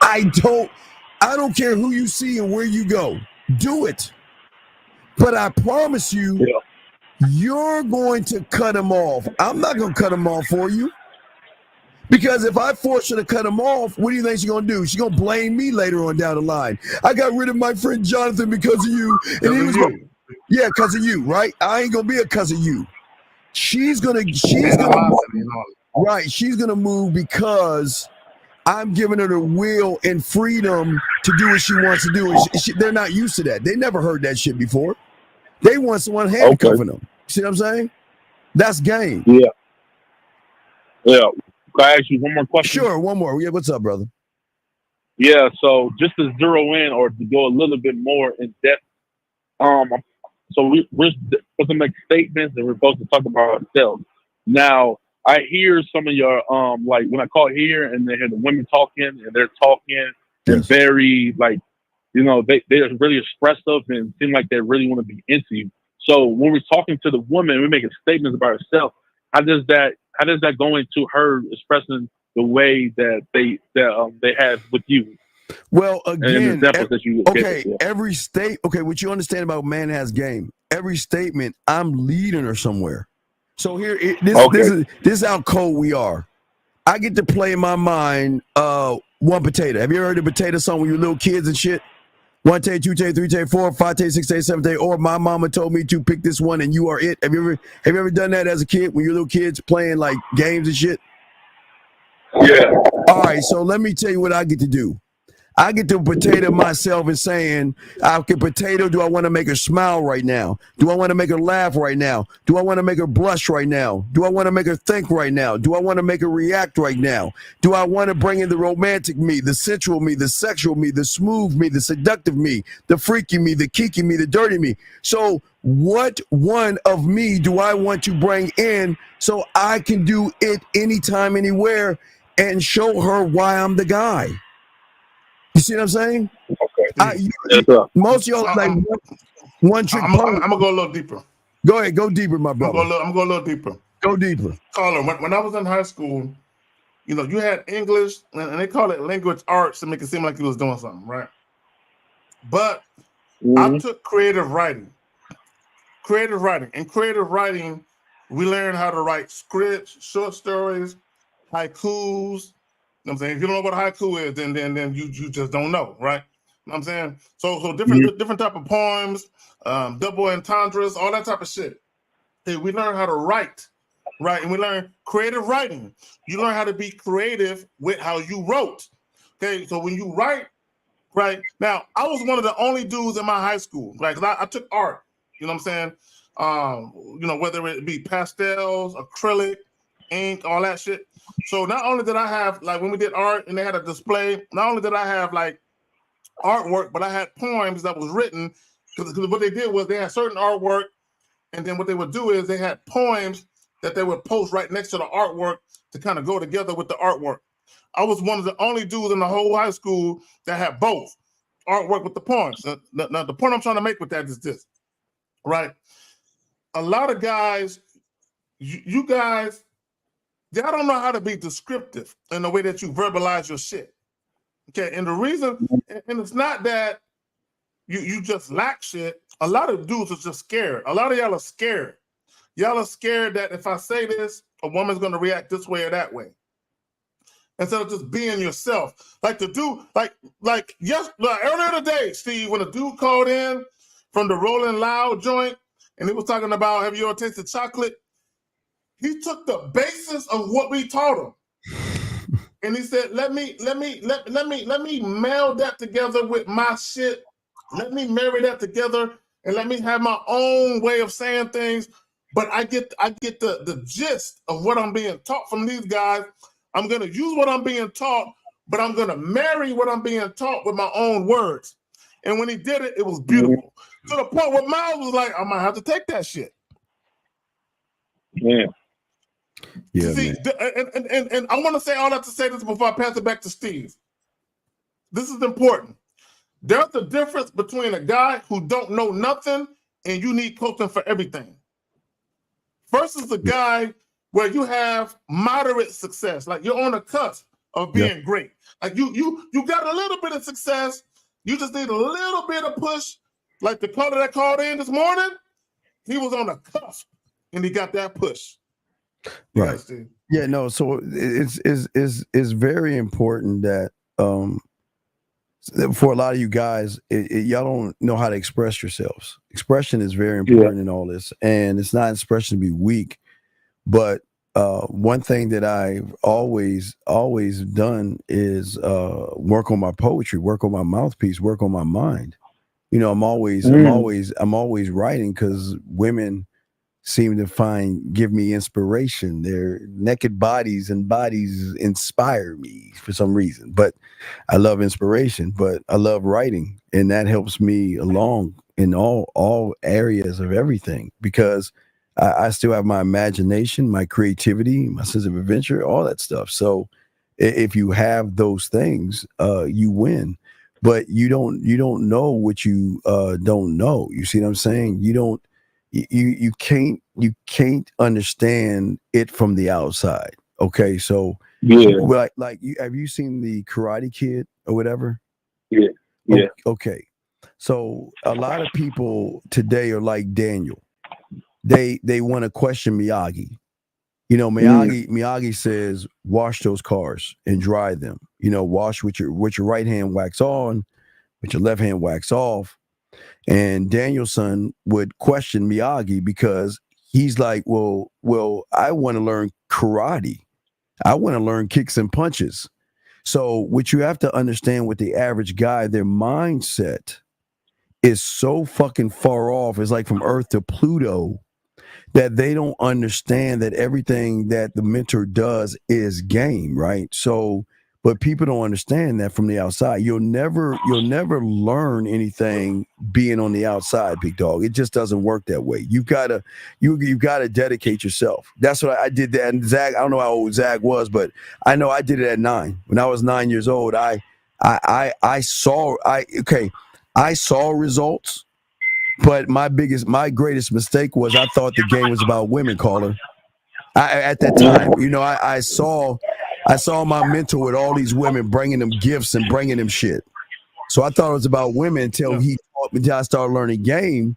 I don't care who you see and where you go. Do it. But I promise you, you're going to cut him off. I'm not going to cut him off for you. Because if I force her to cut him off, what do you think she's going to do? She's going to blame me later on down the line. I got rid of my friend Jonathan because of you. And he was going, Yeah, because of you, right? I ain't gonna be a cuz of you. She's gonna right. She's gonna move because I'm giving her the will and freedom to do what she wants to do. And they're not used to that. They never heard that shit before. They want someone handcuffing them. See what I'm saying? That's game. Yeah. Yeah. Can I ask you one more question? Sure, one more. Yeah, what's up, brother? Yeah, so just to zero in or to go a little bit more in depth, so we're supposed to make statements and we're supposed to talk about ourselves. Now, I hear some of your like when I call here and they hear the women talking and they're talking and very like, you know, they're really expressive and seem like they really want to be into you. So when we're talking to the woman, we're making statements about ourselves. How does that go into her expressing the way that they have with you? Well, again, that you every state. Okay, what you understand about man has game. Every statement, I'm leading her somewhere. So here, this is how cold we are. I get to play in my mind one potato. Have you ever heard the potato song when you were little kids and shit? 1 day, 2 day, 3 day, 4, 5 day, 6 day, 7 day, or my mama told me to pick this one and you are it. Have you ever done that as a kid when you're little kids playing like games and shit? Yeah. All right, so let me tell you what I get to do. I get to potato myself and saying, I can potato, do I want to make her smile right now? Do I want to make her laugh right now? Do I want to make her blush right now? Do I want to make her think right now? Do I want to make her react right now? Do I want to bring in the romantic me, the sensual me, the sexual me, the smooth me, the seductive me, the freaky me, the kinky me, the dirty me? So what one of me do I want to bring in so I can do it anytime, anywhere, and show her why I'm the guy? You see what I'm saying? Okay. Most of y'all like one trick. I'm gonna go a little deeper. Go ahead, go deeper, my brother. I'm gonna go a little deeper. Go deeper. Caller, when I was in high school, you know, you had English, and they call it language arts to make it seem like you was doing something, right? But I took creative writing. In creative writing, we learned how to write scripts, short stories, haikus. You know what I'm saying? If you don't know what a haiku is, then you just don't know, right? You know what I'm saying? So different type of poems, double entendres, all that type of shit. Hey, we learn how to write, right? And we learn creative writing. You learn how to be creative with how you wrote. Okay, so when you write, right? Now, I was one of the only dudes in my high school, right? Because I took art, you know what I'm saying? You know, whether it be pastels, acrylic, ink, all that shit. So not only did I have, like, when we did art and they had a display, not only did I have, like, artwork, but I had poems that was written, because what they did was they had certain artwork, and then what they would do is they had poems that they would post right next to the artwork to kind of go together with the artwork. I was one of the only dudes in the whole high school that had both artwork with the poems. Now, the point I'm trying to make with that is this, right? A lot of guys, you guys, y'all don't know how to be descriptive in the way that you verbalize your shit. Okay, and the reason, and it's not that you just lack shit. A lot of dudes are just scared. A lot of y'all are scared. Y'all are scared that if I say this, a woman's gonna react this way or that way. Instead of just being yourself. Like the dude, like earlier today, Steve, when a dude called in from the Rolling Loud joint, and he was talking about, have you ever tasted chocolate? He took the basis of what we taught him. And he said, let me meld that together with my shit. Let me marry that together and let me have my own way of saying things. But I get the gist of what I'm being taught from these guys. I'm gonna use what I'm being taught, but I'm gonna marry what I'm being taught with my own words. And when he did it, it was beautiful. To the point where Miles was like, I might have to take that shit. Yeah. Yeah, see, and I want to say all that to say this before I pass it back to Steve. This is important. There's a difference between a guy who don't know nothing and you need coaching for everything. Versus a guy where you have moderate success, like you're on the cusp of being great. Like you got a little bit of success. You just need a little bit of push. Like the caller that called in this morning, he was on the cusp and he got that push. Right. Yeah, no, so it's very important that for a lot of you guys, y'all don't know how to express yourselves. Expression is very important in all this, and it's not expression to be weak. But one thing that I've always done is work on my poetry, work on my mouthpiece, work on my mind. You know, I'm always writing because women seem to give me inspiration. Their naked bodies inspire me for some reason. But I love inspiration, but I love writing, and that helps me along in all areas of everything because I still have my imagination, my creativity, my sense of adventure, all that stuff. So if you have those things, you win. But you don't know what you don't know. You see what I'm saying? You can't understand it from the outside. Okay, so like have you seen the Karate Kid or whatever? Yeah. Okay, so a lot of people today are like Daniel. They want to question Miyagi. You know, Miyagi says, wash those cars and dry them. You know, wash with your right hand, wax on, with your left hand, wax off. And Danielson would question Miyagi because he's like, well, I want to learn karate. I want to learn kicks and punches. So what you have to understand with the average guy, their mindset is so fucking far off. It's like from Earth to Pluto, that they don't understand that everything that the mentor does is game, right? So, but people don't understand that from the outside. You'll never learn anything being on the outside, big dog. It just doesn't work that way. You've got to dedicate yourself. That's what I did. That, and Zach, I don't know how old Zach was, but I know I did it at 9. When I was 9 years old, I saw results. But my greatest mistake was I thought the game was about women, caller. At that time, you know, I saw my mentor with all these women bringing them gifts and bringing them shit. So I thought it was about women until I started learning game.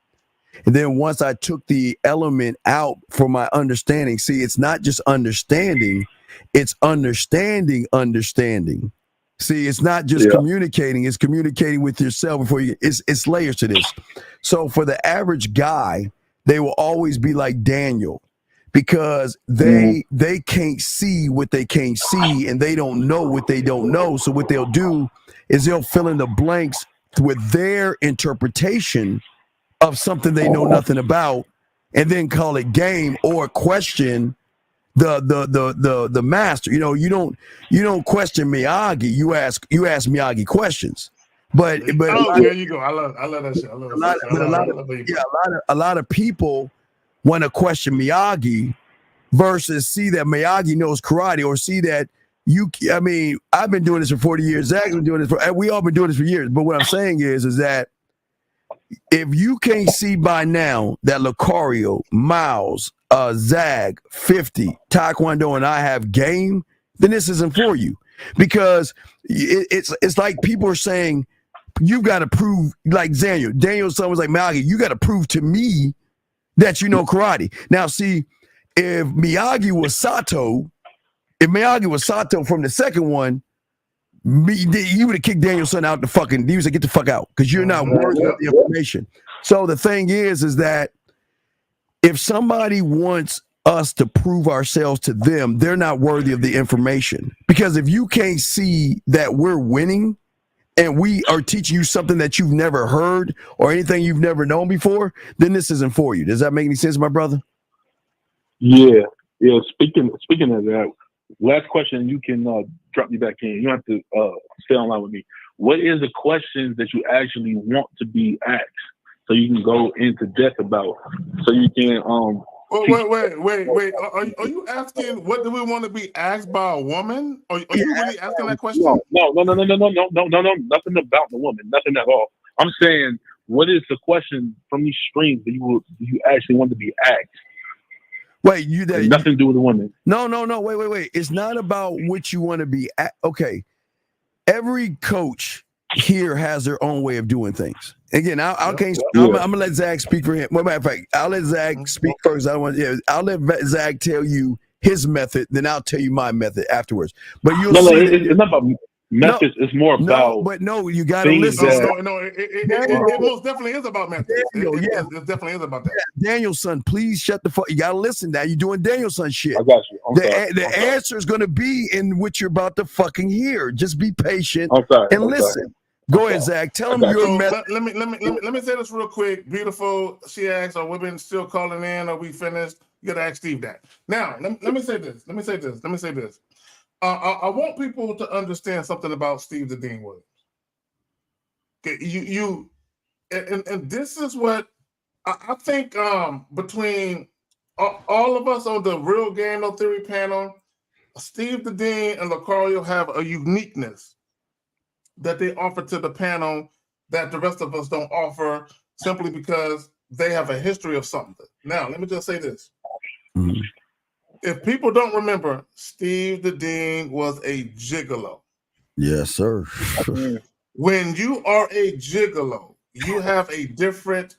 And then once I took the element out for my understanding, see, it's not just understanding, it's understanding. See, it's not just communicating, it's communicating with yourself before you it's layers to this. So for the average guy, they will always be like Daniel because they can't see what they can't see and they don't know what they don't know. So what they'll do is they'll fill in the blanks with their interpretation of something they know nothing about and then call it game or question the master. You know, you don't question Miyagi. You ask Miyagi questions. But there you go. I love that shit. I love that. A lot of people want to question Miyagi versus see that Miyagi knows karate or see that I mean, I've been doing this for 40 years. Zach's been doing this we all been doing this for years. But what I'm saying is that if you can't see by now that Lucario, Miles, Zag, 50, Taekwondo, and I have game, then this isn't for you. Because it's like people are saying, you got to prove, like Daniel's son was like, Miyagi, you got to prove to me that you know karate. Now, see, if Miyagi was Sato from the second one, he would have kicked Danielson out the fucking, he was like, get the fuck out, because you're not worthy of the information. So the thing is that if somebody wants us to prove ourselves to them, they're not worthy of the information. Because if you can't see that we're winning and we are teaching you something that you've never heard or anything you've never known before, then this isn't for you. Does that make any sense, my brother? Yeah. Speaking of that, last question, you can drop me back in. You don't have to stay online with me. What is the questions that you actually want to be asked so you can go into depth about, so you can Wait. Are you asking what do we want to be asked by a woman? Are you really asking that question? No. Nothing about the woman. Nothing at all. I'm saying, what is the question from these streams that you actually want to be asked? Wait, nothing to do with the woman. No. Wait. It's not about what you want to be. Okay. Every coach here has their own way of doing things. Again, I'm gonna let Zach speak for him. Well, matter of fact, I'll let Zach speak first. I'll let Zach tell you his method, then I'll tell you my method afterwards. But it's not about me. methods. It's more about you got to things listen. that. It most definitely is about methods. It definitely is about that. Danielson, please shut the fuck. You got to listen now. You're doing Danielson shit. I got you. The answer is going to be in what you're about to fucking hear. Just be patient and listen. Go ahead, Zach. Tell them your method. Let me say this real quick. Beautiful. She asked, "Are women still calling in? Are we finished?" You got to ask Steve that. Now, let me say this. I want people to understand something about Steve the Dean Williams. Okay, and this is what I think. Between all of us on the Real Game No Theory panel, Steve the Dean and Lucario have a uniqueness that they offer to the panel that the rest of us don't offer, simply because they have a history of something. Now, let me just say this. Mm-hmm. If people don't remember, Steve the Dean was a gigolo. Yes, sir. When you are a gigolo, you have a different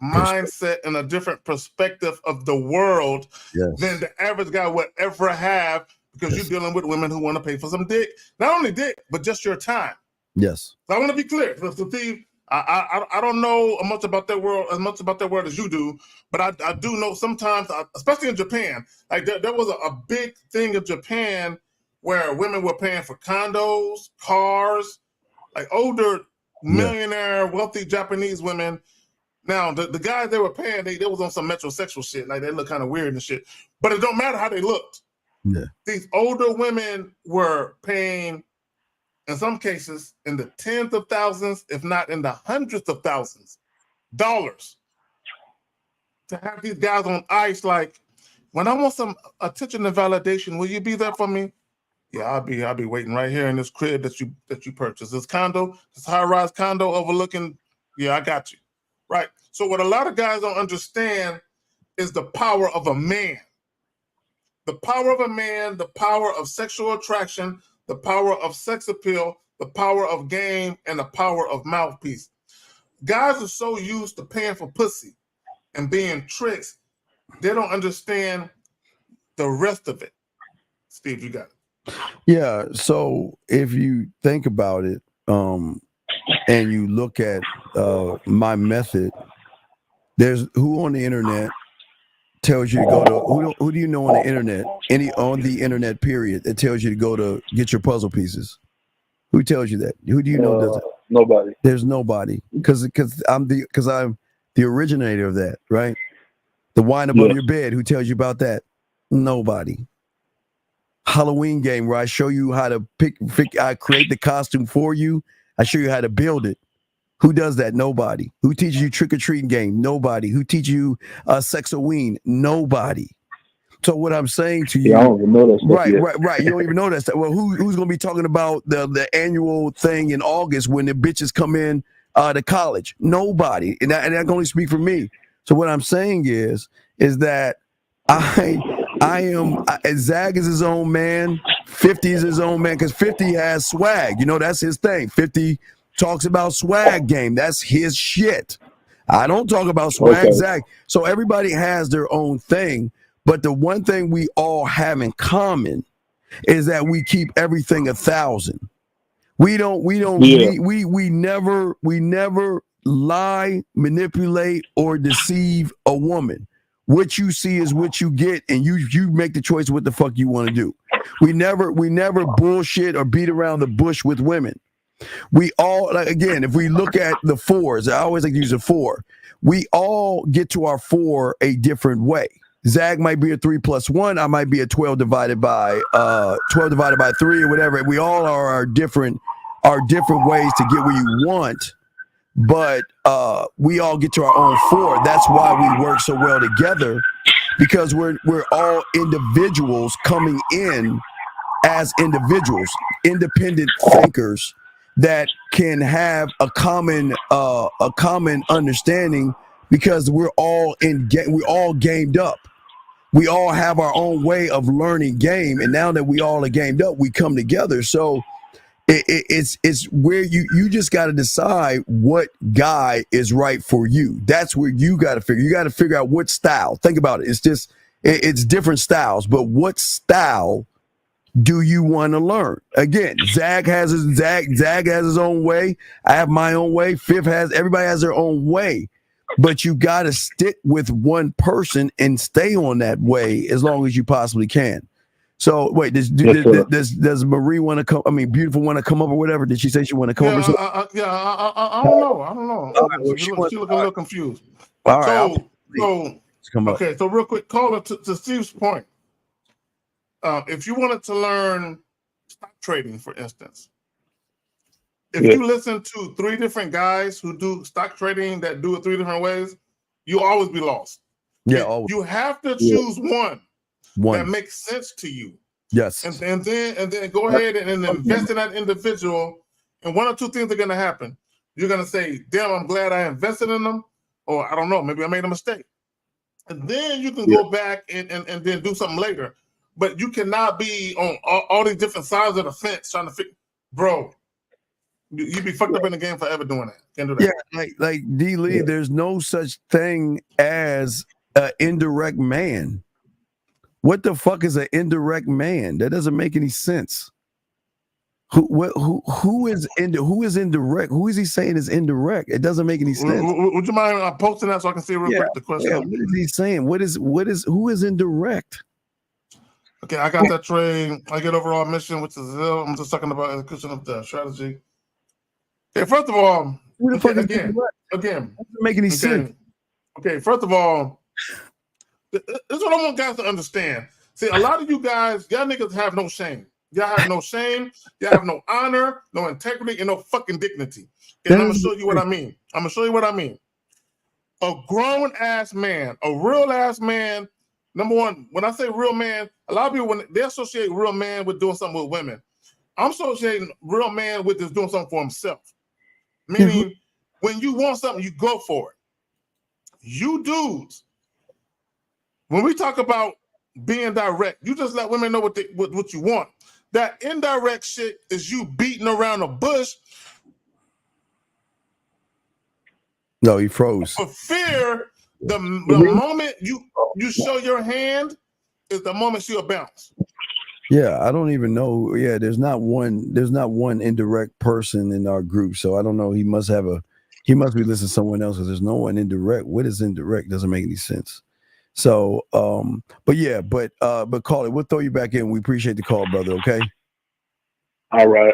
mindset and a different perspective of the world than the average guy would ever have, because you're dealing with women who want to pay for some dick. Not only dick, but just your time. Yes. So I want to be clear. So Steve, I don't know as much about that world as you do, but I do know sometimes, especially in Japan, like there was a big thing in Japan where women were paying for condos, cars, like older millionaire, wealthy Japanese women. Now the guys they were paying, they was on some metrosexual shit, like they look kind of weird and shit. But it don't matter how they looked. Yeah. These older women were paying, in some cases, in the tens of thousands, if not in the hundreds of thousands, dollars, to have these guys on ice. Like, when I want some attention and validation, will you be there for me? Yeah, I'll be waiting right here in this crib that you purchased. This condo, this high-rise condo overlooking. Yeah, I got you. Right. So what a lot of guys don't understand is the power of a man. The power of a man, the power of sexual attraction, the power of sex appeal, the power of game, and the power of mouthpiece. Guys are so used to paying for pussy and being tricks, they don't understand the rest of it. Steve, you got it. Yeah. So if you think about it, and you look at my method, there's who on the internet tells you to go to who do you know on the internet? On the internet period, that tells you to go to get your puzzle pieces. Who tells you that? Who do you know does it? Nobody. There's nobody, because I'm the originator of that, right? The wine above your bed. Who tells you about that? Nobody. Halloween game where I show you how to pick. I create the costume for you. I show you how to build it. Who does that? Nobody. Who teaches you trick-or-treating game? Nobody. Who teaches you sex-a-ween? Nobody. So what I'm saying to you, I don't even know that stuff right. You don't even know that stuff. Well, who's going to be talking about the annual thing in August when the bitches come in to college? Nobody. And I can only speak for me. So what I'm saying is that Zag is his own man. 50 is his own man, because 50 has swag. You know, that's his thing. 50 talks about swag game. That's his shit. I don't talk about swag, Zag. So everybody has their own thing. But the one thing we all have in common is that we keep everything 1,000. We never lie, manipulate, or deceive a woman. What you see is what you get, and you make the choice what the fuck you want to do. We never bullshit or beat around the bush with women. We all, like, again, if we look at the fours, I always like to use a 4. We all get to our 4 a different way. Zag might be a 3 + 1. I might be a 12 divided by 3 or whatever. We all are our different ways to get where you want. But we all get to our own 4. That's why we work so well together, because we're all individuals coming in as individuals, independent thinkers that can have a common understanding, because we're all gamed up. We all have our own way of learning game, and now that we all are gamed up, we come together. So it's where you just got to decide what guy is right for you. That's where you got to figure. You got to figure out what style. Think about it. It's different styles, but what style Do you want to learn? Again, Zach has his own way. I have my own way. Everybody has their own way. But you got to stick with one person and stay on that way as long as you possibly can. So wait, does Marie want to come? I mean, Beautiful want to come up or whatever? Did she say she want to come up? I don't know. I don't know. Well, she look a little confused. All right. So real quick, caller to Steve's point. If you wanted to learn stock trading, for instance, if you listen to 3 different guys who do stock trading that do it 3 different ways, you'll always be lost. Yeah, you have to choose one that makes sense to you. Yes, and then go ahead and invest in that individual. And 1 or 2 things are going to happen. You're going to say, "Damn, I'm glad I invested in them," or I don't know, maybe I made a mistake. And then you can go back and then do something later. But you cannot be on all these different sides of the fence trying to figure, bro. You'd be fucked up in the game forever doing that. Can't do that. Yeah, like D. Lee, there's no such thing as an indirect man. What the fuck is an indirect man? That doesn't make any sense. Who is indirect? Who is he saying is indirect? It doesn't make any sense. Would you mind posting that so I can see real quick the question? Yeah, what is he saying? Who is indirect? Okay, I got that trade. I get overall mission, which is zero. I'm just talking about execution of the strategy. Okay, first of all, again, doesn't make any sense. Okay, first of all, this is what I want guys to understand. See, a lot of you guys, y'all niggas have no shame. Y'all have no shame. Y'all have no honor, no integrity, and no fucking dignity. And I'm gonna show you what I mean. A grown ass man, a real ass man. Number one, when I say real man, a lot of people, when they associate real man with doing something with women, I'm associating real man with just doing something for himself. Meaning, when you want something, you go for it. You dudes, when we talk about being direct, you just let women know what you want. That indirect shit is you beating around the bush. No, he froze. For fear, the moment you show your hand is the moment she'll bounce. Yeah, I don't even know. Yeah, there's not one indirect person in our group. So I don't know. He must be listening to someone else because there's no one indirect. What is indirect? Doesn't make any sense. So, but call it. We'll throw you back in. We appreciate the call, brother. Okay. All right.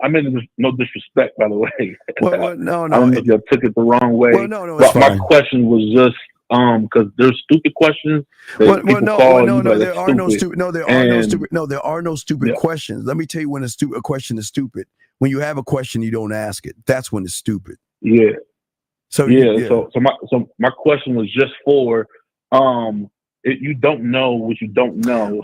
I meant no disrespect, by the way. Well, no. I don't know if y'all took it the wrong way. Well, no, it's fine. My question was just because there's stupid questions. There are no stupid questions. Let me tell you when a question is stupid. When you have a question, you don't ask it. That's when it's stupid. Yeah. So my question was just for you don't know what you don't know.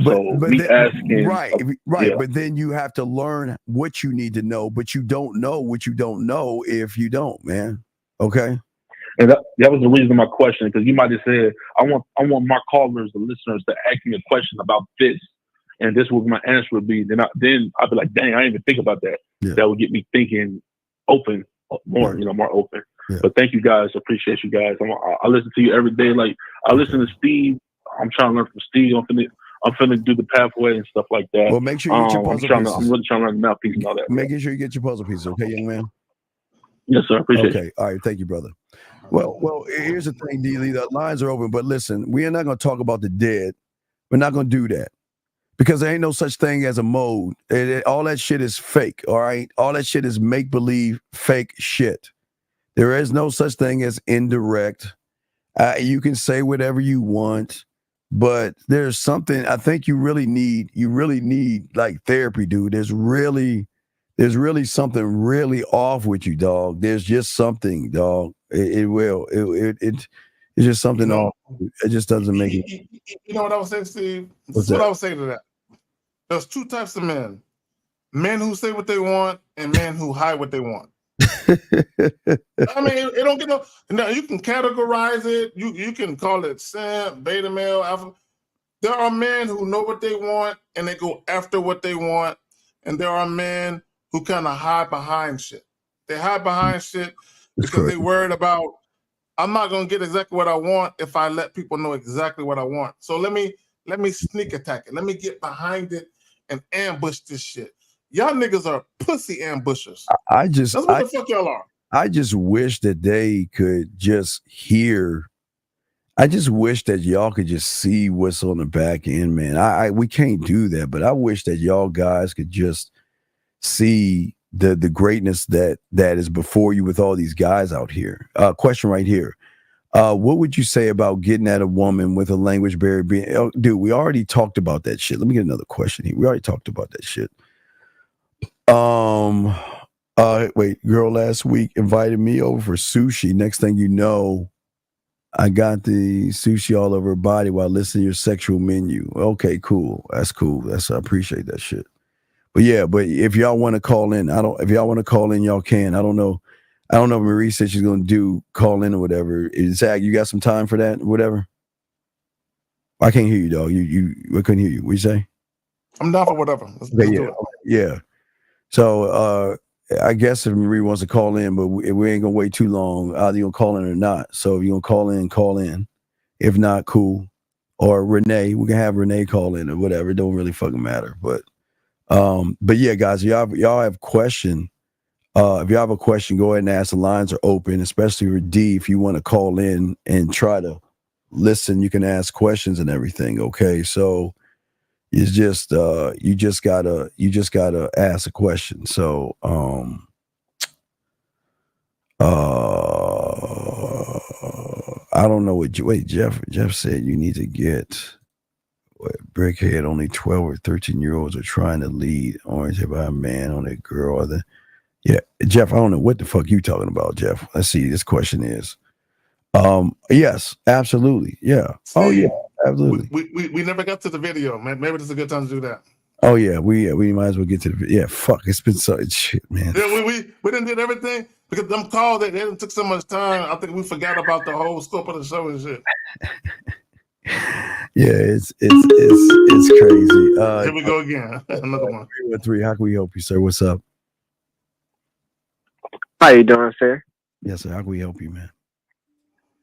Asking, right. Yeah. But then you have to learn what you need to know. But you don't know what you don't know if you don't, man. Okay. And that was the reason of my question, because you might have said, I want my callers, the listeners, to ask me a question about this, and this was my answer would be. Then I'd be like, dang, I didn't even think about that. Yeah. That would get me thinking open more, more open. Yeah. But thank you guys. Appreciate you guys. I listen to you every day. Like I listen to Steve. I'm trying to learn from Steve. I'm finna do the pathway and stuff like that. Well, make sure you get your puzzle pieces. I'm really trying to learn the mouthpiece and all that. Making sure you get your puzzle pieces, okay, young man? Yes, sir. Appreciate it. Okay. All right. Thank you, brother. Well, here's the thing, D-Lee. The lines are open, but listen, we are not going to talk about the dead. We're not going to do that because there ain't no such thing as a mode. All that shit is fake, all right? All that shit is make-believe, fake shit. There is no such thing as indirect. You can say whatever you want, but there's something I think you really need like therapy, dude. There's really something really off with you, dog. There's just something, dog. It's just something off. It just doesn't make it. You know what I was saying, Steve? What I was saying to that. There's 2 types of men: men who say what they want and men who hide what they want. I mean, it don't get no. Now you can categorize it. You can call it simp, beta male, alpha. There are men who know what they want and they go after what they want, and there are men who kind of hide behind shit. They hide behind shit because they worried about, I'm not gonna get exactly what I want if I let people know exactly what I want. So let me sneak attack it. Let me get behind it and ambush this shit. Y'all niggas are pussy ambushers. That's what the fuck y'all are. I just wish that they could just hear. I just wish that y'all could just see what's on the back end, man. We can't do that, but I wish that y'all guys could just see the greatness that is before you with all these guys out here. Question right here. What would you say about getting at a woman with a language barrier being dude, we already talked about that shit. Let me get another question here. We already talked about that shit. Wait, girl last week invited me over for sushi. Next thing you know, I got the sushi all over her body while listening to your sexual menu. Okay, cool. That's cool. I appreciate that shit. But yeah, but if y'all want to call in, if y'all want to call in, y'all can. I don't know if Marie said she's gonna call in or whatever. Zach, you got some time for that or whatever? I can't hear you, dog. I couldn't hear you. What you say? I'm down for whatever. Let's do it. Yeah. So I guess if Marie wants to call in, but we ain't gonna wait too long. Either you gonna call in or not. So if you're gonna call in, call in. If not, cool. Or Renee, we can have Renee call in or whatever. It don't really fucking matter. But yeah, guys, y'all have question. If y'all have a question, go ahead and ask. The lines are open, especially for D. If you want to call in and try to listen, you can ask questions and everything. Okay, so it's just you just gotta ask a question. So I don't know what Jeff said you need to get. Brickhead, only 12 or 13-year-olds are trying to lead orange by a man on a girl. Yeah, Jeff, I don't know what the fuck you talking about, Jeff. Let's see. This question is, yes, absolutely, yeah. Steve, oh yeah, absolutely. We never got to the video, man. Maybe this is a good time to do that. Oh yeah, we might as well get to the fuck. It's been so shit, man. Yeah, we didn't did everything because them calls they didn't took so much time. I think we forgot about the whole scope of the show and shit. Yeah, it's crazy. Here we go again. Another one. 313. How can we help you, sir? What's up? How you doing, sir? Yes, sir. How can we help you, man?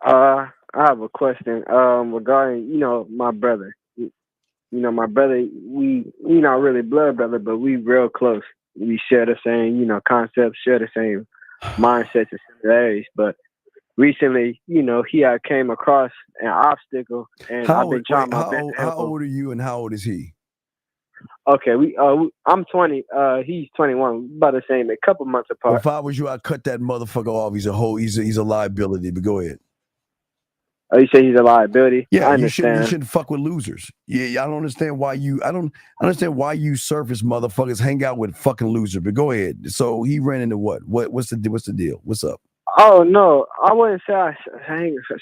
I have a question regarding, my brother. My brother, we not really blood brother, but we real close. We share the same, concepts, share the same mindsets and similarities. But recently, he had came across an obstacle, and I've been trying my best. How old are you, and how old is he? Okay, I'm 20. He's 21. About the same, a couple months apart. Well, if I was you, I'd cut that motherfucker off. He's a liability. But go ahead. Oh, you say he's a liability? Yeah, I understand. You shouldn't fuck with losers. Yeah, I don't understand why you. I don't understand why you surface motherfuckers hang out with fucking losers. But go ahead. So he ran into what? What's the deal? What's up? Oh no, I wouldn't say I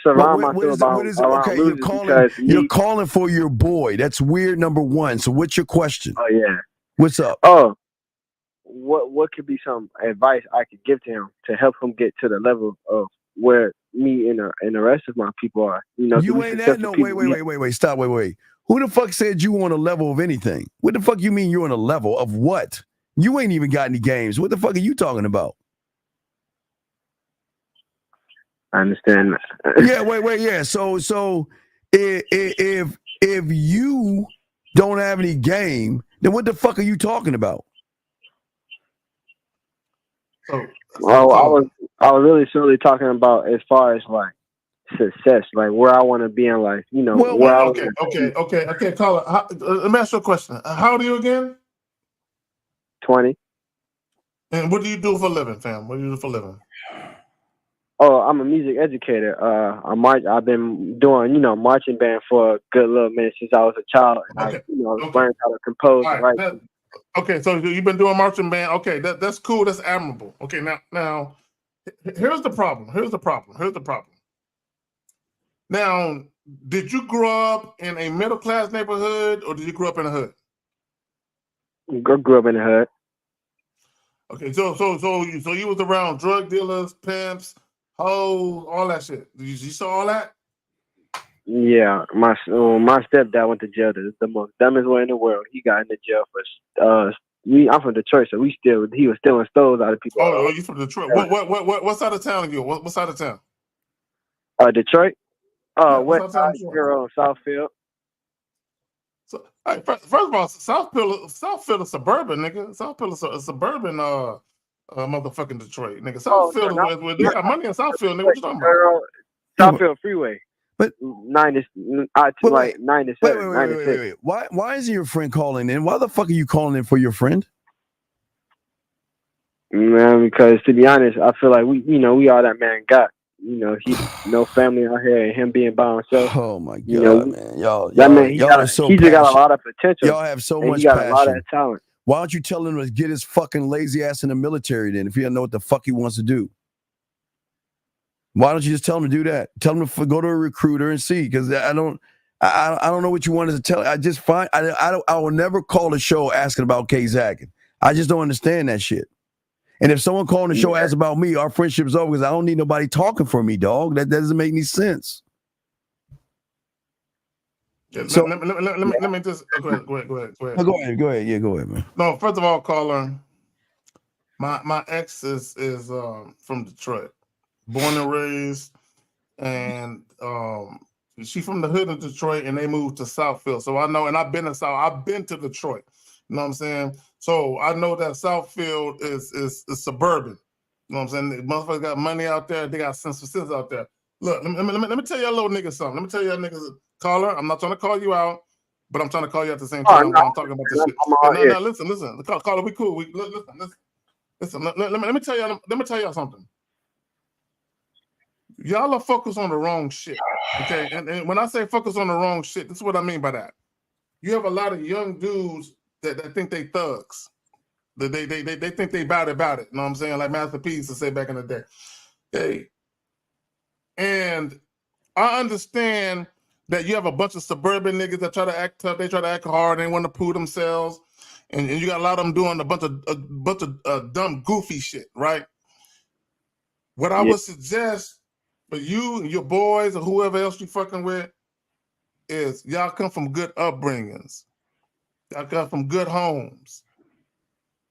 surround myself around losers. You're calling for your boy. That's weird. Number one. So what's your question? Oh yeah. What's up? Oh, what could be some advice I could give to him to help him get to the level of where me and the rest of my people are? You ain't at no. Wait. Stop. Wait. Who the fuck said you on a level of anything? What the fuck you mean you're on a level of what? You ain't even got any games. What the fuck are you talking about? I understand. Yeah, wait. Yeah. So if you don't have any game, then what the fuck are you talking about? I was really solely talking about as far as like success, like where I want to be in life. Okay, caller. Let me ask you a question. How old are you again? 20. And what do you do for a living, fam? What do you do for a living? Oh, I'm a music educator. I've been doing, marching band for a good little minute since I was a child, and I learned how to compose and write. Okay, so you've been doing marching band. Okay, that's cool. That's admirable. Okay, now, here's the problem. Now, did you grow up in a middle class neighborhood, or did you grow up in a hood? Grew up in the hood. Okay, so you was around drug dealers, pimps, hoes, all that shit. You saw all that? Yeah, my stepdad went to jail. The most dumbest way in the world. He got into jail for I'm from Detroit, so he was stealing stoves out of people. Oh, you from Detroit? What side of town are you? What side of town? Detroit. West side, Hero, Southfield. All right, first of all, Southfield is suburban, nigga. Southfield is a suburban motherfucking Detroit, nigga. Southfield is where they got money in Southfield, nigga. What you talking about? Southfield Freeway. But 97, 96. Wait. Why isn't your friend calling in? Why the fuck are you calling in for your friend? Man, because to be honest, I feel like we all that man got. He no family out here, and him being by himself. Oh my God, man, y'all are so passionate. He's got a lot of potential. Y'all have so much he got passion. a lot of talent. Why don't you tell him to get his fucking lazy ass in the military then? If he doesn't know what the fuck he wants to do, why don't you just tell him to do that? Tell him to go to a recruiter and see. Because I don't know what you wanted to tell. I just find I will never call the show asking about K Zagging. I just don't understand that shit. And if someone calling the show asks about me, our friendship is over because I don't need nobody talking for me, dog. That doesn't make any sense. Yeah, So let me just go ahead. Go ahead. Yeah, go ahead, man. No, first of all, caller, my ex is from Detroit, born and raised, and she from the hood of Detroit, and they moved to Southfield. So I know, and I've been to Detroit. You know what I'm saying? So I know that Southfield is suburban. You know what I'm saying? The motherfuckers got money out there. They got sense out there. Look, let me tell y'all little niggas something. Let me tell y'all niggas, caller, I'm not trying to call you out, but I'm trying to call you at the same time when I'm talking about this shit. No, listen. Caller, we cool. Listen. Let me tell y'all something. Y'all are focused on the wrong shit. Okay. And when I say focus on the wrong shit, this is what I mean by that. You have a lot of young dudes that think they thugs. They think they about it. You know what I'm saying? Like Master P used to say back in the day. Hey, and I understand that you have a bunch of suburban niggas that try to act tough. They try to act hard. They want to prove themselves, and you got a lot of them doing a bunch of dumb, goofy shit, right? What I would suggest for you and your boys or whoever else you fucking with is y'all come from good upbringings. Y'all come from good homes.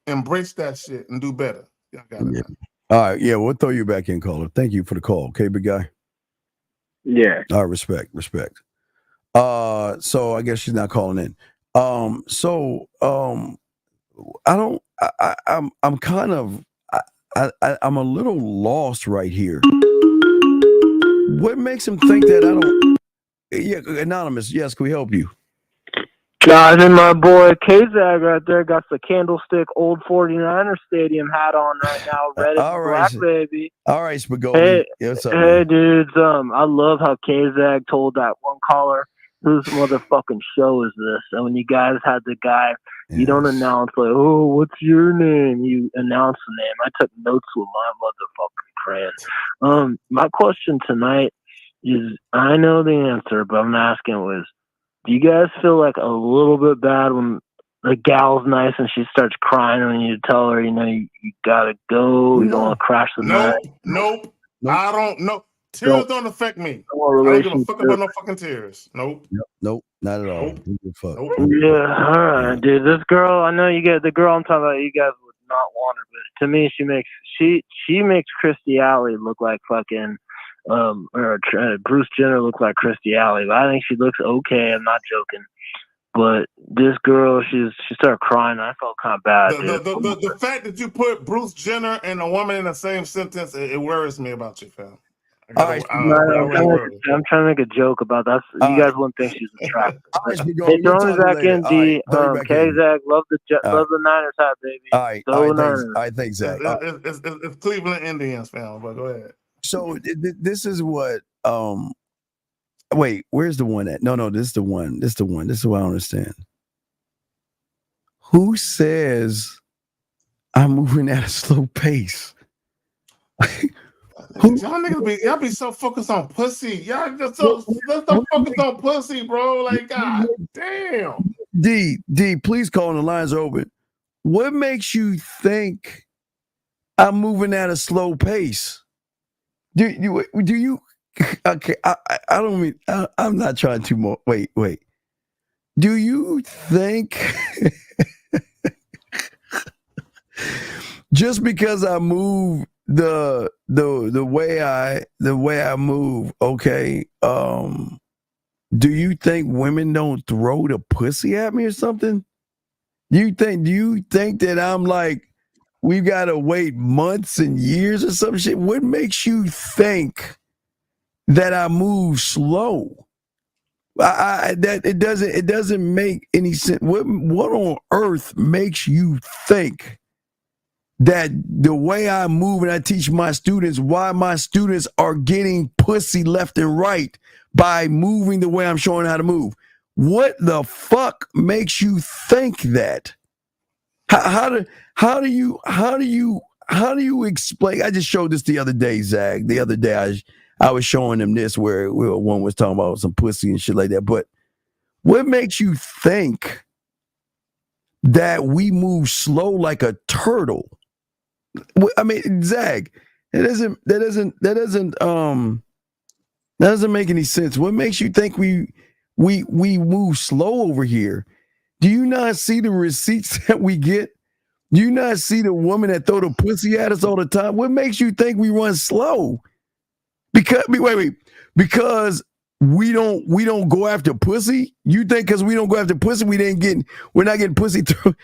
Embrace that shit and do better. Y'all got it. Yeah. All right. Yeah, we'll throw you back in, caller. Thank you for the call. Okay, big guy. Yeah. All right, respect. So I guess she's not calling in. I'm kind of I'm a little lost right here. What makes him think that I don't? Yeah, anonymous. Yes, can we help you? Guys, and my boy K-Zag right there got the Candlestick Old 49er Stadium hat on right now, red and black, baby. All right, Spagoli. Hey, dudes. I love how K-Zag told that one caller, whose motherfucking show is this? And when you guys had the guy, you don't announce like, oh, what's your name? You announce the name. I took notes with my motherfucking friend. My question tonight is, I know the answer, but I'm asking was, do you guys feel like a little bit bad when the gal's nice and she starts crying when you tell her, you gotta go, you don't want to crash the night? Nope. I don't know. Tears don't affect me. I don't give a fuck about no fucking tears. Nope. Nope, not at all. Nope. Yeah, all right, dude. This girl, I know the girl I'm talking about, you guys would not want her, but to me, she makes Christy Alley look like fucking Bruce Jenner looked like Christy Alley. But I think she looks okay. I'm not joking. But this girl, she started crying. I felt kind of bad. The fact that you put Bruce Jenner and a woman in the same sentence, it worries me about you, fam. I'm trying to make a joke about that. You guys wouldn't think she's attractive. Hey, throw me back in, D. K-Zag, love the Niners hat, baby. All right. I think Zach. It's Cleveland Indians, fam. But go ahead. So this is what. Wait, where's the one at? No, this is the one. This is what I don't understand. Who says I'm moving at a slow pace? Y'all be so focused on pussy. Y'all just so focused on pussy, bro. Like, god damn. D, please call on the lines open. What makes you think I'm moving at a slow pace? Do you? Okay, I don't mean. I'm not trying to more. Wait. Do you think just because I move the way I move, okay, do you think women don't throw the pussy at me or something? Do you think that I'm like, we've got to wait months and years or some shit? What makes you think that I move slow? That it doesn't make any sense. What on earth makes you think that the way I move and I teach my students, why my students are getting pussy left and right by moving the way I'm showing how to move? What the fuck makes you think that? How do you explain? I just showed this the other day, Zach. The other day I was showing them this where one was talking about some pussy and shit like that. But what makes you think that we move slow like a turtle? I mean, Zach, that doesn't make any sense. What makes you think we move slow over here? Do you not see the receipts that we get? Do you not see the woman that throw the pussy at us all the time? What makes you think we run slow? Because because we don't go after pussy? You think because we don't go after pussy, we're not getting pussy through?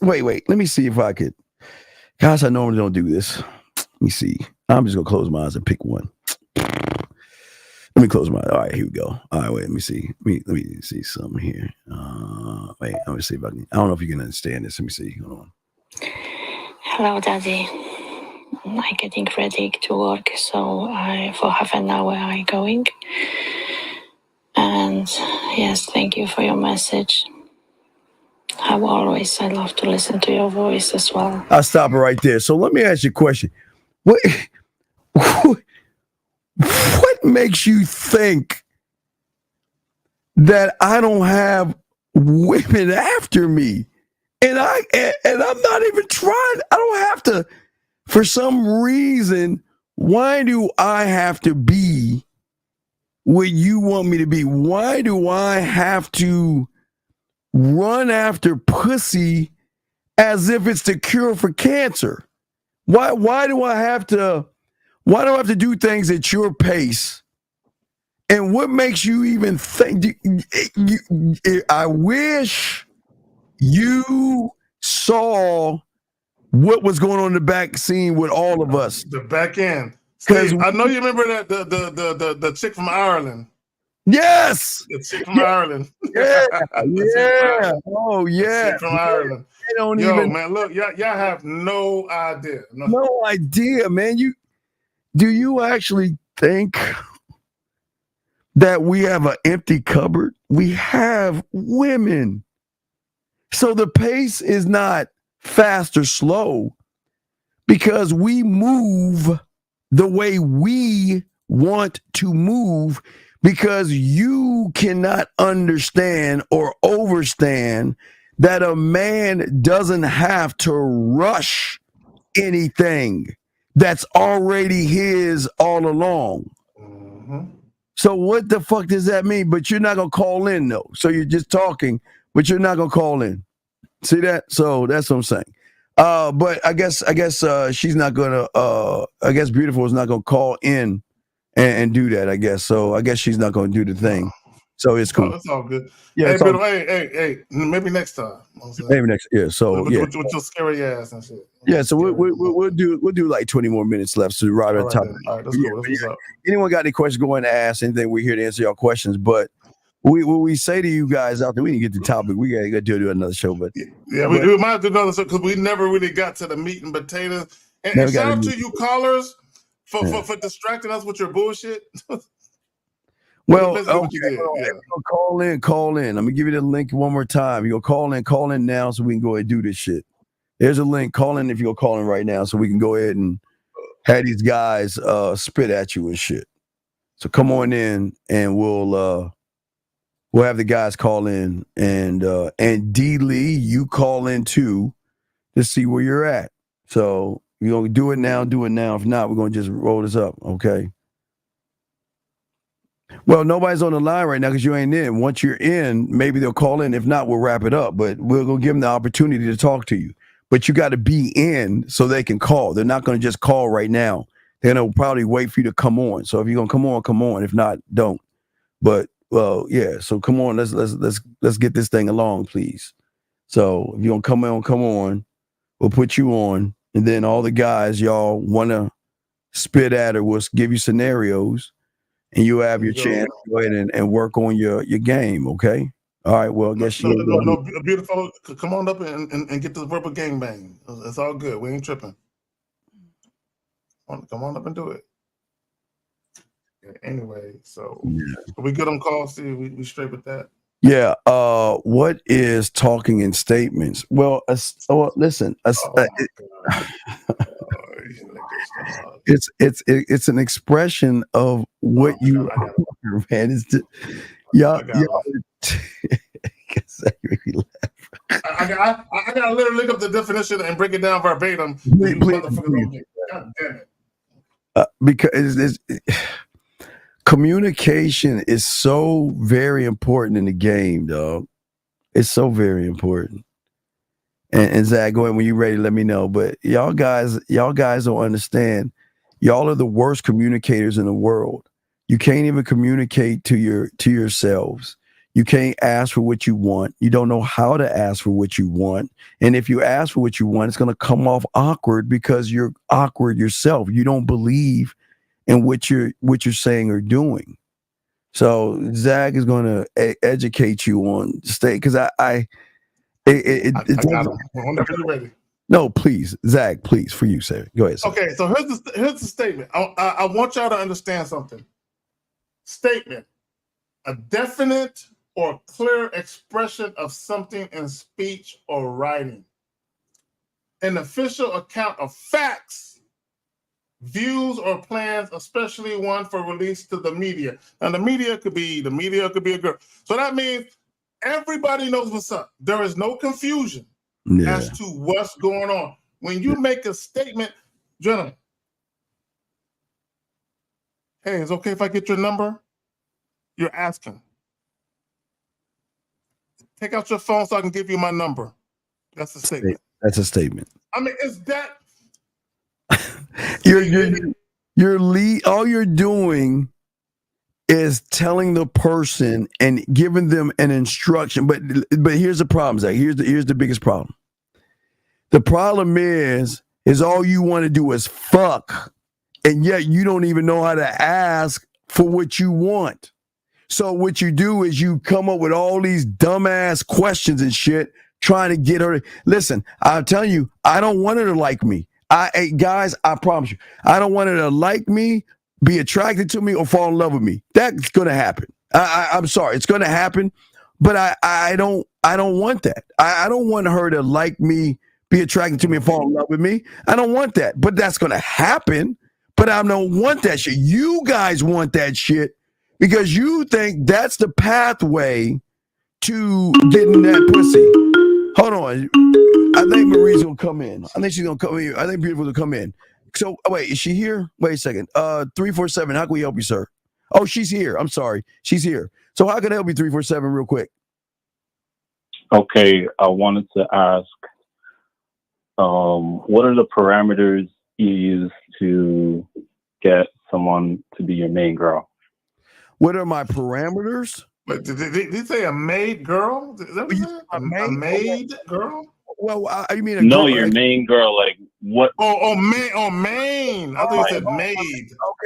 Wait, let me see if I could. Gosh, I normally don't do this. Let me see. I'm just gonna close my eyes and pick one. Let me close my eyes. All right, here we go. All right, wait, let me see. Let me see something here. Wait, I'm gonna see if I can. I don't know if you can understand this. Let me see. Hold on. Hello, Daddy. I'm getting ready to work, so for half an hour I'm going. And yes, thank you for your message. How always, I love to listen to your voice as well. I'll stop it right there. So let me ask you a question. What makes you think that I don't have women after me? And I'm not even trying. I don't have to. For some reason, why do I have to be what you want me to be? Why do I have to run after pussy as if it's the cure for cancer? Why do I have to do things at your pace? And what makes you even think? I wish you saw what was going on in the back scene with all of us. The back end. Steve, I know you remember that the chick from Ireland. Yes. The chick from Ireland. Yeah. Oh yeah. The chick from Ireland. They don't man, look, y'all have no idea. No idea, man. Do you actually think that we have an empty cupboard? We have women. So the pace is not fast or slow because we move the way we want to move, because you cannot understand or overstand that a man doesn't have to rush anything that's already his all along. Mm-hmm. So what the fuck does that mean? But you're not going to call in though. So you're just talking, but you're not going to call in. See that? So that's what I'm saying. But I guess she's not gonna. I guess Beautiful is not gonna call in and do that. I guess so. I guess she's not gonna do the thing. So it's cool. It's all good. Yeah. Hey, Beautiful. Hey. Maybe next time. Maybe next. Yeah. So with, yeah. with your scary ass and shit. Yeah. So we'll do like 20 more minutes left. So right on top. All right. Let's go. What's up? Anyone got any questions? Go ahead and ask anything. We're here to answer your questions. But we say to you guys out there, we didn't get the topic. We gotta do another show. But yeah, we might do another show because we never really got to the meat and potatoes. And shout out to you callers for distracting us with your bullshit. Well, okay, call in. Let me give you the link one more time. You go call in now so we can go ahead and do this shit. There's a link. Call in if you go call in right now so we can go ahead and have these guys spit at you and shit. So come on in and we'll have the guys call in and D Lee, you call in too to see where you're at. So you're gonna do it now. If not, we're gonna just roll this up, okay? Well, nobody's on the line right now because you ain't in. Once you're in, maybe they'll call in. If not, we'll wrap it up. But we're going to give them the opportunity to talk to you. But you got to be in so they can call. They're not going to just call right now. They're going to probably wait for you to come on. So if you're going to come on. If not, don't. But Well, yeah. So come on, let's get this thing along, please. So if you don't come on, we'll put you on, and then all the guys y'all want to spit at her, we'll give you scenarios, and you have your chance to go ahead and work on your game. Okay. All right. Well, I guess no, beautiful. Come on up and get this verbal gangbang. It's all good. We ain't tripping. Come on up and do it. Anyway, so are we good on call? See, we straight with that. Yeah. What is talking in statements? Well, listen. It's an expression of what you. Man, it's y'all. I gotta literally look up the definition and break it down verbatim. Please. God damn it. Because communication is so very important in the game, dog. It's so very important. And Zach, go ahead when you're ready. Let me know. But y'all guys don't understand. Y'all are the worst communicators in the world. You can't even communicate to yourselves. You can't ask for what you want. You don't know how to ask for what you want. And if you ask for what you want, it's going to come off awkward because you're awkward yourself. You don't believe in what you're saying or doing. So Zach is going to educate you on state because I got him. Whenever you're ready. No, please, Zach, please, for you, sir. Go ahead, sir. Okay, so here's the statement. I want y'all to understand something. Statement: a definite or clear expression of something in speech or writing. An official account of facts, views, or plans, especially one for release to the media. Now, the media could be a girl. So that means everybody knows what's up. There is no confusion as to what's going on. When you make a statement, gentlemen, hey, it's okay if I get your number? You're asking. Take out your phone so I can give you my number. That's a statement. That's a statement. I mean, is that all you're doing is telling the person and giving them an instruction. But here's the problem, Zach. Here's the biggest problem. The problem is all you want to do is fuck, and yet you don't even know how to ask for what you want. So what you do is you come up with all these dumbass questions and shit, trying to get her. Listen, I'm telling you, I don't want her to like me. Guys, I promise you, I don't want her to like me, be attracted to me, or fall in love with me. That's gonna happen. I'm sorry, it's gonna happen, but I don't want that. I don't want her to like me, be attracted to me, and fall in love with me. I don't want that, but that's gonna happen. But I don't want that shit. You guys want that shit because you think that's the pathway to getting that pussy. Hold on. I think Marie's gonna come in. I think she's gonna come in. I think Beautiful will come in. So wait, is she here? Wait a second. 347. How can we help you, sir? Oh, she's here. I'm sorry. She's here. So how can I help you, 347, real quick? Okay, I wanted to ask, what are the parameters you use to get someone to be your main girl? What are my parameters? But did he say a maid girl? Is that what you said? A maid girl? Well, you mean a no, girl, your main girl, like what? Main. I thought you said maid.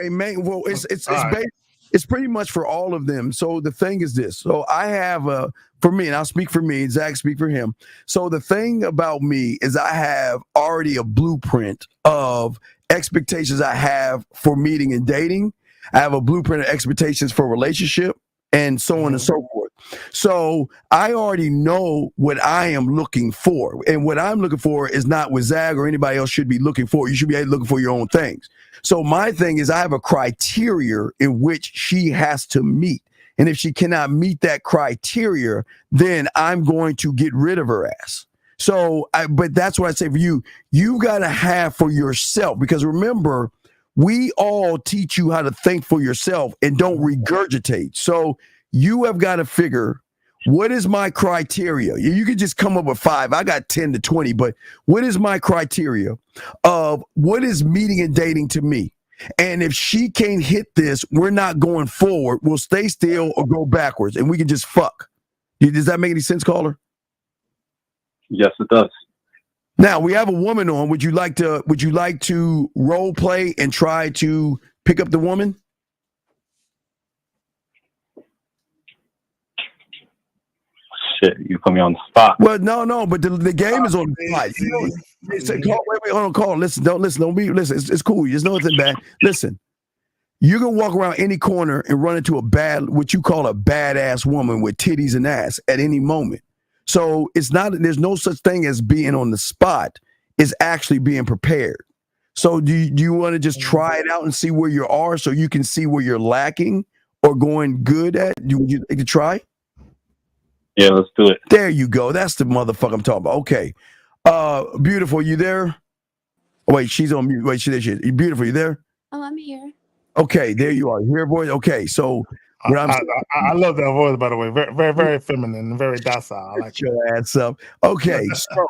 Okay, main. Well, it's pretty much for all of them. So the thing is this. So I have for me, and I'll speak for me, Zach speak for him. So the thing about me is I have already a blueprint of expectations I have for meeting and dating. I have a blueprint of expectations for relationship and so on and so forth. So I already know what I am looking for. And what I'm looking for is not what Zag or anybody else should be looking for. You should be looking for your own things. So my thing is I have a criteria in which she has to meet. And if she cannot meet that criteria, then I'm going to get rid of her ass. So, but that's what I say for you. You got to have for yourself, because remember, we all teach you how to think for yourself and don't regurgitate. So you have got to figure, what is my criteria? You could just come up with 5. I got 10 to 20, but what is my criteria of what is meeting and dating to me? And if she can't hit this, we're not going forward. We'll stay still or go backwards, and we can just fuck. Does that make any sense, caller? Yes, it does. Now we have a woman on. Would you like to role play and try to pick up the woman? Shit, you put me on the spot. Well, no, but the game is on the spot. Wait, hold on, call. Listen, don't be. Listen, it's cool. There's nothing bad. Listen, you can walk around any corner and run into what you call a badass woman with titties and ass at any moment. So there's no such thing as being on the spot. It's actually being prepared. So do you want to just try it out and see where you are so you can see where you're lacking or going good at? Would you like to try? Yeah, let's do it. There you go. That's the motherfucker I'm talking about. Okay. Beautiful, you there? Oh, wait, she's on mute. Wait, she there. Beautiful, you there? Oh, I'm here. Okay, there you are. You hear, boy? Okay, so what I love that voice, by the way. Very, very, very feminine, very docile. I like your ass up. Okay, so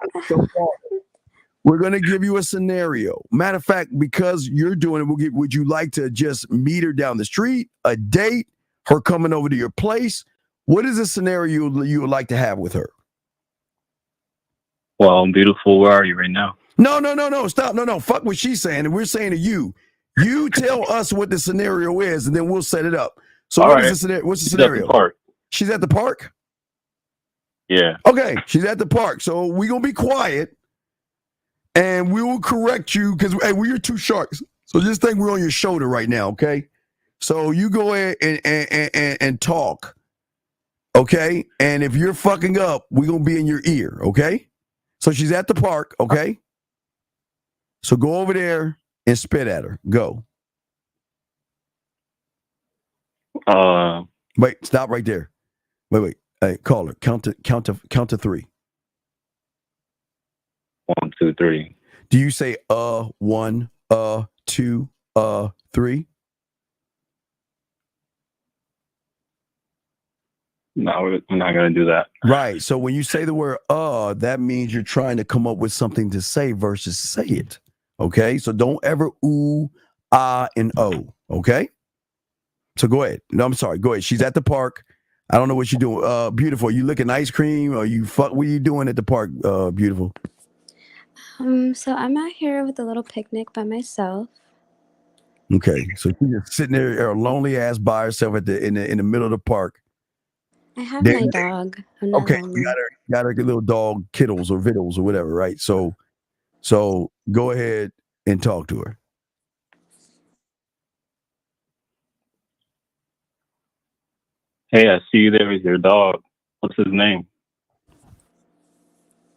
we're gonna give you a scenario. Matter of fact, because you're doing it, would you like to just meet her down the street, a date, her coming over to your place? What is the scenario you would like to have with her? Well, beautiful, where are you right now? No, stop. No, fuck what she's saying. And we're saying to you, you tell us what the scenario is, and then we'll set it up. So what's the scenario? She's at the park. She's at the park? Yeah. Okay, she's at the park. So we're going to be quiet, and we will correct you because we're two sharks. So just think we're on your shoulder right now, okay? So you go ahead and talk, okay? And if you're fucking up, we're going to be in your ear, okay? So she's at the park, okay? So go over there and spit at her. Go. Wait, stop right there. Wait. Hey, call her. Count to 3. 1, 2, 3. Do you say 1, 2, 3? No, we're not gonna do that. Right. So when you say the word that means you're trying to come up with something to say versus say it. Okay. So don't ever ooh, ah, and oh. Okay. So go ahead. No, I'm sorry. Go ahead. She's at the park. I don't know what you're doing. Beautiful. You licking ice cream or what are you doing at the park? Beautiful. So I'm out here with a little picnic by myself. Okay. So she's just sitting there, lonely ass by herself in the middle of the park. I have my dog. I'm not okay, lonely. you got her little dog Kittles or Vittles or whatever, right? So go ahead and talk to her. Hey, I see you there with your dog. What's his name?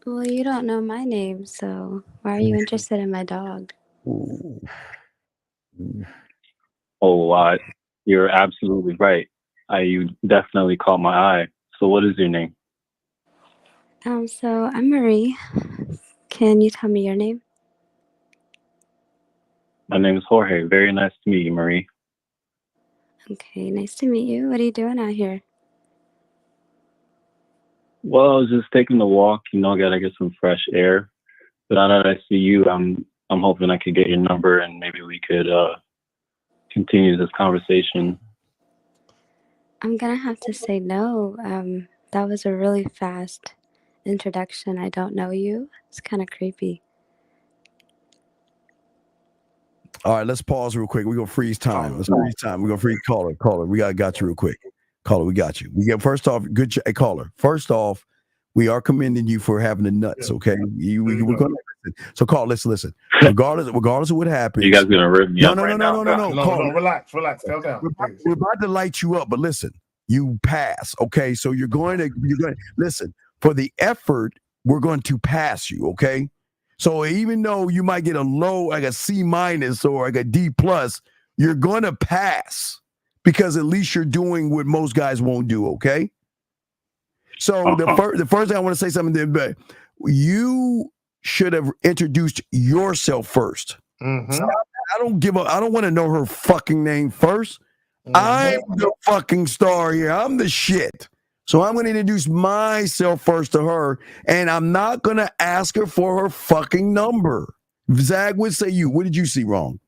Well, you don't know my name, so why are you interested in my dog? Oh, you're absolutely right. You definitely caught my eye. So what is your name? So I'm Marie. Can you tell me your name? My name is Jorge. Very nice to meet you, Marie. Okay, nice to meet you. What are you doing out here? Well, I was just taking a walk. Gotta get some fresh air. But now that I see you, I'm hoping I could get your number and maybe we could continue this conversation. I'm gonna have to say no. That was a really fast introduction. I don't know you. It's kind of creepy. All right, let's pause real quick. We're gonna freeze time. Let's freeze time. We're gonna freeze caller. We got you real quick. Caller, we got you. We get first off, good caller. First off, we are commending you for having the nuts. Okay, we're gonna listen. So call. Listen. Regardless of what happens, you guys gonna rip me up right now? No, relax. Calm down. We're about to light you up, but listen, you pass. Okay, so you're going to listen for the effort. We're going to pass you. Okay, so even though you might get a low, like a C- or like a D+, you're going to pass because at least you're doing what most guys won't do. Okay. So the first thing I want to say something, but you should have introduced yourself first. Mm-hmm. So I don't give up. I don't want to know her fucking name first. Mm-hmm. I'm the fucking star here. I'm the shit. So I'm going to introduce myself first to her, and I'm not going to ask her for her fucking number. Zag would say you. What did you see wrong?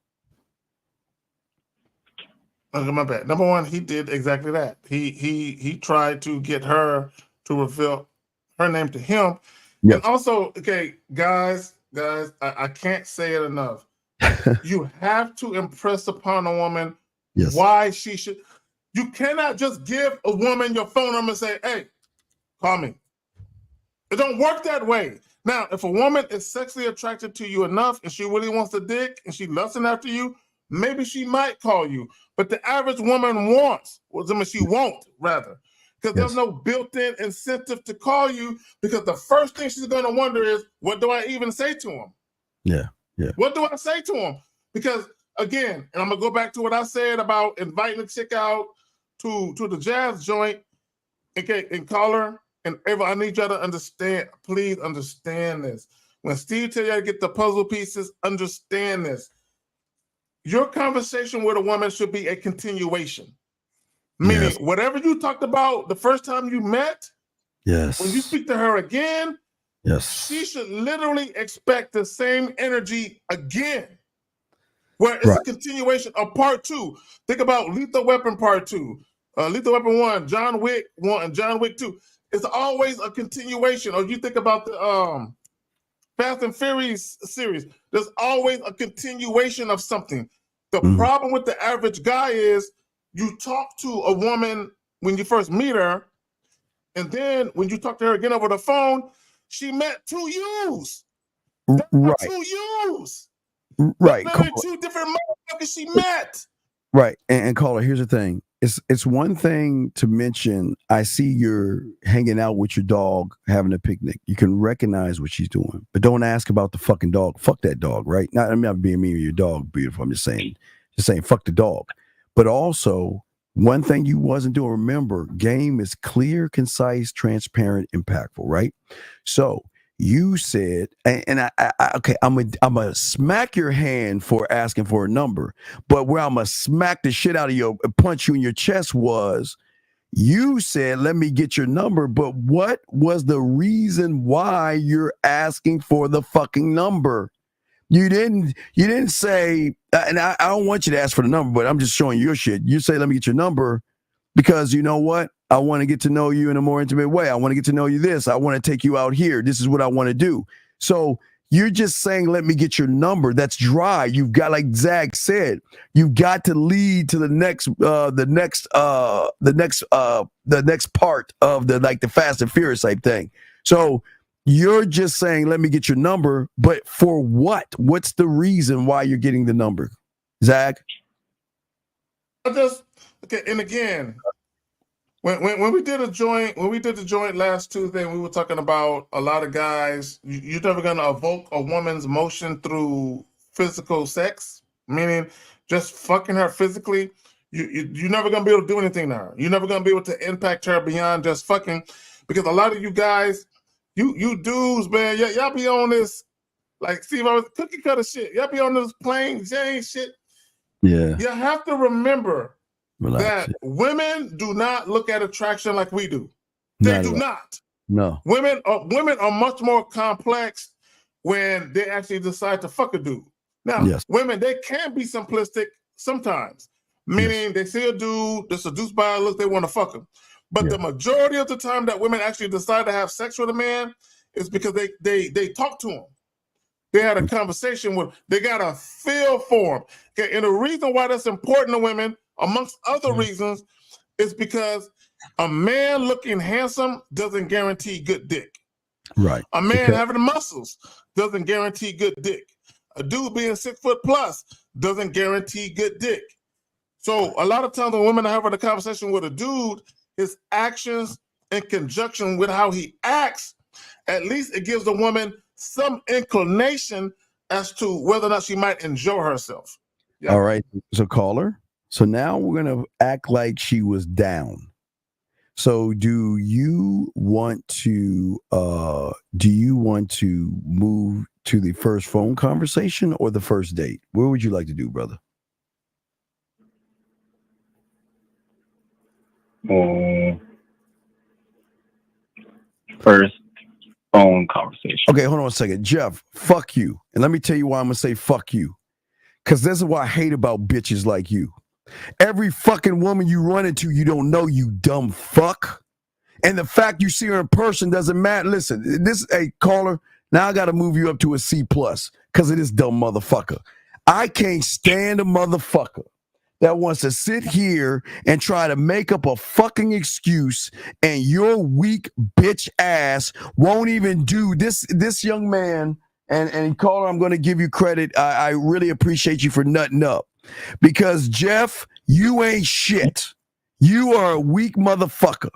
My bad. Number one, he did exactly that. He tried to get her to reveal her name to him. Yes. And also, okay, guys, I can't say it enough. You have to impress upon a woman why she should. You cannot just give a woman your phone number and say, "Hey, call me." It don't work that way. Now, if a woman is sexually attracted to you enough and she really wants to dick and she lusting after you, maybe she might call you. But the average woman wants, she won't rather, because there's no built-in incentive to call you, because the first thing she's going to wonder is, what do I even say to him? Yeah. What do I say to him? Because again, and I'm gonna go back to what I said about inviting a chick out to the jazz joint, okay, and call her. And I need y'all to understand, please understand this. When Steve tell you to get the puzzle pieces, understand this. Your conversation with a woman should be a continuation. Meaning, whatever you talked about the first time you met, when you speak to her again, she should literally expect the same energy again. Where it's a continuation of part two. Think about Lethal Weapon Part 2. Lethal Weapon 1, John Wick 1, and John Wick 2. It's always a continuation. Or you think about the Fast and Furious series. There's always a continuation of something. The problem with the average guy is you talk to a woman when you first meet her, and then when you talk to her again over the phone, she met two yous. Right. Two yous. Right. Two different motherfuckers she met. Right. And caller, here's the thing. It's one thing to mention, I see you're hanging out with your dog, having a picnic. You can recognize what she's doing, but don't ask about the fucking dog. Fuck that dog, right? I'm not being mean with your dog, beautiful. I'm just saying, fuck the dog. But also, one thing you wasn't doing, remember, game is clear, concise, transparent, impactful, right? So you said, and I okay, I'm gonna smack your hand for asking for a number, but where I'm gonna smack the shit out of you, punch you in your chest was, you said, let me get your number, but what was the reason why you're asking for the fucking number? You didn't say, and I don't want you to ask for the number, but I'm just showing your shit. You say, let me get your number, because you know what? I want to get to know you in a more intimate way. I want to get to know you this. I want to take you out here. This is what I want to do. So you're just saying, let me get your number. That's dry. You've got, like Zach said, you've got to lead to the next part of the Fast and Furious type thing. So you're just saying, let me get your number, but for what? What's the reason why you're getting the number, Zach? Okay, and again, when we did the joint last Tuesday, we were talking about a lot of guys. You're never gonna evoke a woman's emotion through physical sex, meaning just fucking her physically. You're never gonna be able to do anything to her. You're never gonna be able to impact her beyond just fucking, because a lot of you guys, you dudes, man, y'all be on this, like Steve, I was cookie cutter shit. Y'all be on this plain Jane shit. Yeah. You have to remember that women do not look at attraction like we do. They do not. No. Women are much more complex when they actually decide to fuck a dude. Now, women, they can be simplistic sometimes, meaning they see a dude, they're seduced by a look, they want to fuck him. But the majority of the time that women actually decide to have sex with a man is because they talk to him. They had a conversation with, they got a feel for him. Okay, and the reason why that's important to women, amongst other reasons, is because a man looking handsome doesn't guarantee good dick. Right. A man having muscles doesn't guarantee good dick. A dude being 6 foot plus doesn't guarantee good dick. So a lot of times when women are having a conversation with a dude, his actions in conjunction with how he acts, at least it gives the woman some inclination as to whether or not she might enjoy herself. Yeah. All right. So caller. So now we're going to act like she was down. So do you want to move to the first phone conversation or the first date? Where would you like to do, brother? First phone conversation. Okay, hold on a second. Jeff, fuck you. And let me tell you why I'm going to say fuck you. Because this is what I hate about bitches like you. Every fucking woman you run into, you don't know, you dumb fuck. And the fact you see her in person doesn't matter. Listen, hey, caller, now I got to move you up to a C+ because of this dumb motherfucker. I can't stand a motherfucker that wants to sit here and try to make up a fucking excuse, and your weak bitch ass won't even do this. This young man, and caller, I'm going to give you credit. I really appreciate you for nutting up, because Jeff, you ain't shit. You are a weak motherfucker.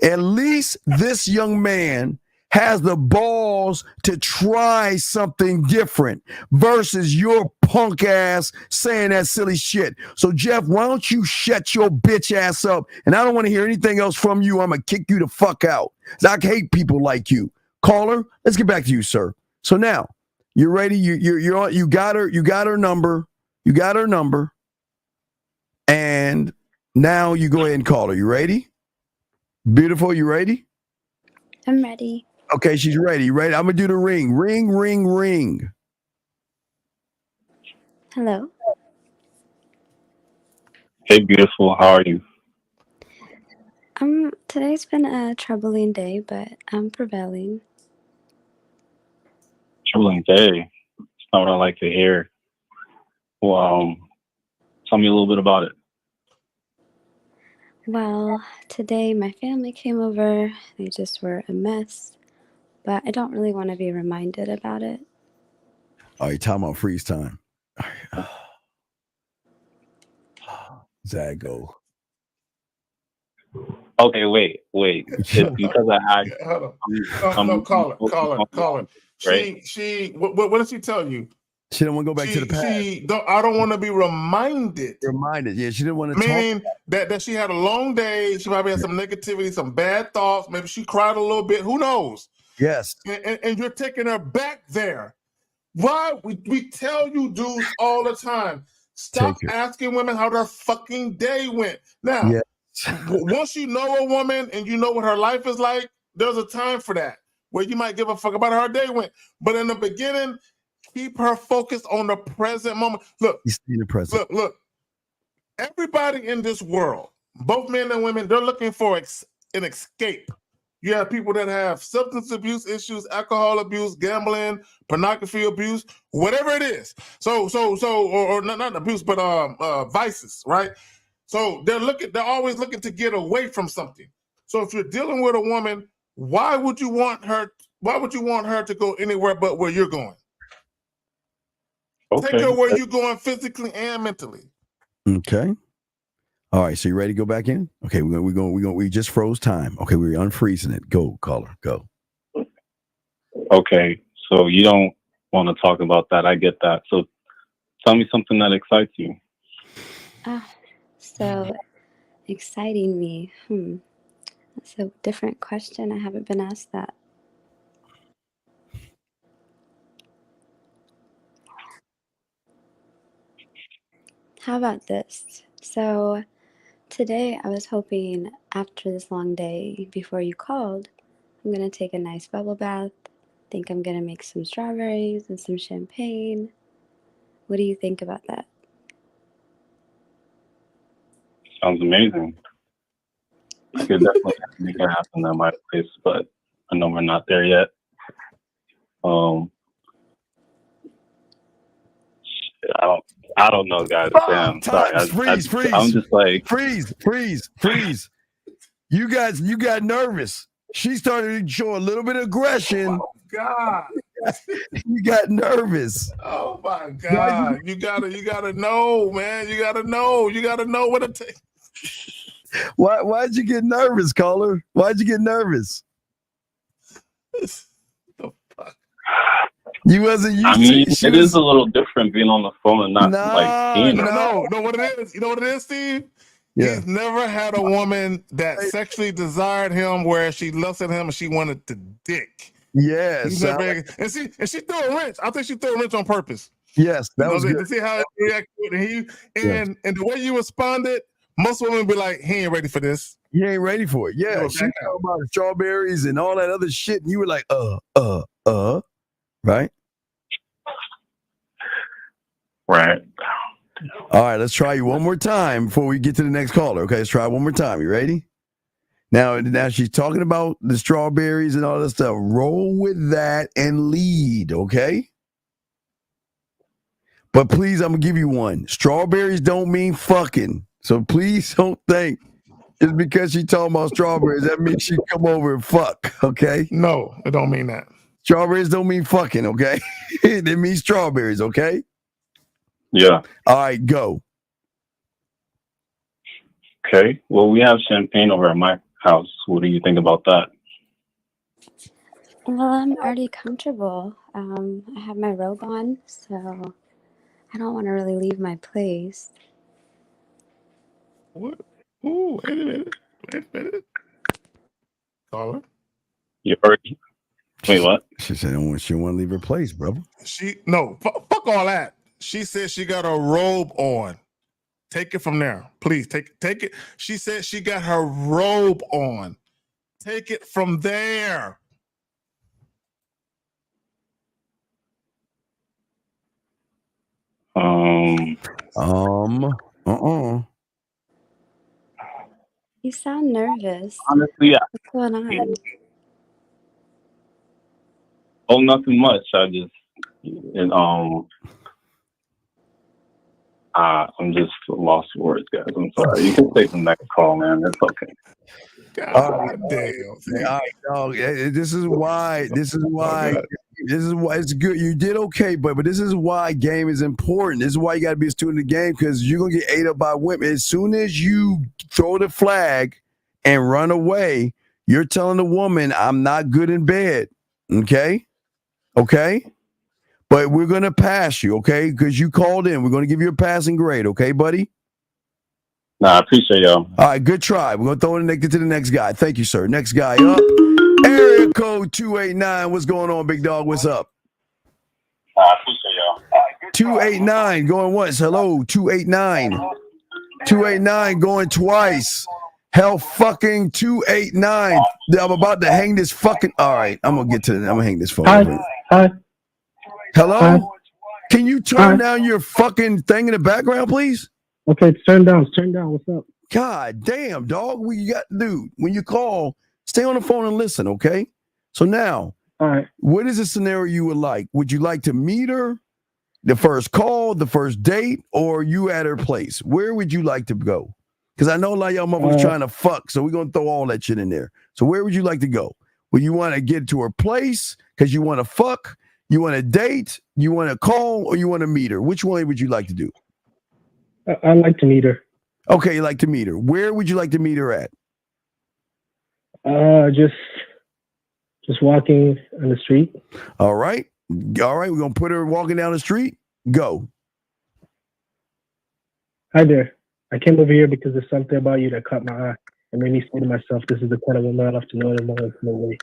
At least this young man has the balls to try something different versus your punk ass saying that silly shit. So, Jeff, why don't you shut your bitch ass up? And I don't want to hear anything else from you. I'm going to kick you the fuck out. I hate people like you. Caller, let's get back to you, sir. So now, you're ready. You got her. You got her number. You got her number. And now you go ahead and call her. You ready? Beautiful, you ready? I'm ready. Okay, she's ready. Ready? I'm gonna do the ring. Ring, ring, ring. Hello. Hey, beautiful. How are you? Today's been a troubling day, but I'm prevailing. Troubling day. It's not what I like to hear. Well, tell me a little bit about it. Well, today my family came over. They just were a mess, but I don't really want to be reminded about it. All right, time on freeze time. All right. Zago. Okay, wait. It's because I No, call her. Right? What did she tell you? She don't want to go back to the past. I don't want to be reminded. Yeah, she didn't want to talk. That she had a long day. She probably had some negativity, some bad thoughts. Maybe she cried a little bit. Who knows? Yes. And you're taking her back there. Why? We tell you dudes all the time. Stop asking women how their fucking day went. Now, once you know a woman and you know what her life is like, there's a time for that where you might give a fuck about how her day went. But in the beginning, keep her focused on the present moment. Look, in the present. Look. Everybody in this world, both men and women, they're looking for an escape. You have people that have substance abuse issues, alcohol abuse, gambling, pornography abuse, whatever it is. Or not abuse, but vices, right? So they're always looking to get away from something. So if you're dealing with a woman, why would you want her to go anywhere but where you're going? Okay. Take her where you're going physically and mentally. Okay. All right, so you ready to go back in? Okay, we just froze time. Okay, we're unfreezing it. Go, caller, go. Okay, so you don't want to talk about that. I get that. So tell me something that excites you. So exciting me. That's a different question. I haven't been asked that. How about this? So today I was hoping after this long day, before you called, I'm going to take a nice bubble bath. Think I'm going to make some strawberries and some champagne. What do you think about that? Sounds amazing. I could definitely make it happen at my place, but I know we're not there yet. I don't know, guys. Damn, sorry. Freeze. I'm just like freeze. You got nervous. She started to show a little bit of aggression. Oh God. You got nervous. Oh my God. You gotta know, man. You gotta know what it takes. Why'd you get nervous, caller? Why'd you get nervous? The fuck? You wasn't used to it. It is a little different being on the phone and not like seeing her. No, what it is? You know what it is, Steve? Yeah. He's never had a woman that sexually desired him where she lusted him and she wanted to dick. Yes. And she threw a wrench. I think she threw a wrench on purpose. Yes, that was good. To see how he reacted. And the way you responded, most women be like, he ain't ready for this. He ain't ready for it. Yeah. She talking about strawberries and all that other shit. And you were like, right? Right. All right, let's try you one more time before we get to the next caller. Okay, let's try one more time. You ready? Now she's talking about the strawberries and all that stuff. Roll with that and lead, okay? But please, I'm gonna give you one. Strawberries don't mean fucking. So please don't think just because she talking about strawberries, that means she come over and fuck, okay? No, it don't mean that. Strawberries don't mean fucking, okay? It means strawberries, okay? Yeah. All right, go. Okay. Well, we have champagne over at my house. What do you think about that? Well, I'm already comfortable. I have my robe on, so I don't want to really leave my place. What? Ooh, wait a minute. Caller? You already. Wait, what? She said she don't want to leave her place, brother. Fuck all that. She said she got a robe on. Take it from there. Please take it. She said she got her robe on. Take it from there. You sound nervous. Honestly, yeah. What's going on? Oh, nothing much. I'm just lost for words, guys. I'm sorry. You can take the next call, man. It's okay. God damn. All right, dog. This is why it's good. You did okay, but this is why game is important. This is why you got to be a student of the game, because you're gonna get ate up by women. As soon as you throw the flag and run away, you're telling the woman, "I'm not good in bed." Okay. But we're gonna pass you, okay? Because you called in. We're gonna give you a passing grade, okay, buddy? Nah, I appreciate y'all. All right, good try. We're going to get to the next guy. Thank you, sir. Next guy up. Area code 289. What's going on, big dog? What's up? I appreciate y'all. 289 going once. Hello, 289. 289 going twice. Hell fucking 289. I'm about to hang this fucking. All right, I'm gonna hang this phone. Hi. Hello? Hi. Can you turn down your fucking thing in the background, please? Okay, it's turned down. What's up? God damn, dog. Dude, when you call, stay on the phone and listen, okay? So now, all right, what is the scenario you would like? Would you like to meet her, the first call, the first date, or you at her place? Where would you like to go? Because I know a lot of y'all motherfuckers trying to fuck, so we're going to throw all that shit in there. So where would you like to go? Would you want to get to her place because you want to fuck, you want to date, you want to call, or you want to meet her? Which one would you like to do? I'd like to meet her. Okay, you like to meet her. Where would you like to meet her at? Just walking on the street. All right. We're going to put her walking down the street. Go. Hi there. I came over here because there's something about you that caught my eye and made me say to myself, this is the kind of woman I love to know in a more intimate way.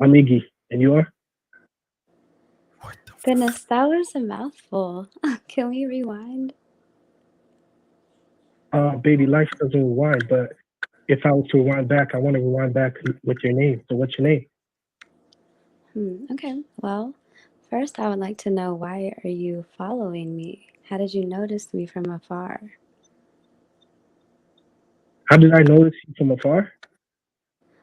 I'm Iggy, and you are? Goodness, that was a mouthful. Can we rewind? Baby, life doesn't rewind, but if I was to rewind back, I want to rewind back with your name. So what's your name? Okay, well, first I would like to know, why are you following me? How did you notice me from afar? How did I notice you from afar?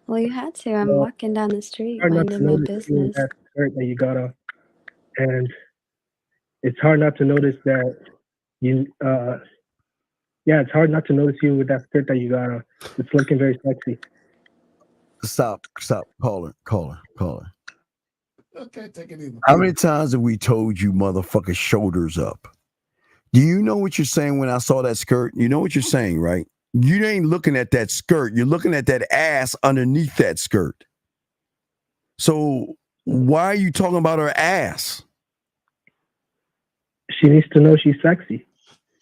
Well, you had to. I'm walking down the street, minding my business. That skirt that you got on. And it's hard not to notice that you, it's hard not to notice you with that skirt that you got on. It's looking very sexy. Stop. Caller. Okay, take it easy. How many times have we told you motherfucker shoulders up? Do you know what you're saying when I saw that skirt? You know what you're saying, right? You ain't looking at that skirt. You're looking at that ass underneath that skirt. So why are you talking about her ass? She needs to know she's sexy.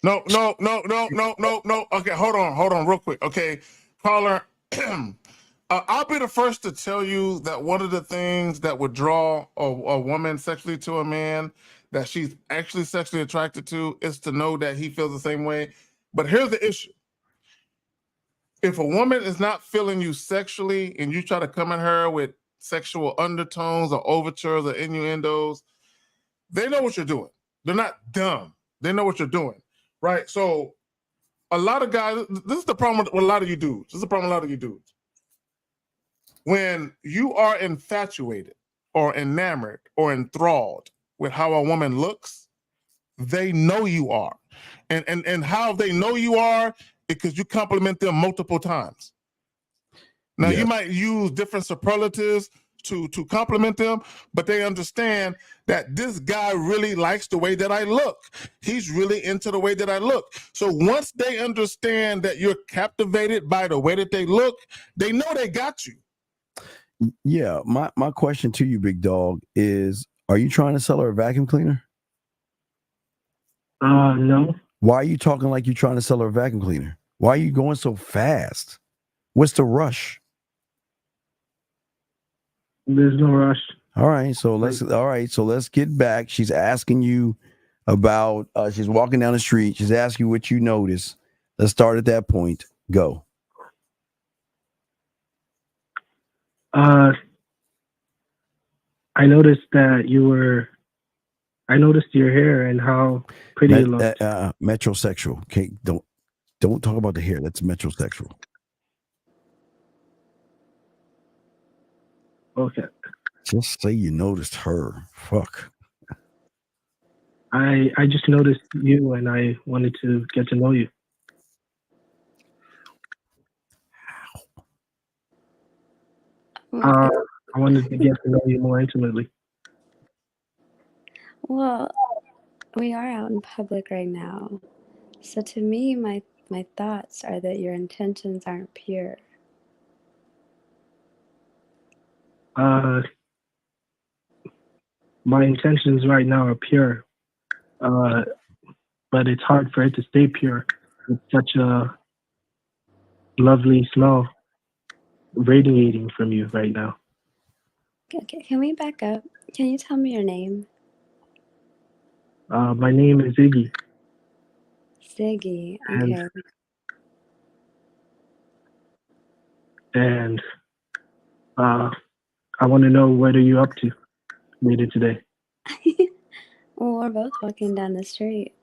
No. Okay, hold on real quick. Okay, caller, I'll be the first to tell you that one of the things that would draw a woman sexually to a man that she's actually sexually attracted to is to know that he feels the same way. But here's the issue. If a woman is not feeling you sexually and you try to come at her with sexual undertones or overtures or innuendos, they know what you're doing. They're not dumb. They know what you're doing. right? So a lot of guys, this is the problem with a lot of you dudes. This is the problem with a lot of you dudes. When you are infatuated or enamored or enthralled with how a woman looks, they know you are. And how they know you are because you compliment them multiple times. Now, you might use different superlatives to compliment them, but they understand that this guy really likes the way that I look. He's really into the way that I look. So once they understand that you're captivated by the way that they look, they know they got you. Yeah, my question to you, big dog, is: are you trying to sell her a vacuum cleaner? No. Why are you talking like you're trying to sell her a vacuum cleaner? Why are you going so fast? What's the rush? There's no rush. All right, so let's get back. She's asking you about. She's walking down the street. She's asking you what you notice. Let's start at that point. Go. I noticed that I noticed your hair and how pretty it looked. Metrosexual. Okay, don't talk about the hair. That's metrosexual. Okay. Just say you noticed her. Fuck. I just noticed you and I wanted to get to know you. I wanted to get to know you more intimately. Well, we are out in public right now. So to me, my thoughts are that your intentions aren't pure. My intentions right now are pure, but it's hard for it to stay pure. It's such a lovely smell radiating from you right now. Okay, can we back up? Can you tell me your name? My name is Iggy. Ziggy. Okay. And I want to know what are you up to later today? Well, we're both walking down the street.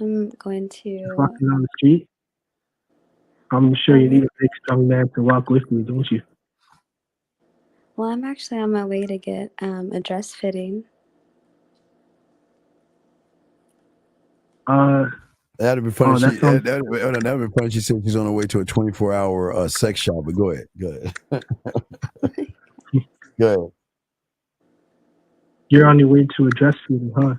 I'm going to... Walking down the street? I'm sure you need a big, strong man to walk with me, don't you? Well, I'm actually on my way to get a dress fitting. That'd be funny. That'd be funny. She said she's on her way to a 24-hour sex shop. But go ahead. Go ahead. Go ahead. You're on your way to a dress fitting, huh?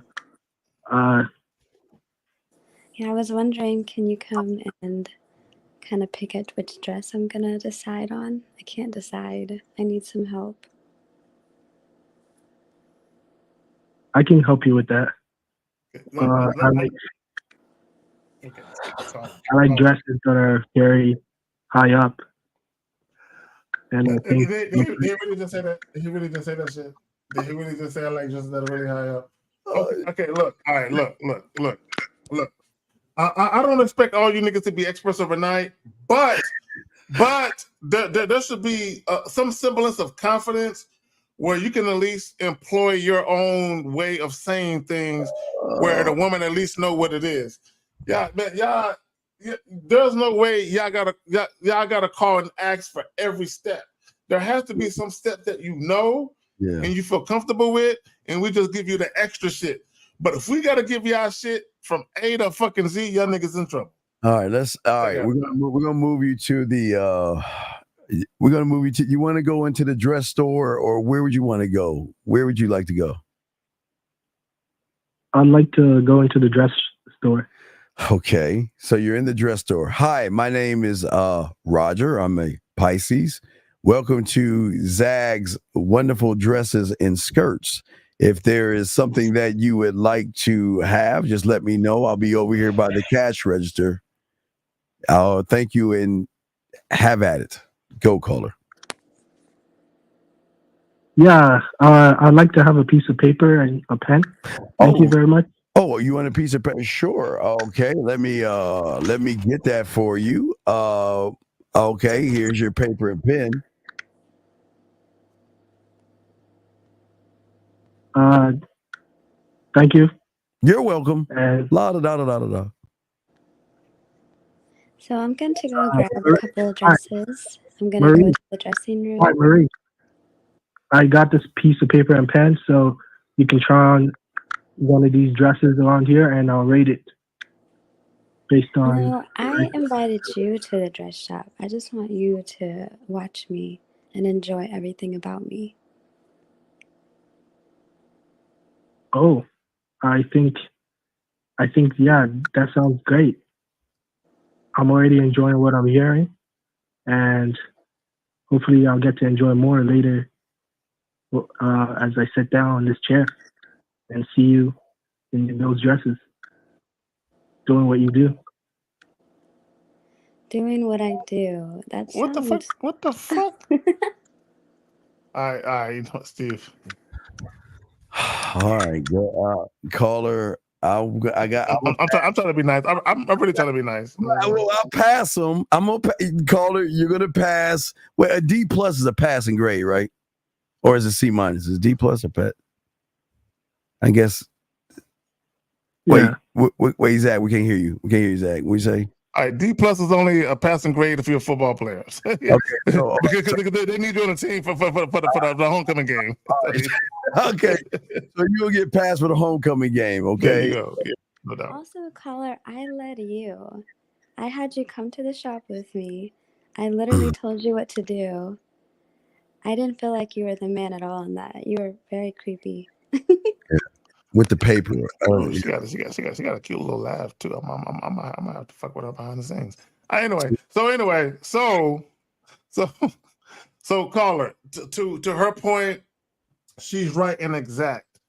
Yeah, I was wondering, can you come and kind of pick out which dress I'm gonna decide on? I can't decide. I need some help. I can help you with that. I like dresses that are very high up. And I think Did he really just say that? Did he really just say that shit? Did he really just say I like dresses that are really high up? Okay, look. All right, look. I don't expect all you niggas to be experts overnight, but there should be some semblance of confidence where you can at least employ your own way of saying things where the woman at least know what it is. Y'all, there's no way y'all gotta call and ask for every step. There has to be some step that you know and you feel comfortable with, and we just give you the extra shit. But if we gotta give y'all shit from A to fucking Z, y'all niggas in trouble. All right, we're gonna move you to the you want to go into the dress store, or where would you want to go? Where would you like to go? I'd like to go into the dress store. Okay, so you're in the dress store. Hi, my name is Roger. I'm a Pisces. Welcome to Zag's Wonderful Dresses and Skirts. If there is something that you would like to have, just let me know. I'll be over here by the cash register. I'll thank you and have at it. Go, caller. Yeah, I'd like to have a piece of paper and a pen. Thank you very much. Oh, you want a piece of paper? Sure. Okay, let me get that for you. Okay, here's your paper and pen. Thank you. You're welcome. And la da da da da da. So I'm going to go grab a Marie, couple of hi, dresses. I'm going to go Marie. to the dressing room. Hi, Marie. I got this piece of paper and pen, so you can try on one of these dresses around here, and I'll rate it based on. No, I invited you to the dress shop. I just want you to watch me and enjoy everything about me. Oh, I think, yeah, that sounds great. I'm already enjoying what I'm hearing, and hopefully, I'll get to enjoy more later as I sit down on this chair and see you in those dresses doing what you do. Doing what I do. That What the fuck? sounds. What the fuck? All right, you know, Steve. All right, caller. I'm trying to be nice. I'm really trying to be nice. I'll pass them. I'm gonna caller. You're gonna pass. Well, a D plus is a passing grade, right? Or is it C minus? Is D plus a pet? I guess. Yeah. Wait, Zach. We can't hear you. We can't hear you, Zach. What you say? All right, D plus is only a passing grade if you're a football player. Okay, so, because they need you on the team for the homecoming game. Okay, so you'll get passed for the homecoming game. Okay. There you go. Yeah, no doubt. Also, caller, I led you. I had you come to the shop with me. I literally told you what to do. I didn't feel like you were the man at all in that. You were very creepy. With the paper. She got a cute little laugh too. I'm gonna have to fuck with her behind the scenes. Anyway, so caller, to her point, she's right and exact,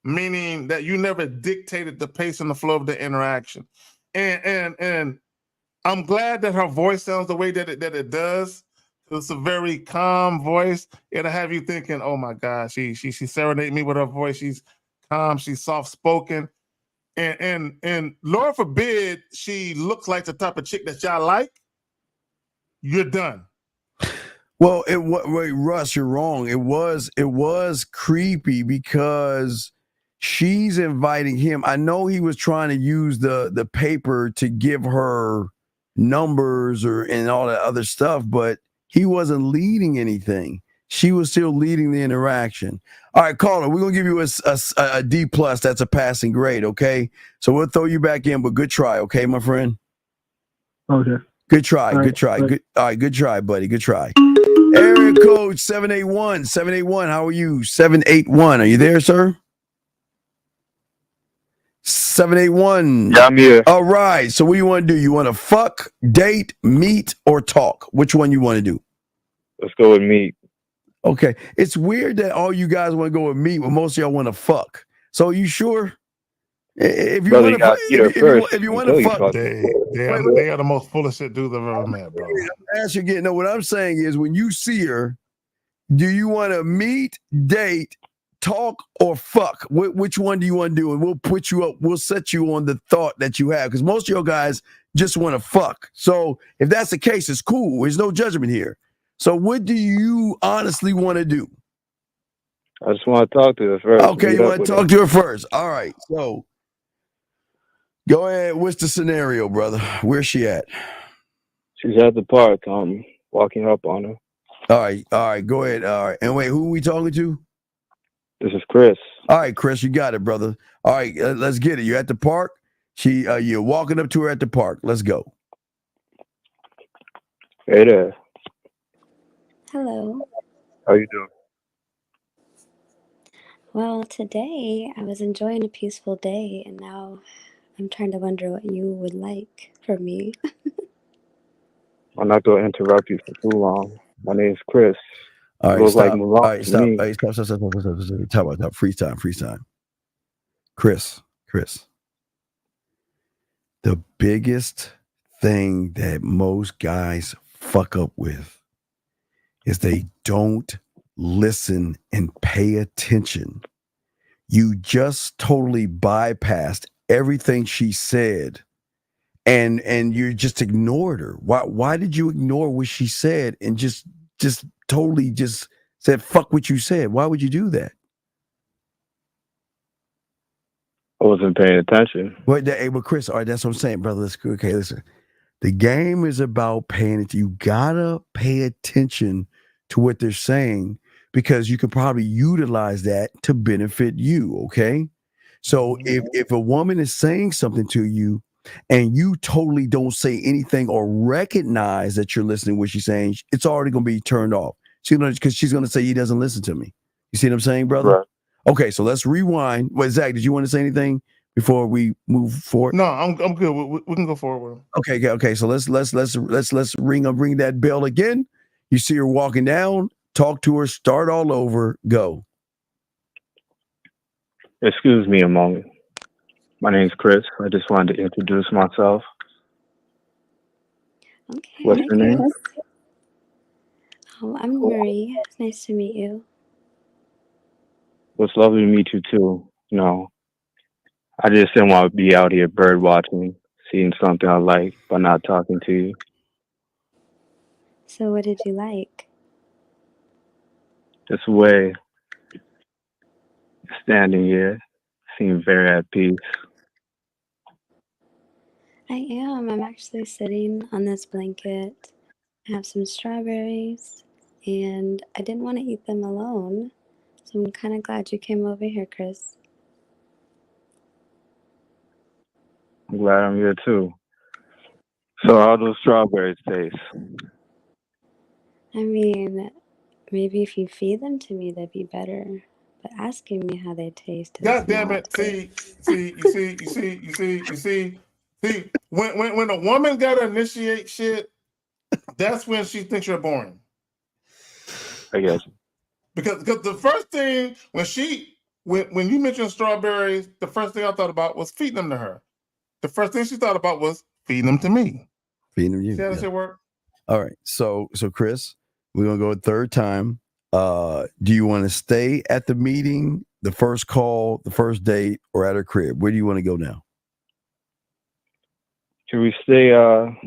meaning that you never dictated the pace and the flow of the interaction, and I'm glad that her voice sounds the way that it does. It's a very calm voice. It'll have you thinking, "Oh my God, she serenaded me with her voice. She's calm. She's soft spoken." And Lord forbid she looks like the type of chick that y'all like. You're done. Well, wait, Russ, you're wrong. It was creepy because she's inviting him. I know he was trying to use the paper to give her numbers and all that other stuff, but he wasn't leading anything. She was still leading the interaction. All right, caller, we're gonna give you a D plus. That's a passing grade. Okay, so we'll throw you back in, but good try. Okay, my friend. Okay. Good try. All Good right, try. good. Good. All right. Good try, buddy. Good try. Area code 781. 781. How are you? 781. Are you there, sir? 781. Yeah, I'm here. All right. So what do you want to do? You want to fuck, date, meet, or talk? Which one you want to do? Let's go with meet. Okay. It's weird that all you guys want to go with meet, but most of y'all want to fuck. So are you sure? If you want to fuck, if you want to fuck, they are the most full of shit dudes I've ever met, bro. Ask you again. No, what I'm saying is when you see her, do you want to meet, date, talk, or fuck? Which one do you want to do? And we'll put you up. We'll set you on the thought that you have because most of your guys just want to fuck. So if that's the case, it's cool. There's no judgment here. So what do you honestly want to do? I just want to talk to her first. Okay, you want to talk to her first. All right. So go ahead. What's the scenario, brother? Where's she at? She's at the park. I'm walking up on her. All right. Go ahead. All right. And wait, who are we talking to? This is Chris. All right, Chris, you got it, brother. All right, let's get it. You're at the park. You're walking up to her at the park. Let's go. Hey there. Hello. How you doing? Well, today I was enjoying a peaceful day, and now I'm trying to wonder what you would like from me. I'm not going to interrupt you for too long. My name's Chris. All right, Looks stop. like Mulan All right, to stop. me. All right, stop. Stop. Freeze time. Chris. The biggest thing that most guys fuck up with is they don't listen and pay attention. You just totally bypassed everything she said and you just ignored her. Why did you ignore what she said and just totally just said fuck what you said? Why would you do that? I wasn't paying attention. But Chris, all right, that's what I'm saying, brother. Okay, listen. The game is about paying it. You gotta pay attention to what they're saying because you can probably utilize that to benefit you. Okay. So if a woman is saying something to you and you totally don't say anything or recognize that you're listening to what she's saying, it's already gonna be turned off. Because she's gonna say he doesn't listen to me. You see what I'm saying, brother? Right. Okay, so let's rewind. Wait, Zach, did you want to say anything before we move forward? No, I'm good. We can go forward. Okay. So let's ring that bell again. You see her walking down, talk to her, start all over, go. Excuse me a moment. My name's Chris. I just wanted to introduce myself. Okay, What's hi your name? Chris. I'm Marie. It's nice to meet you. Well, it's lovely to meet you too. I just didn't want to be out here bird watching, seeing something I like, but not talking to you. So what did you like? This way, standing here, seem very at peace. I am. I'm actually sitting on this blanket. I have some strawberries, and I didn't want to eat them alone. So I'm kind of glad you came over here, Chris. I'm glad I'm here too. So how those strawberries taste? I mean, maybe if you feed them to me, they'd be better. But asking me how they taste is God damn not it! good. See. When a woman gotta initiate shit, that's when she thinks you're boring. I guess. Because the first thing when you mentioned strawberries, the first thing I thought about was feeding them to her. The first thing she thought about was feeding them to me. Feeding them you. See how that shit work? All right. So Chris, we're gonna go a third time. Do you want to stay at the meeting, the first call, the first date, or at her crib? Where do you want to go now? Can we stay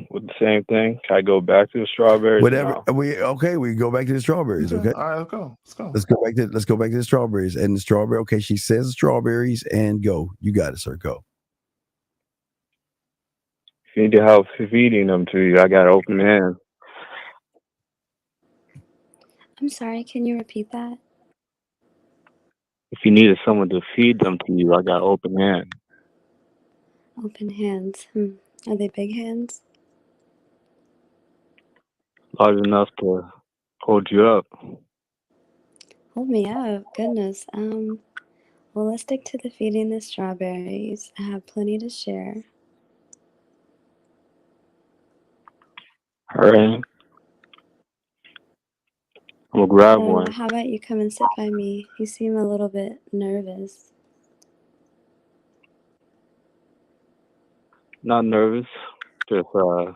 with the same thing? Can I go back to the strawberries? Whatever. No? We go back to the strawberries. Okay. All right, let's go. Let's go back to the strawberries. And the strawberry. Okay, she says strawberries and go. You got it, sir. Go. If you need help feeding them to you, I got open hands. I'm sorry, can you repeat that? If you needed someone to feed them to you, I got open hands. Open hands. Are they big hands? Large enough to hold you up. Hold me up. Goodness. Well, let's stick to the feeding the strawberries. I have plenty to share. All right. I'm gonna grab So, one. how about you come and sit by me? You seem a little bit nervous. Not nervous. Just when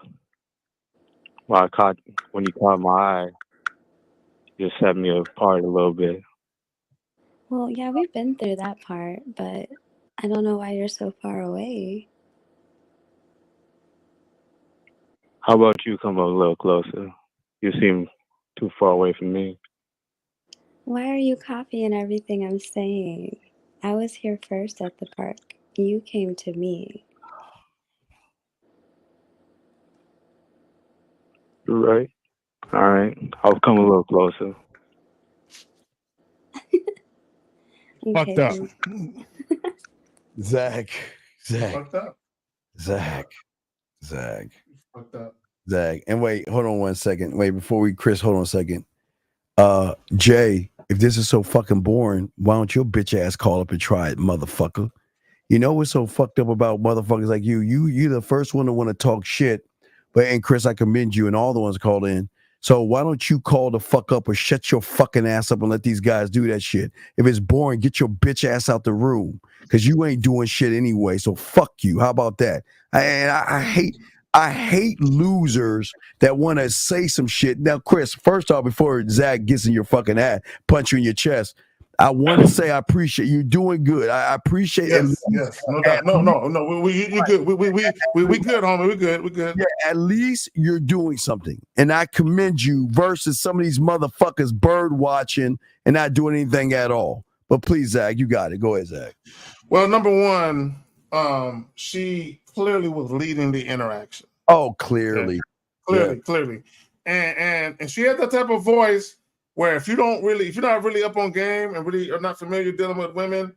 you caught my eye, you just set me apart a little bit. Well, yeah, we've been through that part, but I don't know why you're so far away. How about you come a little closer? You seem too far away from me. Why are you copying everything I'm saying? I was here first at the park. You came to me. You're right. All right. I'll come a little closer. Fucked up. Zach. Fucked up. Fucked up. Zach. And wait, hold on one second. Wait, before we, Chris, hold on a second. Jay, if this is so fucking boring, why don't your bitch ass call up and try it, motherfucker? You know what's so fucked up about motherfuckers like you? You're the first one to want to talk shit. And Chris, I commend you and all the ones called in. So why don't you call the fuck up or shut your fucking ass up and let these guys do that shit? If it's boring, get your bitch ass out the room because you ain't doing shit anyway. So fuck you. How about that? I hate losers that want to say some shit. Now, Chris, first off, before Zach gets in your fucking ass, punch you in your chest, I want to say I appreciate you doing good. I appreciate yes, no doubt. No, you good. We good, homie. We good. Yeah, at least you're doing something, and I commend you versus some of these motherfuckers bird watching and not doing anything at all. But please, Zach, you got it. Go ahead, Zach. Well, number one, she clearly was leading the interaction. Oh, clearly. Clearly. And she had that type of voice where if you're not really up on game and really are not familiar dealing with women,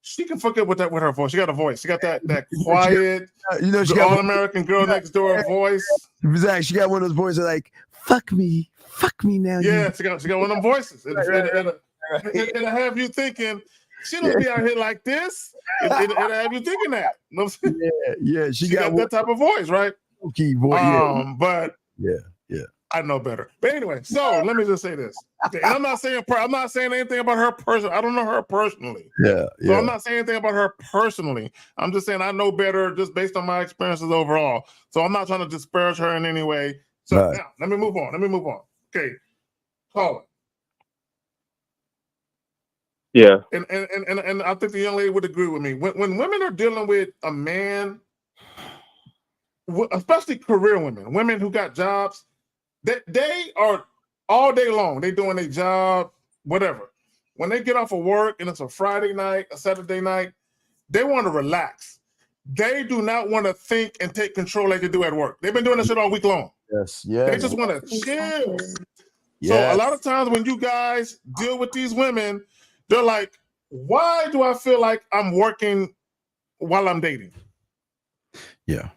she can fuck up with her voice. She got a voice. She got that quiet, she got all-American girl next door voice. Exactly. She got one of those voices like, fuck me now. Yeah, she got one of them voices. It'll have you thinking, she don't be out here like this. It'll have you thinking that. You know what I'm saying? Yeah. She got that type of voice, right? Key voice. But yeah. I know better. But anyway, so let me just say this. Okay, and I'm not saying anything about her personally. I don't know her personally. Yeah. So I'm not saying anything about her personally. I'm just saying I know better just based on my experiences overall. So I'm not trying to disparage her in any way. So now let me move on. Okay. Caller. Yeah. And I think the young lady would agree with me. When women are dealing with a man, especially career women who got jobs, they are all day long. They doing their job, whatever. When they get off of work and it's a Friday night, a Saturday night, they want to relax. They do not want to think and take control like they do at work. They've been doing that shit all week long. Yes. They just want to chill. So a lot of times when you guys deal with these women, they're like, why do I feel like I'm working while I'm dating? Yeah.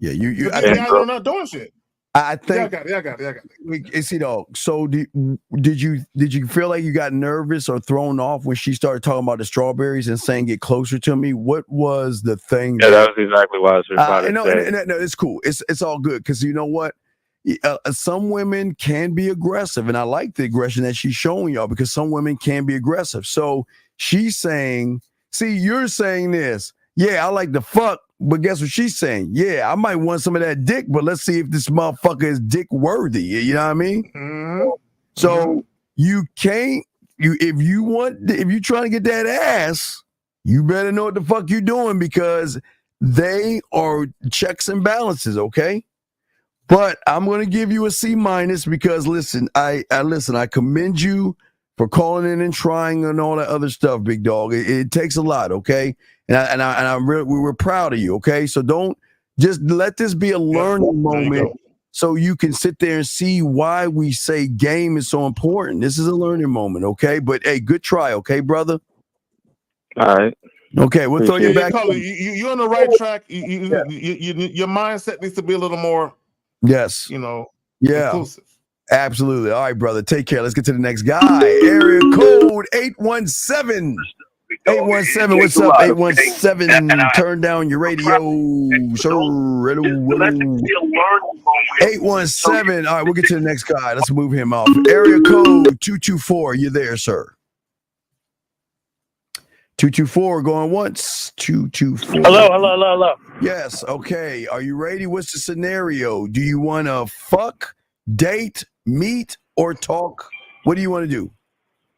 You guys are not doing shit. I think I got it. See, dog. So did you feel like you got nervous or thrown off when she started talking about the strawberries and saying "get closer to me"? What was the thing? Yeah, that was exactly what I was about to say. No, it's cool. It's all good because you know what? Some women can be aggressive, and I like the aggression that she's showing y'all because some women can be aggressive. So she's saying, "See, you're saying this. Yeah, I like the fuck." But guess what she's saying? Yeah, I might want some of that dick, but let's see if this motherfucker is dick worthy. You know what I mean? Mm-hmm. So you can't, if you're trying to get that ass, you better know what the fuck you're doing because they are checks and balances, okay? But I'm gonna give you a C- because listen, I commend you for calling in and trying and all that other stuff, big dog. It takes a lot, okay? And we were proud of you, okay? So don't just let this be a learning moment so you can sit there and see why we say game is so important. This is a learning moment, okay? But hey, good try, okay, brother? All right. Okay, we'll throw you back. You're on the right track. Your mindset needs to be a little more, yes, inclusive. Absolutely. All right, brother. Take care. Let's get to the next guy. Area code 817. 817, what's up? 817, turn down your radio. Sir. Hello. 817. All right, we'll get to the next guy. Let's move him off. Area code 224. You there, sir? 224 going once. 224. Hello. Yes. Okay. Are you ready? What's the scenario? Do you want to fuck, date, meet, or talk? What do you want to do?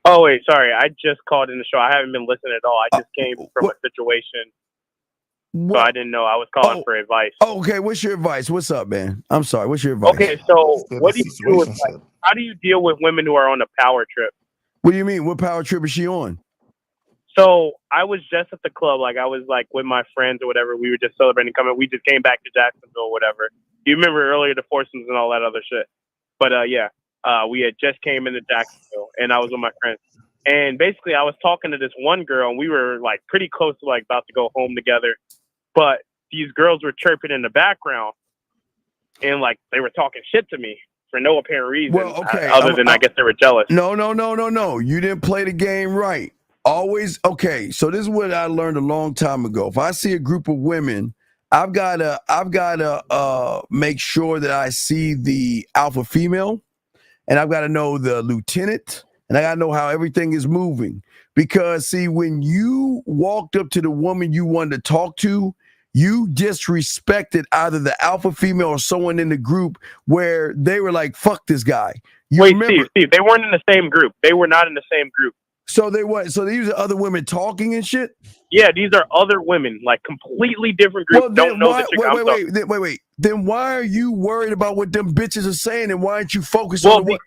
Oh, wait, sorry. I just called in the show. I haven't been listening at all. I just came from a situation, so I didn't know. I was calling for advice. Oh, okay. What's your advice? What's up, man? I'm sorry. What's your advice? Okay, so what do you do with, how do you deal with women who are on a power trip? What do you mean? What power trip is she on? So I was just at the club. Like, I was, like, with my friends or whatever. We were just celebrating coming. We just came back to Jacksonville or whatever. You remember earlier the foursomes and all that other shit. But, yeah. We had just came into Jacksonville, and I was with my friends. And basically, I was talking to this one girl, and we were, like, pretty close to, like, about to go home together. But these girls were chirping in the background, and, like, they were talking shit to me for no apparent reason. Well, okay. Other than I guess they were jealous. No. You didn't play the game right. Always, okay. So this is what I learned a long time ago. If I see a group of women, I've gotta make sure that I see the alpha female. And I've got to know the lieutenant, and I got to know how everything is moving. Because, see, when you walked up to the woman you wanted to talk to, you disrespected either the alpha female or someone in the group where they were like, fuck this guy. Wait, Steve, they weren't in the same group. They were not in the same group. So they what? So these are other women talking and shit? Yeah, these are other women, like completely different groups. Don't know the chick. Wait. Then why are you worried about what them bitches are saying, and why aren't you focused on what?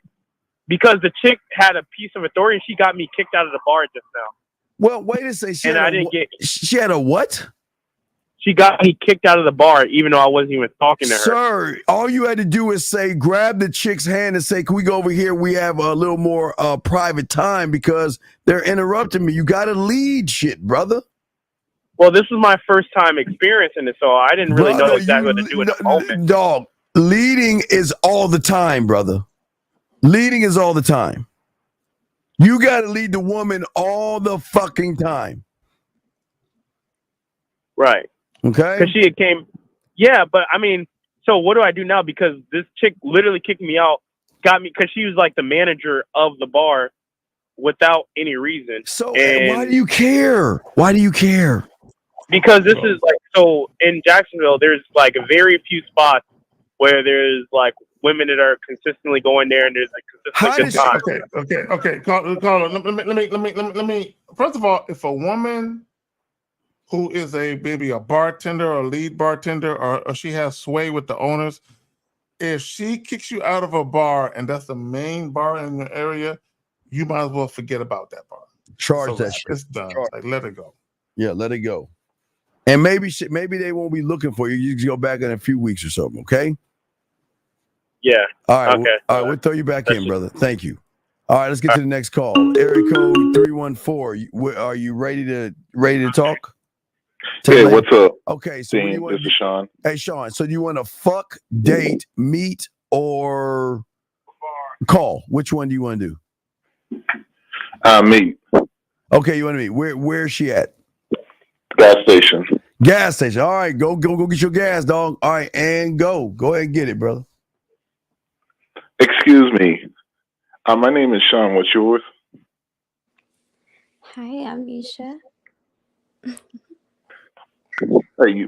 Because the chick had a piece of authority, and she got me kicked out of the bar just now. Well, wait a second. I didn't get. She had a what? she got me kicked out of the bar, even though I wasn't even talking to her. Sir, all you had to do is say, grab the chick's hand and say, can we go over here? We have a little more private time because they're interrupting me. You got to lead shit, brother. Well, this was my first time experiencing it, so I didn't really know exactly what to do in the moment. Dog, leading is all the time, brother. Leading is all the time. You got to lead the woman all the fucking time. Right. Okay. Because she had came. Yeah, but I mean, so what do I do now? Because this chick literally kicked me out, got me, because she was like the manager of the bar without any reason. So why do you care? Why do you care? Because this is like, so in Jacksonville, there's like a very few spots where there's like women that are consistently going there, and there's like consistent good time. Okay. Carla, let me. First of all, if a woman who is maybe a bartender or lead bartender, or she has sway with the owners, if she kicks you out of a bar and that's the main bar in your area, you might as well forget about that bar. Charge that shit. It's done. Like, let it go. Yeah, let it go. And maybe they won't be looking for you. You just go back in a few weeks or something, okay? Yeah. All right. Okay. All right, we'll throw you back in, brother. Thank you. All right, let's get to the next call. Area code 314. Are you ready to talk? Hey, what's up? Okay, so this is Sean. Hey, Sean. So do you want to fuck, date, meet, or call? Which one do you want to do? Meet. Okay, you want to meet. Where's she at? Gas station. Gas station. All right, go get your gas, dog. All right, and go ahead and get it, brother. Excuse me. My name is Sean. What's yours? Hi, I'm Isha. Hey, you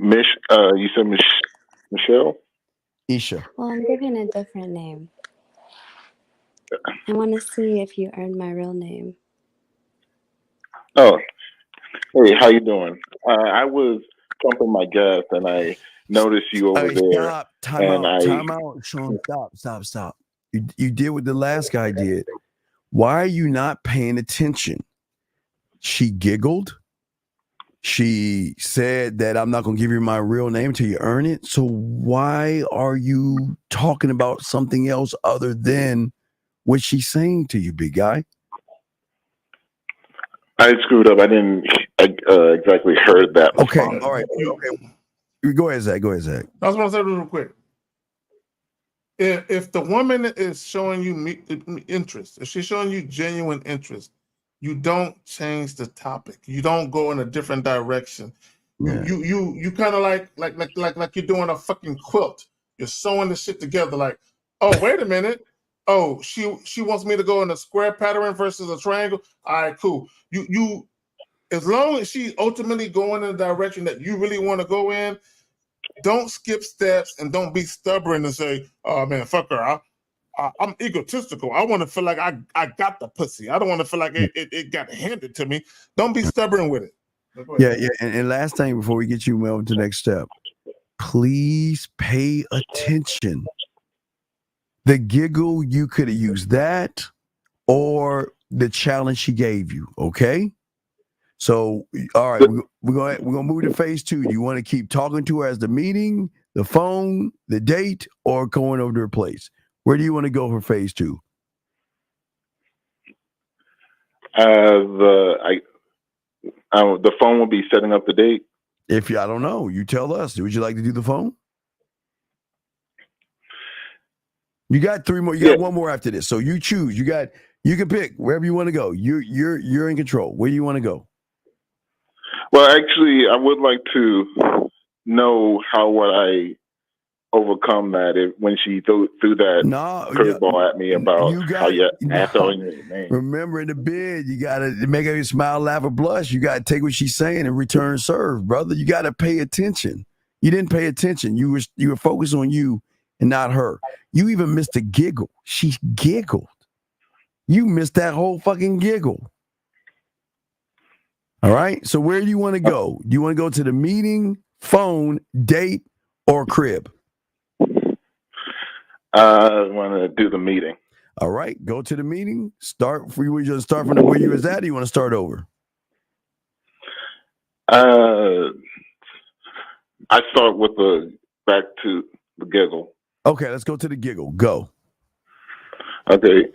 said Michelle? Isha. Well, I'm giving a different name. I want to see if you earned my real name. Oh, hey, how you doing? I was pumping my gas and I noticed you over there. Time out, Sean. Stop. You did what the last guy did. Why are you not paying attention? She giggled. She said that I'm not going to give you my real name until you earn it. So why are you talking about something else other than what she's saying to you, big guy? I screwed up. I didn't exactly heard that. Okay, all right. Okay. Go ahead, Zach. I was going to say real quick. If the woman is showing you interest, if she's showing you genuine interest, you don't change the topic. You don't go in a different direction. Yeah. You kind of like you're doing a fucking quilt. You're sewing the shit together. Like, oh, wait a minute. Oh, she wants me to go in a square pattern versus a triangle. All right, cool. You as long as she's ultimately going in the direction that you really want to go in, don't skip steps and don't be stubborn and say, "Oh man, fuck her." I'm egotistical. I want to feel like I got the pussy. I don't want to feel like it got handed to me. Don't be stubborn with it. Yeah. And last thing before we get you moving to the next step, please pay attention. The giggle, you could have used that or the challenge she gave you. Okay. So, all right, we're gonna move to phase 2. Do you want to keep talking to her as the meeting, the phone, the date, or going over to her place? Where do you want to go for phase 2? The phone will be setting up the date. I don't know, you tell us. Would you like to do the phone? You got 3 more. You got 1 more after this. So you choose. You can pick wherever you want to go. You're in control. Where do you want to go? Well, actually, I would like to know how would I overcome that when she threw that curveball at me about how you asked her your name. Remember, in the bid, you got to make her smile, laugh, or blush. You got to take what she's saying and return serve, brother. You got to pay attention. You didn't pay attention. You were focused on you and not her. You even missed a giggle. She giggled. You missed that whole fucking giggle. All right. So where do you want to go? Do you want to go to the meeting, phone, date, or crib? I want to do the meeting. All right. Go to the meeting. Start from where you was at, or you want to start over? I start with back to the giggle. Okay, let's go to the giggle. Go. Okay.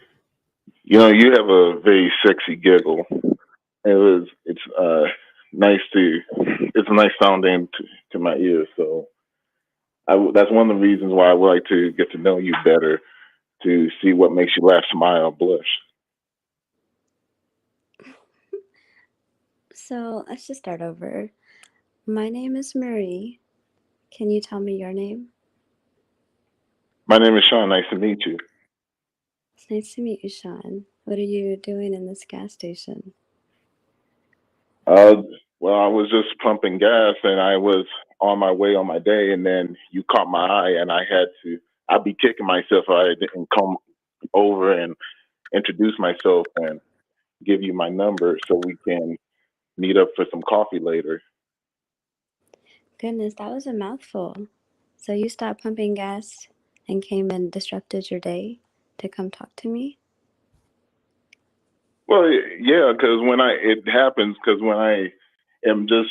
You know, you have a very sexy giggle. It's nice it's a nice sounding to my ears. So that's one of the reasons why I would like to get to know you better, to see what makes you laugh, smile, blush. So let's just start over. My name is Marie. Can you tell me your name? My name is Sean. Nice to meet you. It's nice to meet you, Sean. What are you doing in this gas station? Well, I was just pumping gas and I was on my way on my day, and then you caught my eye, and I'd be kicking myself if I didn't come over and introduce myself and give you my number so we can meet up for some coffee later. Goodness, that was a mouthful. So you stopped pumping gas and came and disrupted your day to come talk to me? Well, yeah, because it happens because when I am just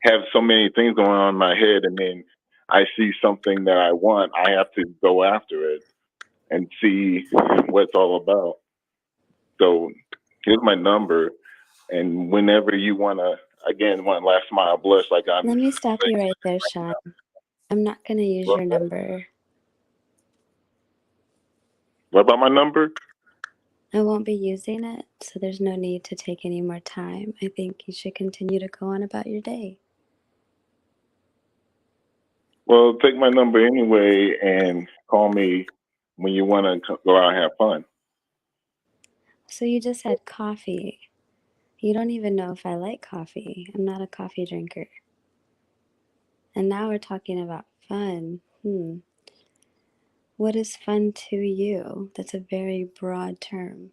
have so many things going on in my head, and then I see something that I want, I have to go after it and see what it's all about. So here's my number, and whenever you want laugh, smile, blush, like I'm. Let me stop you right there, Sean. I'm not going to use your number. What about my number? I won't be using it, so there's no need to take any more time. I think you should continue to go on about your day. Well, take my number anyway and call me when you want to go out and have fun. So you just had coffee. You don't even know if I like coffee. I'm not a coffee drinker. And now we're talking about fun. What is fun to you? That's a very broad term.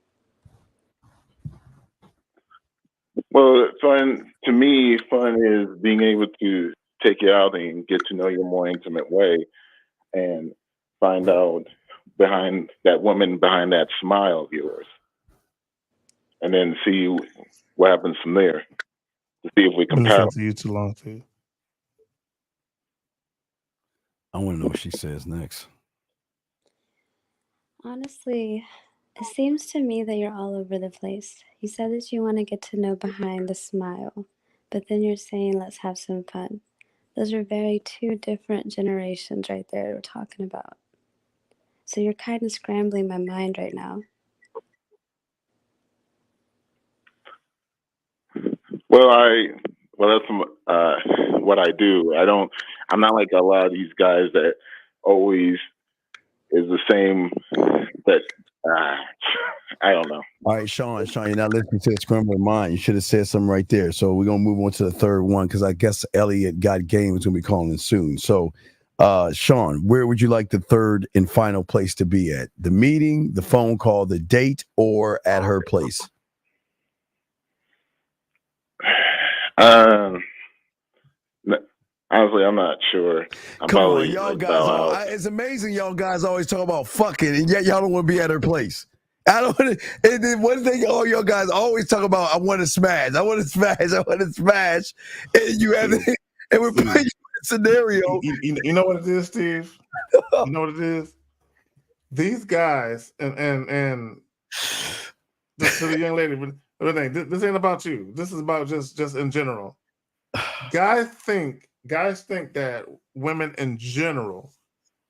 Well, fun to me, fun is being able to take you out and get to know you in a more intimate way, and find out behind that woman, behind that smile of yours, and then see what happens from there. To see if we Been compare. listening to you too long, too. I want to know what she says next. Honestly, it seems to me that you're all over the place. You said that you want to get to know behind the smile, but then you're saying let's have some fun. Those are very two different generations right there we're talking about. So you're kind of scrambling my mind right now. Well, that's what I do. I'm not like a lot of these guys that always is the same. That I don't know. All right, Sean, you're not listening to the scrambled mind. You should have said something right there. So we're gonna move on to the third one because I guess Elliot Got Game is gonna be calling soon. So, Sean, where would you like the third and final place to be at? The meeting, the phone call, the date, or at her place? Honestly, I'm not sure. Come on, y'all guys. It's amazing y'all guys always talk about fucking, and yet y'all don't want to be at her place. I don't want to. And then one thing all y'all guys always talk about, I want to smash. I want to smash. I want to smash. And you have, and we're putting you in a scenario. You know what it is, Steve? You know what it is? These guys and this to the young lady, Renee, this ain't about you. This is about just in general. Guys think that women in general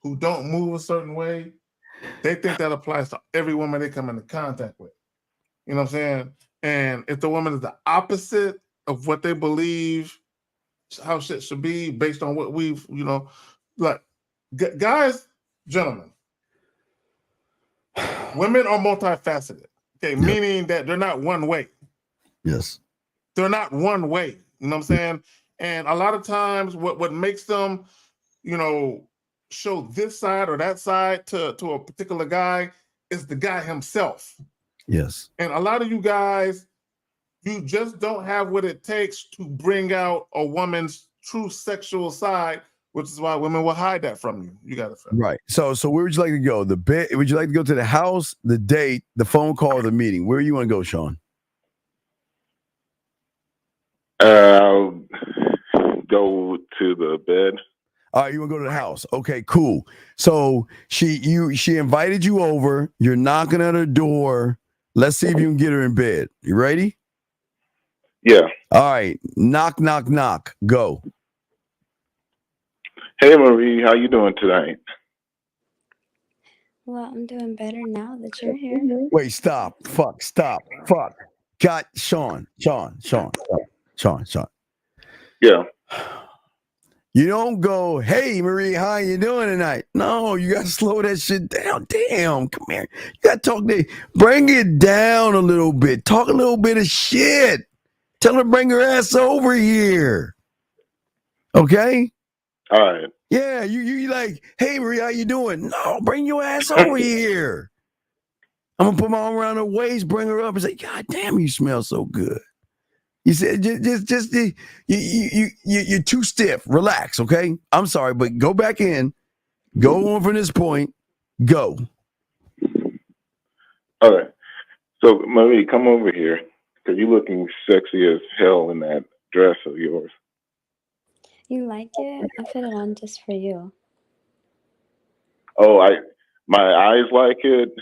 who don't move a certain way, they think that applies to every woman they come into contact with. You know what I'm saying? And if the woman is the opposite of what they believe how shit should be based on what we've, like guys, gentlemen, women are multifaceted. Okay, meaning that they're not one way. Yes. They're not one way. You know what I'm saying? And a lot of times what makes them, show this side or that side to a particular guy is the guy himself. Yes. And a lot of you guys, you just don't have what it takes to bring out a woman's true sexual side, which is why women will hide that from you. You got it. Right. So where would you like to go? The bed? Would you like to go to the house, the date, the phone call, or the meeting? Where do you want to go, Sean? go to the bed. All right, you want to go to the house? Okay, cool. So she invited you over. You're knocking at her door. Let's see if you can get her in bed. You ready? Yeah. All right. Knock, knock, knock. Go. Hey, Marie, how you doing tonight? Well, I'm doing better now that you're here. Wait, stop. Fuck, stop. Fuck. Got Sean. Yeah. You don't go, hey, Marie, how you doing tonight? No, you got to slow that shit down. Damn, come here. You got to talk bring it down a little bit. Talk a little bit of shit. Tell her to bring her ass over here. Okay? All right. Yeah, you like, hey, Marie, how you doing? No, bring your ass over here. I'm going to put my arm around her waist, bring her up and say, God damn, you smell so good. You said you're too stiff. Relax, okay? I'm sorry, but go back in. Go on from this point. Go. All right. So, Marie, come over here because you're looking sexy as hell in that dress of yours. You like it? I put it on just for you. Oh, my eyes like it.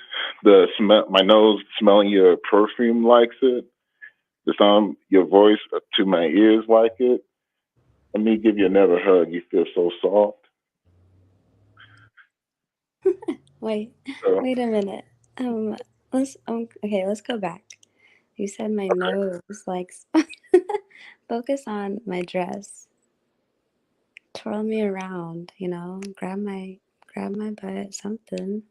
The smell, my nose smelling your perfume likes it. The sound, your voice to my ears like it. Let me give you another hug. You feel so soft. Wait a minute. Let's go back. You said my nose likes. Focus on my dress. Twirl me around, grab my butt, something.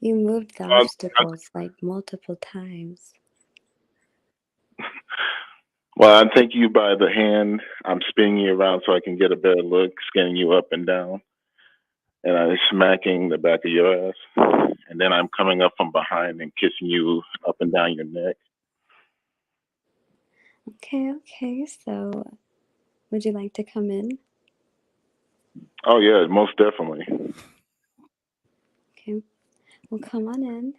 You moved the obstacles like multiple times. Well, I'm taking you by the hand. I'm spinning you around so I can get a better look, scanning you up and down. And I'm smacking the back of your ass. And then I'm coming up from behind and kissing you up and down your neck. Okay. So, would you like to come in? Oh, yeah, most definitely. Okay. Well, come on in.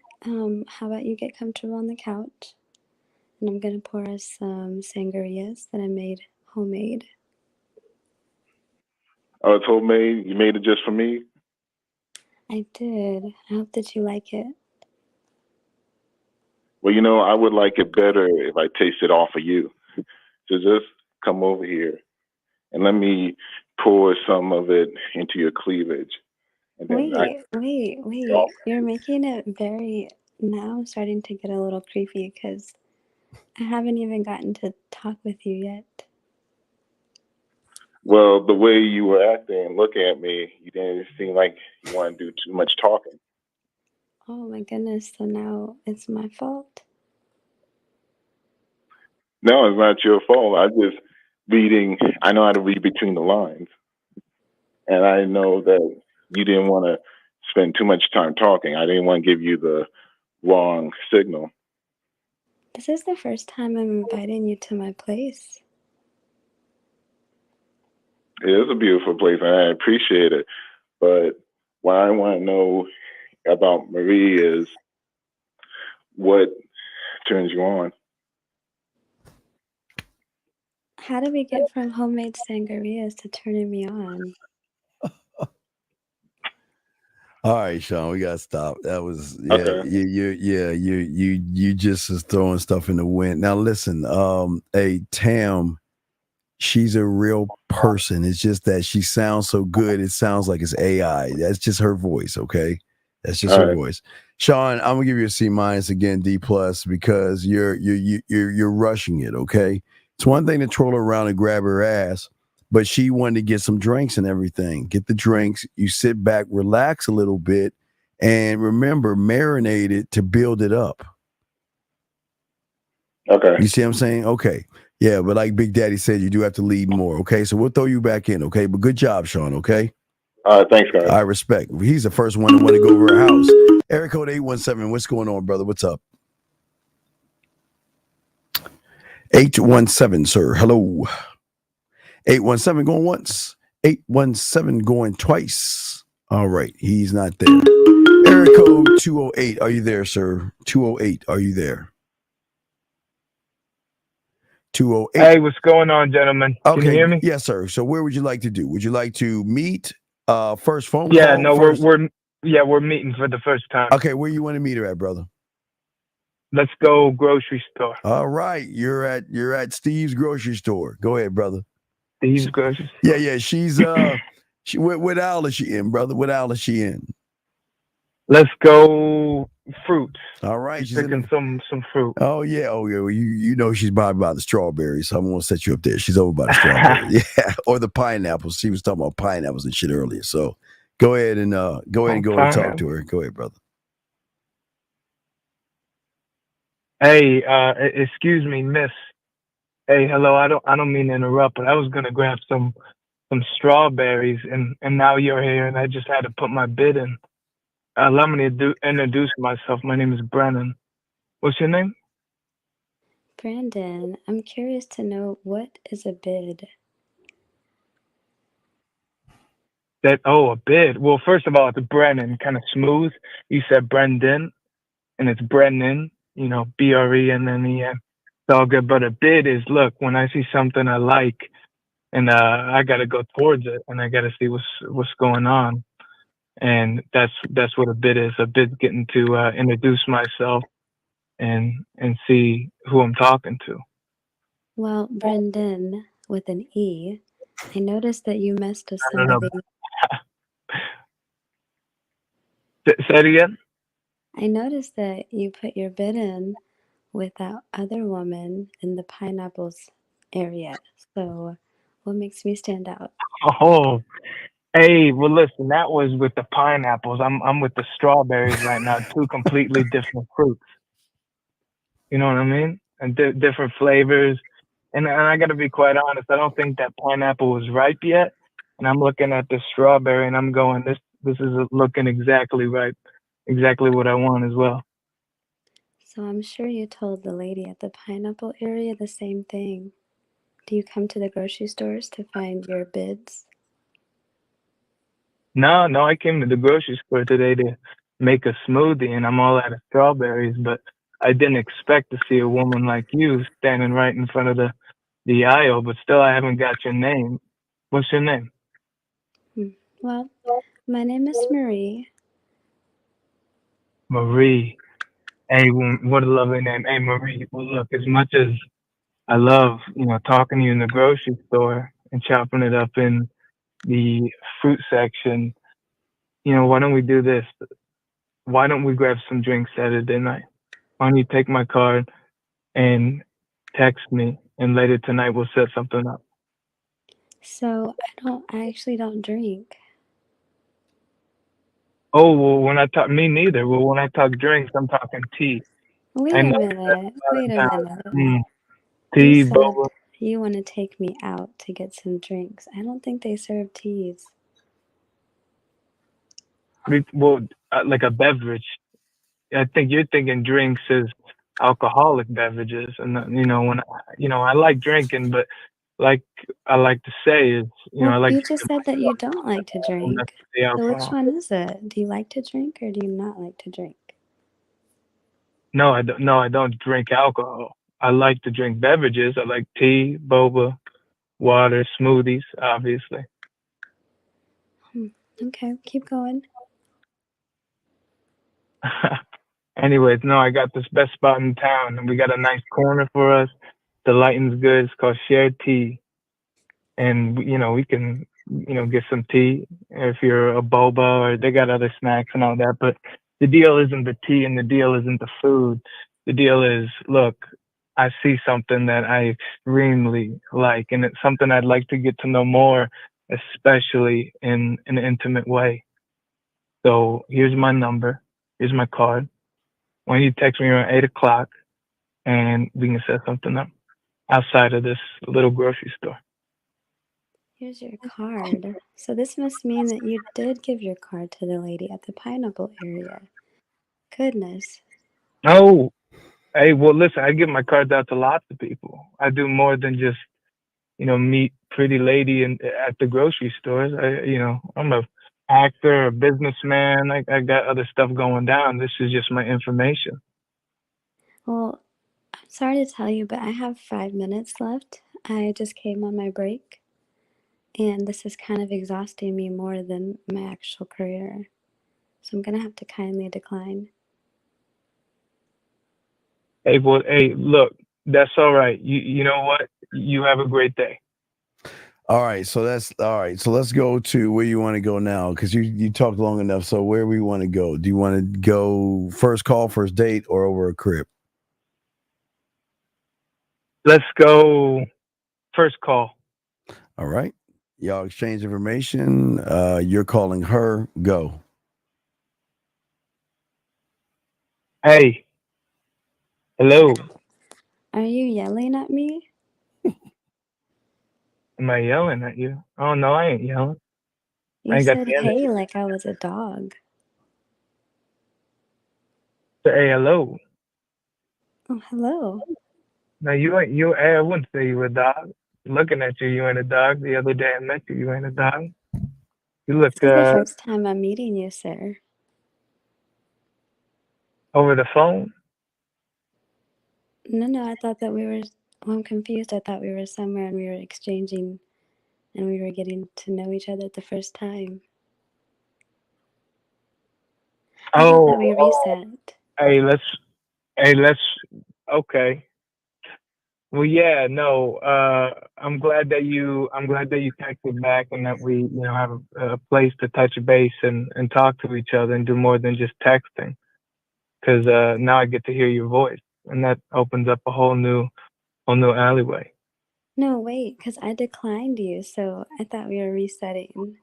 How about you get comfortable on the couch? And I'm going to pour us some sangrias that I made homemade. Oh, it's homemade? You made it just for me? I did. I hope that you like it. Well, I would like it better if I tasted off of you. So just come over here and let me pour some of it into your cleavage. And then Wait. You're making it now I'm starting to get a little creepy because I haven't even gotten to talk with you yet. Well, the way you were acting and looking at me, you didn't seem like you want to do too much talking. Oh my goodness, so now it's my fault? No, it's not your fault. I know how to read between the lines. And I know that you didn't want to spend too much time talking. I didn't want to give you the wrong signal. This is the first time I'm inviting you to my place. It is a beautiful place, and I appreciate it. But what I want to know about Marie is what turns you on. How do we get from homemade sangrias to turning me on? All right, Sean, we gotta stop. That was Okay. You just is throwing stuff in the wind. Now listen, hey Tam, she's a real person. It's just that she sounds so good. It sounds like it's AI. That's just her voice. Okay, that's just her voice. Sean, I'm gonna give you a C- again, D+ because you're rushing it. Okay, it's one thing to troll her around and grab her ass. But she wanted to get some drinks and everything. Get the drinks. You sit back, relax a little bit, and remember, marinate it to build it up. Okay. You see what I'm saying? Okay. Yeah, but like Big Daddy said, you do have to lead more. Okay, so we'll throw you back in. Okay, but good job, Sean. Okay. All right, thanks, guys. I respect. He's the first one to want to go over her house. Area code 817. What's going on, brother? What's up? 817, sir. Hello. 817 going once. 817 going twice. All right. He's not there. Area code 208. Are you there, sir? 208. Are you there? 208. Hey, what's going on, gentlemen? Okay. Can you hear me? Yes, sir. So where would you like to do? Would you like to meet? First phone Yeah, call? no, First... we're meeting for the first time. Okay, where you want to meet her at, brother? Let's go grocery store. All right. You're at Steve's grocery store. Go ahead, brother. Steve's grocery store. Yeah. She's what aisle is she in, brother? What aisle is she in? Let's go fruits. All right. She's picking some fruit. Oh yeah. Well, you know she's probably by the strawberries, so I'm gonna set you up there. She's over by the strawberries. Yeah. Or the pineapples. She was talking about pineapples and shit earlier. So go ahead and go and talk to her. Go ahead, brother. Hey, excuse me, miss. Hey, hello. I don't mean to interrupt, but I was gonna grab some strawberries, and now you're here, and I just had to put my bid in. Allow me to introduce myself. My name is Brennan. What's your name? Brandon, I'm curious to know, what is a bid? A bid. Well, first of all, it's Brennan, kind of smooth. You said Brendan, and it's Brennan, Brennen. It's all good. But a bid is, look, when I see something I like, and I got to go towards it, and I got to see what's going on. And that's what a bid is. A bid's getting to introduce myself and see who I'm talking to. Well, Brendan, with an E, I noticed that you messed with somebody. Say it again? I noticed that you put your bid in with that other woman in the pineapples area. So what makes me stand out? Oh, hey, well, listen, that was with the pineapples. I'm with the strawberries right now. Two completely different fruits. You know what I mean? And different flavors. And I got to be quite honest. I don't think that pineapple was ripe yet. And I'm looking at the strawberry, and I'm going, this is looking exactly ripe, exactly what I want as well. So I'm sure you told the lady at the pineapple area the same thing. Do you come to the grocery stores to find your bids? No, I came to the grocery store today to make a smoothie, and I'm all out of strawberries, but I didn't expect to see a woman like you standing right in front of the aisle, but still I haven't got your name. What's your name? Well, my name is Marie. Marie. Hey, what a lovely name. Hey, Marie. Well, look, as much as I love, talking to you in the grocery store and chopping it up in the fruit section, why don't we do this? Why don't we grab some drinks Saturday night? Why don't you take my card and text me, and later tonight we'll set something up. So I actually don't drink. Oh, well, when I talk, me neither. Well, when I talk drinks, I'm talking tea. Wait a minute. Tea, You said boba. you want to take me out to get some drinks. I don't think they serve teas. Well, like a beverage. I think you're thinking drinks is alcoholic beverages, and when I like drinking, but like I like to say is, I like. You just said that you don't like to drink. So which one is it? Do you like to drink or do you not like to drink? No, I don't. No, I don't drink alcohol. I like to drink beverages. I like tea, boba, water, smoothies, obviously. Okay, keep going. Anyways, no, I got this best spot in town, and we got a nice corner for us. The lighting's good. It's called Shared Tea, and we can get some tea if you're a boba, or they got other snacks and all that. But the deal isn't the tea, and the deal isn't the food. The deal is, look, I see something that I extremely like, and it's something I'd like to get to know more, especially in an intimate way. So here's my number. Here's my card. Why don't you text me around 8 o'clock, and we can set something up outside of this little grocery store. Here's your card. So this must mean that you did give your card to the lady at the pineapple area. Goodness. Oh, hey, well, listen, I give my cards out to lots of people. I do more than just, meet pretty lady at the grocery stores. I'm a actor, a businessman. I got other stuff going down. This is just my information. Well, Sorry to tell you, but I have 5 minutes left. I just came on my break, and this is kind of exhausting me more than my actual career. So I'm gonna have to kindly decline. Hey, boy, hey, look, that's all right. You know what? You have a great day. All right, so that's all right. So let's go to where you want to go now, because you talked long enough. So where we want to go? Do you want to go first call, first date, or over a crib? Let's go first call. All right, y'all exchange information. You're calling her. Go. Hey, hello. Are you yelling at me? Am I yelling at you? Oh no, I ain't yelling. I You ain't got said the energy. hey like I was a dog. Say hello. Oh, hello. No, you ain't. I wouldn't say you a dog. Looking at you, you ain't a dog. The other day I met you, you ain't a dog. You look This is the first time I'm meeting you, sir. over the phone. No, I thought that we were. Well, I'm confused. I thought we were somewhere and we were exchanging and we were getting to know each other the first time. I thought that we reset. Hey, let's. Okay. Well, yeah, no. I'm glad that you texted back and that we, have a place to touch base and talk to each other and do more than just texting. Because now I get to hear your voice, and that opens up a whole new alleyway. No, wait, because I declined you, so I thought we were resetting.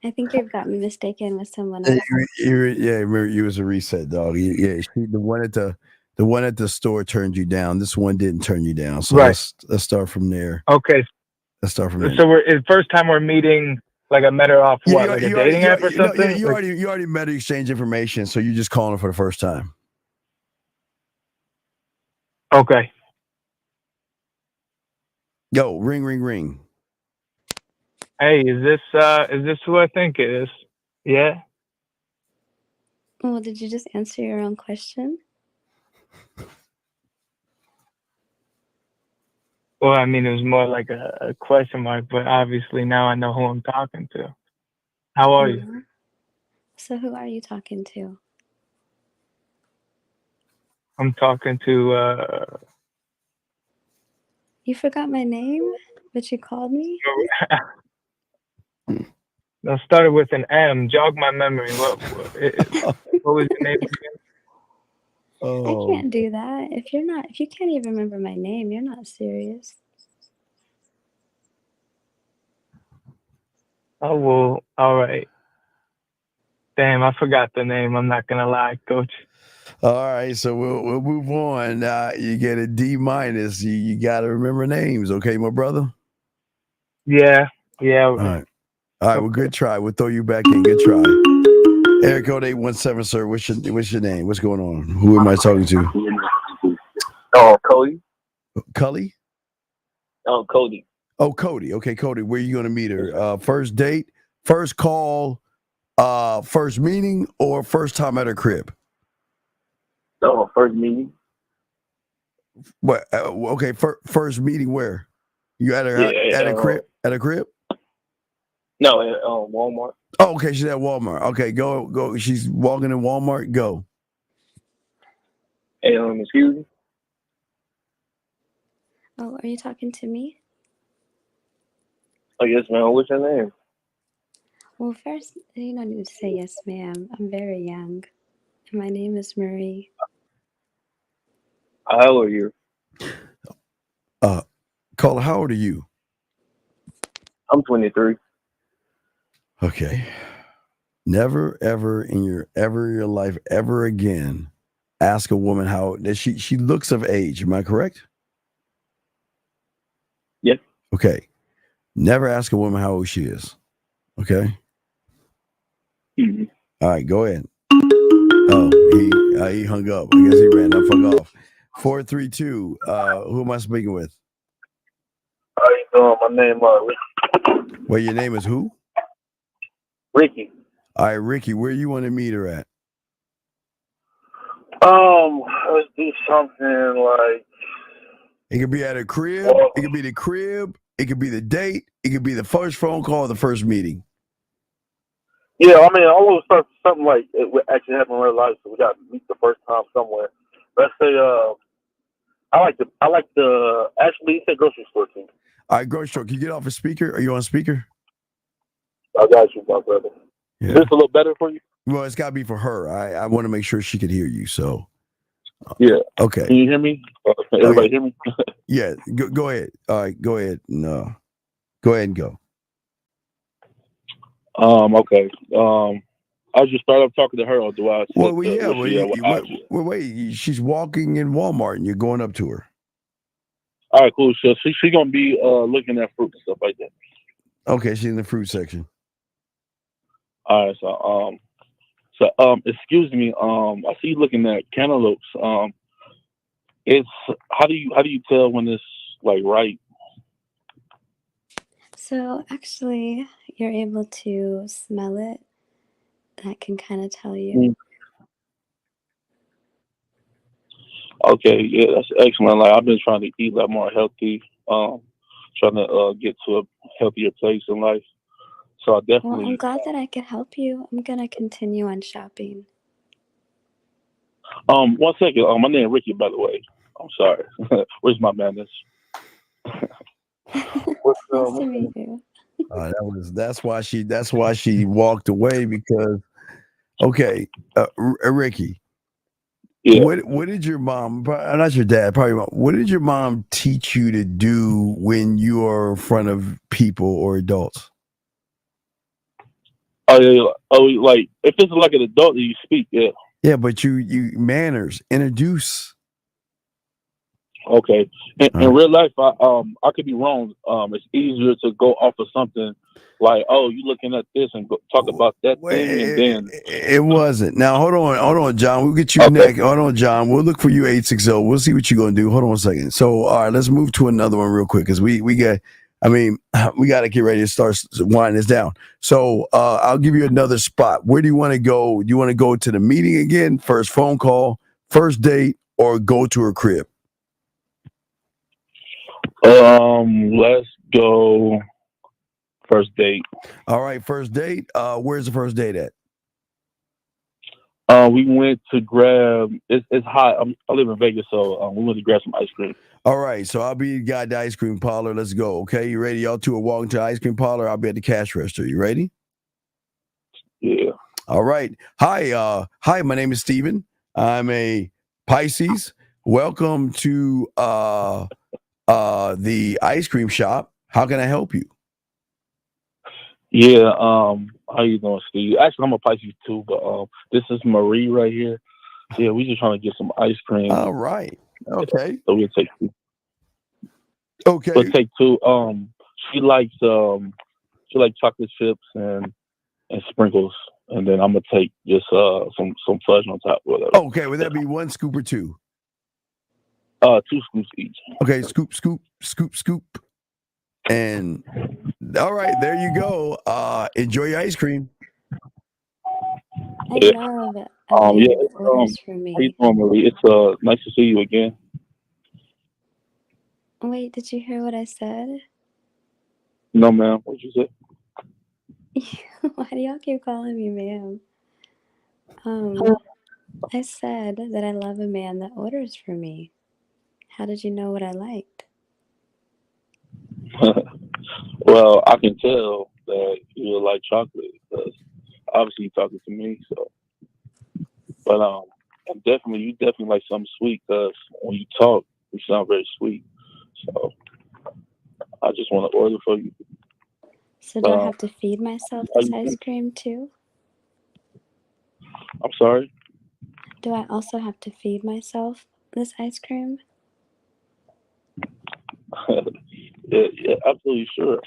I think you've got me mistaken with someone else. Remember, you was a reset dog. The one at the store turned you down. This one didn't turn you down. So Right. let's start from there. Okay. Let's start from there. So it's first time we're meeting. Like I met her off what, like a dating app or something? You already met her, exchange information. So you're just calling her for the first time. Okay. Yo, ring, ring, ring. Hey, is this who I think it is? Yeah. Well, did you just answer your own question? Well, I mean, it was more like a question mark, but obviously now I know who I'm talking to. How are you? So who are you talking to? I'm talking to. You forgot my name, but you called me? I started with an M. Jog my memory. What was your name again? I can't do that. If you can't even remember my name, you're not serious. Oh, well, all right. Damn, I forgot the name. I'm not gonna lie, Coach. All right, so we'll move on. You get a D minus. You got to remember names, okay, my brother? Yeah. All right. Well, good try. We'll throw you back in. Good try. Eric code 817, sir. What's your name? What's going on? Who am I talking to? Oh, Cody. Cully? Oh, Cody. Oh, Cody. Okay, Cody. Where are you going to meet her? First date, first call, first meeting, or first time at her crib? No, first meeting. What? Okay, first meeting where? You at her at a crib? At a crib? No, at Walmart. Oh, okay. She's at Walmart. Okay, go. She's walking in Walmart. Go. Hey, excuse me. Oh, are you talking to me? Oh, yes, ma'am. What's your name? Well, first, you don't need to say yes, ma'am. I'm very young. My name is Marie. How old are you? Caller, how old are you? I'm 23. Okay. Never, ever in your life, ever again, ask a woman how that she looks of age. Am I correct? Yes. Okay. Never ask a woman how old she is. Okay. Mm-hmm. All right, go ahead. Oh, he hung up. I guess he ran up, fuck off. 432. Who am I speaking with? How you doing? My name Ricky. Well, your name is who? Ricky. All right, Ricky, where you want to meet her at? Let's do something like It could be at a crib. It could be the crib. It could be the date. It could be the first phone call, the first meeting. Yeah, I mean, almost something like it would actually happen in real life. So we got to meet the first time somewhere. Let's say, I like the actually, you said grocery store too. All right, grocery store. Can you get off a speaker? Are you on speaker? I got you, my brother. Yeah. Is this a little better for you? Well, it's got to be for her. I want to make sure she could hear you. So. Yeah. Okay. Can you hear me? Can everybody hear me? Yeah. Go ahead. All right. Go ahead. No. Go ahead and go. Okay. I'll just start off talking to her, or do I? Wait. She's walking in Walmart, and you're going up to her. All right, cool. So she's gonna be looking at fruit and stuff like that. Okay, she's in the fruit section. All right. So excuse me. I see you looking at cantaloupes. It's how do you tell when it's like ripe? So actually, you're able to smell it. That can kind of tell you. Okay, yeah, that's excellent. Like I've been trying to eat like more healthy, trying to get to a healthier place in life. So I definitely. Well, I'm glad that I could help you. I'm gonna continue on shopping. 1 second. My name is Ricky, by the way. I'm sorry. Where's my manners? Nice to meet you. That's why she walked away because. Okay, Ricky. Yeah. What did your mom? Not your dad. Probably. What did your mom teach you to do when you are in front of people or adults? Oh yeah. Oh, like if it's like an adult that you speak, yeah. Yeah, but you manners, introduce. Okay. In real life, I could be wrong. It's easier to go off of something like, oh, you looking at this and talk about that thing, and then It wasn't. Now hold on, John. We'll get you next. Hold on, John. We'll look for you 860. We'll see what you're gonna do. Hold on a second. So all right, let's move to another one real quick because we got. I mean, we got to get ready to start winding this down. So I'll give you another spot. Where do you want to go? Do you want to go to the meeting again, first phone call, first date, or go to her crib? let's go first date. All right, first date. Where's the first date at? We went to grab. It's hot. I live in Vegas, so we went to grab some ice cream. All right, so I'll be the guy at the ice cream parlor. Let's go. Okay, you ready? Y'all two are walking to the ice cream parlor. I'll be at the cash register. You ready? Yeah. All right. Hi. My name is Steven. I'm a Pisces. Welcome to the ice cream shop. How can I help you? Yeah. How you doing, Steve? Actually, I'm a Pisces too, but this is Marie right here. Yeah, we just trying to get some ice cream. All right. Okay. So we'll take two. Okay. We'll take two. She likes chocolate chips and sprinkles, and then I'm gonna take just some fudge on top, whatever. Okay. Would that be one scoop or two? 2 scoops each. Okay. Scoop. And all right, there you go. Enjoy your ice cream. I love it. Orders for me. How you doing, Marie? It's nice to see you again. Wait, did you hear what I said? No, ma'am. What you say? Why do y'all keep calling me ma'am? I said that I love a man that orders for me. How did you know what I liked? Well, I can tell that you like chocolate because obviously you're talking to me. So, but you definitely like something sweet because when you talk, you sound very sweet. So, I just want to order for you. So do I have to feed myself this ice cream too? I'm sorry? Do I also have to feed myself this ice cream? yeah, absolutely sure.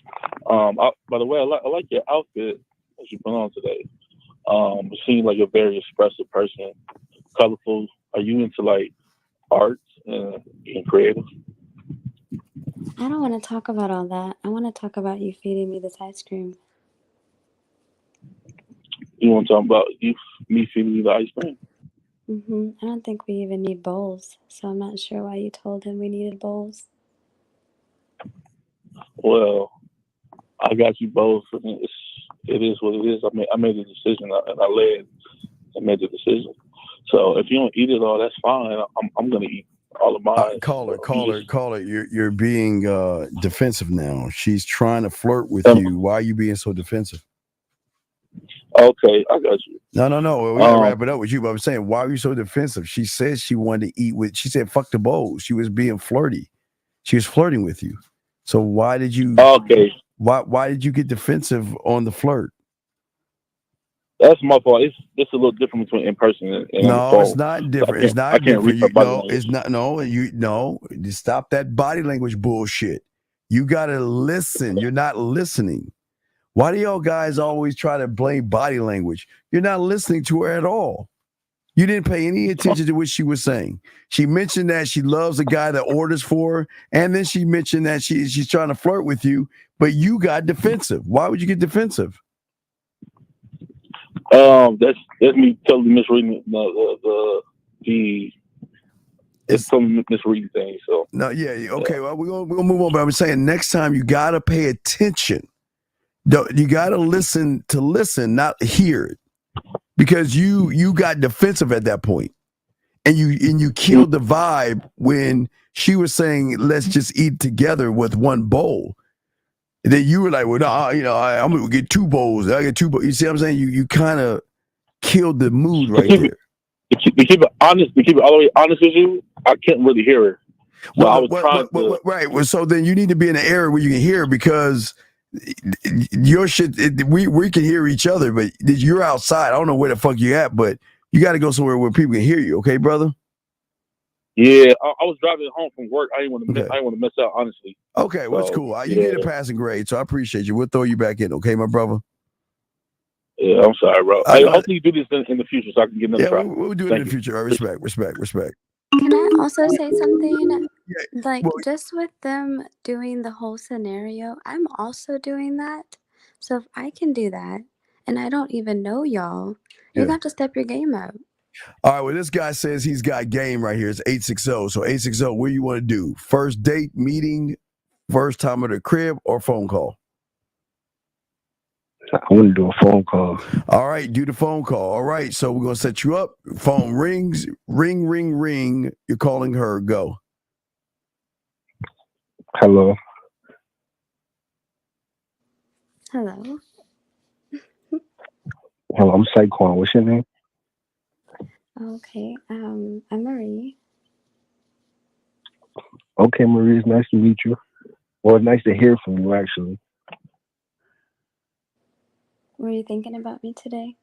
By the way, I like your outfit that you put on today. You seem like a very expressive person, colorful. Are you into like arts and being creative? I don't want to talk about all that. I want to talk about you feeding me this ice cream. You want to talk about me feeding you the ice cream? I don't think we even need bowls, so I'm not sure why you told him we needed bowls. Well, I got you both. I mean, it is what it is. I made the decision, and I led and made the decision. So if you don't eat it all, that's fine. I'm gonna eat all of mine. Caller. You're being defensive now. She's trying to flirt with you. Why are you being so defensive? Okay, I got you. No. We gotta wrap it up with you. But I'm saying, why are you so defensive? She said she wanted to eat with. She said, "Fuck the bowl." She was being flirty. She was flirting with you. So why did you? Okay. Why did you get defensive on the flirt? That's my fault. It's a little different between in person and on the phone. No, it's not different. It's I not can't read different. her body language. It's not. No. You stop that body language bullshit. You gotta listen. You're not listening. Why do y'all guys always try to blame body language? You're not listening to her at all. You didn't pay any attention to what she was saying. She mentioned that she loves a guy that orders for her, and then she mentioned that she's trying to flirt with you, but you got defensive. Why would you get defensive? That's me totally misreading it's totally misreading things. So no, yeah, okay. Well, we're gonna move on. But I'm saying next time you gotta pay attention. You gotta listen, not hear it, because you got defensive at that point, and you killed the vibe when she was saying, "Let's just eat together with one bowl." And then you were like, "Well, no, I'm gonna get two bowls. I get two bowls." You see what I'm saying? You kind of killed the mood right there. To keep it honest, to keep it all the way honest with you, I can't really hear her. So I was trying to. Right. Well, so then you need to be in an area where you can hear, because your shit. We can hear each other, but you're outside. I don't know where the fuck you at, but you got to go somewhere where people can hear you. Okay, brother. Yeah, I was driving home from work. I didn't want to mess out, honestly. Okay, well, it's cool. You get a passing grade, so I appreciate you. We'll throw you back in. Okay, my brother. Yeah, I'm sorry, bro. Hopefully you do this in the future so I can get another try. We'll do it in the future. Respect. Can I also say something? Like, just with them doing the whole scenario, I'm also doing that. So if I can do that, and I don't even know y'all, you have to step your game up. All right, well, this guy says he's got game right here. It's 860. So 860, what do you want to do? First date, meeting, first time at the crib, or phone call? I want to do a phone call. All right, do the phone call. All right, so we're going to set you up. Phone rings, ring, ring, ring. You're calling her. Go. Hello. Hello. Hello, I'm Saquon. What's your name? Okay, I'm Marie. Okay, Marie, it's nice to meet you. Well, it's nice to hear from you, actually. Were you thinking about me today?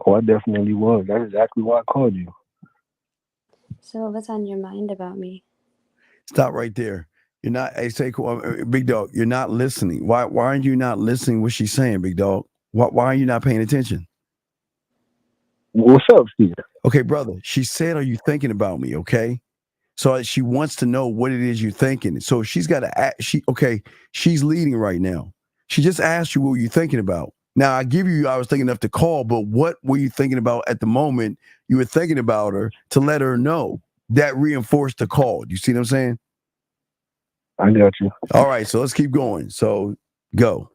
Oh, I definitely was. That's exactly why I called you. So what's on your mind about me? Stop right there. You're not, hey, Saquon, Big Dog, you're not listening. Why aren't you not listening what she's saying, Big Dog? Why are you not paying attention? What's up, Steve? Okay, brother, she said, are you thinking about me? Okay. So she wants to know what it is you're thinking. So she's got to ask, she's leading right now. She just asked you what you're thinking about. Now, I was thinking enough to call, but what were you thinking about at the moment you were thinking about her to let her know? That reinforced the call. Do you see what I'm saying? I got you. All right, so let's keep going. So go.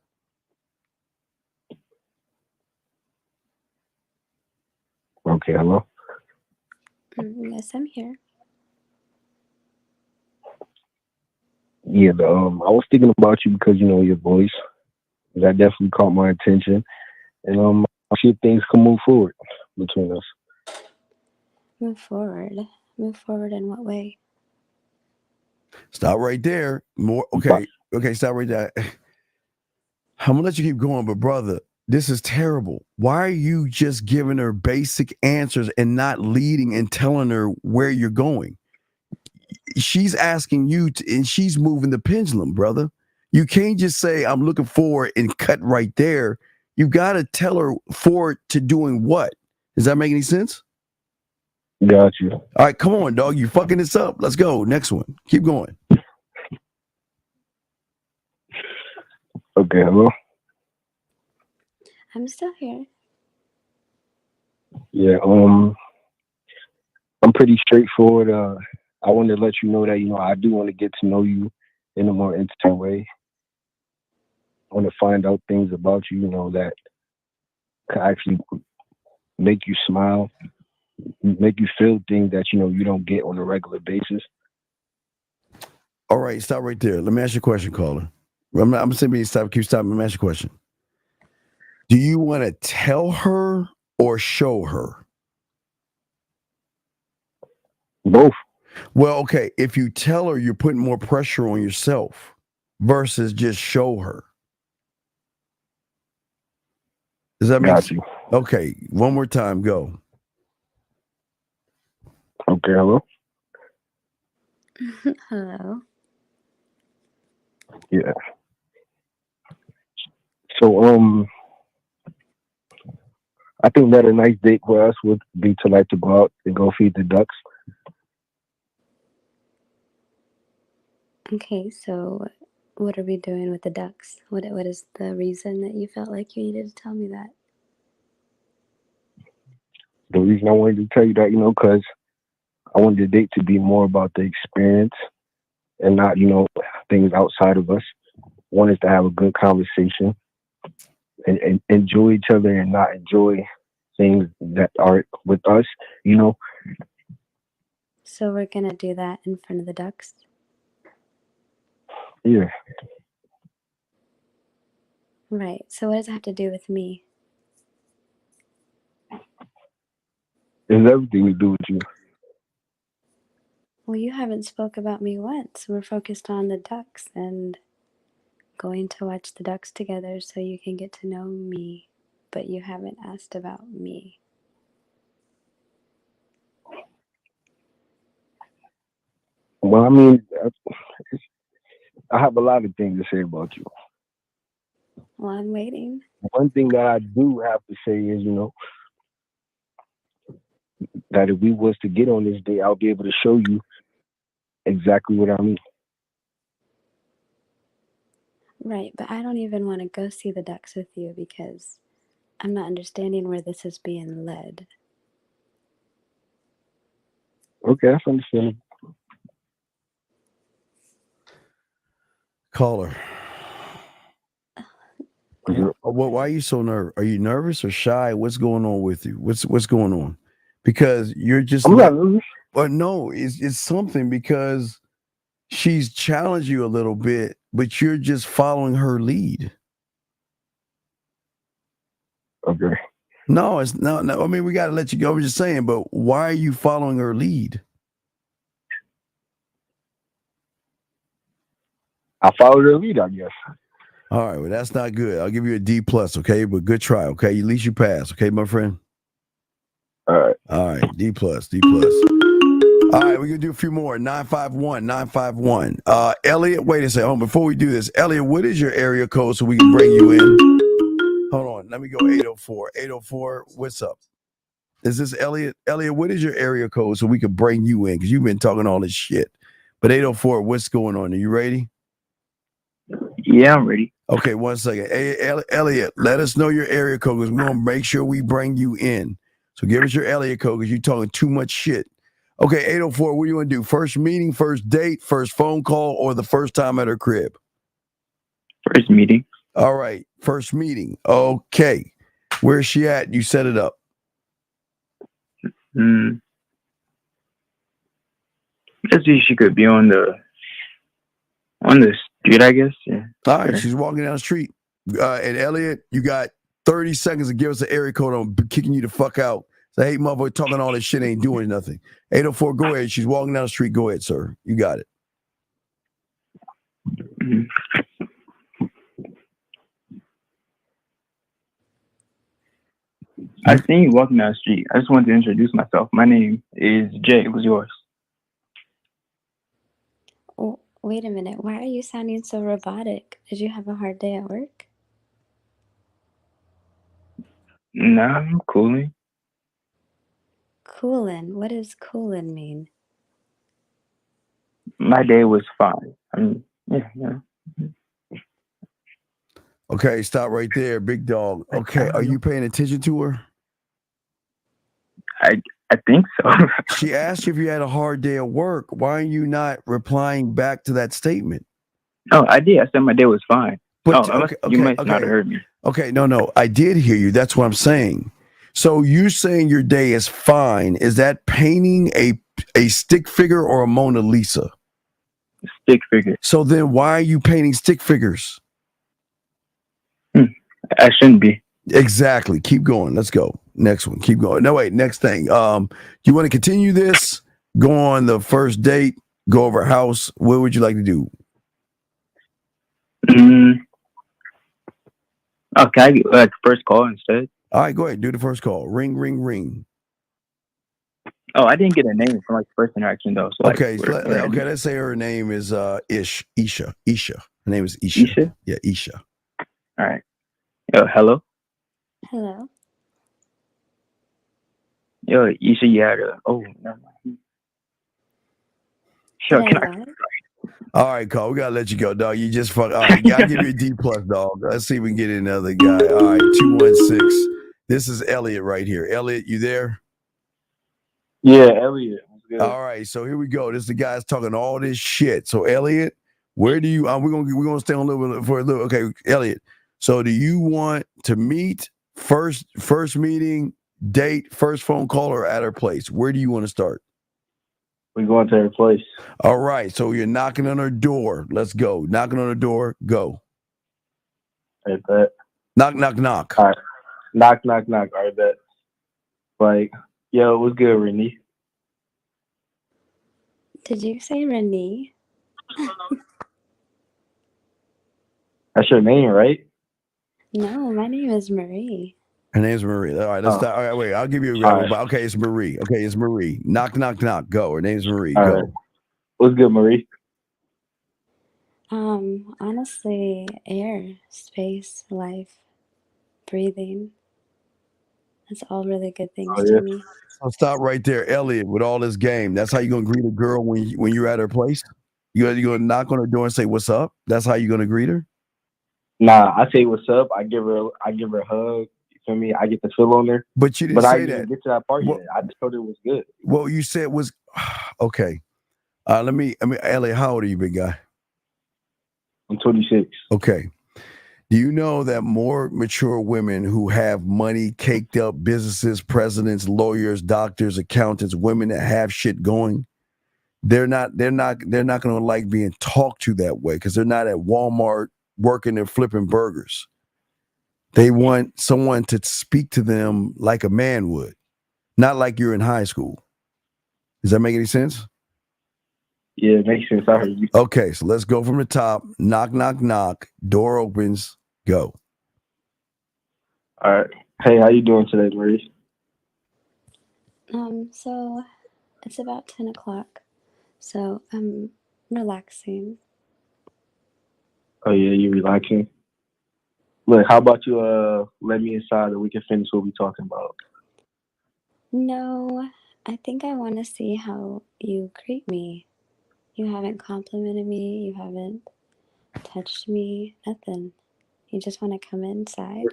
Okay, hello? Yes, I'm here. Yeah, I was thinking about you because, your voice. That definitely caught my attention. And I see things can move forward between us. Move forward? Move forward in what way? Stop right there. More. Okay, stop right there. I'm gonna let you keep going, but brother, this is terrible. Why are you just giving her basic answers and not leading and telling her where you're going? She's asking you and she's moving the pendulum, brother. You can't just say, I'm looking forward and cut right there. You got to tell her forward to doing what? Does that make any sense? Got you. All right, come on, dog. You fucking this up. Let's go. Next one. Keep going. Okay, hello? I'm still here. Yeah, I'm pretty straightforward. I wanted to let you know that, I do want to get to know you in a more intimate way. I want to find out things about you, that could actually make you smile, make you feel things that you don't get on a regular basis. All right, stop right there. Let me ask you a question, caller. I'm simply keep stopping. Let me ask you a question. Do you want to tell her or show her? Both. Well, okay. If you tell her, you're putting more pressure on yourself versus just show her. Does that make sense? You. Okay. One more time. Go. Okay. Hello. Hello. Yeah. So I think that a nice date for us would be to go out and go feed the ducks. Okay, so what are we doing with the ducks? What is the reason that you felt like you needed to tell me that? The reason I wanted to tell you that, because I wanted the date to be more about the experience and not, things outside of us. One is to have a good conversation and enjoy each other and not enjoy things that are with us, So we're gonna do that in front of the ducks? Yeah. Right. So what does it have to do with me? It's everything to do with you. Well, you haven't spoke about me once. We're focused on the ducks and going to watch the ducks together so you can get to know me, but you haven't asked about me. Well, I mean, I have a lot of things to say about you. Well, I'm waiting. One thing that I do have to say is, that if we was to get on this date, I'll be able to show you exactly what I mean. Right, but I don't even want to go see the ducks with you because I'm not understanding where this is being led. Okay, that's understandable. Caller. Why are you so nervous? Are you nervous or shy? What's going on with you? What's going on? Because you're just I'm not nervous. But no, it's something because she's challenged you a little bit, but you're just following her lead. Okay. No, it's no. I mean, we got to let you go. I'm just saying, but why are you following her lead? I followed her lead, I guess. All right, well, that's not good. I'll give you a D+, okay? But good try, okay? At least you passed, okay, my friend? All right, D+. All right, we're going to do a few more. 951. Elliot, wait a second. Before we do this, Elliot, what is your area code so we can bring you in? Hold on. Let me go 804. 804, what's up? Is this Elliot? Elliot, what is your area code so we can bring you in? Because you've been talking all this shit. But 804, what's going on? Are you ready? Yeah, I'm ready. Okay, 1 second. Hey, Elliot, let us know your area code because we're going to make sure we bring you in. So give us your area code because you're talking too much shit. Okay, 804, what do you want to do? First meeting, first date, first phone call, or the first time at her crib? First meeting. All right, first meeting. Okay. Where's she at? You set it up. Let's see, she could be on the street, I guess. Yeah. All right, she's walking down the street. And Elliot, you got 30 seconds to give us an area code on kicking you the fuck out. Say, hey, motherfucker, talking all this shit ain't doing nothing. 804, go ahead. She's walking down the street. Go ahead, sir. You got it. I seen you walking down the street. I just wanted to introduce myself. My name is Jay. What's yours? Oh, wait a minute. Why are you sounding so robotic? Did you have a hard day at work? Nah, I'm cooling. Coolin'? What does coolin' mean? My day was fine. Yeah. Okay, stop right there, big dog. Okay, are you paying attention to her? I think so. She asked you if you had a hard day at work. Why are you not replying back to that statement? Oh, I did. I said my day was fine. But You might not have heard me. Okay, no, I did hear you. That's what I'm saying. So you're saying your day is fine. Is that painting a stick figure or a Mona Lisa? Stick figure. So then why are you painting stick figures? I shouldn't be. Exactly. Keep going. Let's go. Next one. Keep going. No, wait. Next thing. You want to continue this? Go on the first date. Go over house. What would you like to do? Okay, I get first call instead. All right, go ahead. Do the first call. Ring, ring, ring. Oh, I didn't get a name from first interaction though. So okay, let's say her name is Isha. Her name is Isha. Isha? Yeah, Isha. All right. Yo, hello. Hello. Yo, Isha, you had a. Oh, never mind. Sure, All right, Cole. We gotta let you go, dog. You just fuck. All right, I'll give you a D plus, dog. Let's see if we can get another guy. All right, 216. This is Elliot right here. Elliot, you there? Yeah, Elliot. All right, so here we go. This is the guy's talking all this shit. So Elliot, where do you? We're gonna stay on a little bit for a little. Okay, Elliot. So do you want to meet first meeting, date, first phone call, or at her place? Where do you want to start? We're going to her place. All right, so you're knocking on her door. Let's go. Knocking on her door. Go. I bet. Knock, knock, knock. All right. Knock, knock, knock. I bet. Like, yo, what's good, Renee? Did you say Renee? That's your name, right? No, my name is Marie. Her name's Marie. All right, let's start. All right, wait. I'll give you a right. Okay, it's Marie. Okay, it's Marie. Knock, knock, knock. Go. Her name's Marie. All Go. right. What's good, Marie? Honestly, air, space, life, breathing. That's all really good things to me. So stop right there, Elliot. With all this game, that's how you gonna greet a girl when you're at her place. You gonna knock on her door and say what's up. That's how you gonna greet her. Nah, I say what's up. I give her a hug. You feel me? I get the feel on her. But you didn't I say didn't that. get to that part yet. I just told her it was good. Well, you said was okay. Let me. Elliot, how old are you, big guy? I'm 26. Okay. Do you know that more mature women who have money, caked up businesses, presidents, lawyers, doctors, accountants, women that have shit going, they're not gonna like being talked to that way because they're not at Walmart working and flipping burgers. They want someone to speak to them like a man would, not like you're in high school. Does that make any sense? Yeah, it makes sense. I heard you. Okay, so let's go from the top. Knock, knock, knock. Door opens. Go. All right. Hey, how you doing today, Marie? So it's about 10 o'clock. So I'm relaxing. Oh yeah, you relaxing? Look, how about you let me inside and we can finish what we talking about? No, I think I want to see how you greet me. You haven't complimented me. You haven't touched me. Nothing. You just want to come inside.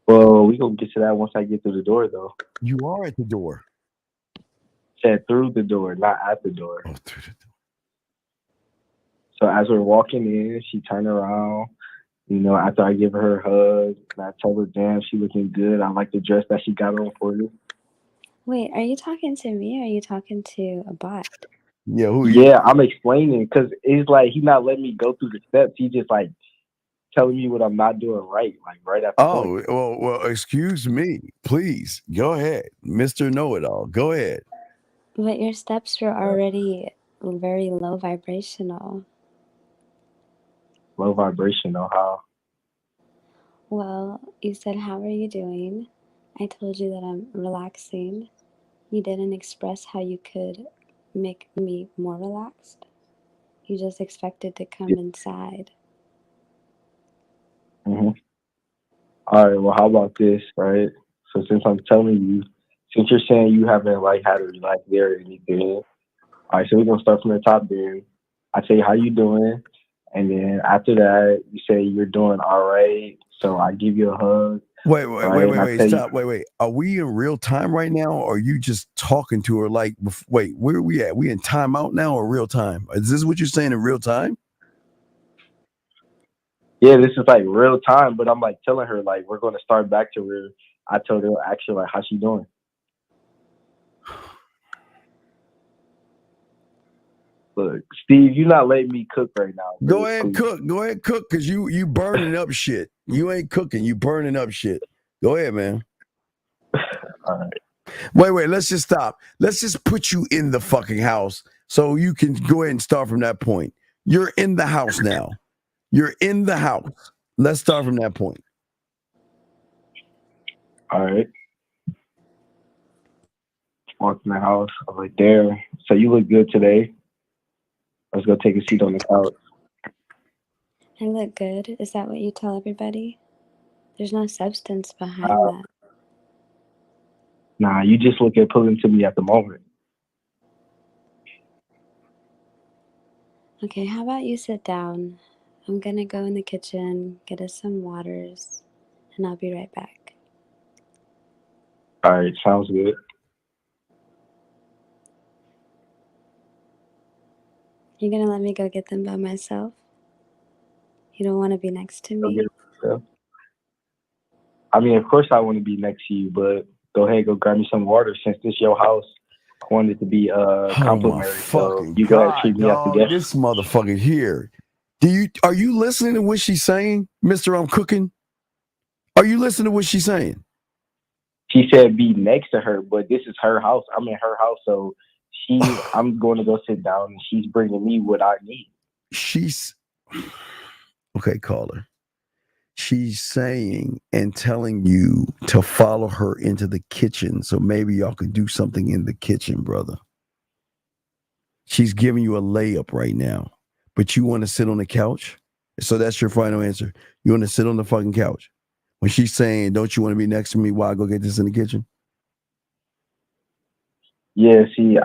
Well, we gonna get to that once I get through the door, though. You are at the door. Said through the door, not at the door. Oh, through the door. So as we're walking in, she turned around. You know, after I give her a hug, and I tell her, "Damn, she looking good. I like the dress that she got on for you." Wait, are you talking to me or are you talking to a bot? Yeah, yeah, I'm explaining because it's like he not letting me go through the steps. He just like telling me what I'm not doing right, like right at the point. Well, excuse me. Please, go ahead. Mr. Know-It-All. Go ahead. But your steps were already very low vibrational. Low vibrational, how? Well, you said, how are you doing? I told you that I'm relaxing. You didn't express how you could make me more relaxed. You just expected to come inside. Mm-hmm. All right, well, how about this, right? So since I'm telling you, since you're saying you haven't like had a relax there or anything, all right, so we're gonna start from the top then. I say, how you doing? And then after that, you say you're doing all right. So I give you a hug. Wait, stop. Wait. Are we in real time right now, or are you just talking to her like, wait, where are we at? We in timeout now or real time? Is this what you're saying in real time? Yeah, this is like real time, but I'm like telling her like we're going to start back to where I told her actually like how she doing. Look, Steve, you're not letting me cook right now. Go ahead and cook. Go ahead and cook, because you burning up shit. You ain't cooking. You burning up shit. Go ahead, man. All right. Wait. Let's just stop. Let's just put you in the fucking house so you can go ahead and start from that point. You're in the house now. You're in the house. Let's start from that point. All right. Walk in the house. I'm like, there. So you look good today. Let's go take a seat on the couch. I look good. Is that what you tell everybody? There's no substance behind that. Nah, you just look appealing to me at the moment. Okay, how about you sit down? I'm gonna go in the kitchen, get us some waters, and I'll be right back. All right, sounds good. You're gonna let me go get them by myself? You don't want to be next to me? I mean, of course I want to be next to you, but go ahead, go grab me some water. Since this your house, I want it to be complimentary. So you go ahead and treat me as a guest. This motherfucker here. Are you listening to what she's saying, Mr. I'm cooking? Are you listening to what she's saying? She said be next to her, but this is her house. I'm in her house, so I'm going to go sit down, and she's bringing me what I need. Okay, caller. She's saying and telling you to follow her into the kitchen, so maybe y'all could do something in the kitchen, brother. She's giving you a layup right now, but you want to sit on the couch? So that's your final answer. You want to sit on the fucking couch? When she's saying, don't you want to be next to me while I go get this in the kitchen? Yeah, see,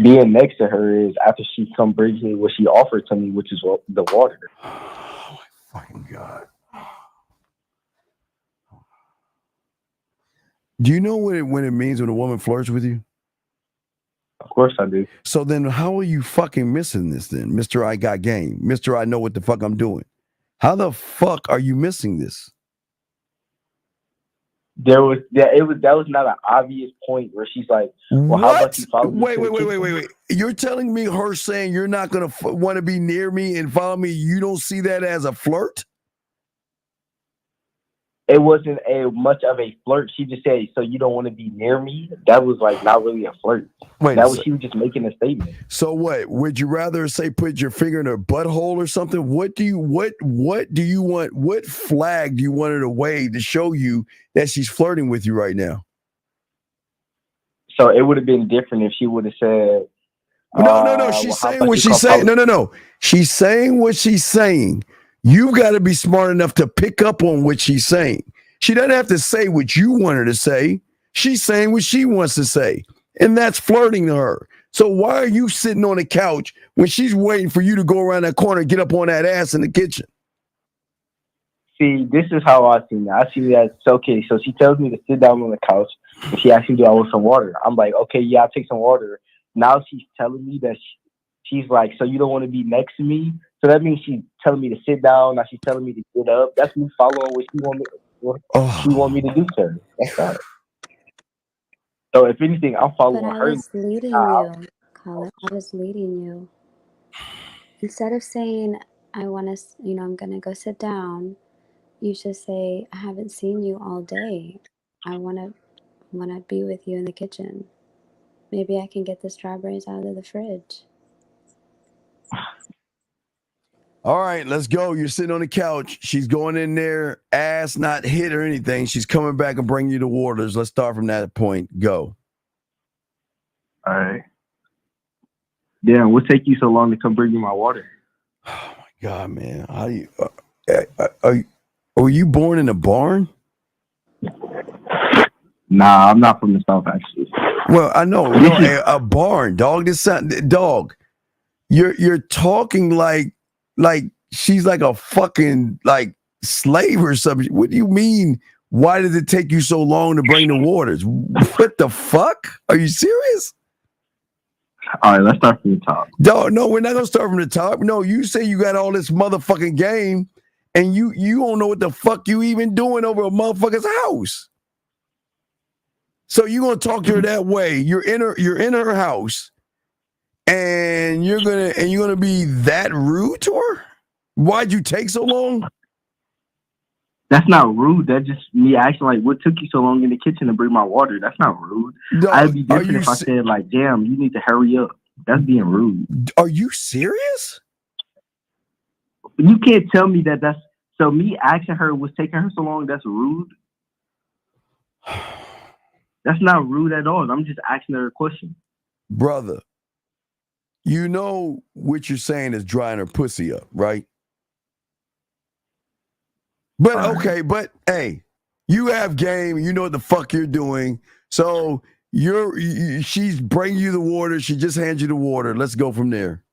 being next to her is after she come brings me what she offered to me, which is the water. Oh my fucking God. Do you know what when it means when a woman flirts with you? Of course I do. So then how are you fucking missing this then? Mr. I got game. Mr. I know what the fuck I'm doing. How the fuck are you missing this? That was not an obvious point where she's like, well, how about you follow me? Wait. You're telling me her saying you're not going to want to be near me and follow me, you don't see that as a flirt? It wasn't much of a flirt. She just said, so you don't want to be near me? That was like not really a flirt. She was just making a statement. So what? Would you rather say put your finger in her butthole or something? What do you want? What flag do you want her to wave to show you that she's flirting with you right now? So it would have been different if she would have said, no. She's saying what she's saying. No. She's saying what she's saying. You've got to be smart enough to pick up on what she's saying. She doesn't have to say what you want her to say. She's saying what she wants to say. And that's flirting to her. So why are you sitting on the couch when she's waiting for you to go around that corner and get up on that ass in the kitchen? See, this is how I see it. I see that it's okay. So she tells me to sit down on the couch and she asks me, do I want some water? I'm like, okay, yeah, I'll take some water. Now she's telling me that she's like, so you don't want to be next to me? So that means she's telling me to sit down. Now she's telling me to get up. That's me following what she want me to do to her. That's all. So if anything, I'm following her. But I was leading you, Colin. I was leading you. Instead of saying, I want to, I'm going to go sit down, you should say, I haven't seen you all day. I want to be with you in the kitchen. Maybe I can get the strawberries out of the fridge. All right, let's go. You're sitting on the couch. She's going in there, ass not hit or anything. She's coming back and bringing you the waters. Let's start from that point. Go. All right. Damn, what take you so long to come bring me my water? Oh my God, man! How do you? Were you born in a barn? Nah, I'm not from the South, actually. Well, I know. A barn, dog. Dog. You're talking like she's like a fucking like slave or something. What do you mean? Why did it take you so long to bring the waters? What the fuck? Are you serious? All right, let's start from the top. No, we're not gonna start from the top. No, you say you got all this motherfucking game, and you don't know what the fuck you even doing over a motherfucker's house. So you gonna talk to her that way? You're in her house, and you're gonna be that rude to her? Why'd you take so long? That's not rude. That's just me asking, like, what took you so long in the kitchen to bring my water? That's not rude. No, I'd be different if I said, like, damn, you need to hurry up. That's being rude. Are you serious? You can't tell me that that's... So me asking her what's taking her so long, that's rude? That's not rude at all. I'm just asking her a question. Brother, you know what you're saying is drying her pussy up, right? But okay, but hey, you have game. You know what the fuck you're doing. So she's bringing you the water. She just hands you the water. Let's go from there.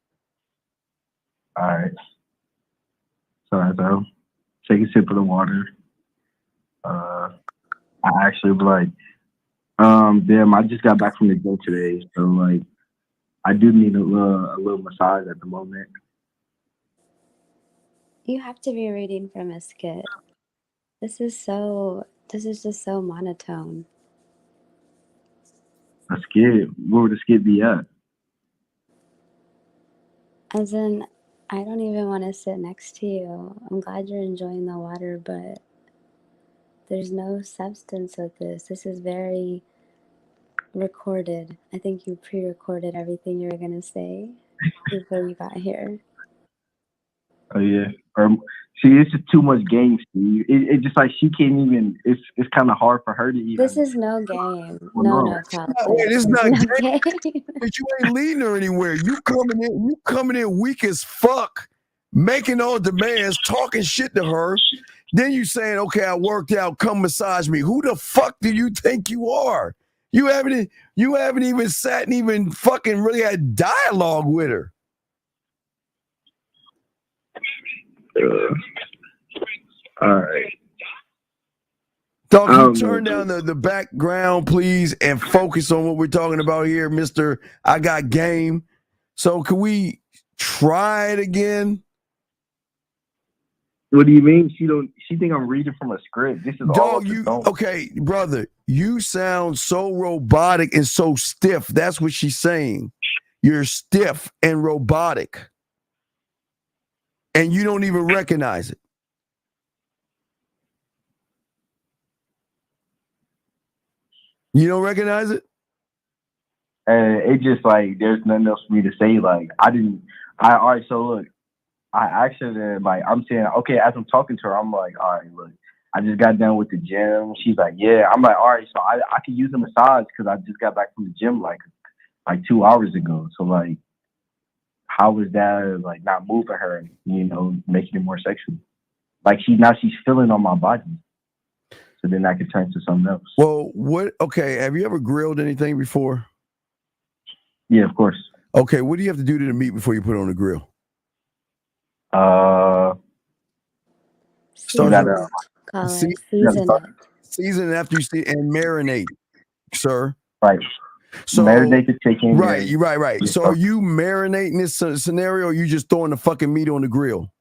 All right. So as I take a sip of the water, I actually be like, damn, I just got back from the gym today, so like, I do need a little massage at the moment. You have to be reading from a skit. This is just so monotone. A skit? Where would the skit be at? As in, I don't even want to sit next to you. I'm glad you're enjoying the water, but there's no substance with this. This is very recorded. I think you pre-recorded everything you were going to say before you got here. Oh yeah. See, it's just too much game, Steve. It just like she can't even. It's kind of hard for her to even. This is no game. Well, No, Todd. Wait, it's not game. But you ain't leading her anywhere. You coming in weak as fuck, making all demands, talking shit to her. Then you saying, okay, I worked out, come massage me. Who the fuck do you think you are? You haven't even sat and even fucking really had dialogue with her. All right. Dog, can you turn down the background, please, and focus on what we're talking about here, Mr. I Got Game. So can we try it again? What do you mean? She think I'm reading from a script. This is all okay, brother. You sound so robotic and so stiff. That's what she's saying. You're stiff and robotic. And you don't even recognize it. You don't recognize it? It just like there's nothing else for me to say. Like all right, so look, I actually like I'm saying, okay, as I'm talking to her, I'm like, all right, look, I just got done with the gym. She's like, yeah. I'm like, all right, so I could use a massage because I just got back from the gym like 2 hours ago. So like, how is that like not moving her, making it more sexual? Like she's feeling on my body. So then I could turn to something else. Well, okay, have you ever grilled anything before? Yeah, of course. Okay, what do you have to do to the meat before you put it on the grill? Season it after you see and marinate, sir. Right. So marinate the chicken. Right. So are you marinating this scenario, or are you just throwing the fucking meat on the grill?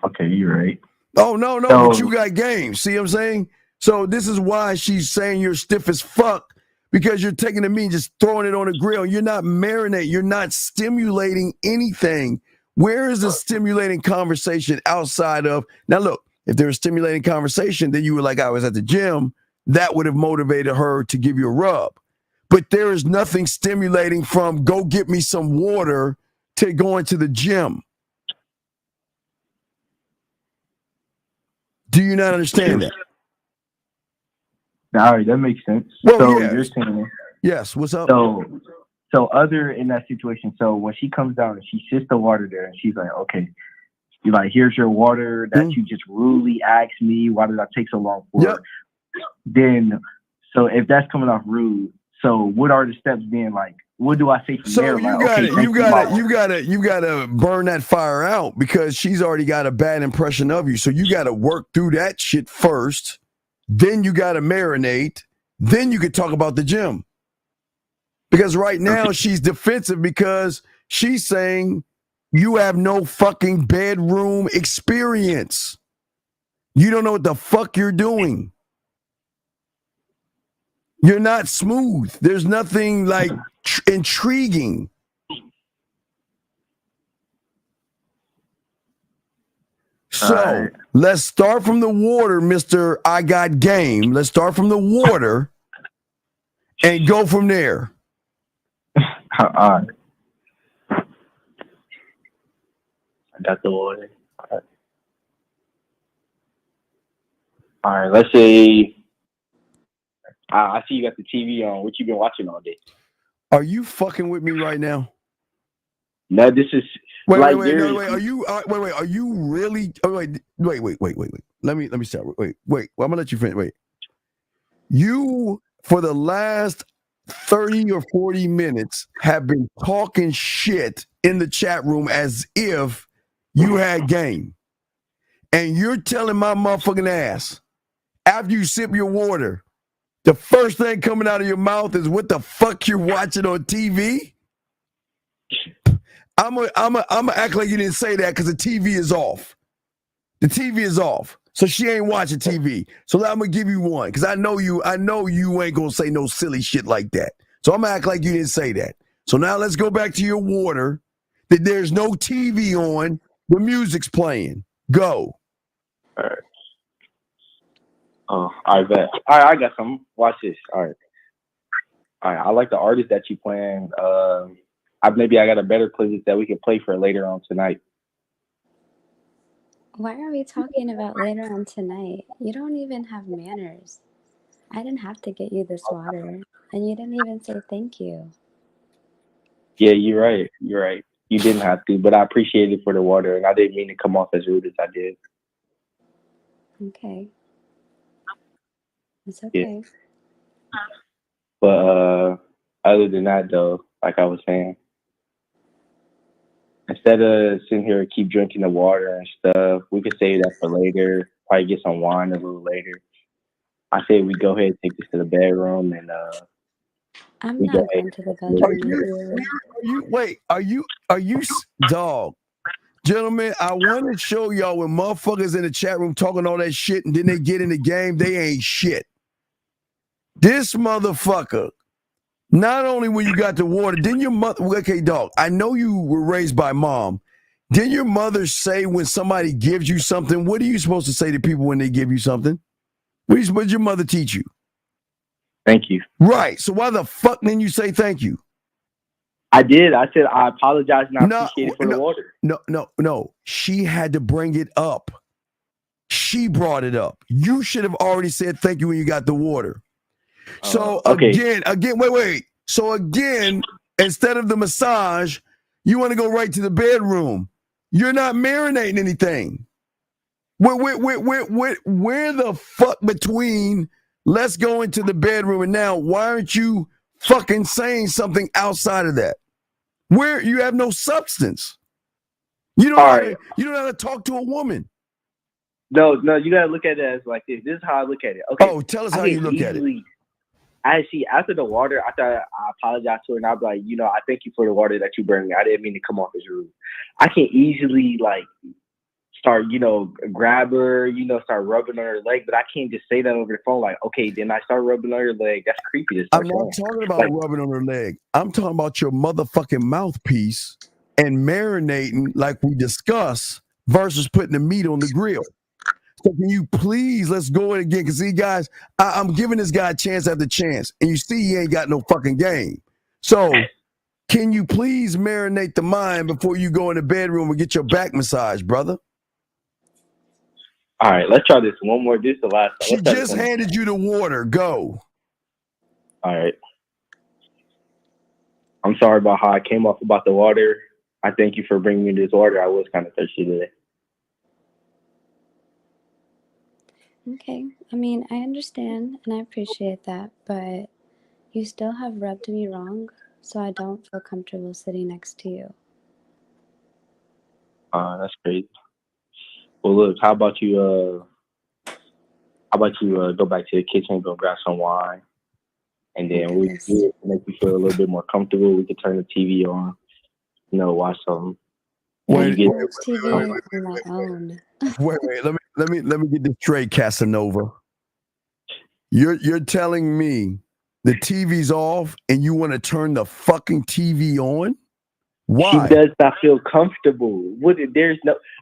Okay, you're right. Oh no, but you got game. See what I'm saying? So this is why she's saying you're stiff as fuck, because you're taking the meat, just throwing it on the grill. You're not marinating. You're not stimulating anything. Where is the stimulating conversation outside of now? Look, if there was stimulating conversation, then you were like, I was at the gym. That would have motivated her to give you a rub. But there is nothing stimulating from go get me some water to going to the gym. Do you not understand that? All right, that makes sense. Well, so yes. You're saying yes. What's up? So other in that situation, so when she comes down and she sits the water there and she's like, okay, you're like, here's your water that you just rudely asked me. Why did I take so long for? Then, so if that's coming off rude, so what are the steps being like? what do I say from there? You gotta burn that fire out because she's already got a bad impression of you. So you gotta work through that shit first. Then you gotta marinate. Then you could talk about the gym. Because right now she's defensive because she's saying you have no fucking bedroom experience. You don't know what the fuck you're doing. You're not smooth. There's nothing like intriguing. So let's start from the water, Mr. I Got Game. Let's start from the water and go from there. All right. I got the water. All right. Let's say I see you got the TV on. What you been watching all day? Are you fucking with me right now? No, this is wait. Are you Are you really? Oh, wait. Let me start. Wait. Well, I'm gonna let you finish. Wait. You for the last 30 or 40 minutes have been talking shit in the chat room as if you had game. And you're telling my motherfucking ass after you sip your water, the first thing coming out of your mouth is what the fuck you're watching on TV? I'm gonna act like you didn't say that because the TV is off. The TV is off. So she ain't watching TV. So I'm gonna give you one because I know you ain't gonna say no silly shit like that. So I'm gonna act like you didn't say that. So now let's go back to your water. That there's no TV on. The music's playing. Go. All right. Oh, I bet. All right, I got some. Watch this. All right. I like the artist that you playing. Maybe I got a better playlist that we can play for later on tonight. Why are we talking about later on tonight? You don't even have manners. I didn't have to get you this water, and you didn't even say thank you. Yeah, you're right. You didn't have to, but I appreciate it for the water, and I didn't mean to come off as rude as I did. Okay. It's okay. Yeah. But other than that, though, like I was saying, instead of sitting here and keep drinking the water and stuff, we could save that for later. Probably get some wine a little later. I say we go ahead and take this to the bedroom and I'm not going to the bedroom with you. Are you dog? Gentlemen, I want to show y'all when motherfuckers in the chat room talking all that shit and then they get in the game, they ain't shit. This motherfucker, not only when you got the water, didn't your mother, okay, dog, I know you were raised by mom. Didn't your mother say when somebody gives you something, what are you supposed to say to people when they give you something? What did your mother teach you? Thank you. Right. So why the fuck didn't you say thank you? I did. I said I apologize and I appreciate it for the water. No. She had to bring it up. She brought it up. You should have already said thank you when you got the water. So okay. again, wait. So again, instead of the massage, you want to go right to the bedroom. You're not marinating anything. Where the fuck between let's go into the bedroom and now why aren't you fucking saying something outside of that? Where you have no substance. You don't know how to talk to a woman. No, you gotta look at it as like this. This is how I look at it. Okay. Oh, tell us how you look at it. I see after the water, I thought I apologized to her and I'd be like, I thank you for the water that you bring me. I didn't mean to come off as rude. I can easily start, grab her, start rubbing on her leg, but I can't just say that over the phone. Like, okay, then I start rubbing on her leg. That's creepy. I'm not talking about rubbing on her leg. I'm talking about your motherfucking mouthpiece and marinating like we discussed versus putting the meat on the grill. So can you please, let's go in again. Because see, guys, I'm giving this guy chance after chance. And you see he ain't got no fucking game. So can you please marinate the mind before you go in the bedroom and get your back massage, brother? All right, let's try this one more. This is the last time. She just handed you the water. Go. All right. I'm sorry about how I came off about the water. I thank you for bringing me this water. I was kind of thirsty today. Okay. I mean, I understand and I appreciate that, but you still have rubbed me wrong. so I don't feel comfortable sitting next to you. That's crazy. Well, look, how about you go back to the kitchen, go grab some wine, and then we to make you feel a little bit more comfortable. We could turn the TV on, watch something. I can watch TV on my own. Wait. Let me get this straight, Casanova. You're telling me the TV's off and you want to turn the fucking TV on? Why? She does not feel comfortable.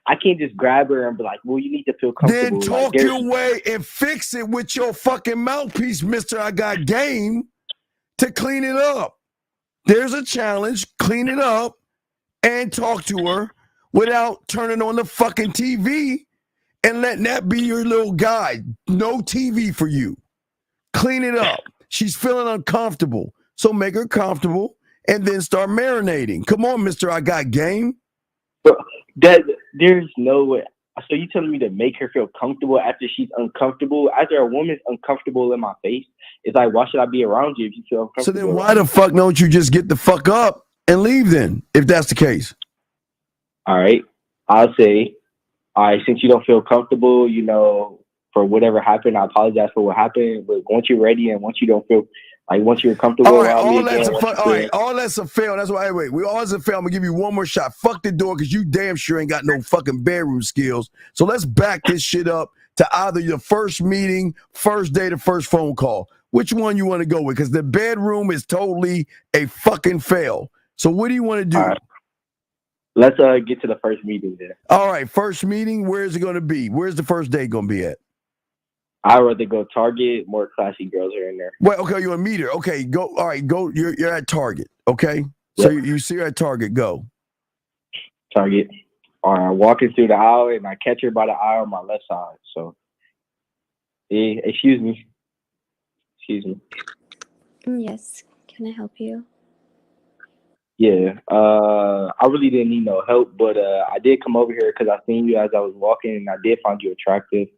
I can't just grab her and be like, well, you need to feel comfortable. Then talk your way and fix it with your fucking mouthpiece, Mr. I Got Game, to clean it up. There's a challenge. Clean it up and talk to her without turning on the fucking TV and letting that be your little guide. No TV for you. Clean it up. She's feeling uncomfortable. So make her comfortable and then start marinating. Come on, Mr. I Got Game. There's no way. So you telling me to make her feel comfortable after she's uncomfortable? After a woman's uncomfortable in my face, it's like, why should I be around you if you feel uncomfortable? So then why the fuck don't you just get the fuck up and leave then, if that's the case? All right. I'll say, all right, since you don't feel comfortable, for whatever happened, I apologize for what happened. But once you're ready and once you don't feel once you're comfortable around me again. All that's a fail. That's why, we all that's a fail. I'm gonna give you one more shot. Fuck the door, because you damn sure ain't got no fucking bedroom skills. So let's back this shit up to either your first meeting, first date, or first phone call. Which one you want to go with? Because the bedroom is totally a fucking fail. So what do you want to do? All right. Let's get to the first meeting then. All right, first meeting. Where is it going to be? Where's the first date going to be at? I'd rather go Target. More classy girls are in there. Wait, okay, you're a meter. Okay, go. All right, go. You're at Target. Okay, so you see her at Target. Go. Target. All right, walking through the aisle and I catch her by the aisle on my left side. So, excuse me. Yes. Can I help you? Yeah. I really didn't need no help, but I did come over here because I seen you as I was walking, and I did find you attractive.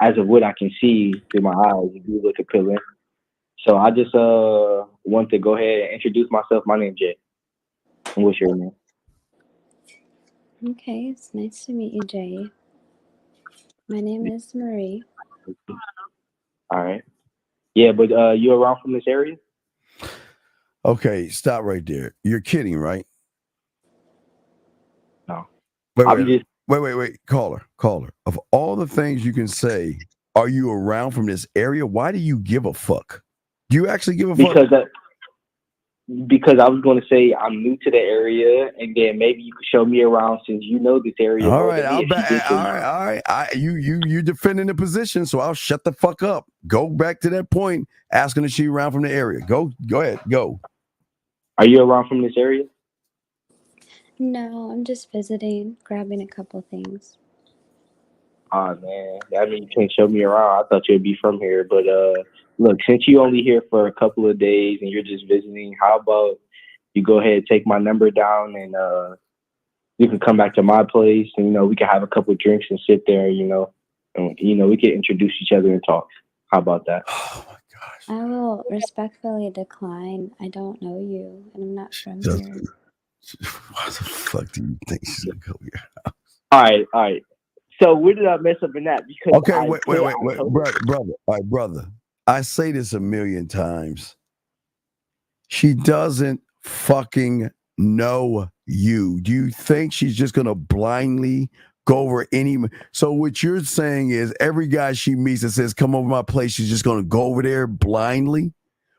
As of what I can see through my eyes, you do look appealing. So I just want to go ahead and introduce myself. My name's Jay. And what's your name? Okay, it's nice to meet you, Jay. My name is Marie. All right. Yeah, but you around from this area? Okay, stop right there. You're kidding, right? No. Wait. Caller. Of all the things you can say, are you around from this area? Why do you give a fuck? Do you actually give a fuck? Because I was going to say I'm new to the area, and then maybe you could show me around since you know this area. All right, all right. You defending the position, so I'll shut the fuck up. Go back to that point, asking if she around from the area. Go ahead, go. Are you around from this area? No, I'm just visiting, grabbing a couple things. Oh man, that means you can't show me around. I thought you'd be from here, but look, since you only here for a couple of days and you're just visiting, how about you go ahead and take my number down, and you can come back to my place, and we can have a couple of drinks and sit there, and we can introduce each other and talk. How about that? Oh my gosh! I will respectfully decline. I don't know you, and I'm not from here. Why the fuck do you think she's gonna go here? All right. So where did I mess up in that? Because wait, brother. All right, brother. I say this a million times. She doesn't fucking know you. Do you think she's just gonna blindly go over any? So what you're saying is every guy she meets that says, "Come over my place," she's just gonna go over there blindly?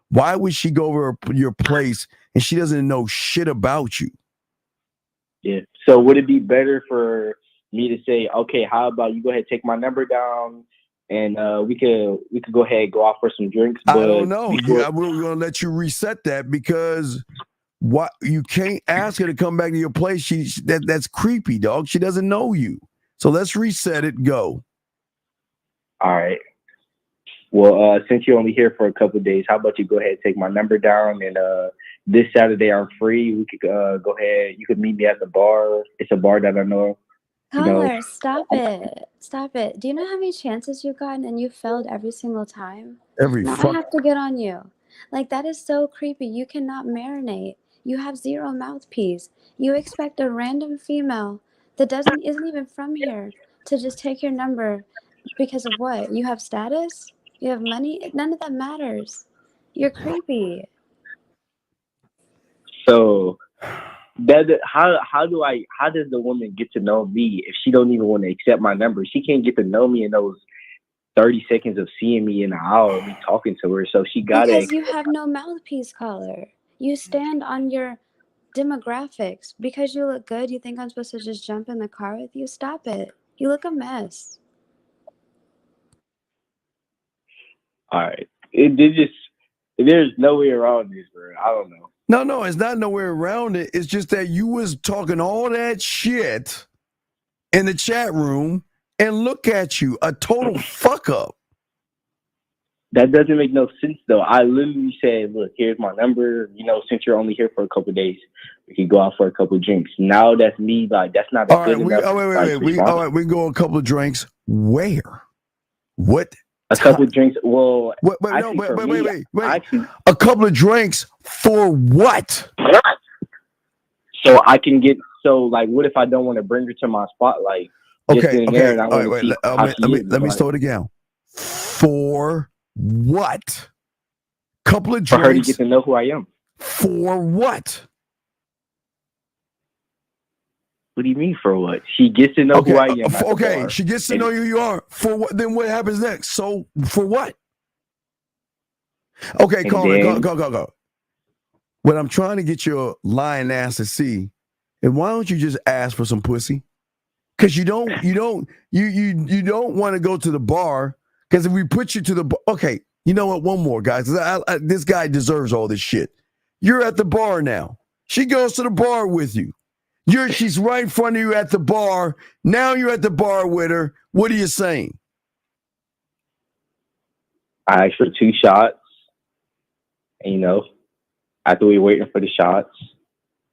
Why would she go over your place and she doesn't know shit about you? Yeah. So would it be better for me to say, okay, how about you go ahead and take my number down, and we could go ahead and go out for some drinks? I don't know. We're gonna let you reset that, because what you can't ask her to come back to your place. That's creepy, dog. She doesn't know you. So let's reset it. Go. All right. Well, since you're only here for a couple of days, how about you go ahead and take my number down, and this Saturday I'm free. We could go ahead. You could meet me at the bar. It's a bar that I know. Caller, stop it. Do you know how many chances you've gotten and you failed every single time? I have to get on you. Like, that is so creepy. You cannot marinate. You have zero mouthpiece. You expect a random female that isn't even from here to just take your number because of what? You have status? You have money? None of that matters. You're creepy. So how does the woman get to know me if she don't even want to accept my number? She can't get to know me in those 30 seconds of seeing me in the aisle, me talking to her. So she gotta Because you have no mouthpiece caller. You stand on your demographics. Because you look good, you think I'm supposed to just jump in the car with you? Stop it. You look a mess. all right. There's no way around this, bro. I don't know. No, it's not nowhere around it. It's just that you was talking all that shit in the chat room, and look at you, a total fuck up. That doesn't make no sense, though. I literally said, look, here's my number. Since you're only here for a couple of days, we can go out for a couple of drinks. Now that's me. Like, that's not All good right, enough. wait. All right, we can go a couple of drinks. Where? What? A couple of drinks. Well, wait. A couple of drinks for what? So I can get. So, like, what if I don't want to bring her to my spot? Like, okay. There and I all right, wait. Let me slow it down. For what? Couple of drinks for her to get to know who I am. For what? What do you mean for what? She gets to know who I am. Okay, she gets to know who you are. For what? Then what happens next? So for what? Okay, go. What I'm trying to get your lying ass to see, and why don't you just ask for some pussy? Because you don't want to go to the bar. Because if we put you to the bar, okay, you know what? One more, guys. This guy deserves all this shit. You're at the bar now. She goes to the bar with you. She's right in front of you at the bar. Now you're at the bar with her. What are you saying? I asked for 2 shots. And, after we waiting for the shots,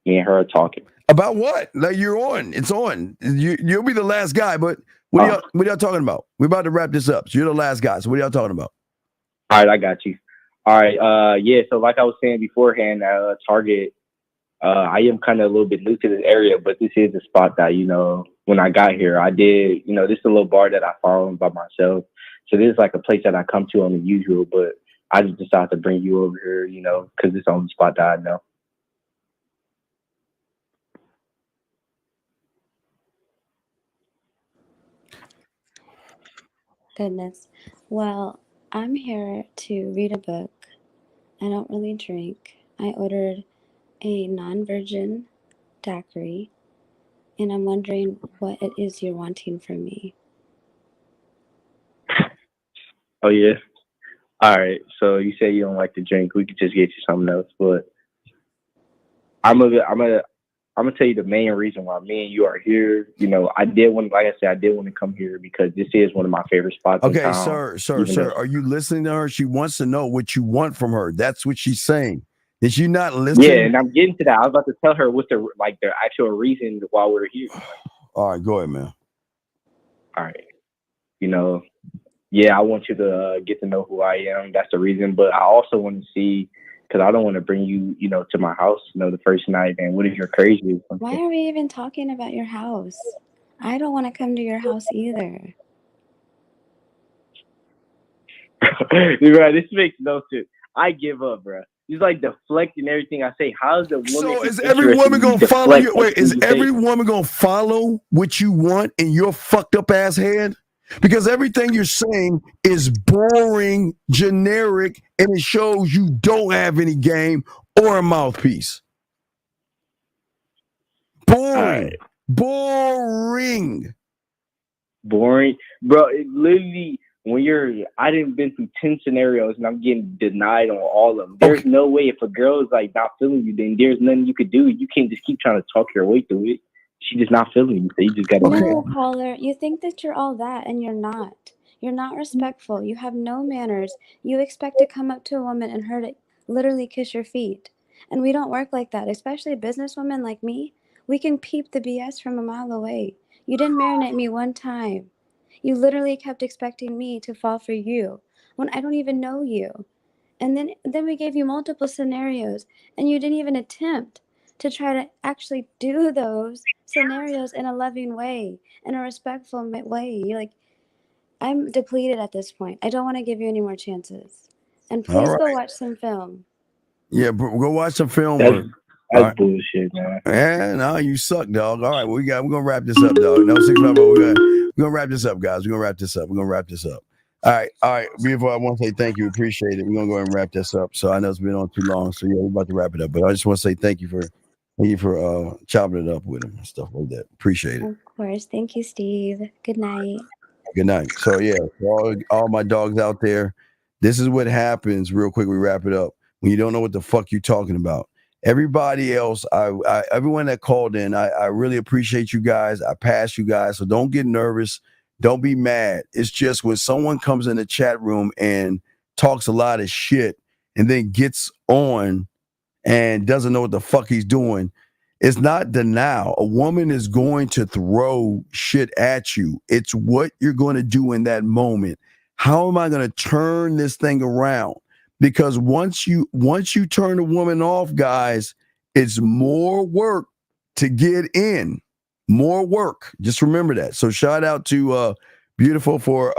me and her are talking. About what? Like, you're on. It's on. You'll be the last guy, but what are y'all talking about? We're about to wrap this up. So you're the last guy. So what are y'all talking about? All right, I got you. All right. Yeah, so like I was saying beforehand, Target, I am kind of a little bit new to this area, but this is a spot that, when I got here, I did, this is a little bar that I follow by myself. So this is like a place that I come to on the usual, but I just decided to bring you over here, because it's on the spot that I know. Goodness. Well, I'm here to read a book. I don't really drink. I ordered a non-virgin daiquiri, and I'm wondering what it is you're wanting from me. Oh, yeah? All right. So you say you don't like to drink. We could just get you something else, but I'm gonna tell you the main reason why me and you are here. I did want to come here because this is one of my favorite spots in town. Okay, sir, are you listening to her? She wants to know what you want from her. That's what she's saying. Is she not listening? Yeah, and I'm getting to that. I was about to tell her what's the actual reason why we're here. All right, go ahead, man. All right. Yeah, I want you to get to know who I am. That's the reason. But I also want to see, because I don't want to bring you, to my house, the first night. And what if you're crazy? Why are we even talking about your house? I don't want to come to your house either. Bro, this makes no sense. I give up, bro. He's like deflecting everything I say. How's the woman? So is every woman gonna follow you? Wait, is every woman gonna follow what you want in your fucked up ass head? Because everything you're saying is boring, generic, and it shows you don't have any game or a mouthpiece. Boring. Right. Boring. Bro, it literally, I didn't been through 10 scenarios and I'm getting denied on all of them. There's no way, if a girl is like not feeling you, then there's nothing you could do. You can't just keep trying to talk your way through it. She's just not feeling you, so you just gotta. No, caller, you think that you're all that, and you're not. You're not respectful. You have no manners. You expect to come up to a woman and her to literally kiss your feet. And we don't work like that, especially businesswomen like me. We can peep the BS from a mile away. You didn't marinate me one time. You literally kept expecting me to fall for you when I don't even know you. And then we gave you multiple scenarios, and you didn't even attempt to try to actually do those scenarios in a loving way, in a respectful way. You're like, I'm depleted at this point. I don't want to give you any more chances. And All please right. go watch some film. Yeah, go watch some film. That's bullshit, man. Yeah, no, you suck, dog. All right, well, we're gonna wrap this up, dog. No 650. We're gonna wrap this up, guys. We're gonna wrap this up. All right. Beautiful. I want to say thank you. Appreciate it. We're gonna go ahead and wrap this up. So I know it's been on too long. So yeah, we're about to wrap it up. But I just want to say thank you for chopping it up with him and stuff like that. Appreciate it. Of course. Thank you, Steve. Good night. Good night. So yeah, for all my dogs out there, this is what happens. Real quick, we wrap it up. When you don't know what the fuck you're talking about. Everybody else, everyone that called in, I really appreciate you guys. I pass you guys, so don't get nervous. Don't be mad. It's just when someone comes in the chat room and talks a lot of shit and then gets on and doesn't know what the fuck he's doing. It's not denial. A woman is going to throw shit at you. It's what you're going to do in that moment. How am I going to turn this thing around? Because once you turn a woman off, guys, it's more work to get in. More work. Just remember that. So shout out to Beautiful for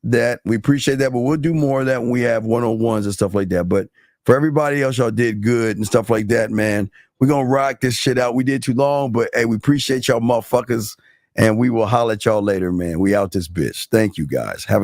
that. We appreciate that, but we'll do more of that when we have one-on-ones and stuff like that. But for everybody else, y'all did good and stuff like that, man. We're going to rock this shit out. We did too long, but hey, we appreciate y'all motherfuckers, and we will holler at y'all later, man. We out this bitch. Thank you, guys. Have a